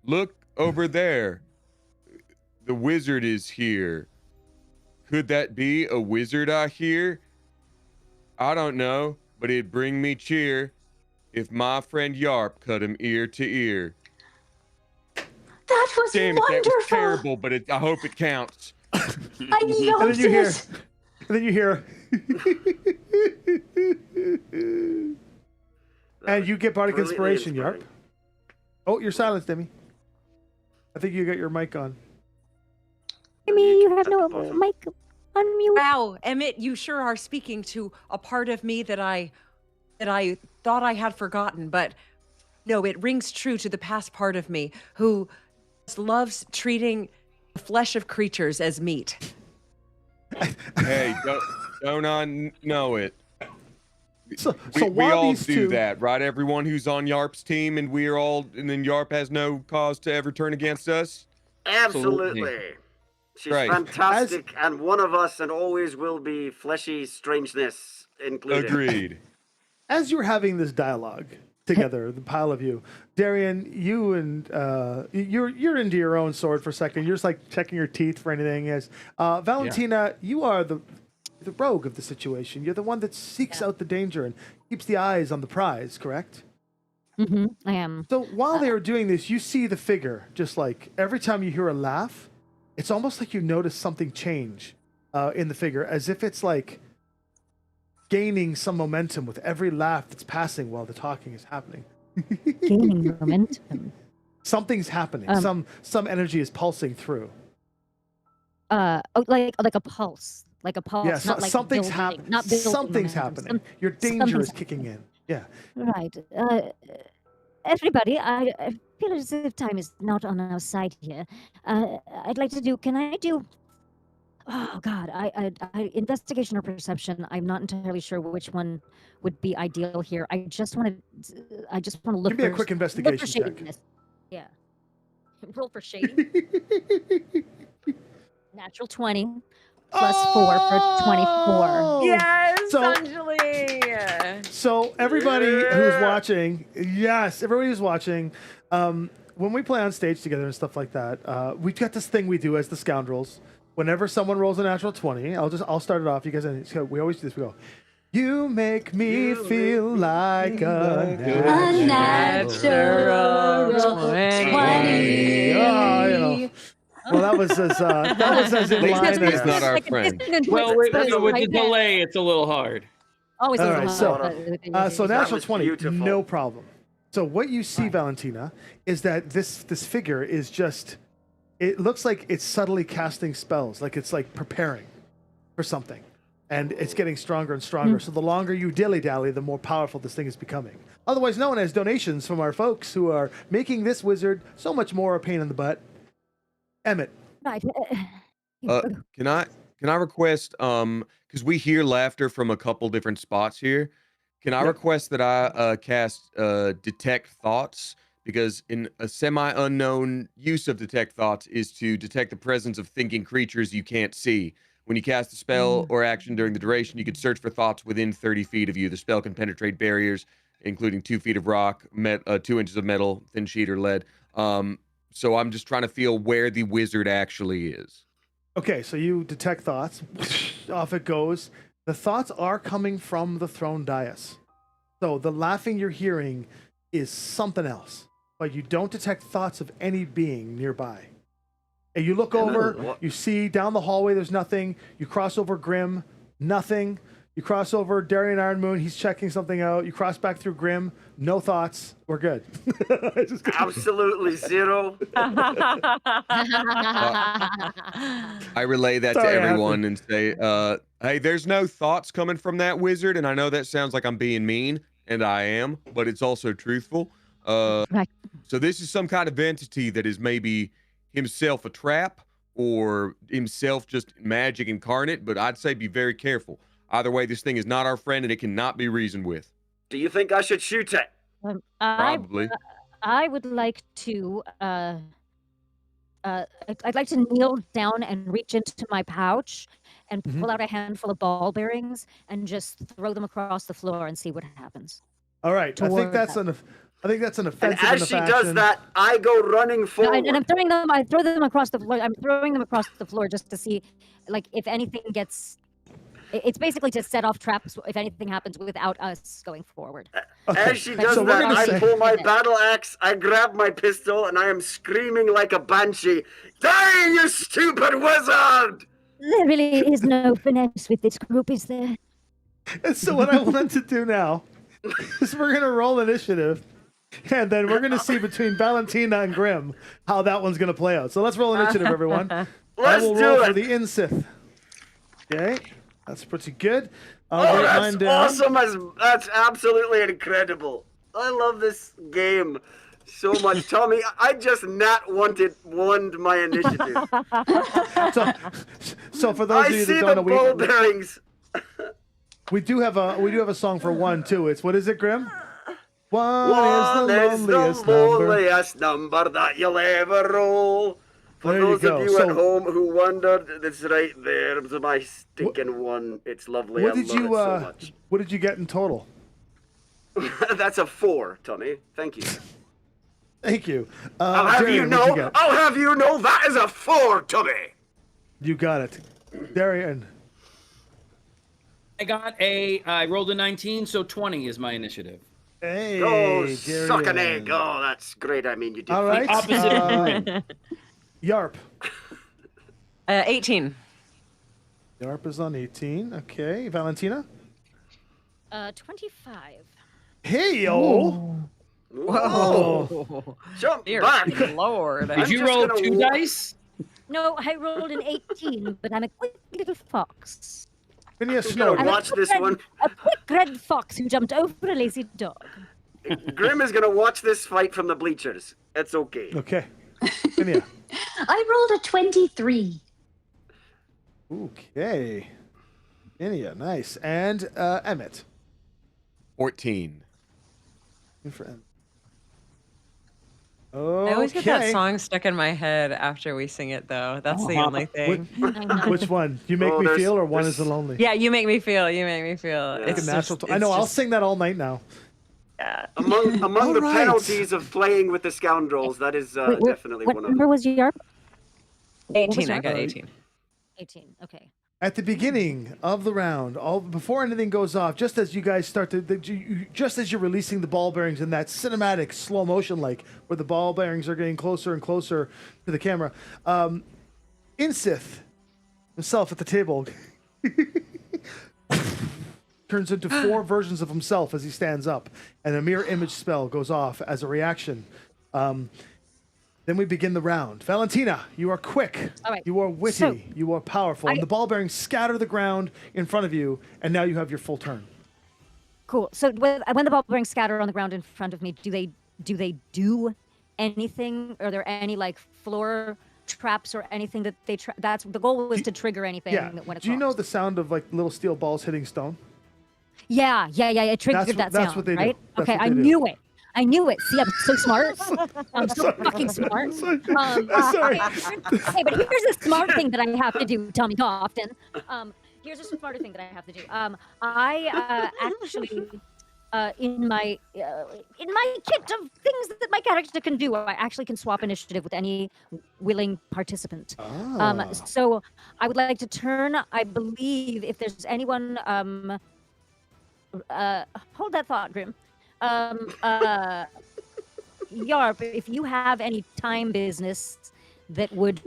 Look over there. The wizard is here. Could that be a wizard I hear? I don't know, but it'd bring me cheer if my friend Yarp cut him ear to ear. That was Damn it, wonderful. that was terrible, but I hope it counts. I And loved then you hear, it. and then you hear, and you get bardic Brilliantly inspiration, Yarp. inspiring. Oh, you're silenced, Demi. I think you got your mic on. Amy, you have At no the bottom. mic unmute. Wow, Emmett, you sure are speaking to a part of me that I thought I had forgotten, but no, it rings true to the past part of me who loves treating the flesh of creatures as meat. Hey, don't I know it? So We while all these do two, that, right? Everyone who's on Yarp's team, and then Yarp has no cause to ever turn against us. Absolutely. She's Right. fantastic and one of us and always will be, fleshy strangeness included. Agreed. as you're having this dialogue together, the pile of you, Darian, you and you're into your own sword for a second. You're just like checking your teeth for anything. As Valentina, you are the rogue of the situation. You're the one that seeks out the danger and keeps the eyes on the prize. Correct? Mm-hmm, I am. So while they are doing this, you see the figure. Just like every time you hear a laugh, it's almost like you notice something change in the figure, as if it's like gaining some momentum with every laugh that's passing while the talking is happening. Gaining momentum. Something's happening. Some energy is pulsing through. Like a pulse. Like a pulse. Yeah, not like something's building, happening. not building Something's momentum. happening. Your danger is something's kicking in. Yeah. Right. Everybody, I feel as if time is not on our side here. I'd like to do. Can I do? Oh God, I investigation or perception. I'm not entirely sure which one would be ideal here. I just want to look. Give me a for, quick look for investigation check. shadiness. Yeah. Roll for shading. Natural 20 plus 4 for 24. Yes, So- Anjali. So everybody who's watching, yes, everybody who's watching, when we play on stage together and stuff like that, we've got this thing we do as the Scoundrels. Whenever someone rolls a natural 20, I'll start it off. You guys, we always do this. We go, you make me feel like a natural 20. Oh, you know. Well, that was as in line It's as not our Like a friend. dissonant Well, voice, with but the right there. delay, it's a little hard. Always All a right, little so, hard. so That natural was 20, beautiful. no problem. So what you see, Valentina, is that this figure is just, it looks like it's subtly casting spells, like it's like preparing for something. and it's getting stronger and stronger. So the longer you dilly-dally, the more powerful this thing is becoming. Otherwise known as donations from our folks who are making this wizard so much more a pain in the butt. Emmett. Right. Can I request, because we hear laughter from a couple different spots here. Can I request that I cast Detect Thoughts? Because in a semi-unknown use of Detect Thoughts is to detect the presence of thinking creatures you can't see. When you cast a spell or action during the duration, you can search for thoughts within 30 feet of you. The spell can penetrate barriers, including 2 feet of rock, 2 inches of metal, thin sheet, or lead. So I'm just trying to feel where the wizard actually is. Okay, so you detect thoughts. Off it goes. The thoughts are coming from the throne dais. So the laughing you're hearing is something else. But you don't detect thoughts of any being nearby. And you look over, you see down the hallway, there's nothing. You cross over Grim, nothing. You cross over Darian Ironmoon, he's checking something out. You cross back through Grim, no thoughts. We're good. Absolutely zero. I relay that to everyone and say, hey, there's no thoughts coming from that wizard. And I know that sounds like I'm being mean, and I am, but it's also truthful. Right. So this is some kind of entity that is maybe himself a trap or himself just magic incarnate, but I'd say be very careful. Either way, this thing is not our friend and it cannot be reasoned with. Do you think I should shoot it? Probably. I would like to. I'd like to kneel down and reach into my pouch and pull out a handful of ball bearings and just throw them across the floor and see what happens. All right, I think that's an offensive. And as she does that, I go running forward. And I'm throwing them. I throw them across the floor. I'm throwing them across the floor just to see, like, if anything gets. It's basically to set off traps if anything happens without us going forward. As she does that, I pull my battle axe, I grab my pistol, and I am screaming like a banshee, "Die, you stupid wizard!" There really is no finesse with this group, is there? And so what I want to do now is we're going to roll initiative, and then we're going to see between Valentina and Grim how that one's going to play out. So let's roll initiative, everyone. Let's I will do roll it. for the Insith. Okay. That's pretty good. Oh, that's awesome. That's absolutely incredible. I love this game so much. Tommy, I just not won my initiative. So for those of you that don't know, ball bearings. we do have a song for 1 too. It's what is it, Grim? One is the loneliest number that you'll ever roll. For those of you at home who wondered, it's right there. It's my stinking one. It's lovely. What I did love you it so much. What did you get in total? That's a 4, Tommy. Thank you. Thank you. I'll have Darian, you know. That is a 4, Tommy. You got it, Darian. I rolled a 19, so 20 is my initiative. Hey, oh, Darian. suck an egg. Oh, that's great. I mean, you did. All right. Yarp. 18. Yarp is on 18. Okay. Valentina? 25. Hey, yo. Whoa. Jump Dear back. Lord. Did you roll 2 dice? No, I rolled an 18, but I'm a quick little fox. Phineas You're Snow. gonna watch this one. A quick red fox who jumped over a lazy dog. Grim is gonna watch this fight from the bleachers. It's okay. Okay. Phineas. I rolled a 23. Okay. Phineas, nice. And Emmett. 14. Good for Emmett. Okay. I always get that song stuck in my head after we sing it, though. That's the only thing. Which one? You make me feel, or one is the lonely? Yeah, you make me feel. You make me feel. Like It's a natural. just, I know. it's I'll just- sing that all night now. Yeah. Among the right. penalties of playing with the Scoundrolls, that is definitely what one of number them. was Yarp? 18. I got 18. 18. Okay. At the beginning of the round, before anything goes off, just as you guys start to, just as you're releasing the ball bearings in that cinematic slow motion, like where the ball bearings are getting closer and closer to the camera, Insith himself at the table turns into 4 versions of himself as he stands up, and a mirror image spell goes off as a reaction. Then we begin the round. Valentina, you are quick. All right. You are witty. So, you are powerful. And the ball bearings scatter the ground in front of you, and now you have your full turn. Cool. So when the ball bearings scatter on the ground in front of me, do they do anything? Are there any like floor traps or anything that they? That's the goal was to trigger anything when it's. Do you know the sound of like little steel balls hitting stone? Yeah. It triggered that sound. That's what they right? do. That's Okay, what I they do. knew it. I knew it. See, I'm so smart. I'm so fucking smart. Sorry. Okay, but here's a smart thing that I have to do, Tommy Cofton. Here's a smarter thing that I have to do. I actually, in my kit of things that my character can do, I actually can swap initiative with any willing participant. So I would like to turn, I believe, if there's anyone, hold that thought, Grim. Yarp, if you have any time business that would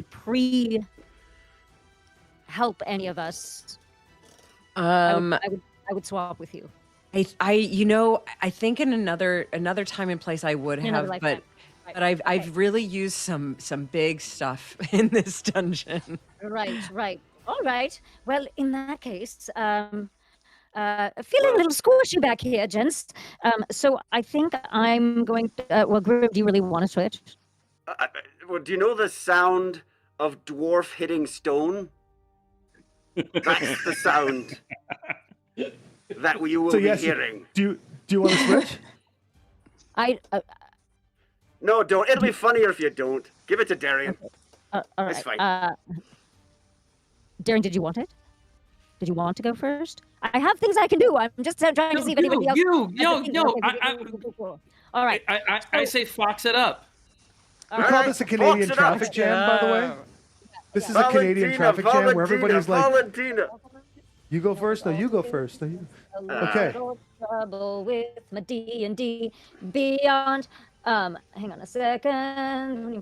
help any of us, I would swap with you. I think in another time and place I would have, but I've really used some big stuff in this dungeon. Right. All right. Well, in that case, feeling a little squishy back here, gents. So I think I'm going to, well, Grim, do you really want to switch? Well, do you know the sound of dwarf hitting stone? That's the sound that you will be hearing. Do you want to switch? No, don't. It'll be funnier if you don't. Give it to Darian. All That's right. fine. Darren, did you want it? Did you want to go first? I have things I can do. I'm just trying to see if anybody else. All right. I say fox it up. We call this a Canadian traffic jam, by the way. This is a Canadian traffic jam where everybody's like, Valentina. You go first? No, you go first. No, okay. Trouble with my D&D Beyond. Hang on a second.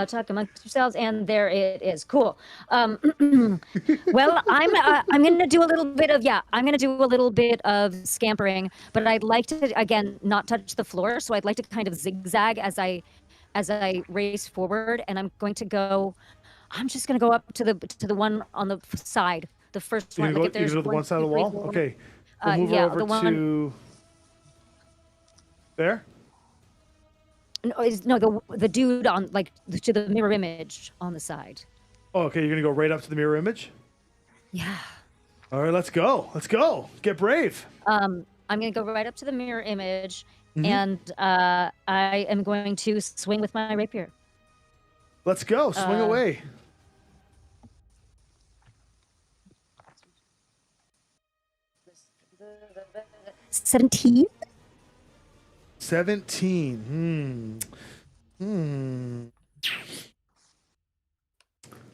Talk amongst yourselves, and there it is. Cool. Well, I'm gonna do a little bit of scampering, but I'd like to again not touch the floor. So I'd like to kind of zigzag as I race forward, and I'm just gonna go up to the one on the side, the first one. You're gonna go to the one side of the wall. Okay. We'll move over to. There? No, the dude on to the mirror image on the side. Oh, okay, you're gonna go right up to the mirror image? Yeah. All right, let's go. Get brave. I'm gonna go right up to the mirror image, and I am going to swing with my rapier. Let's go. Swing away. $17. 17.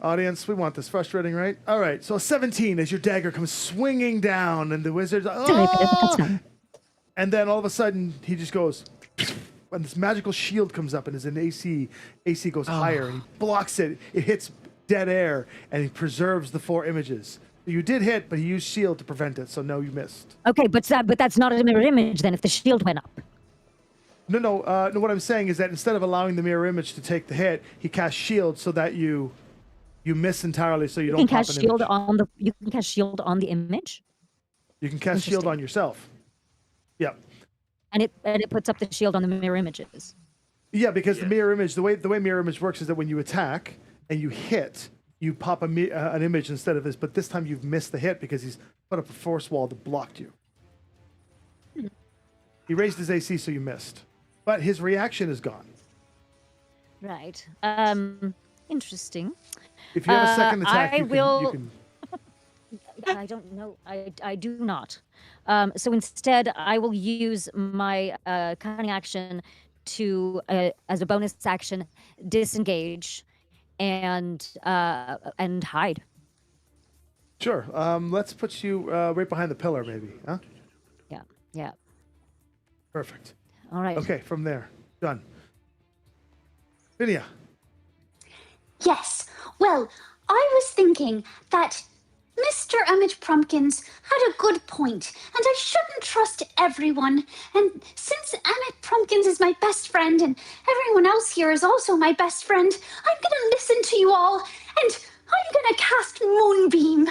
Audience, we want this. Frustrating, right? All right, so 17 as your dagger comes swinging down, and the wizard's and then all of a sudden he just goes, and this magical shield comes up, and as an AC goes higher, and he blocks it. It hits dead air, and he preserves the 4 images. You did hit, but he used shield to prevent it, so no, you missed. Okay, but that's not a mirror image then if the shield went up. No. What I'm saying is that instead of allowing the mirror image to take the hit, he casts shield so that you miss entirely, so you don't pop an shield image. You can cast shield on the image. You can cast shield on yourself. Yep. And it puts up the shield on the mirror images. Yeah, because the mirror image, the way mirror image works is that when you attack and you hit, you pop an image instead of this, but this time you've missed the hit because he's put up a force wall that blocked you. He raised his AC, so you missed. But his reaction is gone. Right. Interesting. If you have a second attack, you can... I don't know. I do not. So instead, I will use my cunning action to, as a bonus action, disengage and hide. Sure. Let's put you right behind the pillar, maybe. Huh? Yeah. Perfect. All right. Okay, from there. Done. Vinia. Yes. Well, I was thinking that Mr. Emmett Prumpkins had a good point, and I shouldn't trust everyone. And since Emmett Prumpkins is my best friend, and everyone else here is also my best friend, I'm gonna listen to you all, and I'm gonna cast Moonbeam.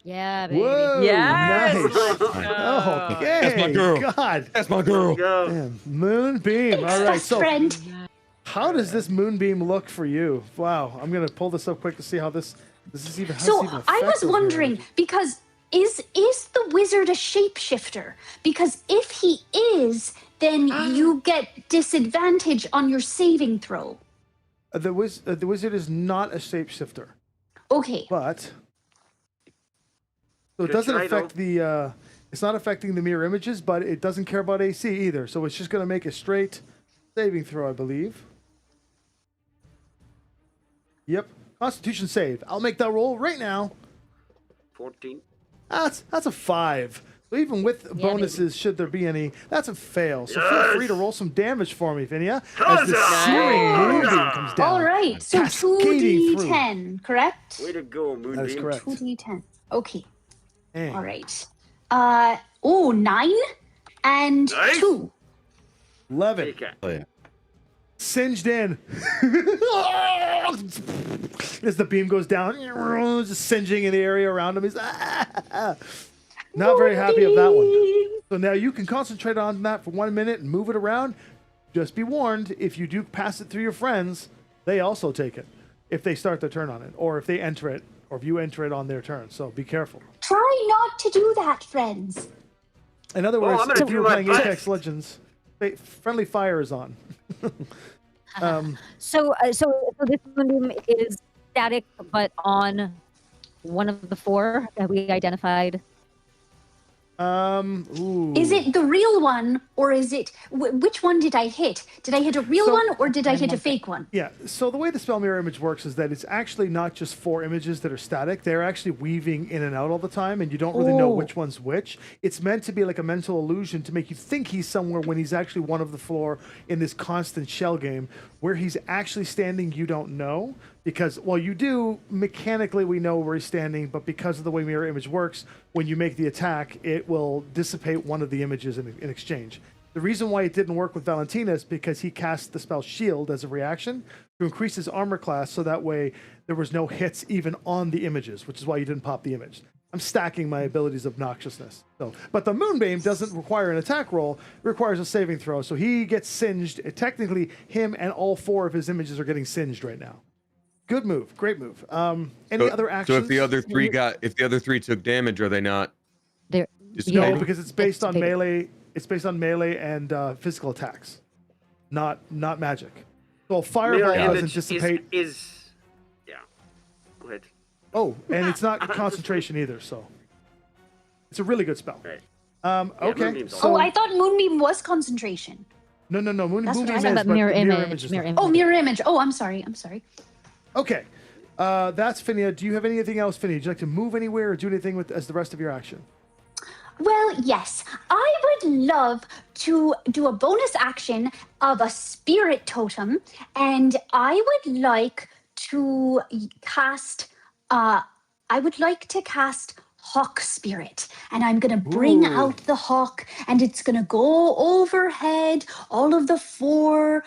Yeah, baby. Whoa, Yes. nice. Oh. Okay. That's my girl. God. That's my girl. Go. Damn. Moonbeam. Thanks, All right. best So, friend. how does this moonbeam look for you? Wow. I'm gonna pull this up quick to see how this is even. How So this even I affect was those wondering, mirrors. because is the wizard a shapeshifter? Because if he is, then you get disadvantage on your saving throw. The wizard is not a shapeshifter, Okay. but so it Good doesn't try, affect the. It's not affecting the mirror images, but it doesn't care about AC either. So it's just gonna make a straight saving throw, I believe. Yep. Constitution save. I'll make that roll right now. 14. That's a 5. So even with bonuses, should there be any, that's a fail. So feel free to roll some damage for me, Finia, as the searing moonbeam comes down. All right. So cascading through. 2d10, correct? Way to go, Moonbeam. That is correct. 2d10. Okay. Dang. All right. 9 and Nice. 2. 11. Take it. Oh, yeah. Singed in. As the beam goes down, just singeing in the area around him. He's not very happy of that one. So now you can concentrate on that for 1 minute and move it around. Just be warned, if you do pass it through your friends, they also take it. If they start their turn on it, or if they enter it, or if you enter it on their turn. So be careful. Try not to do that, friends. In other words, I'm gonna if do you're my playing best. Apex Legends, friendly fire is on. So this moonbeam is static, but on one of the 4 that we identified. Ooh. Is it the real one, or is it which one did I hit? Did I hit a real one, or did I hit a fake one? Yeah, so the way the spell mirror image works is that it's actually not just 4 images that are static. They're actually weaving in and out all the time, and you don't really know which one's which. It's meant to be like a mental illusion to make you think he's somewhere when he's actually one of the floor in this constant shell game. Where he's actually standing, you don't know. Because, well, you do, mechanically we know where he's standing, but because of the way mirror image works, when you make the attack, it will dissipate one of the images in exchange. The reason why it didn't work with Valentina is because he cast the spell Shield as a reaction to increase his armor class, so that way there was no hits even on the images, which is why you didn't pop the image. I'm stacking my abilities of obnoxiousness. So, but the Moonbeam doesn't require an attack roll, it requires a saving throw, so he gets singed. Technically, him and all 4 of his images are getting singed right now. Good move, great move. Any other actions? So if the other 3 took damage, are they not? They're No, because it's based on dissipated. melee. It's based on melee and physical attacks, not magic. So fireball Mirror doesn't image dissipate. yeah. Go ahead. Oh, and it's not concentration either. So it's a really good spell. Right. Okay. Moonbeam's So I thought Moonbeam was concentration. no. That's what Moonbeam I is, thought. Talking about but mirror mirror image. image is Mirror not. image. Oh, mirror image. Oh, I'm sorry. Okay. That's Finia. Do you have anything else, Finia? Would you like to move anywhere or do anything with as the rest of your action? Well, yes. I would love to do a bonus action of a spirit totem, and I would like to cast Hawk Spirit, and I'm gonna bring out the hawk, and it's gonna go overhead all of the 4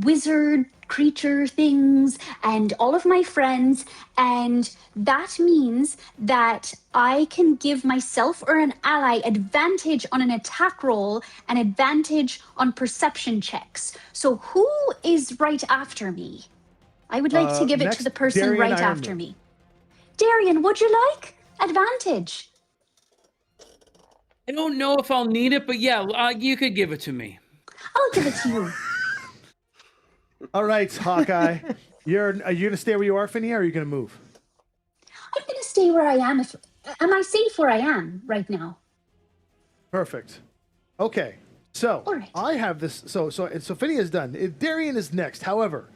wizard creature things and all of my friends, and that means that I can give myself or an ally advantage on an attack roll and advantage on perception checks. So who is right after me? I would like to give it next, to the person Darian right Ironman. after me. Darian, would you like advantage? I don't know if I'll need it, but yeah, you could give it to me. I'll give it to you. All right, Hawkeye. Are you gonna stay where you are, Finia, or are you gonna move? I'm going to stay where I am. Am I safe where I am right now? Perfect. Okay. So All right. I have this. So Finia is done. Darian is next. However,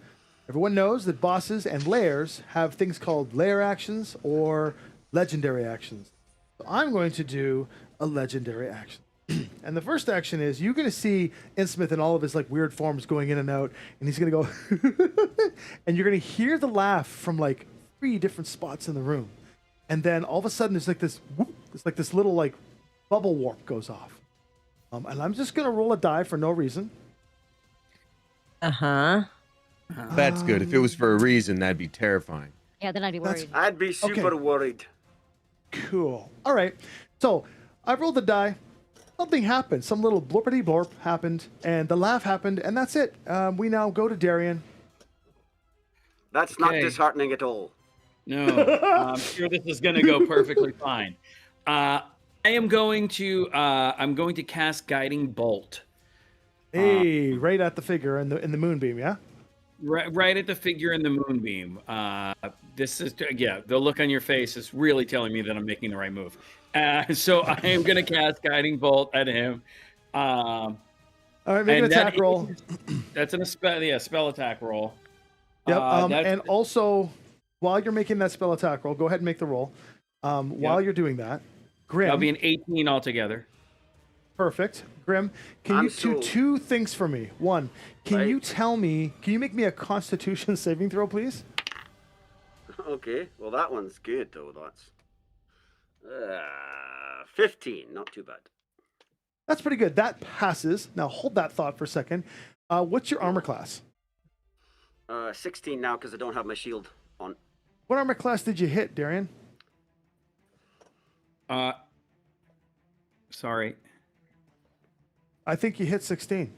everyone knows that bosses and lairs have things called lair actions or legendary actions. So I'm going to do a legendary action. And the first action is you're going to see Innsmouth in all of his like weird forms going in and out, and he's going to go, and you're going to hear the laugh from like 3 different spots in the room. and then all of a sudden there's like this whoop, it's like this little like bubble warp goes off. And I'm just gonna roll a die for no reason. Uh-huh. That's good. If it was for a reason, that'd be terrifying. Yeah, then I'd be worried. I'd be super worried. Cool. All right. So I rolled the die. Something happened. Some little blorpity blorp happened, and the laugh happened, and that's it. We now go to Darian. That's not Okay. disheartening at all. No, I'm sure this is going to go perfectly fine. I'm going to cast Guiding Bolt. Hey, right at the figure in the moonbeam, yeah? Right at the figure in the moonbeam. This is the look on your face is really telling me that I'm making the right move. So I am going to cast Guiding Bolt at him. All right, make an and attack roll. That's a spell attack roll. Yep. That's- And also, while you're making that spell attack roll, go ahead and make the roll. While you're doing that, Grim. That'll be an 18 altogether. Perfect. Grim, can you do two things for me? One, can you make me a Constitution saving throw, please? Okay, well that one's good though. That's 15, not too bad. That's pretty good. That passes. Now hold that thought for a second. What's your armor class? 16 now because I don't have my shield on. What armor class did you hit, Darian? Sorry. I think you hit 16.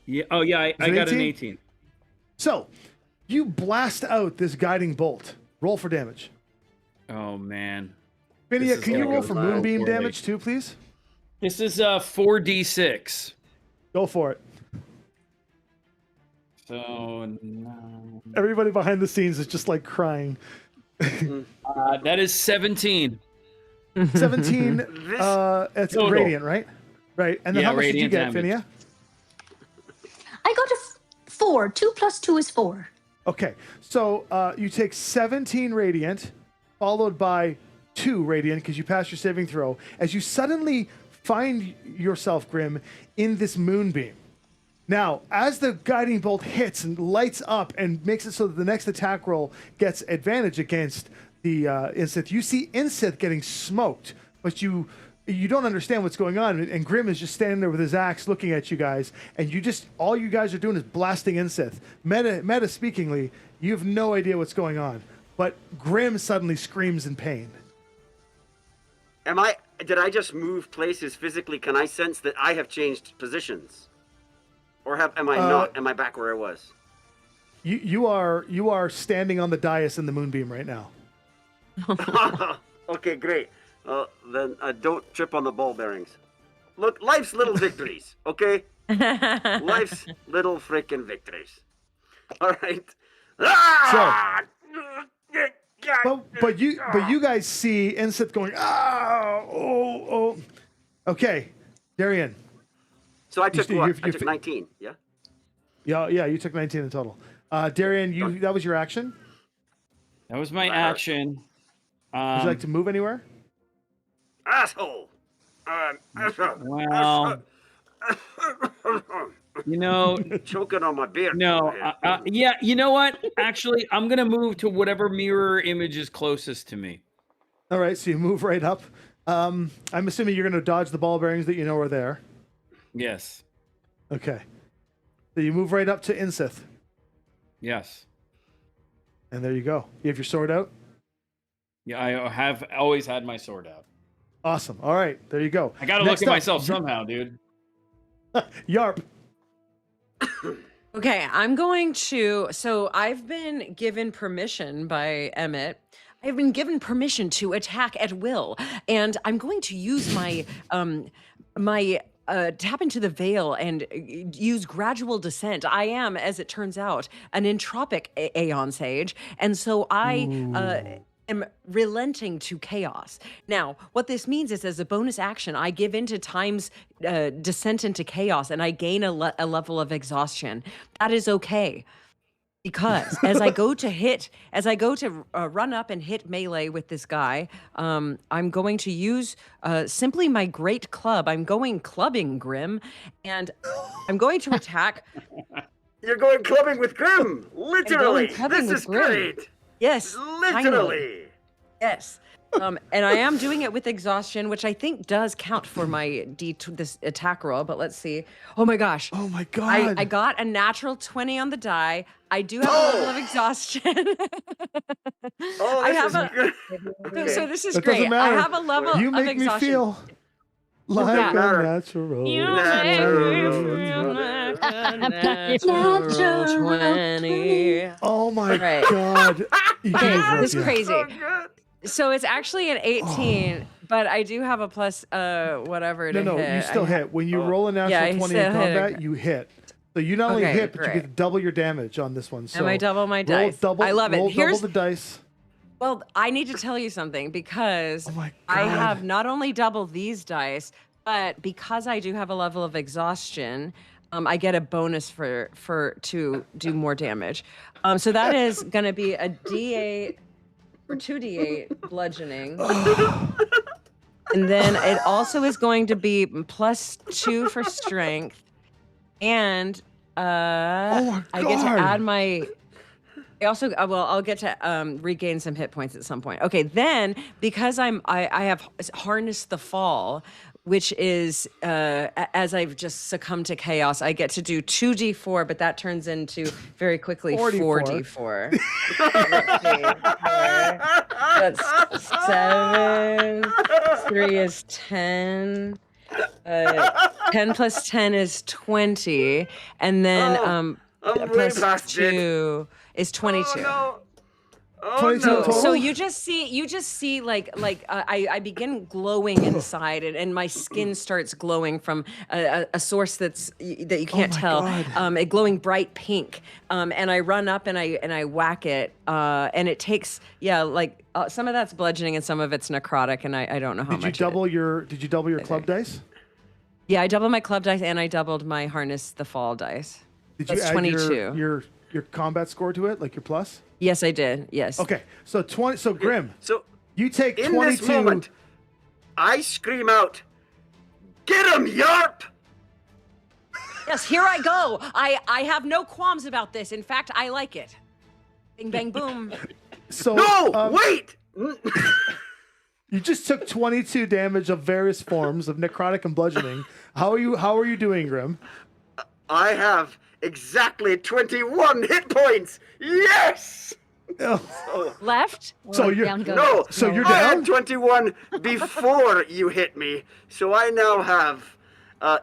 Yeah. Oh yeah, I got an 18. So, you blast out this guiding bolt. Roll for damage. Oh man. Phinia, This can is you gonna roll go for so moonbeam poorly. damage too, please? This is 4d6. Go for it. So no. Everybody behind the scenes is just like crying. That is 17. 17. It's Total. radiant, right? Right. And then Yeah, how much did you radiant get, damage. Phinia? I got a 4. 2 plus 2 is 4. Okay. So you take 17 radiant, followed by 2 radiant because you passed your saving throw. As you suddenly find yourself, Grim, in this moonbeam. Now, as the guiding bolt hits and lights up and makes it so that the next attack roll gets advantage against the Insith, you see Insith getting smoked, but you don't understand what's going on, and Grim is just standing there with his axe looking at you guys, and all you guys are doing is blasting Insith. Meta speakingly, you have no idea what's going on, but Grim suddenly screams in pain. Did I just move places physically? Can I sense that I have changed positions? Or am I not? Am I back where I was? You are standing on the dais in the moonbeam right now. Okay, great. Then don't trip on the ball bearings. Look, life's little victories, okay? Life's little freaking victories. All right. But you guys see Insith going, oh. Okay, Darian. So I took you- what? you- I took 19, yeah? Yeah, you took 19 in total. Darian, that was your action? That was my action. Would you like to move anywhere? Asshole! Well, you know, choking on my beer. no, yeah, you know what? Actually, I'm gonna move to whatever mirror image is closest to me. All right, so you move right up. I'm assuming you're going to dodge the ball bearings that you know are there. Yes. Okay. So you move right up to Insith, Yes. and there you go. You have your sword out? Yeah, I have always had my sword out. Awesome. All right, there you go. I gotta Next look at up, myself somehow, dude. Yarp. Okay, I'm going to. So I've been given permission by Emmett. I've been given permission to attack at will, and I'm going to use my tap into the veil and use gradual descent. I am, as it turns out, an entropic Aeon Sage, and so I am relenting to chaos. Now, what this means is, as a bonus action, I give into time's descent into chaos, and I gain a level of exhaustion. That is okay. Because as I go to run up and hit melee with this guy, I'm going to use simply my great club. I'm going clubbing, Grim, and I'm going to attack. You're going clubbing with Grim! Literally! clubbing This with is Grim. great! Yes, Literally! Yes. And I am doing it with exhaustion, which I think does count for my this attack roll. But let's see. Oh my gosh! Oh my god! I got a natural 20 on the die. I do have a level of exhaustion. Oh, I this have is a. good. So Okay. this is That great. doesn't I matter. have a level You of make me exhaustion. feel like Yeah. a natural. You Natural. make me feel like a natural 20. Oh my Right. god! You Okay, can this is crazy. So good. So it's actually an 18, but I do have a plus whatever to No, hit. you still hit. When you roll a natural Yeah, I 20 in still hit combat, it. you hit. So you not only Okay, hit, but you great. get double your damage on this one. So Am I double my roll dice? Double, I love it. Roll Here's double the dice. well, I need to tell you something because Oh my I God. have not only double these dice, but because I do have a level of exhaustion, I get a bonus for to do more damage. So that is going to be a D8 or 2d8 bludgeoning. And then it also is going to be +2 for strength. And my I get to God. add my. I also I'll get to regain some hit points at some point. Okay, then because I have harnessed the fall, which is as I've just succumbed to chaos, I get to do 2d4, but that turns into very quickly 4d4. That's 7. 3 is 10. 10 plus 10 is 20, and then I'm way plus past it. 2 is 22. Oh no. Oh 22 no. total? So you just see like I begin glowing inside, and my skin starts glowing from a source that you can't my tell, God. a glowing bright pink, and I run up and I whack it, and it takes some of that's bludgeoning and some of it's necrotic, and I don't know how Did you much. double your club dice? Yeah, I doubled my club dice and I doubled my harness the fall dice. Did That's you add 22. your combat score to it, like your plus? Yes, I did. Yes. Okay, so 20. So Grim, So you take in 22. this moment, I scream out, "Get him, Yarp!" Yes, here I go. I have no qualms about this. In fact, I like it. Bing, bang, boom. So No, wait. you just took 22 damage of various forms of necrotic and bludgeoning. How are you doing, Grim? I have exactly 21 hit points. Yes. Left? So Or you're down goes. No. So you're I down? had 21 before you hit me, so I now have. I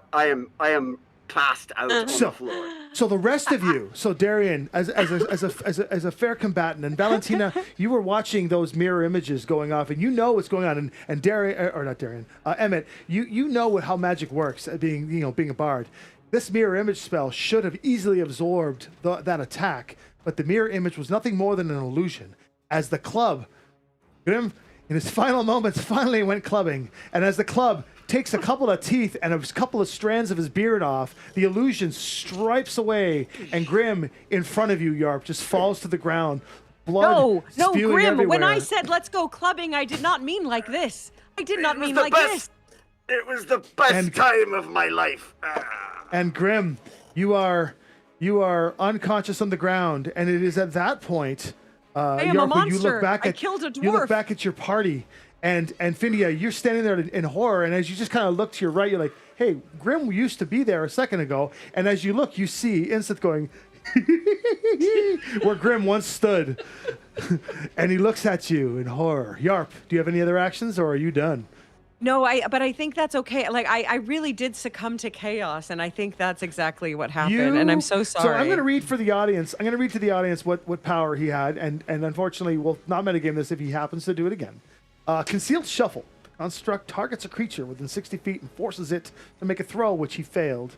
am passed out on the floor. So the rest of you, so Darian, as a fair combatant, and Valentina, you were watching those mirror images going off, and you know what's going on. And Darian, or not Darian, Emmett, you know how magic works, being a bard. This mirror image spell should have easily absorbed that attack, but the mirror image was nothing more than an illusion. As the club, Grim, in his final moments, finally went clubbing, and as the club takes a couple of teeth and a couple of strands of his beard off, the illusion stripes away, and Grim, in front of you, Yarp, just falls to the ground. Blood No, spewing Grim. When I everywhere. said let's go clubbing, I did not mean like this. I did not It was mean the like best. this. It was the best And- time of my life. And Grim, you are unconscious on the ground, and it is at that point, am a Yarp, when you monster. look back I at killed a you look dwarf. back at your party, and Finia, you're standing there in horror, and as you just kind of look to your right, you're like, "Hey, Grim used to be there a second ago," and as you look, you see Insith going where Grim once stood, and he looks at you in horror. Yarp, do you have any other actions, or are you done? No, but I think that's okay. Like I really did succumb to chaos, and I think that's exactly what happened. And I'm so sorry. So I'm going to read for the audience. I'm going to read to the audience what power he had, and unfortunately, we'll not metagame this if he happens to do it again. Concealed Shuffle. The construct targets a creature within 60 feet and forces it to make a throw, which he failed.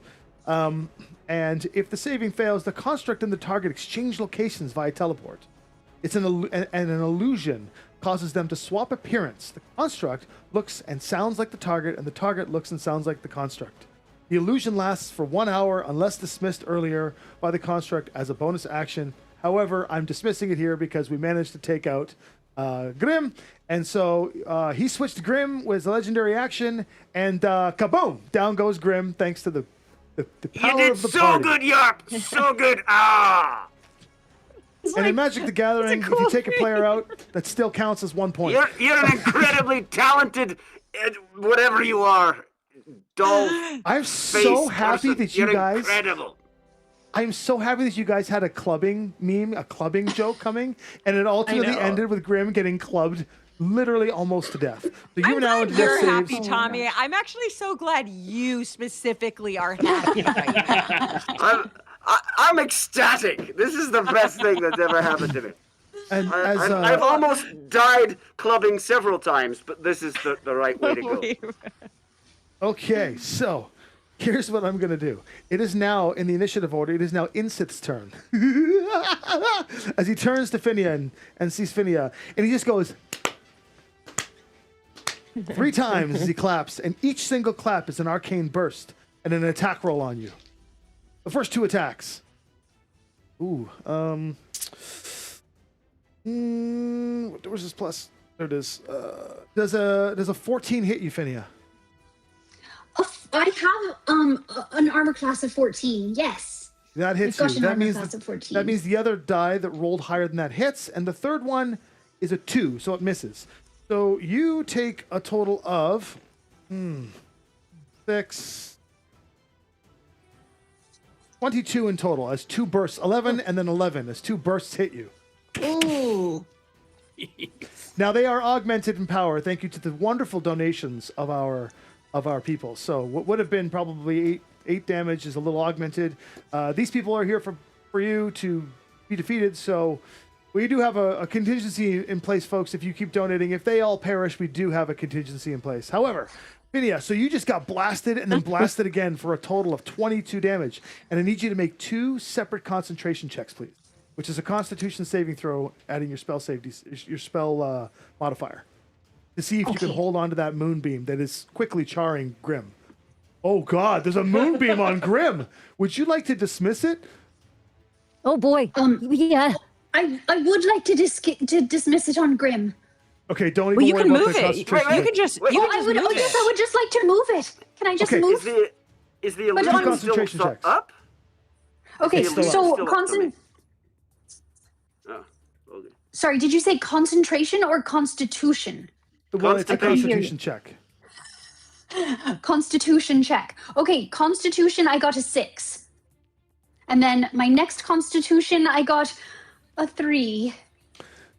And if the saving fails, the construct and the target exchange locations via teleport. It's an illusion causes them to swap appearance. The construct looks and sounds like the target, and the target looks and sounds like the construct. The illusion lasts for 1 hour unless dismissed earlier by the construct as a bonus action. However, I'm dismissing it here because we managed to take out Grim, and so he switched to Grim with a legendary action, and kaboom! Down goes Grim thanks to the You power did of the so party. good, Yarp. So good. Ah. And in Magic the Gathering, if you take a player out, that still counts as 1 point. You're an incredibly talented, whatever you are, doll. I'm so happy person. that you You're guys. incredible. I'm so happy that you guys had a clubbing meme, a clubbing joke coming, and it ultimately ended with Grim getting clubbed literally almost to death. So you I'm are now glad into you're death happy, saves. Tommy. I'm actually so glad you specifically are happy right now. I'm ecstatic. This is the best thing that's ever happened to me. And I've almost died clubbing several times, but this is the right way to go. Okay, so here's what I'm going to do. It is now, in the initiative order, it is now Insith's turn. As he turns to Finia and sees Finia, and he just goes 3 times as he claps, and each single clap is an arcane burst and an attack roll on you. The first 2 attacks. Ooh, where's his plus? There it is. Does a 14 hit you, Finia? I have an armor class of 14. Yes. That hits We've you. got an That armor means class of 14. that means the other die that rolled higher than that hits, and the third one is a 2, so it misses. So you take a total of 6, 22 in total as 2 bursts, 11 and then 11 as 2 bursts hit you. Ooh. Now they are augmented in power. Thank you to the wonderful donations of our people. So what would have been probably 8 damage is a little augmented. These people are here for you to be defeated. So we do have a contingency in place, folks. If you keep donating, if they all perish, we do have a contingency in place. However, Finia, so you just got blasted and then blasted again for a total of 22 damage, and I need you to make 2 separate concentration checks, please. Which is a Constitution saving throw, adding your spell modifier, to see if you can hold on to that moonbeam that is quickly charring Grim. Oh God, there's a moonbeam on Grim. Would you like to dismiss it? Oh boy. Yeah. I would like to dismiss it on Grim. Okay, don't even Well, you worry can about move the it. concentration. You can just. You Oh, can I just move guess it. I would just like to move it. Can I just Okay. move? Is the But illusion on- still Concentration checks. up? Okay, It's still up. so Still up for me. Oh, okay. Sorry, did you say concentration or constitution? Well, it's a Constitution. Constitution check. Constitution check. Okay, constitution, I got a 6. And then my next constitution, I got a 3.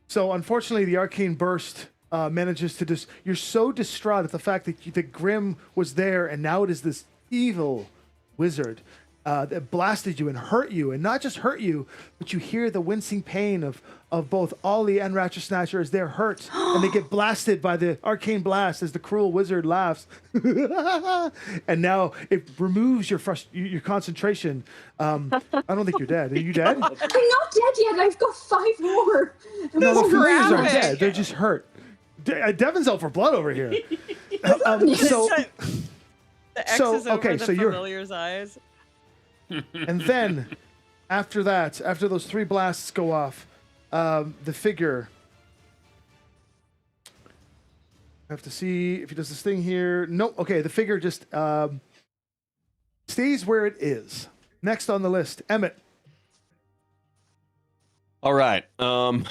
So unfortunately, the arcane burst manages to you're so distraught at the fact that Grim was there, and now it is this evil wizard that blasted you and hurt you, and not just hurt you, but you hear the wincing pain of both Ollie and Ratchet Snatcher as they're hurt, and they get blasted by the arcane blast as the cruel wizard laughs, and now it removes your concentration. I don't think you're dead. Are you dead? I'm not dead yet. I've got 5 more. No, the familiars aren't graphic. dead. They're just hurt. Devin's out for blood over here. So, The X So, is over okay, the so you're- familiar's eyes. and then after that, after those 3 blasts go off, the figure. I have to see if he does this thing here. Nope. Okay, the figure just stays where it is. Next on the list, Emmett. All right. Emmett,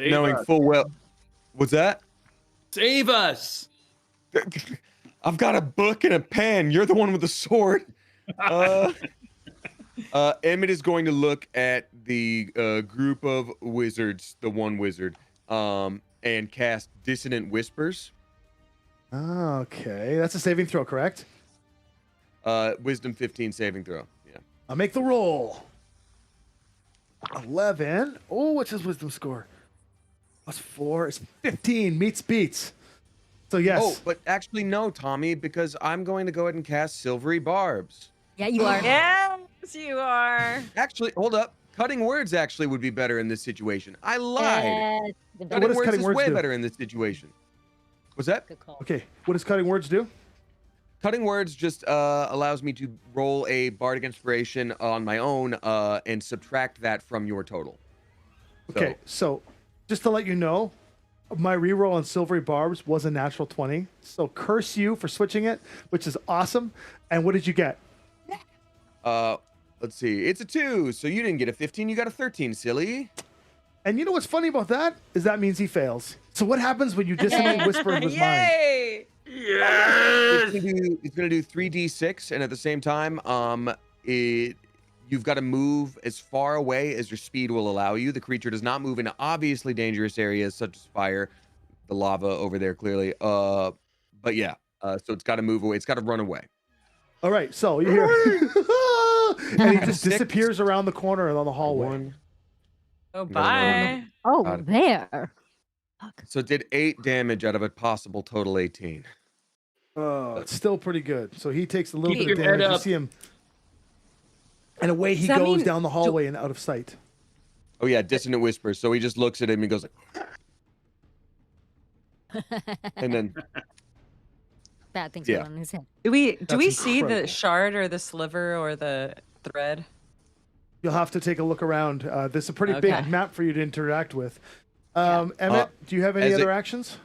Save knowing us. full well. What's that? Save us. I've got a book and a pen. You're the one with the sword. Emmett is going to look at the group of wizards, the one wizard, and cast Dissonant Whispers. Okay, that's a saving throw, correct? Wisdom 15 saving throw. Yeah. I'll make the roll. 11. Oh, what's his wisdom score? +4 is 15. Meets beats. So yes. Oh, but actually no, Tommy, because I'm going to go ahead and cast Silvery Barbs. Yeah, you are. Yes, you are. Actually, hold up. Cutting Words actually would be better in this situation. I lied. Good What does Words Cutting is Words way do? better in this situation. What's that? call. Okay, what does cutting words do? Cutting Words just allows me to roll a Bardic Inspiration on my own and subtract that from your total. Okay, so just to let you know, my reroll on Silvery Barbs was a natural 20. So curse you for switching it, which is awesome. And what did you get? let's see. It's a 2, so you didn't get a 15. You got a 13, silly. And you know what's funny about that is that means he fails. So what happens when you dissonant whisper in his mind? Yay! Yes! It's gonna do 3d6, and at the same time, you've got to move as far away as your speed will allow you. The creature does not move into obviously dangerous areas such as fire, the lava over there clearly. But yeah, so it's got to move away. It's got to run away. All right, so you hear, and he just 6. disappears around the corner and on the hallway. 1. Oh, Got bye. Oh, Got it. there. So it did 8 damage out of a possible total 18. Oh, it's still pretty good. So he takes a little Keep bit of your head damage. You up. see him, and away he Does that goes mean- down the hallway and out of sight. Oh yeah, dissonant whispers. So he just looks at him and goes like, and then Bad things Yeah. going on in his head. Do we That's see incredible. the shard or the sliver or the thread? You'll have to take a look around. This is a pretty Okay. big map for you to interact with. Emmett, do you have any as other a- actions?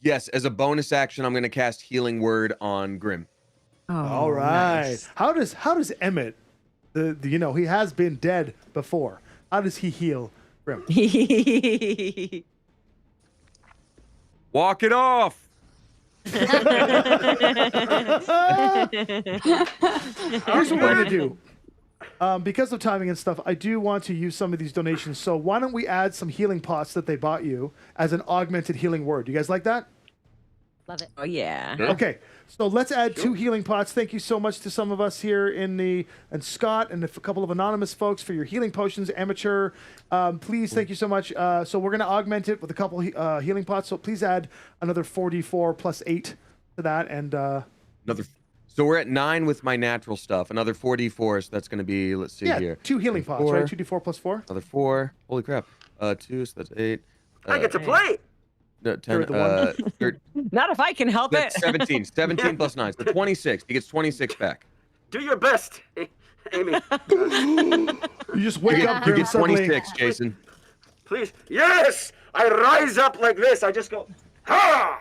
yes, as a bonus action, I'm going to cast Healing Word on Grim. Oh, All right. nice. How does Emmett, he has been dead before. How does he heal Grim? Walk it off. Here's what we're gonna do. Because of timing and stuff, I do want to use some of these donations. So why don't we add some healing pots that they bought you as an augmented healing word? You guys like that? Love it. Oh yeah. Sure. Okay. So let's add 2 healing pots. Thank you so much to some of us here and Scott and a couple of anonymous folks for your healing potions. Amateur, please, thank you so much. So we're going to augment it with a couple healing pots. So please add another 4d4 plus 8 to that. And Another. So we're at 9 with my natural stuff. Another 4d4. So that's going to be. Let's see yeah, here. 2 healing pots, 4. right? 2d4 plus 4. Another 4. Holy crap. 2. So that's 8. I get to play. No, 10. You're at the Not if I can help it. That's 17. 17 plus 9. So 26. He gets 26 back. Do your best, Amy. You just wake up, You Grim, get suddenly. 26, Jason. Please. Yes! I rise up like this. I just go, ha!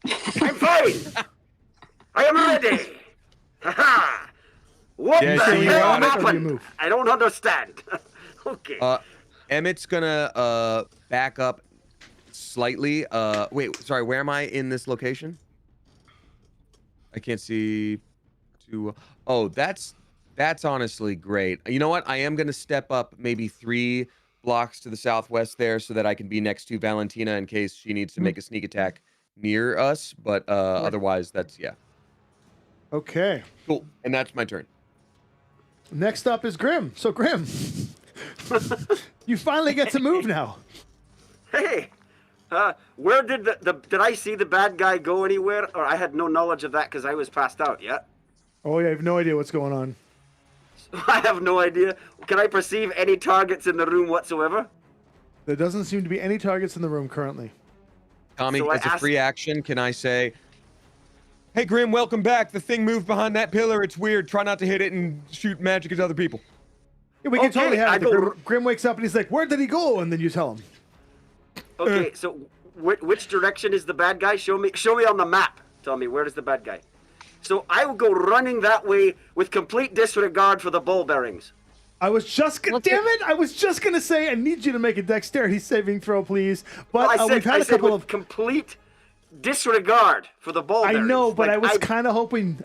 I'm fine. I am ready. Ha ha! What Yeah, the so you hell got it, or do you happened? move? I don't understand. Okay. Emmett's gonna back up slightly. Wait, sorry, where am I in this location? I can't see too. Oh, that's honestly great. You know what? I am gonna step up maybe 3 blocks to the southwest there so that I can be next to Valentina in case she needs to make a sneak attack near us. But otherwise, that's yeah. Okay. Cool. And that's my turn. Next up is Grim. So Grim, you finally get to move now. Hey, where did did I see the bad guy go anywhere? Or I had no knowledge of that because I was passed out, yeah? Oh yeah, I have no idea what's going on. I have no idea. Can I perceive any targets in the room whatsoever? There doesn't seem to be any targets in the room currently. Tommy, So I as a asked- free action, can I say, "Hey Grim, welcome back. The thing moved behind that pillar. It's weird. Try not to hit it and shoot magic at other people." Yeah, we can Okay, totally have I it. go- Grim wakes up and he's like, "Where did he go?" And then you tell him. Okay, so which direction is the bad guy? Show me on the map. Tell me, where is the bad guy? So I will go running that way with complete disregard for the ball bearings. I was just gonna, damn it! I was just gonna say, I need you to make a dexterity saving throw, please. But I said, we've had I a said couple with of. complete disregard for the ball I bearings. know, but Like, I was kind of hoping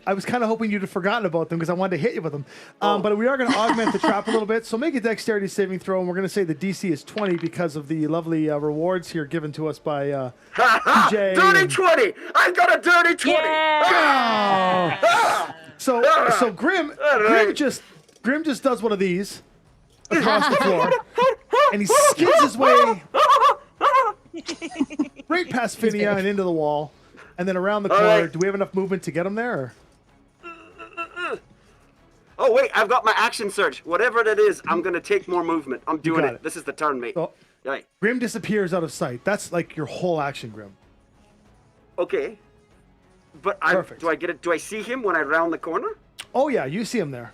you'd have forgotten about them because I wanted to hit you with them. But we are going to augment the trap a little bit. So make a dexterity saving throw, and we're going to say the DC is 20 because of the lovely rewards here given to us by TJ. Dirty and- 20! I got a dirty 20! Oh. So Grim just does one of these across the floor, and he skids his way right past Phinia and into the wall, and then around the corner. right. Do we have enough movement to get him there? Or? Oh wait, I've got my action surge. Whatever it is, I'm gonna take more movement. I'm doing got it. it. This is the turn, mate. So Right. Grim disappears out of sight. That's like your whole action, Grim. Okay. But Perfect. do I get it? Do I see him when I round the corner? Oh yeah, you see him there.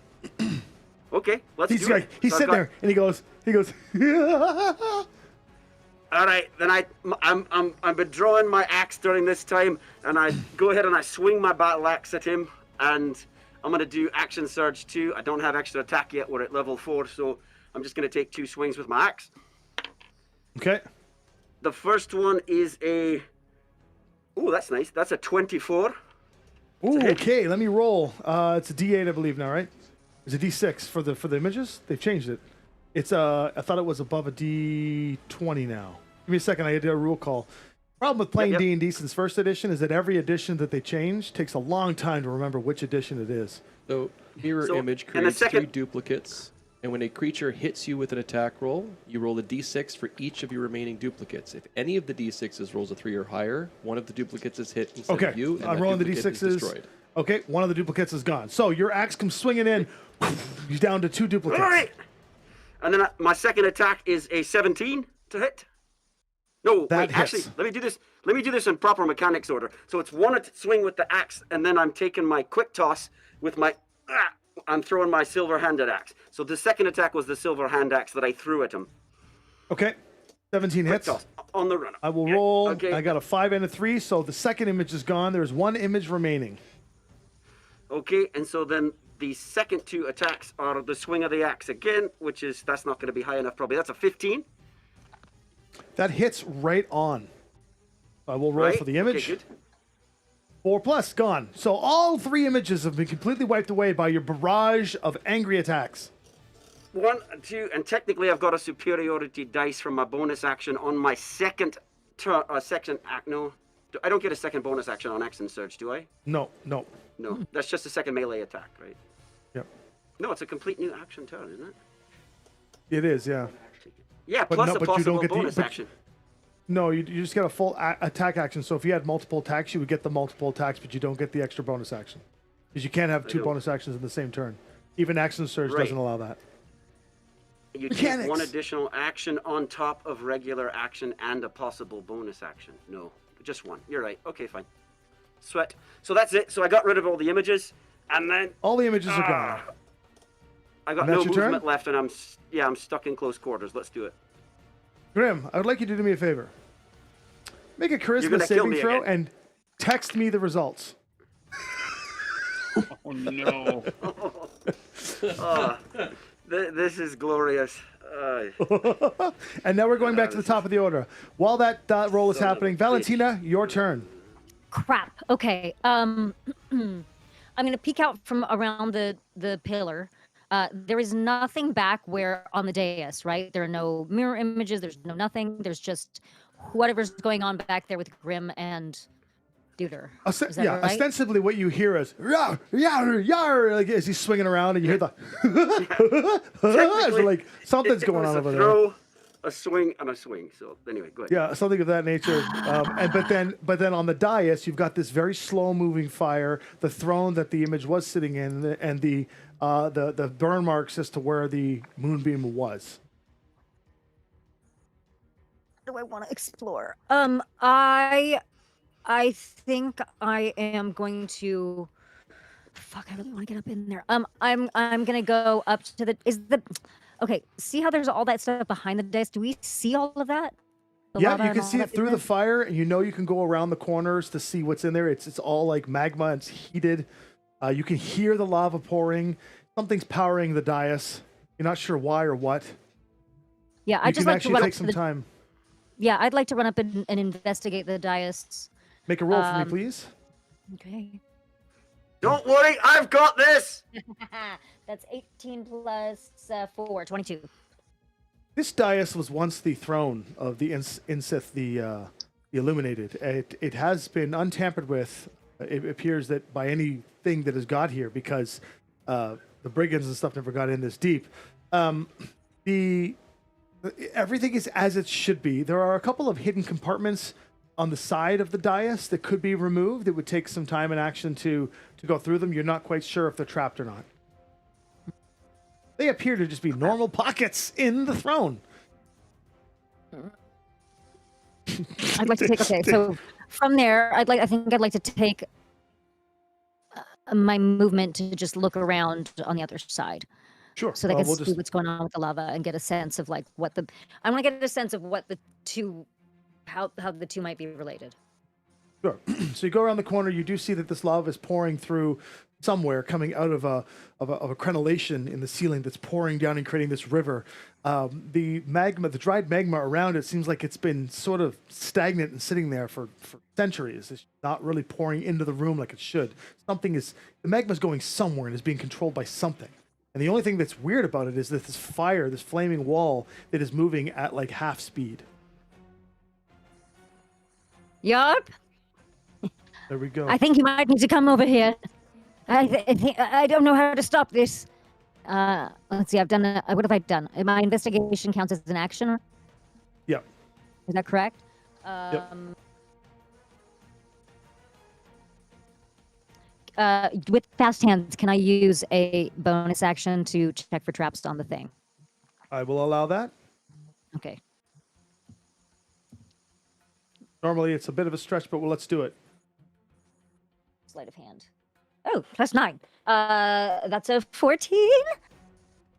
Okay, let's He's do like it. he's So I've sitting got- there and he goes. All right, then I'm withdrawing my axe during this time, and I go ahead and I swing my battle axe at him, and I'm going to do Action Surge 2. I don't have extra attack yet. We're at level 4, so I'm just going to take 2 swings with my axe. Okay. The first one is a... Ooh, that's nice. That's a 24. Ooh, okay, let me roll. It's a D8, I believe now, right? It's a D6 for the images. They've changed it. It's I thought it was above a D20 now. Give me a second. I did a rule call. Problem with playing D&D since first edition is that every edition that they change takes a long time to remember which edition it is. So mirror image and the creates second- 3 duplicates, and when a creature hits you with an attack roll, you roll a d6 for each of your remaining duplicates. If any of the d6s rolls a 3 or higher, one of the duplicates is hit instead of you, and I'm that rolling the duplicate D6s. is destroyed. Okay, one of the duplicates is gone. So your axe comes swinging in. He's down to 2 duplicates. All right. And then my second attack is a 17 to hit. No, That wait, actually, hits. let me do this. Let me do this in proper mechanics order. So it's one swing with the axe, and then I'm taking my quick toss with my... I'm throwing my silver-handed axe. So the second attack was the silver hand axe that I threw at him. Okay, 17 Quick hits. toss on the run. I will roll. Okay. I got a 5 and a 3, so the second image is gone. There's 1 image remaining. Okay, and so then the second 2 attacks are the swing of the axe again, that's not going to be high enough probably. That's a 15. That hits right on. I will roll Right? for the image. Okay, good. 4 plus, gone. So all 3 images have been completely wiped away by your barrage of angry attacks. 1, 2, and technically I've got a superiority dice from my bonus action on my second section. No, I don't get a second bonus action on Action Surge, do I? No. No, that's just a second melee attack, right? Yep. No, it's a complete new action turn, isn't it? It is, yeah. Yeah, But plus no, a but you don't possible get the- bonus but- action. No, you just get a full attack action. So if you had multiple attacks, you would get the multiple attacks, but you don't get the extra bonus action. Because you can't have 2 don't. bonus actions in the same turn. Even Action Surge Right. doesn't allow that. You Mechanics. take 1 additional action on top of regular action and a possible bonus action. No, just 1. You're right. Okay, fine. Sweat. So that's it. So I got rid of all the images, and then All the images are gone. I got And no that's your turn? movement left, and I'm stuck in close quarters. Let's do it. Grim, I would like you to do me a favor. Make a You're charisma gonna kill saving me throw again. and text me the results. Oh no. This is glorious. And now we're going back to the top of the order. While that roll is happening, Valentina, your turn. Crap. Okay. I'm gonna peek out from around the pillar. There is nothing back where on the dais, right? There are no mirror images. There's no nothing. There's just whatever's going on back there with Grim and Duder. Is that right? Ostensibly what you hear is yar, yar, yar, like as he's swinging around, and you hear the Technically, like something's it going was on a over there. throw, a swing, and a swing. So anyway, go ahead. Yeah, something of that nature. But then on the dais, you've got this very slow moving fire, the throne that the image was sitting in, and the burn marks as to where the moonbeam was. Do I want to explore? I think I am going to. Fuck! I really want to get up in there. I'm gonna go up to the. Okay? See how there's all that stuff behind the dais? Do we see all of that? The lava Yeah, you and can all see that it through the business? fire, and you know you can go around the corners to see what's in there. It's all like magma. It's heated. You can hear the lava pouring. Something's powering the dais. You're not sure why or what. Yeah, You I just can like to actually run up take to some the. time. Yeah, I'd like to run up and investigate the dais. Make a roll for me, please. Okay. Don't worry, I've got this. That's 18 plus 4, 22. This dais was once the throne of the Insith, the Illuminated. It has been untampered with. It appears that by anything that has got here, because the brigands and stuff never got in this deep. Everything is as it should be. There are a couple of hidden compartments on the side of the dais that could be removed. It would take some time and action to go through them. You're not quite sure if they're trapped or not. They appear to just be normal pockets in the throne. I'd like to take. Okay, so from there, I think I'd like to take my movement to just look around on the other side, Sure. so that I can we'll see just what's going on with the lava and get a sense of like what the. I want to get a sense of what the two, how the two might be related. Sure. So you go around the corner. You do see that this lava is pouring through somewhere coming out of a crenellation in the ceiling that's pouring down and creating this river. The magma, the dried magma around it seems like it's been sort of stagnant and sitting there for centuries. It's not really pouring into the room like it should. The magma's going somewhere and is being controlled by something. And the only thing that's weird about it is that this fire, this flaming wall that is moving at like half speed. Yarp, There we go. I think you might need to come over here. I don't know how to stop this. Let's see. What have I done? My investigation counts as an action. Yep. Is that correct? Yep. With fast hands, can I use a bonus action to check for traps on the thing? I will allow that. Okay. Normally it's a bit of a stretch, but let's do it. Sleight of hand. Oh, +9. That's a 14.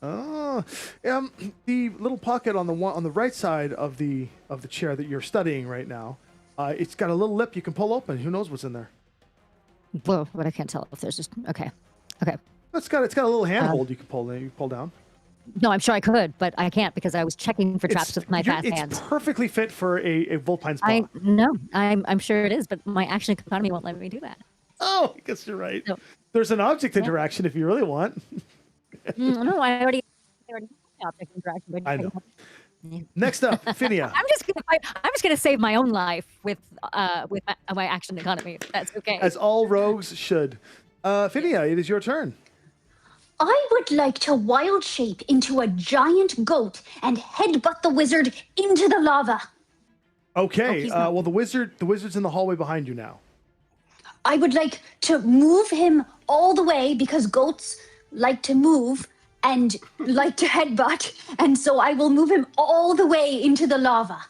Oh, the little pocket on the right side of the chair that you're studying right now, it's got a little lip you can pull open. Who knows what's in there? Well, but I can't tell if there's just okay. It's got a little handhold you can pull down. No, I'm sure I could, but I can't because I was checking for traps with my fast hands. It's perfectly fit for a Vulpine's paw. I'm sure it is, but my action economy won't let me do that. Oh, I guess you're right. No. There's an object interaction if you really want. No, I already have object interaction. But I know. Next up, Phinia. I'm just gonna save my own life with my action economy. If that's okay. As all rogues should. Phinia, it is your turn. I would like to wild shape into a giant goat and headbutt the wizard into the lava. Okay. Well, the wizard's in the hallway behind you now. I would like to move him all the way because goats like to move and like to headbutt, and so I will move him all the way into the lava.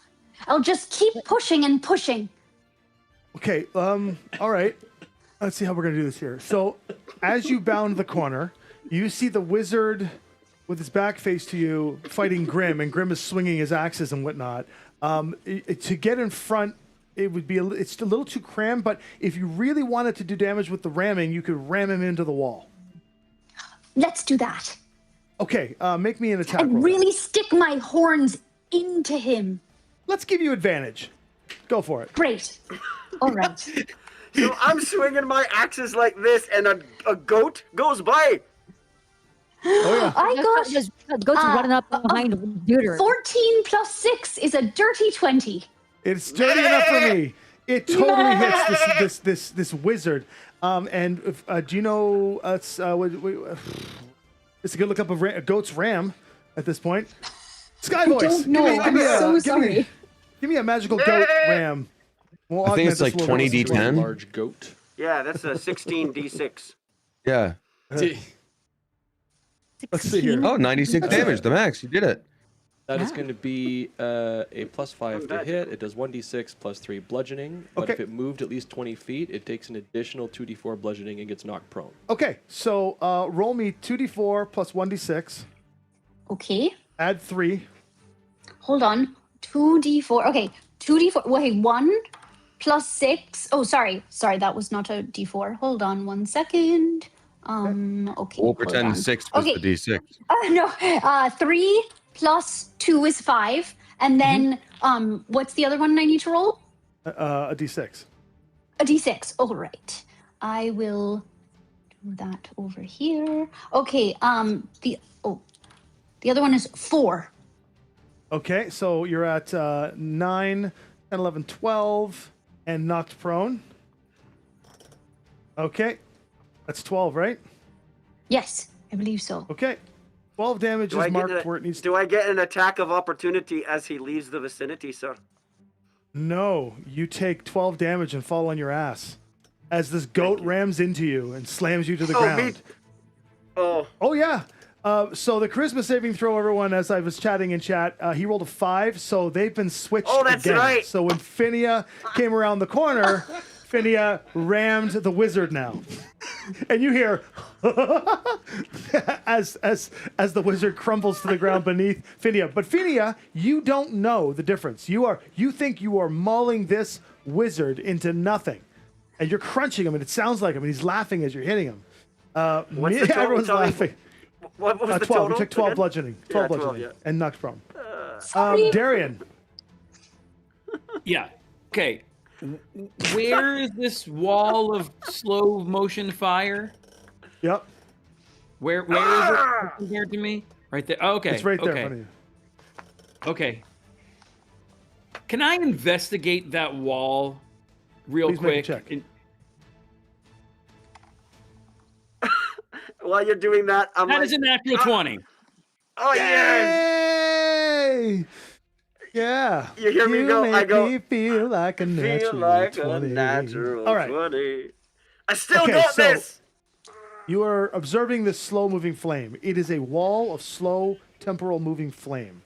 I'll just keep pushing and pushing. Okay. All right. Let's see how we're gonna do this here. So, as you bound the corner, you see the wizard with his back face to you fighting Grim, and Grim is swinging his axes and whatnot. To get in front, it's a little too crammed, but if you really wanted to do damage with the ramming, you could ram him into the wall. Let's do that. Okay, make me an attack roll. And really stick my horns into him. Let's give you advantage. Go for it. Great. All right. So I'm swinging my axes like this, and a goat goes by. Oh yeah. I got Goats running up behind Deuter. 14 plus 6 is a dirty 20. It's dirty enough for me. It totally hits this wizard. And if, do you know? It's a good look up a goat's ram at this point. Sky voice. Don't know. I'm so sorry. Give me a magical goat ram. We'll I think augment it's like this a little 20 bit. D10. Large goat. Yeah, that's a 16 D6. Yeah. Let's see here. Oh, 96 damage, the max. You did it. That is going to be a +5 to hit. It does 1d6 plus 3 bludgeoning. But if it moved at least 20 feet, it takes an additional 2d4 bludgeoning and gets knocked prone. Okay, so roll me 2d4 plus 1d6. Okay. Add 3. Hold on. 2d4. Okay. 2d4. Wait, 1 plus 6. Oh, sorry. Sorry, that was not a d4. Hold on 1 second. Okay. We'll pretend 6 was the D6. No. 3 plus 2 is 5. And then, what's the other one I need to roll? A d6. A d6. All right. I will do that over here. Okay. The other one is 4. Okay, so you're at 9, 10, 11, 12, and knocked prone. Okay, that's 12, right? Yes, I believe so. Okay, 12 damage is marked where it needs to. Do I get an attack of opportunity as he leaves the vicinity, sir? No, you take 12 damage and fall on your ass as this goat rams into you and slams you to the ground. Oh yeah. So the charisma saving throw, everyone, as I was chatting in chat, he rolled a 5, so they've been switched that's again. right. So when Phinia came around the corner, Phinia rammed the wizard now. And you hear as the wizard crumbles to the ground beneath Phinia. But Phinia, you don't know the difference. You think you are mauling this wizard into nothing. And you're crunching him, and it sounds like him, and he's laughing as you're hitting him. What's the total? Everyone's Tell me, laughing. what was the 12. total? You took 12 again? bludgeoning. 12 Yeah, 12, bludgeoning. yeah. And knocked prone. Sorry. Darian. Yeah. Okay. Where is this wall of slow motion fire? Yep. Where is it compared to me? Right there. Oh, okay. It's right there in okay. front of you. Okay. Can I investigate that wall real Please make a quick? check. While you're doing that, I'm That like, is a natural 20. oh yes! Yay! Yeah. You hear me go? Make I go. me feel like a natural Feel like 20. a natural All right. 20. I still Okay, got so- this. You are observing this slow-moving flame. It is a wall of slow, temporal moving flame.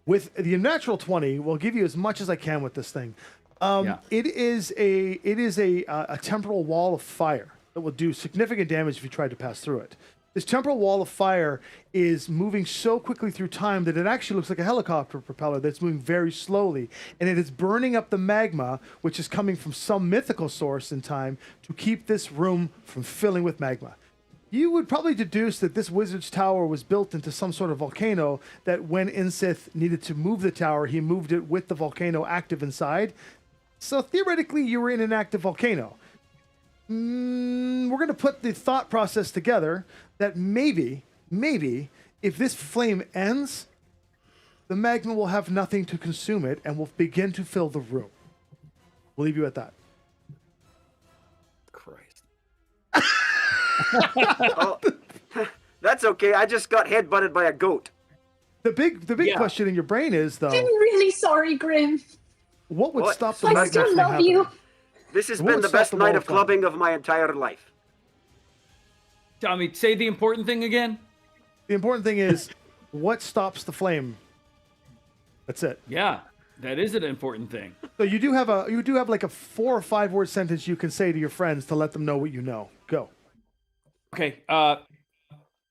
With the natural 20, we'll give you as much as I can with this thing. Yeah. It is a temporal wall of fire that will do significant damage if you try to pass through it. This temporal wall of fire is moving so quickly through time that it actually looks like a helicopter propeller that's moving very slowly. And it is burning up the magma, which is coming from some mythical source in time, to keep this room from filling with magma. You would probably deduce that this wizard's tower was built into some sort of volcano, that when Insith needed to move the tower, he moved it with the volcano active inside. So theoretically, you were in an active volcano. We're going to put the thought process together that maybe, if this flame ends, the magma will have nothing to consume it and will begin to fill the room. We'll leave you at that. Christ. Oh, that's okay. I just got headbutted by a goat. The big Yeah. question in your brain is, though, I'm really sorry, Grim. what would What? stop the I magma still from love happening? you. This has What been would the stop best the night wall of from- clubbing of my entire life. Tommy, say the important thing again. The important thing is, what stops the flame? That's it. Yeah, that is an important thing. So you do have like a 4 or 5 word sentence you can say to your friends to let them know what you know. Go. Okay,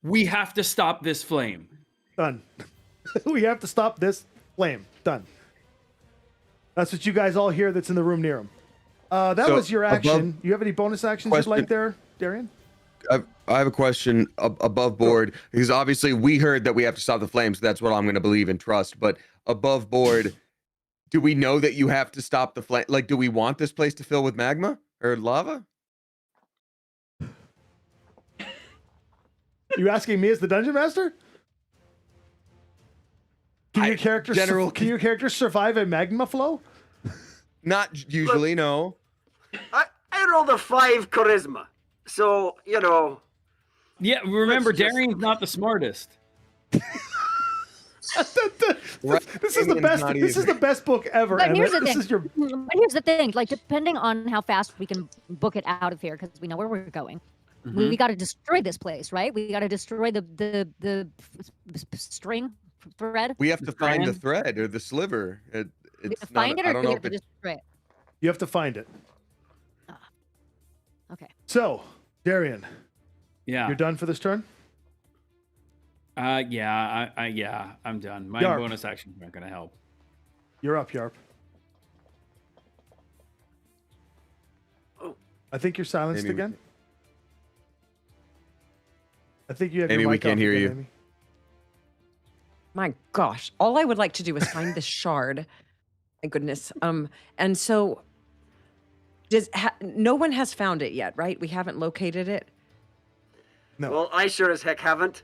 we have to stop this flame. Done. We have to stop this flame. Done. That's what you guys all hear that's in the room near him. That So, was your action. above- You have any bonus actions Question. you'd like there, Darian? I have a question above board, because obviously we heard that we have to stop the flames. So that's what I'm going to believe and trust. But above board, do we know that you have to stop the flame? Like, do we want this place to fill with magma or lava? You asking me as the dungeon master? Can your character survive a magma flow? Not usually, no. I rolled a 5 charisma. So, you know. Yeah, remember, Let's just- Darian's not the smartest. Right. This is the Darian's best. not This is either. the best book ever. But here's Emmett. the This thing. is your. But here's the thing, like depending on how fast we can book it out of here, because we know where we're going. We got to destroy this place, right? We got to destroy the string thread. We have to find the strand? thread or the sliver. We It's have to find not, it, I or don't do we know have if to it, destroy it? You have to find it. Okay. So, Darian, Yeah. you're done for this turn. Yeah, I'm done. My Yarp. bonus action's not gonna help. You're up, Yarp. Oh. I think you're silenced Amy, we again. I think you have Amy, your we mic can't off hear again, you. Amy. My gosh, all I would like to do is find this shard. My goodness. And so no one has found it yet, right? We haven't located it. No. Well, I sure as heck haven't.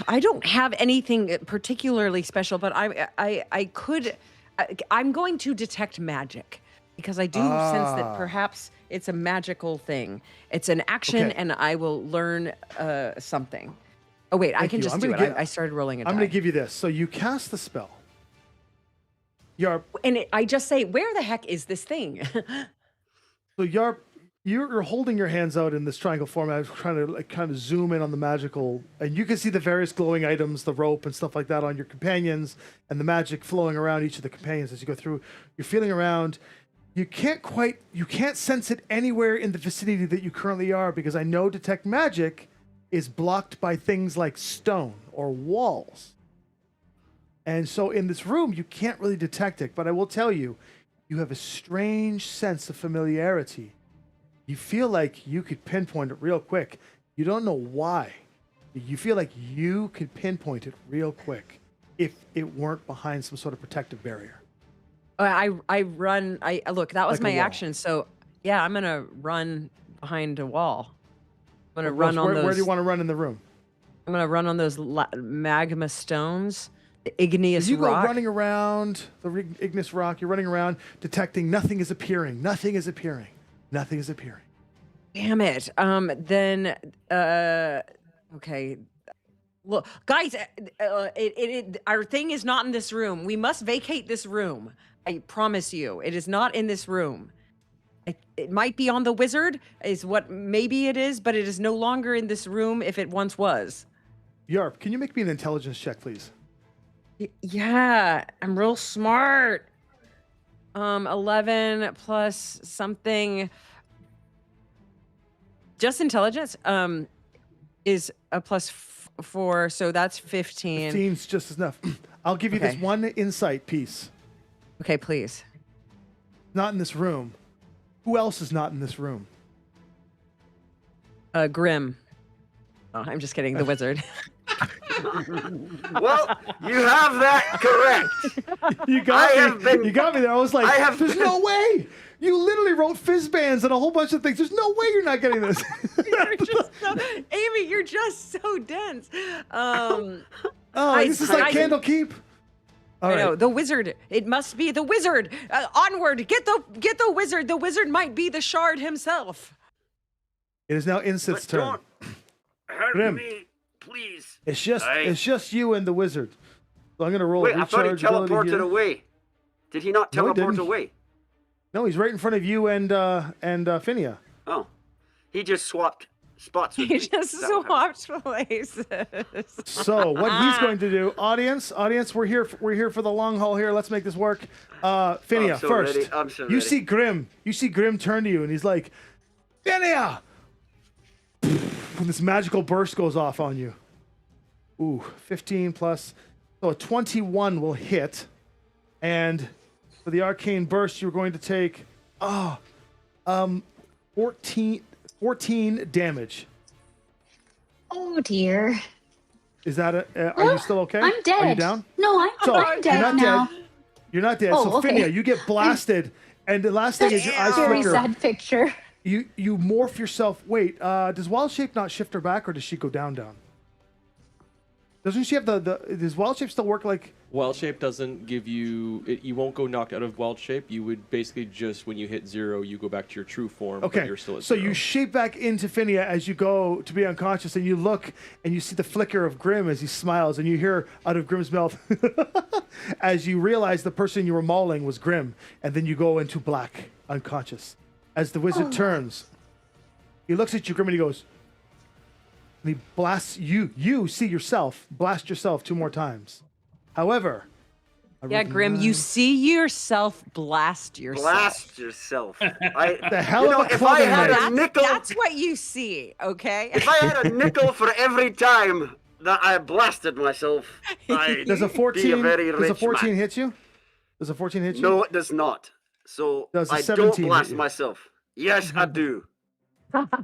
I don't have anything particularly special, but I'm going to detect magic because I do sense that perhaps it's a magical thing. It's an action, Okay. and I will learn something. Oh wait, I Thank can you. just I'm do gonna it. get- I started rolling a die. I'm going to give you this. So you cast the spell. Yarp. And I just say, where the heck is this thing? So Yarp, you're holding your hands out in this triangle form. I was trying to like kind of zoom in on the magical, and you can see the various glowing items, the rope and stuff like that on your companions, and the magic flowing around each of the companions as you go through. You're feeling around. You can't sense it anywhere in the vicinity that you currently are, because I know detect magic is blocked by things like stone or walls. And so in this room, you can't really detect it, but I will tell you, you have a strange sense of familiarity You feel like you could pinpoint it real quick. You don't know why. You feel like you could pinpoint it real quick if it weren't behind some sort of protective barrier. I run. Look. That was Like a my wall. action. So yeah, I'm gonna run behind a wall. I'm gonna run on where, those. where do you want to run in the room? I'm gonna run on those magma stones, the igneous You go rock. running around the igneous rock. You're running around, detecting nothing is appearing. Nothing is appearing. Nothing is appearing. Damn it. Then okay. Look, guys, our thing is not in this room. We must vacate this room. I promise you, it is not in this room. It might be on the wizard, is what maybe it is, but it is no longer in this room if it once was. Yarp, can you make me an intelligence check, please? Yeah, I'm real smart. 11 plus something. Just intelligence is a plus 4, so that's 15. 15's just enough. I'll give you this Okay. one insight piece. Okay, please. Not in this room. Who else is not in this room? Grim. Oh, I'm just kidding. The wizard. Well, you have that correct. You got I me. have been- You got me there. I was like, I have there's been- no way. You literally wrote fizz bands and a whole bunch of things. There's no way you're not getting this. You're just so, Amy, you're just so dense. Oh, I- this is like I- Candle Keep. All I know right. the wizard. It must be the wizard. Onward, get the wizard. The wizard might be the shard himself. It is now Incid's But turn. don't hurt Grim. me, please. It's just you and the wizard. So I'm gonna roll Wait, a I thought he recharge ability teleported here. away. Did he not No, he teleport didn't. away? No, he's right in front of you and Phinia. Oh, he just swapped spots with He me. just Is that what happened? swapped places. So what he's going to do, audience, we're here for the long haul here. Let's make this work. Phinia, I'm so first. ready. I'm so You ready. see Grim turn to you, and he's like, Phinia! And this magical burst goes off on you. Ooh, 15 plus. So a 21 will hit. And for the arcane burst, you're going to take 14 damage. Oh dear. Is that are you still okay? I'm dead. Are you down? No, I'm You're dead not now. dead. You're not dead. Oh, So okay. Phinia, you get blasted, and the last thing is your eyes Very flicker. sad picture. You morph yourself. Wait, does Wild Shape not shift her back, or does she go down? Doesn't she have the does Wild Shape still work like? Wild shape doesn't give you. You won't go knocked out of wild shape. You would basically just when you hit 0, you go back to your true form. Okay, But you're still at so 0. you shape back into Phinia as you go to be unconscious, and you look and you see the flicker of Grim as he smiles, and you hear out of Grim's mouth as you realize the person you were mauling was Grim, and then you go into black, unconscious. As the wizard turns, he looks at you, Grim, and he goes, and he blasts you. You see yourself blast yourself 2 more times. However, Yeah, Grim, you see yourself blast yourself. Blast yourself. The hell you of know, a if I had clubbing a nickel, That's what you see, okay? if I had a nickel for every time that I blasted myself, I'd does a be 14 a very does rich a 14 man. hit you? Does a 14 hit you? No, it does not. So Does a I 17 don't hit blast you? myself. Yes, I do.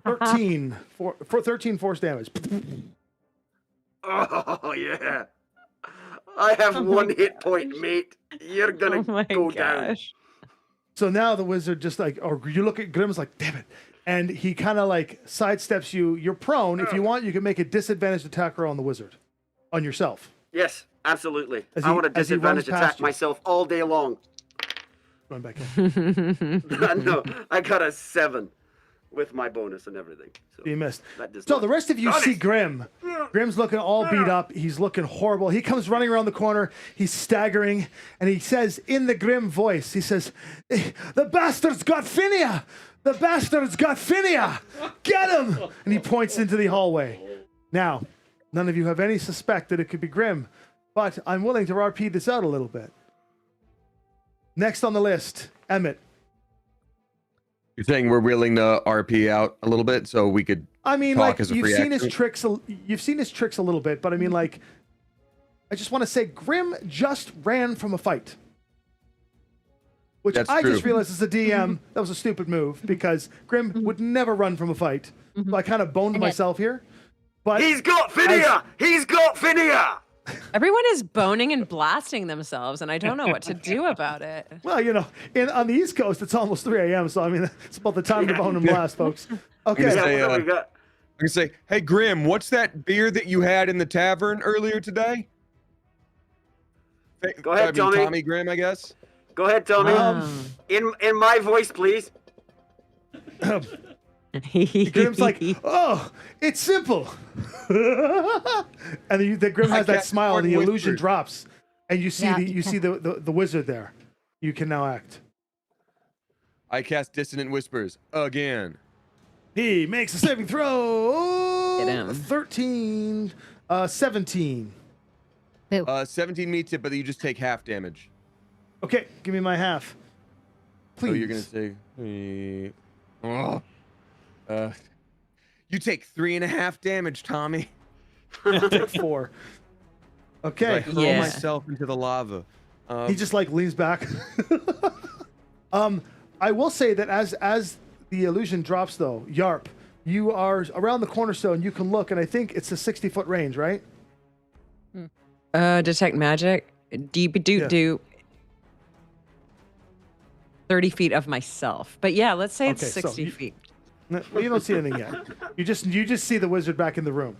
13 for 13 force damage. Oh yeah. I have 1 hit point, mate. You're gonna Oh my go down. gosh. So now the wizard just like, or you look at Grim's like, damn it. And he kind of like sidesteps you. You're prone. If you want, you can make a disadvantaged attack roll on the wizard. On yourself. Yes, absolutely. As I he- want to as he runs disadvantage past attack you. myself all day long. Going back in. No, I got a 7 with my bonus and everything. So You missed. that does So not- the rest of you Got see it. Grim. Grim's looking all beat up. He's looking horrible. He comes running around the corner. He's staggering. And he says in the Grim voice, he says, the bastard's got Phinia! The bastard's got Phinia! Get him! And he points into the hallway. Now, none of you have any suspect that it could be Grim, but I'm willing to RP this out a little bit. Next on the list, Emmett. You're saying we're willing to RP out a little bit so we could I mean, talk like as a you've free seen his action? tricks. You've seen his tricks a little bit, but I mean, like, I just want to say, Grim just ran from a fight. which That's I true. just realized as a DM, that was a stupid move because Grim would never run from a fight. So I kind of boned myself here. But He's got Phinia! He's got Phinia! Everyone is boning and blasting themselves, and I don't know what to do about it. Well, on the East Coast, it's almost 3 a.m., so I mean, it's about the time to bone and blast, folks. Okay. Yeah, what do we got? I can say, hey, Grim, what's that beer that you had in the tavern earlier today? Go ahead, Tommy. Tommy Grim, I guess. Go ahead, Tommy. In my voice, please. Grim's like, oh, it's simple. And the Grim has that smile, and the illusion drops, and you see the wizard there. You can now act. I cast Dissonant Whispers again. He makes a saving throw. Get him. 13, 17. 17 meets it, but you just take half damage. Okay, give me my half. Please. So you're gonna say, you take 3.5 damage, Tommy. I'll take 4. Okay. I hurl myself into the lava. He just like leans back. I will say that as the illusion drops, though, Yarp, you are around the cornerstone. You can look, and I think it's a 60-foot range, right? Detect magic. Deep doot doot. 30 feet of myself. But yeah, let's say it's 60 feet. No, you don't see anything yet. You just see the wizard back in the room.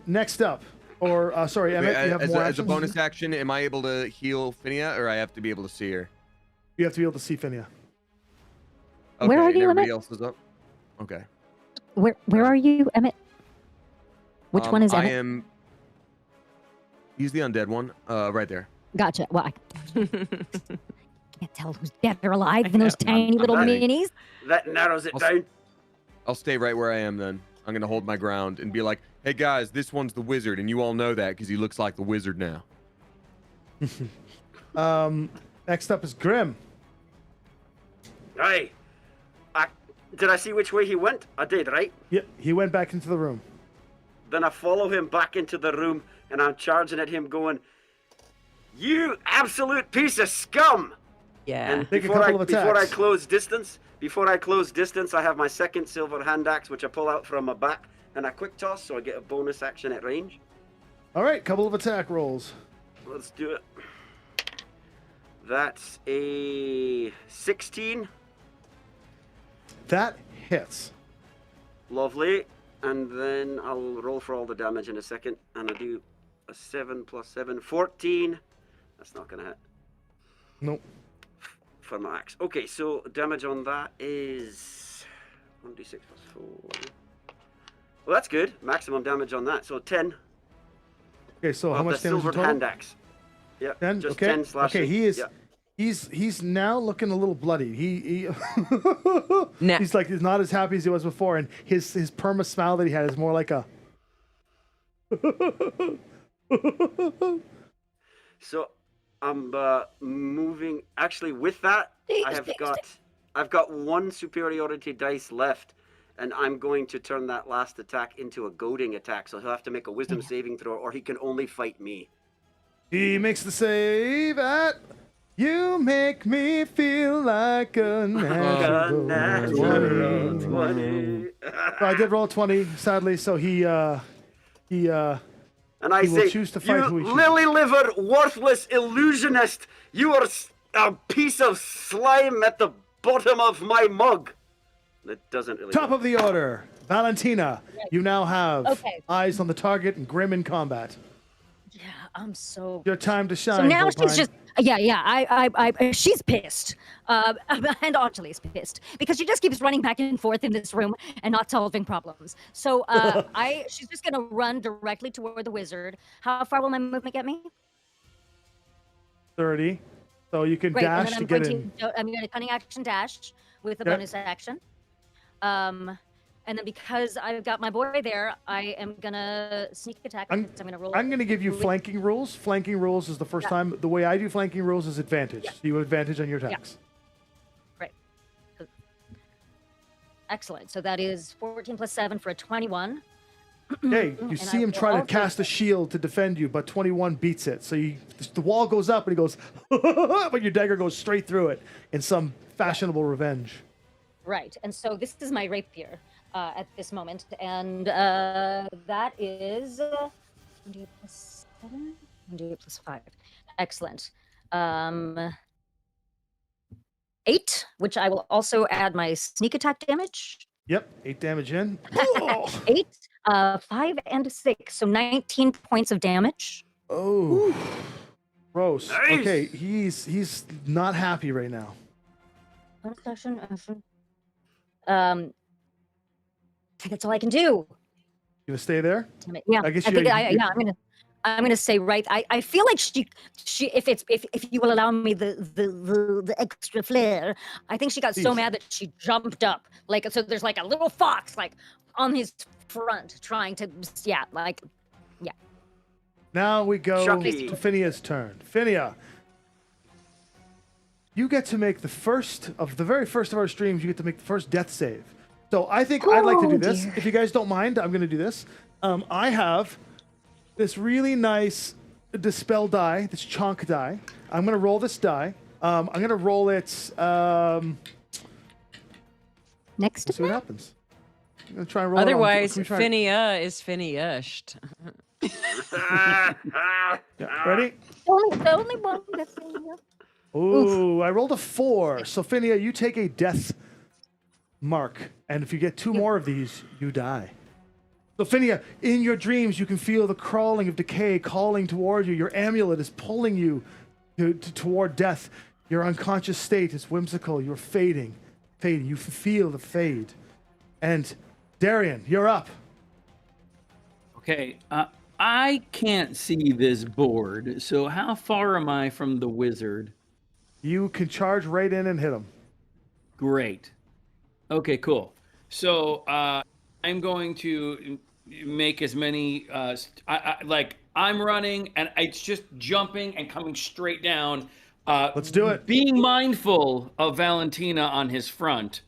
Next up, sorry, Emmett, you have more as a actions? bonus action, am I able to heal Phinia, or I have to be able to see her? You have to be able to see Phinia. Okay, Where are and you, everybody Emmett? else is up? Okay. Where are you, Emmett? Which one is Emmett? He's the undead one, right there. Gotcha. Well, I can't tell who's dead or alive in those tiny little minis. That narrows it down. I'll stay right where I am then. I'm gonna hold my ground and be like, hey guys, this one's the wizard, and you all know that because he looks like the wizard now. Next up is Grim. Hey, did I see which way he went? I did, right? Yeah, he went back into the room. Then I follow him back into the room, and I'm charging at him going, you absolute piece of scum! Yeah. And Take a before couple of I attacks. close distance, I have my second silver hand axe, which I pull out from my back, and I quick toss, so I get a bonus action at range. All right, couple of attack rolls. Let's do it. That's a 16. That hits. Lovely. And then I'll roll for all the damage in a second, and I do a 7 plus 7, 14. That's not going to hit. Nope. For my axe. Okay, so damage on that is 1d6 plus 4. Well, that's good. Maximum damage on that. So 10. Okay, so how of much the damage in silvered total? hand axe. Yeah, 10? just Okay. 10 slashing. Okay, he is. Yeah. He's now looking a little bloody. He Nah. he's not as happy as he was before, and his perma smile that he had is more like a. So I'm moving. Actually, with that, I've got one superiority dice left, and I'm going to turn that last attack into a goading attack. So he'll have to make a wisdom saving throw, or he can only fight me. He makes the save at. You make me feel like a natural 20. So I did roll 20, sadly. So he And I he will say, choose to fight you who he chooses. lily-livered, worthless illusionist! You are a piece of slime at the bottom of my mug! That doesn't really Top work. of the order, Valentina. You now have eyes on the target and Grim in combat. Yeah, I'm so. Your time to shine. So now Vulpine. she's just. She's pissed. And Anjali's pissed because she just keeps running back and forth in this room and not solving problems. So she's just gonna run directly toward the wizard. How far will my movement get me? 30. So you can Great, dash and to then get in. I'm going to cunning action dash with a Okay. bonus action. And then because I've got my boy there, I am going to sneak attack. I'm going to roll. going to give you Really? flanking rules. Flanking rules is the first time. The way I do flanking rules is advantage. Yeah. So you have advantage on your attacks. Great. Excellent. So that is 14 plus 7 for a 21. Okay, you And see I him will try to also- cast a shield to defend you, but 21 beats it. So the wall goes up and he goes, but your dagger goes straight through it in some fashionable revenge. Right, and so this is my rapier at this moment, and that is 1d8 plus 7, 1d8 plus 5. Excellent. 8, which I will also add my sneak attack damage. Yep, 8 damage in. 8, 5, and 6, so 19 points of damage. Oh, gross. Nice. Okay, he's not happy right now. I think that's all I can do. You gonna stay there? Damn it. Yeah, I guess I think you- yeah, I'm gonna say right. I feel like she if you will allow me the extra flair, I think she got so Please. mad that she jumped up. Like so there's like a little fox like on his front trying to yeah. Now we go Chucky. to Phinea's turn. Phinia, you get to make the very first of our streams. You get to make the first death save. So I think I'd like to do Oh, this. dear. If you guys don't mind, I'm going to do this. I have this really nice dispel die, this chonk die. I'm going to roll this die. I'm going to roll it. Next We'll see what happens. I'm going to try and roll Otherwise, it on. Phinia is finished. Yeah, ready? the only one that's Ooh, I rolled a 4. So Phinia, you take a death mark, and if you get 2 more of these, you die. So Phinia, in your dreams, you can feel the crawling of decay calling toward you. Your amulet is pulling you toward death. Your unconscious state is whimsical. You're fading. You feel the fade. And Darian, you're up. Okay, I can't see this board, so how far am I from the wizard? You can charge right in and hit him. Great. Okay, cool. So I'm going to make as many. I'm running, and it's just jumping and coming straight down. Let's do it. Being mindful of Valentina on his front,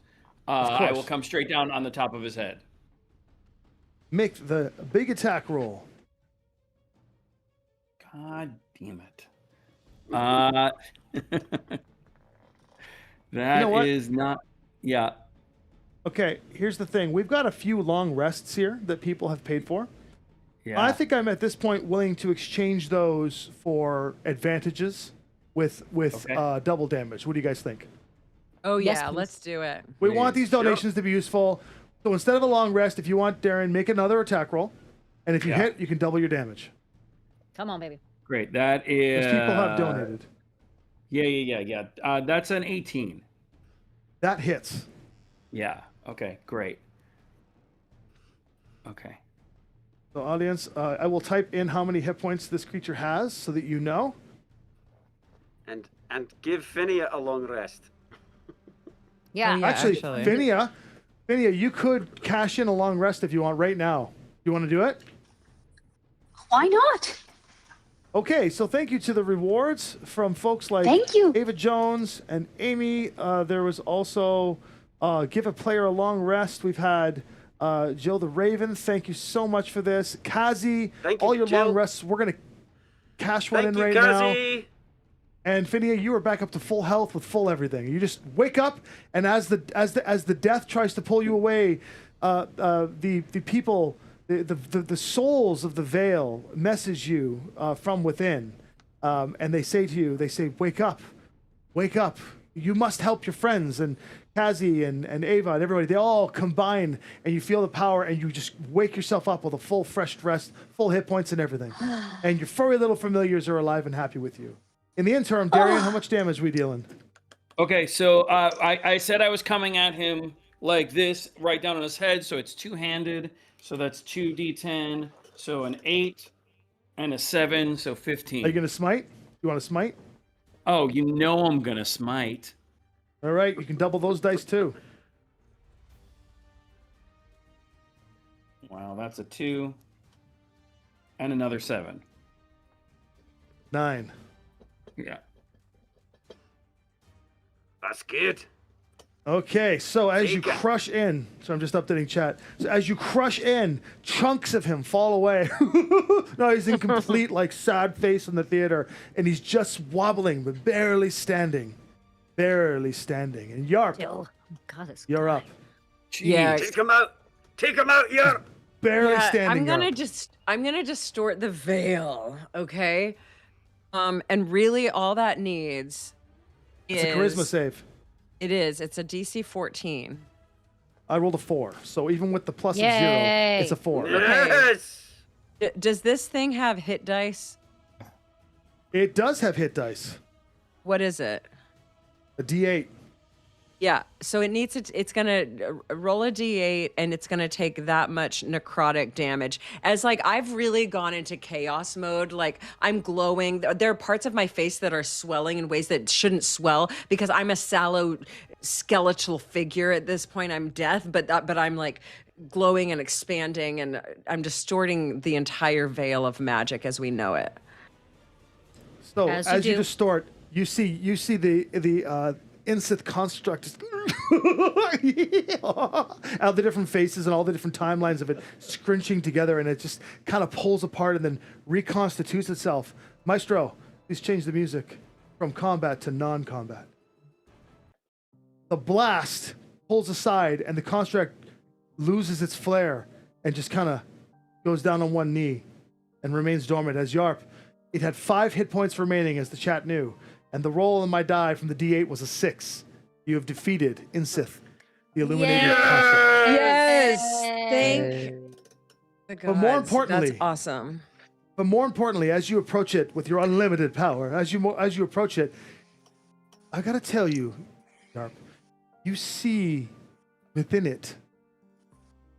I course. will come straight down on the top of his head. Make the big attack roll. God damn it. That know what? is not. Yeah. Okay, here's the thing. We've got a few long rests here that people have paid for. Yeah. I think I'm at this point willing to exchange those for advantages with Okay. double damage. What do you guys think? Oh Yes, yeah, please. let's do it. We want Please. these donations to be useful. So instead of a long rest, if you want, Darren, make another attack roll. And if you Yeah. hit, you can double your damage. Come on, baby. Great. That is. Because people have donated. Yeah. That's an 18. That hits. Yeah. Okay. Great. Okay. So audience, I will type in how many hit points this creature has so that you know. and give Phinia a long rest. Yeah. Oh, yeah. Actually, actually. Phinia, you could cash in a long rest if you want right now. You want to do it? Why not? Okay, so thank you to the rewards from folks like Thank you. Ava Jones and Amy. There was also give a player a long rest. We've had Jill the Raven. Thank you so much for this. Kazi, Thank you, all your Jill. long rests. We're going to cash one Thank in you, right now. Kazi. And Phinia, you are back up to full health with full everything. You just wake up, and as the death tries to pull you away, the people, the souls of the veil message you from within, and they say to you, wake up, wake up. You must help your friends. And Kazi and Ava and everybody, they all combine, and you feel the power, and you just wake yourself up with a full fresh rest, full hit points and everything. And your furry little familiars are alive and happy with you. In the interim, Darian, how much damage are we dealing? Okay. So I said I was coming at him like this, right down on his head. So it's two-handed. So that's 2d10. So an 8 and a 7. So 15. Are you going to smite? You want to smite? Oh, you know I'm gonna smite. All right, you can double those dice too. Wow, that's a 2 and another 7. 9. Yeah. That's good. Okay, so as you Take it. crush in, so I'm just updating chat. So as you crush in, chunks of him fall away. No, he's in complete like sad face in the theater, and he's just wobbling but barely standing, And Yarp, Oh, God, this you're guy. up, Yeah. Take him out. Take him out, yeah. barely Yeah, standing. I'm gonna distort the veil, okay? And really all that needs It's a charisma save. It is. It's a DC 14. I rolled a 4, so even with the plus of 0, Yay. it's a 4. Yes. Does this thing have hit dice? It does have hit dice, What is it? a D8. Yeah, so it's gonna roll a d8 and it's gonna take that much necrotic damage. As like I've really gone into chaos mode, like I'm glowing. There are parts of my face that are swelling in ways that shouldn't swell because I'm a sallow skeletal figure at this point. I'm death, but I'm like glowing and expanding, and I'm distorting the entire veil of magic as we know it. So As as you you do. distort, you see the Insith construct just all the different faces and all the different timelines of it scrunching together, and it just kind of pulls apart and then reconstitutes itself. Maestro, please change the music from combat to non-combat. The blast pulls aside, and the construct loses its flare and just kind of goes down on one knee and remains dormant as Yarp. It had 5 hit points remaining, as the chat knew, and the roll on my die from the D8 was a 6. You have defeated Insith, the illuminated construct. Yes, thank the gods. But more importantly- that's awesome. But more importantly, as you approach it with your unlimited power, as you approach it, I gotta tell you, Yarp, you see within it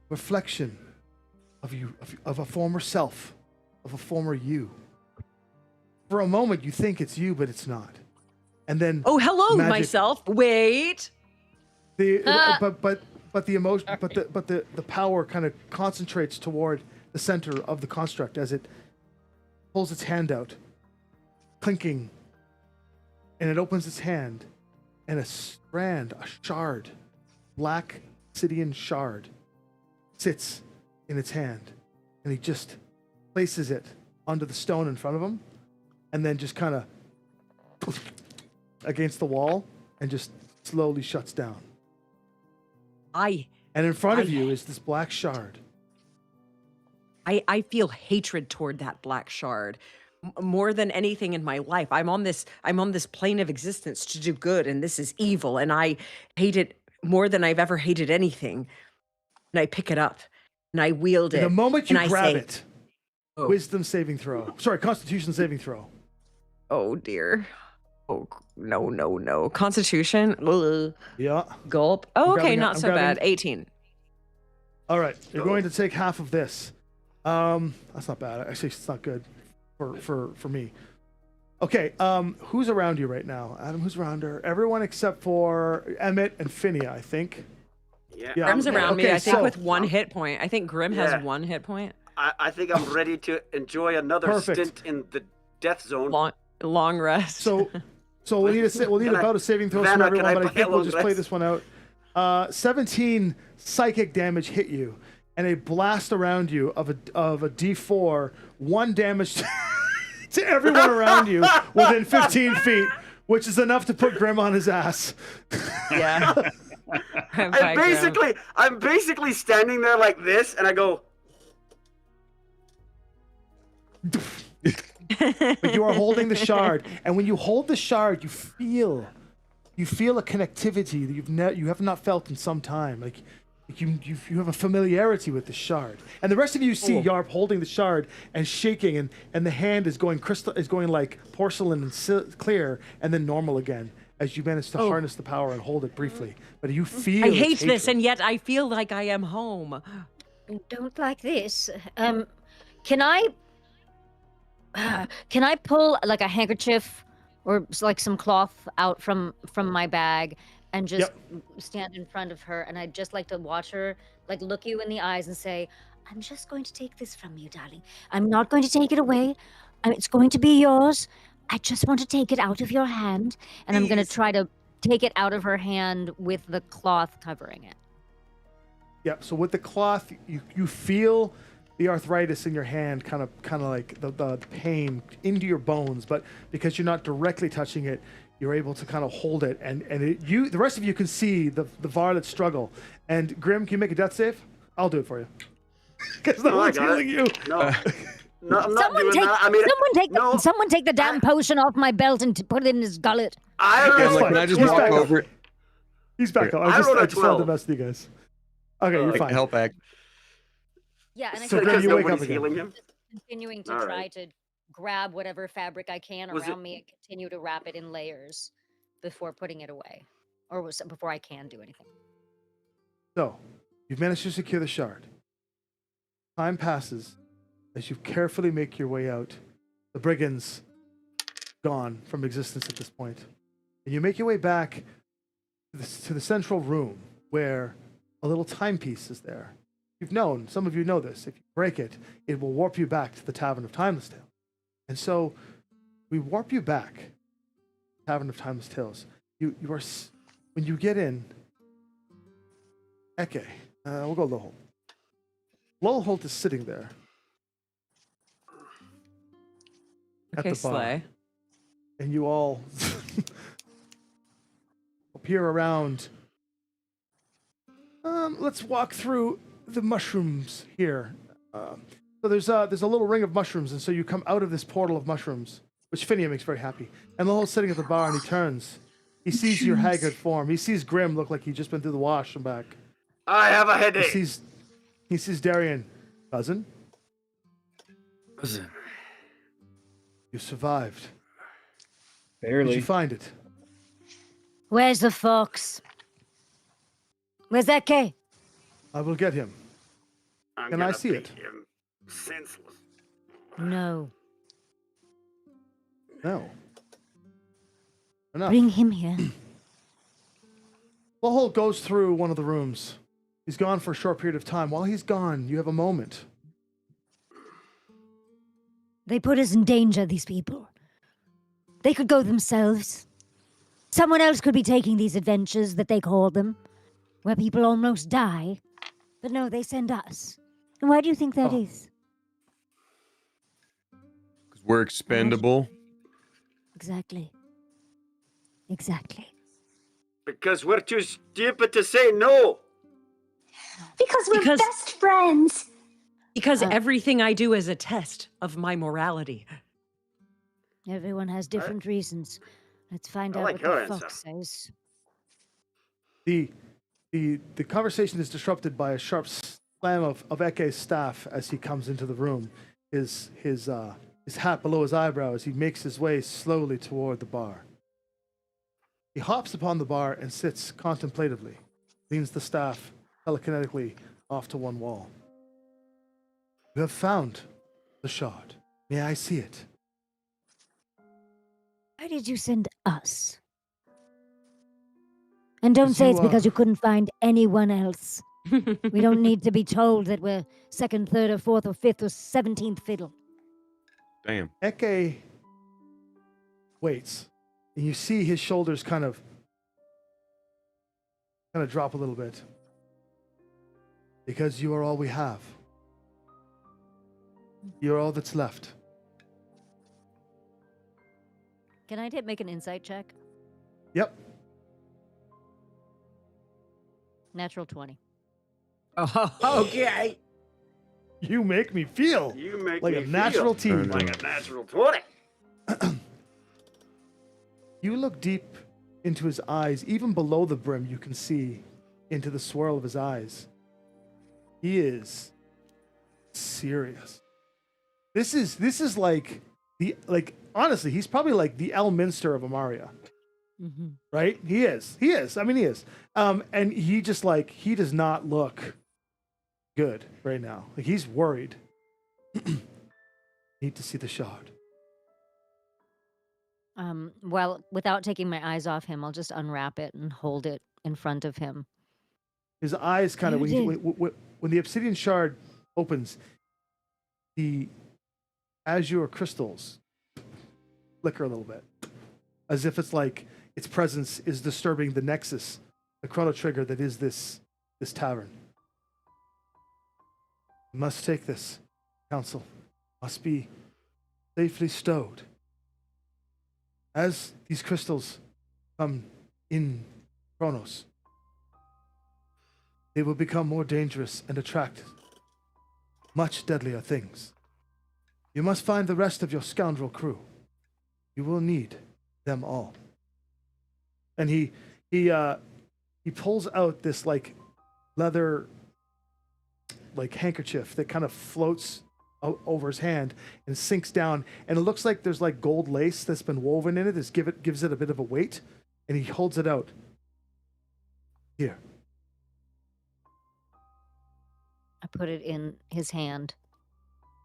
reflection of a former self, of a former you. For a moment, you think it's you, but it's not. And then Oh, hello, magic- myself. Wait. but the emotion, but the power kind of concentrates toward the center of the construct as it pulls its hand out, clinking, and it opens its hand, and a shard, black obsidian shard, sits in its hand, and he just places it onto the stone in front of him, and then just kind of against the wall, and just slowly shuts down. And in front of you is this black shard. I feel hatred toward that black shard more than anything in my life. I'm on this plane of existence to do good, and this is evil, and I hate it more than I've ever hated anything. And I pick it up and I wield it. The moment you and grab I say, it, Oh. wisdom saving throw. Sorry, Constitution saving throw. "Oh dear, oh no, Constitution, ugh. Yeah. Gulp. Oh, okay, grabbing- not I'm so grabbing- bad. 18. All right, you're going to take half of this. That's not bad. Actually, it's not good for me. Okay, who's around you right now? Adam, who's around her? Everyone except for Emmett and Finia, I think. Yeah. Yeah. Grim's around me. Okay, I think so- with 1 hit point. I think Grim Yeah. has 1 hit point. I think I'm ready to enjoy another Perfect. stint in the death zone. Long rest. So we'll need Can I- about a saving throw from Vanna, everyone, can I but I play think we'll along just play this? this one out. 17 psychic damage hit you, and a blast around you of a D4, 1 damage to everyone around you within 15 feet, which is enough to put Grim on his ass. yeah. I'm basically standing there like this, and I go, But you are holding the shard, and when you hold the shard, you feel a connectivity that you have not felt in some time. Like you have a familiarity with the shard, and the rest of you see Yarp holding the shard and shaking, and the hand is going like porcelain and clear, and then normal again as you manage to harness the power and hold it briefly. But you feel I its hate this, hatred. and yet I feel like I am home. Don't like this. Can I pull like a handkerchief or like some cloth out from my bag and just stand in front of her, and I'd just like to watch her, like look you in the eyes and say, "I'm just going to take this from you, darling. I'm not going to take it away. It's going to be yours. I just want to take it out of your hand, and I'm going to try to take it out of her hand with the cloth covering it. Yep. So with the cloth, you feel the arthritis in your hand, kind of like the pain into your bones, but because you're not directly touching it, you're able to kind of hold it, and the rest of you can see the varlet struggle. And Grim, can you make a death save? I'll do it for you. Because no one's healing you. No. No, I'm not doing that. I mean, someone take the damn potion off my belt and put it in his gullet. Can I just walk over? He's back up. I just wanted to mess with you guys. Okay, you're fine. Help act. Yeah, and so I you wake up again. Healing him? Continuing to try to grab whatever fabric I can around me and continue to wrap it in layers before putting it away, or before I can do anything. So, you've managed to secure the shard. Time passes as you carefully make your way out. The brigand's gone from existence at this point. And you make your way back to the central room where a little timepiece is there. Some of you know this. If you break it, it will warp you back to the Tavern of Timeless Tales. And so we warp you back to the Tavern of Timeless Tales. You are, when you get in, Eke, we'll go Lowholt. Lowholt is sitting there at the bar. Slay. And you all appear around. Let's walk through the mushrooms here. So there's a little ring of mushrooms, and so you come out of this portal of mushrooms, which Phinia makes very happy. And Lowholt's sitting at the bar, and he turns. He sees your haggard form. He sees Grim look like he's just been through the wash and back. I have a headache. He sees Darian. Cousin? Cousin. You survived. Barely. Did you find it? Where's the fox? Where's that K? I will get him. Can I see it? Him senseless. No. No. Enough. Bring him here. Lowholt goes through one of the rooms. He's gone for a short period of time. While he's gone, you have a moment. They put us in danger, these people. They could go themselves. Someone else could be taking these adventures that they call them, where people almost die. But no, they send us. And why do you think that is? Because we're expendable. Exactly. Because we're too stupid to say no. Because we're best friends. Because everything I do is a test of my morality. Everyone has different reasons. Let's find out like what her the answer. fox says. The conversation is disrupted by a sharp slam of Eke's staff as he comes into the room. His hat below his eyebrow as he makes his way slowly toward the bar. He hops upon the bar and sits contemplatively, leans the staff telekinetically off to one wall. You have found the shard. May I see it? Why did you send us? And don't say it's because you couldn't find anyone else. We don't need to be told that we're second, third, or fourth, or fifth, or 17th fiddle. Damn. Eke waits, and you see his shoulders kind of drop a little bit. Because you are all we have. You're all that's left. Can I make an insight check? Yep. Natural 20. Oh, okay. You make me feel like a natural team. Like a natural 20. You look deep into his eyes. Even below the brim, you can see into the swirl of his eyes. He is serious. This is like honestly, he's probably like the Elminster of Amaria. Mm-hmm. Right? He is. I mean, he is. And he just he does not look good right now. Like he's worried. Need to see the shard. Well, without taking my eyes off him, I'll just unwrap it and hold it in front of him. His eyes kind of when the obsidian shard opens, the azure crystals flicker a little bit, as if it's like its presence is disturbing the nexus, the chrono trigger that is this tavern. You must take this, council. Must be safely stowed. As these crystals come in Chronos, they will become more dangerous and attract much deadlier things. You must find the rest of your scoundrel crew. You will need them all. And he pulls out this like leather like handkerchief that kind of floats over his hand and sinks down, and it looks like there's like gold lace that's been woven in it. This gives it a bit of a weight, and he holds it out. Here. I put it in his hand.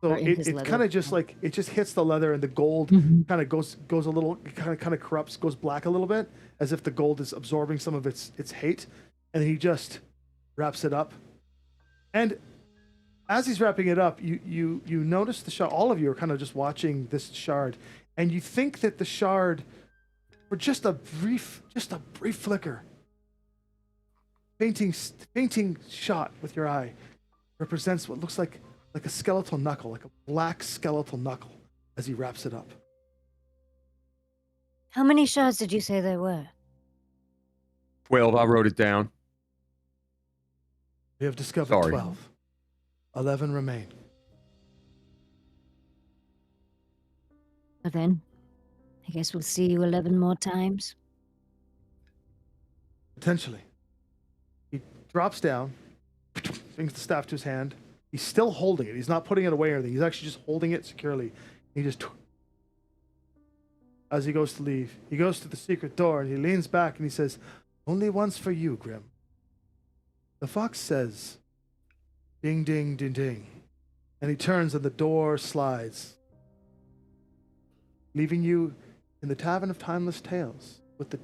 So Or in his it leather. kind of just like it just hits the leather, and the gold kind of goes a little kind of corrupts, goes black a little bit, as if the gold is absorbing some of its hate, and he just wraps it up. And as he's wrapping it up, you notice the shard. All of you are kind of just watching this shard, and you think that the shard, for just a brief flicker, fainting shot with your eye, represents what looks like a skeletal knuckle, like a black skeletal knuckle, as he wraps it up. How many shards did you say there were? 12. I wrote it down. We have discovered Sorry. 12. 11 remain. Well then, I guess we'll see you 11 more times. Potentially. He drops down, brings the staff to his hand. He's still holding it. He's not putting it away or anything. He's actually just holding it securely. He just, as he goes to leave, he goes to the secret door and he leans back and he says, "Only once for you, Grim." The fox says, "Ding, ding, ding, ding." And he turns and the door slides, leaving you in the Tavern of Timeless Tales with the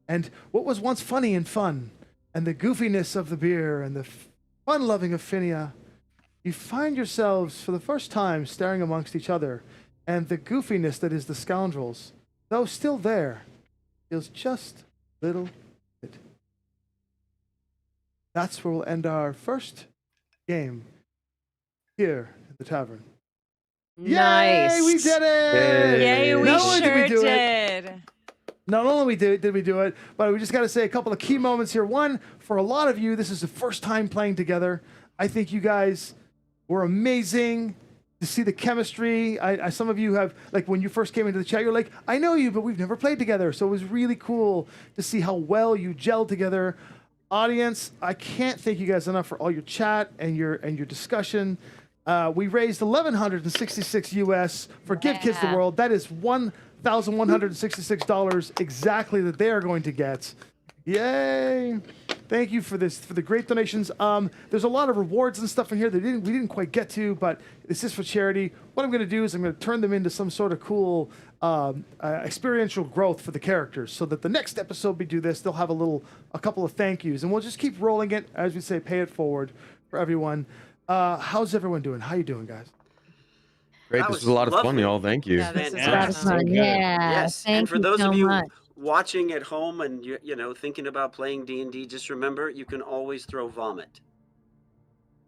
and what was once funny and fun, and the goofiness of the beer and the fun-loving of Phinia, you find yourselves for the first time staring amongst each other, and the goofiness that is the Scoundrels, though still there, feels just a little bit. That's where we'll end our first game here at the tavern. Nice. Yay, we did it! Yay, we Not only did sure we do it, did. not only did we do it, but we just got to say a couple of key moments here. One, for a lot of you, this is the first time playing together. I think you guys were amazing to see the chemistry. Some of you have, like when you first came into the chat, you're like, I know you, but we've never played together. So it was really cool to see how well you gelled together. Audience, I can't thank you guys enough for all your chat and your discussion. We raised $1,166 US for Give Kids the World. That is $1,166 exactly that they are going to get. Yay! Thank you for this, for the great donations. There's a lot of rewards and stuff in here that we didn't quite get to, but this is for charity. What I'm going to do is I'm going to turn them into some sort of cool experiential growth for the characters, so that the next episode we do this, they'll have a couple of thank yous, and we'll just keep rolling it, as we say, pay it forward for everyone. How's everyone doing? How you doing, guys? Great. That This was was a lot of fun, lovely. y'all. Thank you. Yeah, this is Yeah. awesome. Yes, Thank and for you those so of you much. watching at home and thinking about playing D&D, just remember you can always throw vomit.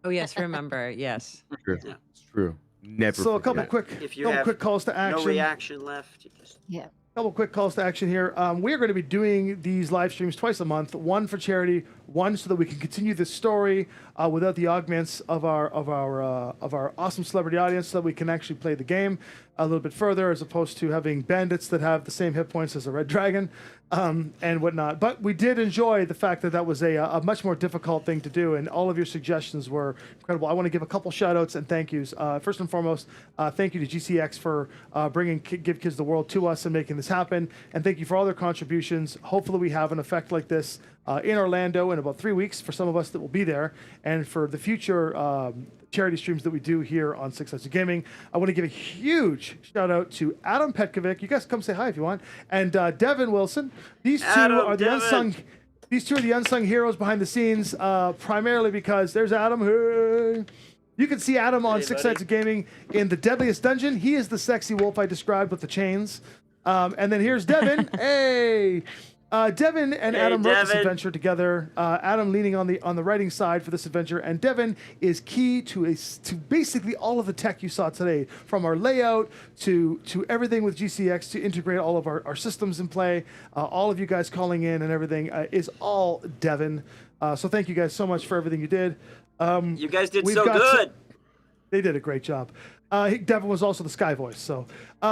Oh yes, remember, yes. True. Yeah. It's true. Never. So a couple forget. If you couple have quick calls to no action. reaction left, you just Yeah. Couple quick calls to action here. We are going to be doing these live streams twice a month. One for charity, one so that we can continue this story without the augments of our awesome celebrity audience, so that we can actually play the game a little bit further, as opposed to having bandits that have the same hit points as a red dragon and whatnot. But we did enjoy the fact that that was a much more difficult thing to do, and all of your suggestions were incredible. I want to give a couple shout outs and thank yous. First and foremost, thank you to GCX for bringing Give Kids the World to us and making this happen, and thank you for all their contributions. Hopefully we have an effect like this in Orlando in about 3 weeks for some of us that will be there, and for the future charity streams that we do here on Six Sides of Gaming. I want to give a huge shout out to Adam Petkovic. You guys come say hi if you want, and Devin Wilson. These two are the unsung. These two are the unsung heroes behind the scenes, primarily because there's Adam. Hey. You can see Adam on Six Sides of Gaming in the Deadliest Dungeon. He is the sexy wolf I described with the chains. And then here's Devin. Hey. Devin and Adam wrote this Devin. adventure together. Adam leaning on the writing side for this adventure, and Devin is key to basically all of the tech you saw today, from our layout to everything with GCX to integrate all of our systems in play. All of you guys calling in and everything is all Devin. So thank you guys so much for everything you did. You guys did we've so got good. They did a great job. Devin was also the Sky Voice. So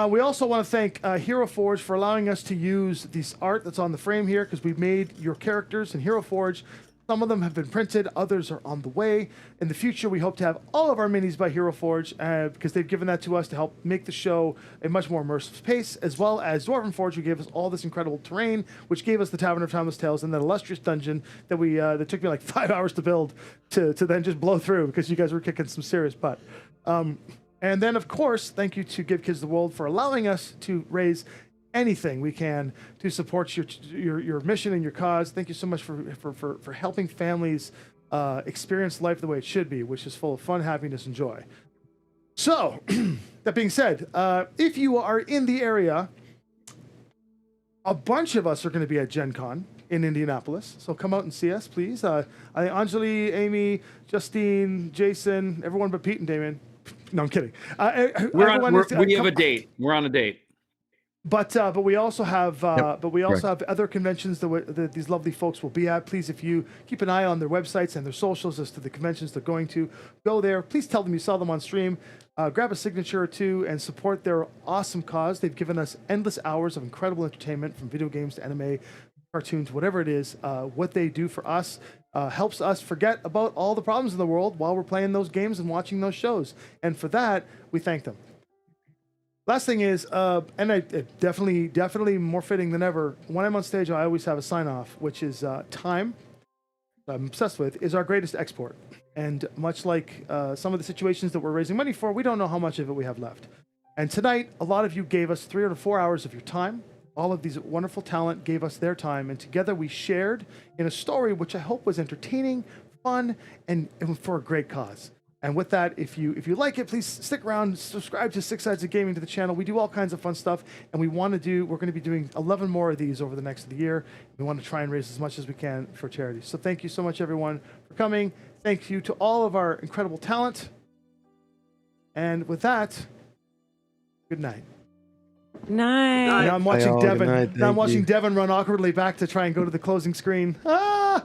we also want to thank Hero Forge for allowing us to use this art that's on the frame here, because we've made your characters in Hero Forge. Some of them have been printed, others are on the way. In the future, we hope to have all of our minis by Hero Forge, because they've given that to us to help make the show a much more immersive pace, as well as Dwarven Forge, who gave us all this incredible terrain, which gave us the Tavern of Timeless Tales and that illustrious dungeon that that took me like 5 hours to build to then just blow through, because you guys were kicking some serious butt. And then, of course, thank you to Give Kids the World for allowing us to raise anything we can to support your mission and your cause. Thank you so much for helping families experience life the way it should be, which is full of fun, happiness, and joy. So, that being said, if you are in the area, a bunch of us are going to be at Gen Con in Indianapolis. So come out and see us, please. I think Anjali, Amy, Justine, Jason, everyone but Pete and Damien. No, I'm kidding. We have a date. We're on a date. But we also have have other conventions that these lovely folks will be at. Please, if you keep an eye on their websites and their socials as to the conventions they're going to, go there. Please tell them you saw them on stream. Grab a signature or two and support their awesome cause. They've given us endless hours of incredible entertainment, from video games to anime, cartoons, whatever it is. What they do for us helps us forget about all the problems in the world while we're playing those games and watching those shows. And for that, we thank them. Last thing is, and definitely more fitting than ever, when I'm on stage, I always have a sign off, which is time, I'm obsessed with, is our greatest export. And much like some of the situations that we're raising money for, we don't know how much of it we have left. And tonight, a lot of you gave us 3 or 4 hours of your time. All of these wonderful talent gave us their time, and together we shared in a story which I hope was entertaining, fun, and for a great cause. And with that, if you like it, please stick around, subscribe to Six Sides of Gaming to the channel. We do all kinds of fun stuff, and we're going to be doing 11 more of these over the next of the year. We want to try and raise as much as we can for charity. So thank you so much, everyone, for coming. Thank you to all of our incredible talent. And with that, good night. Nice. Now I'm watching Devin. Night, Now I'm watching Devin run awkwardly back to try and go to the closing screen. Ah!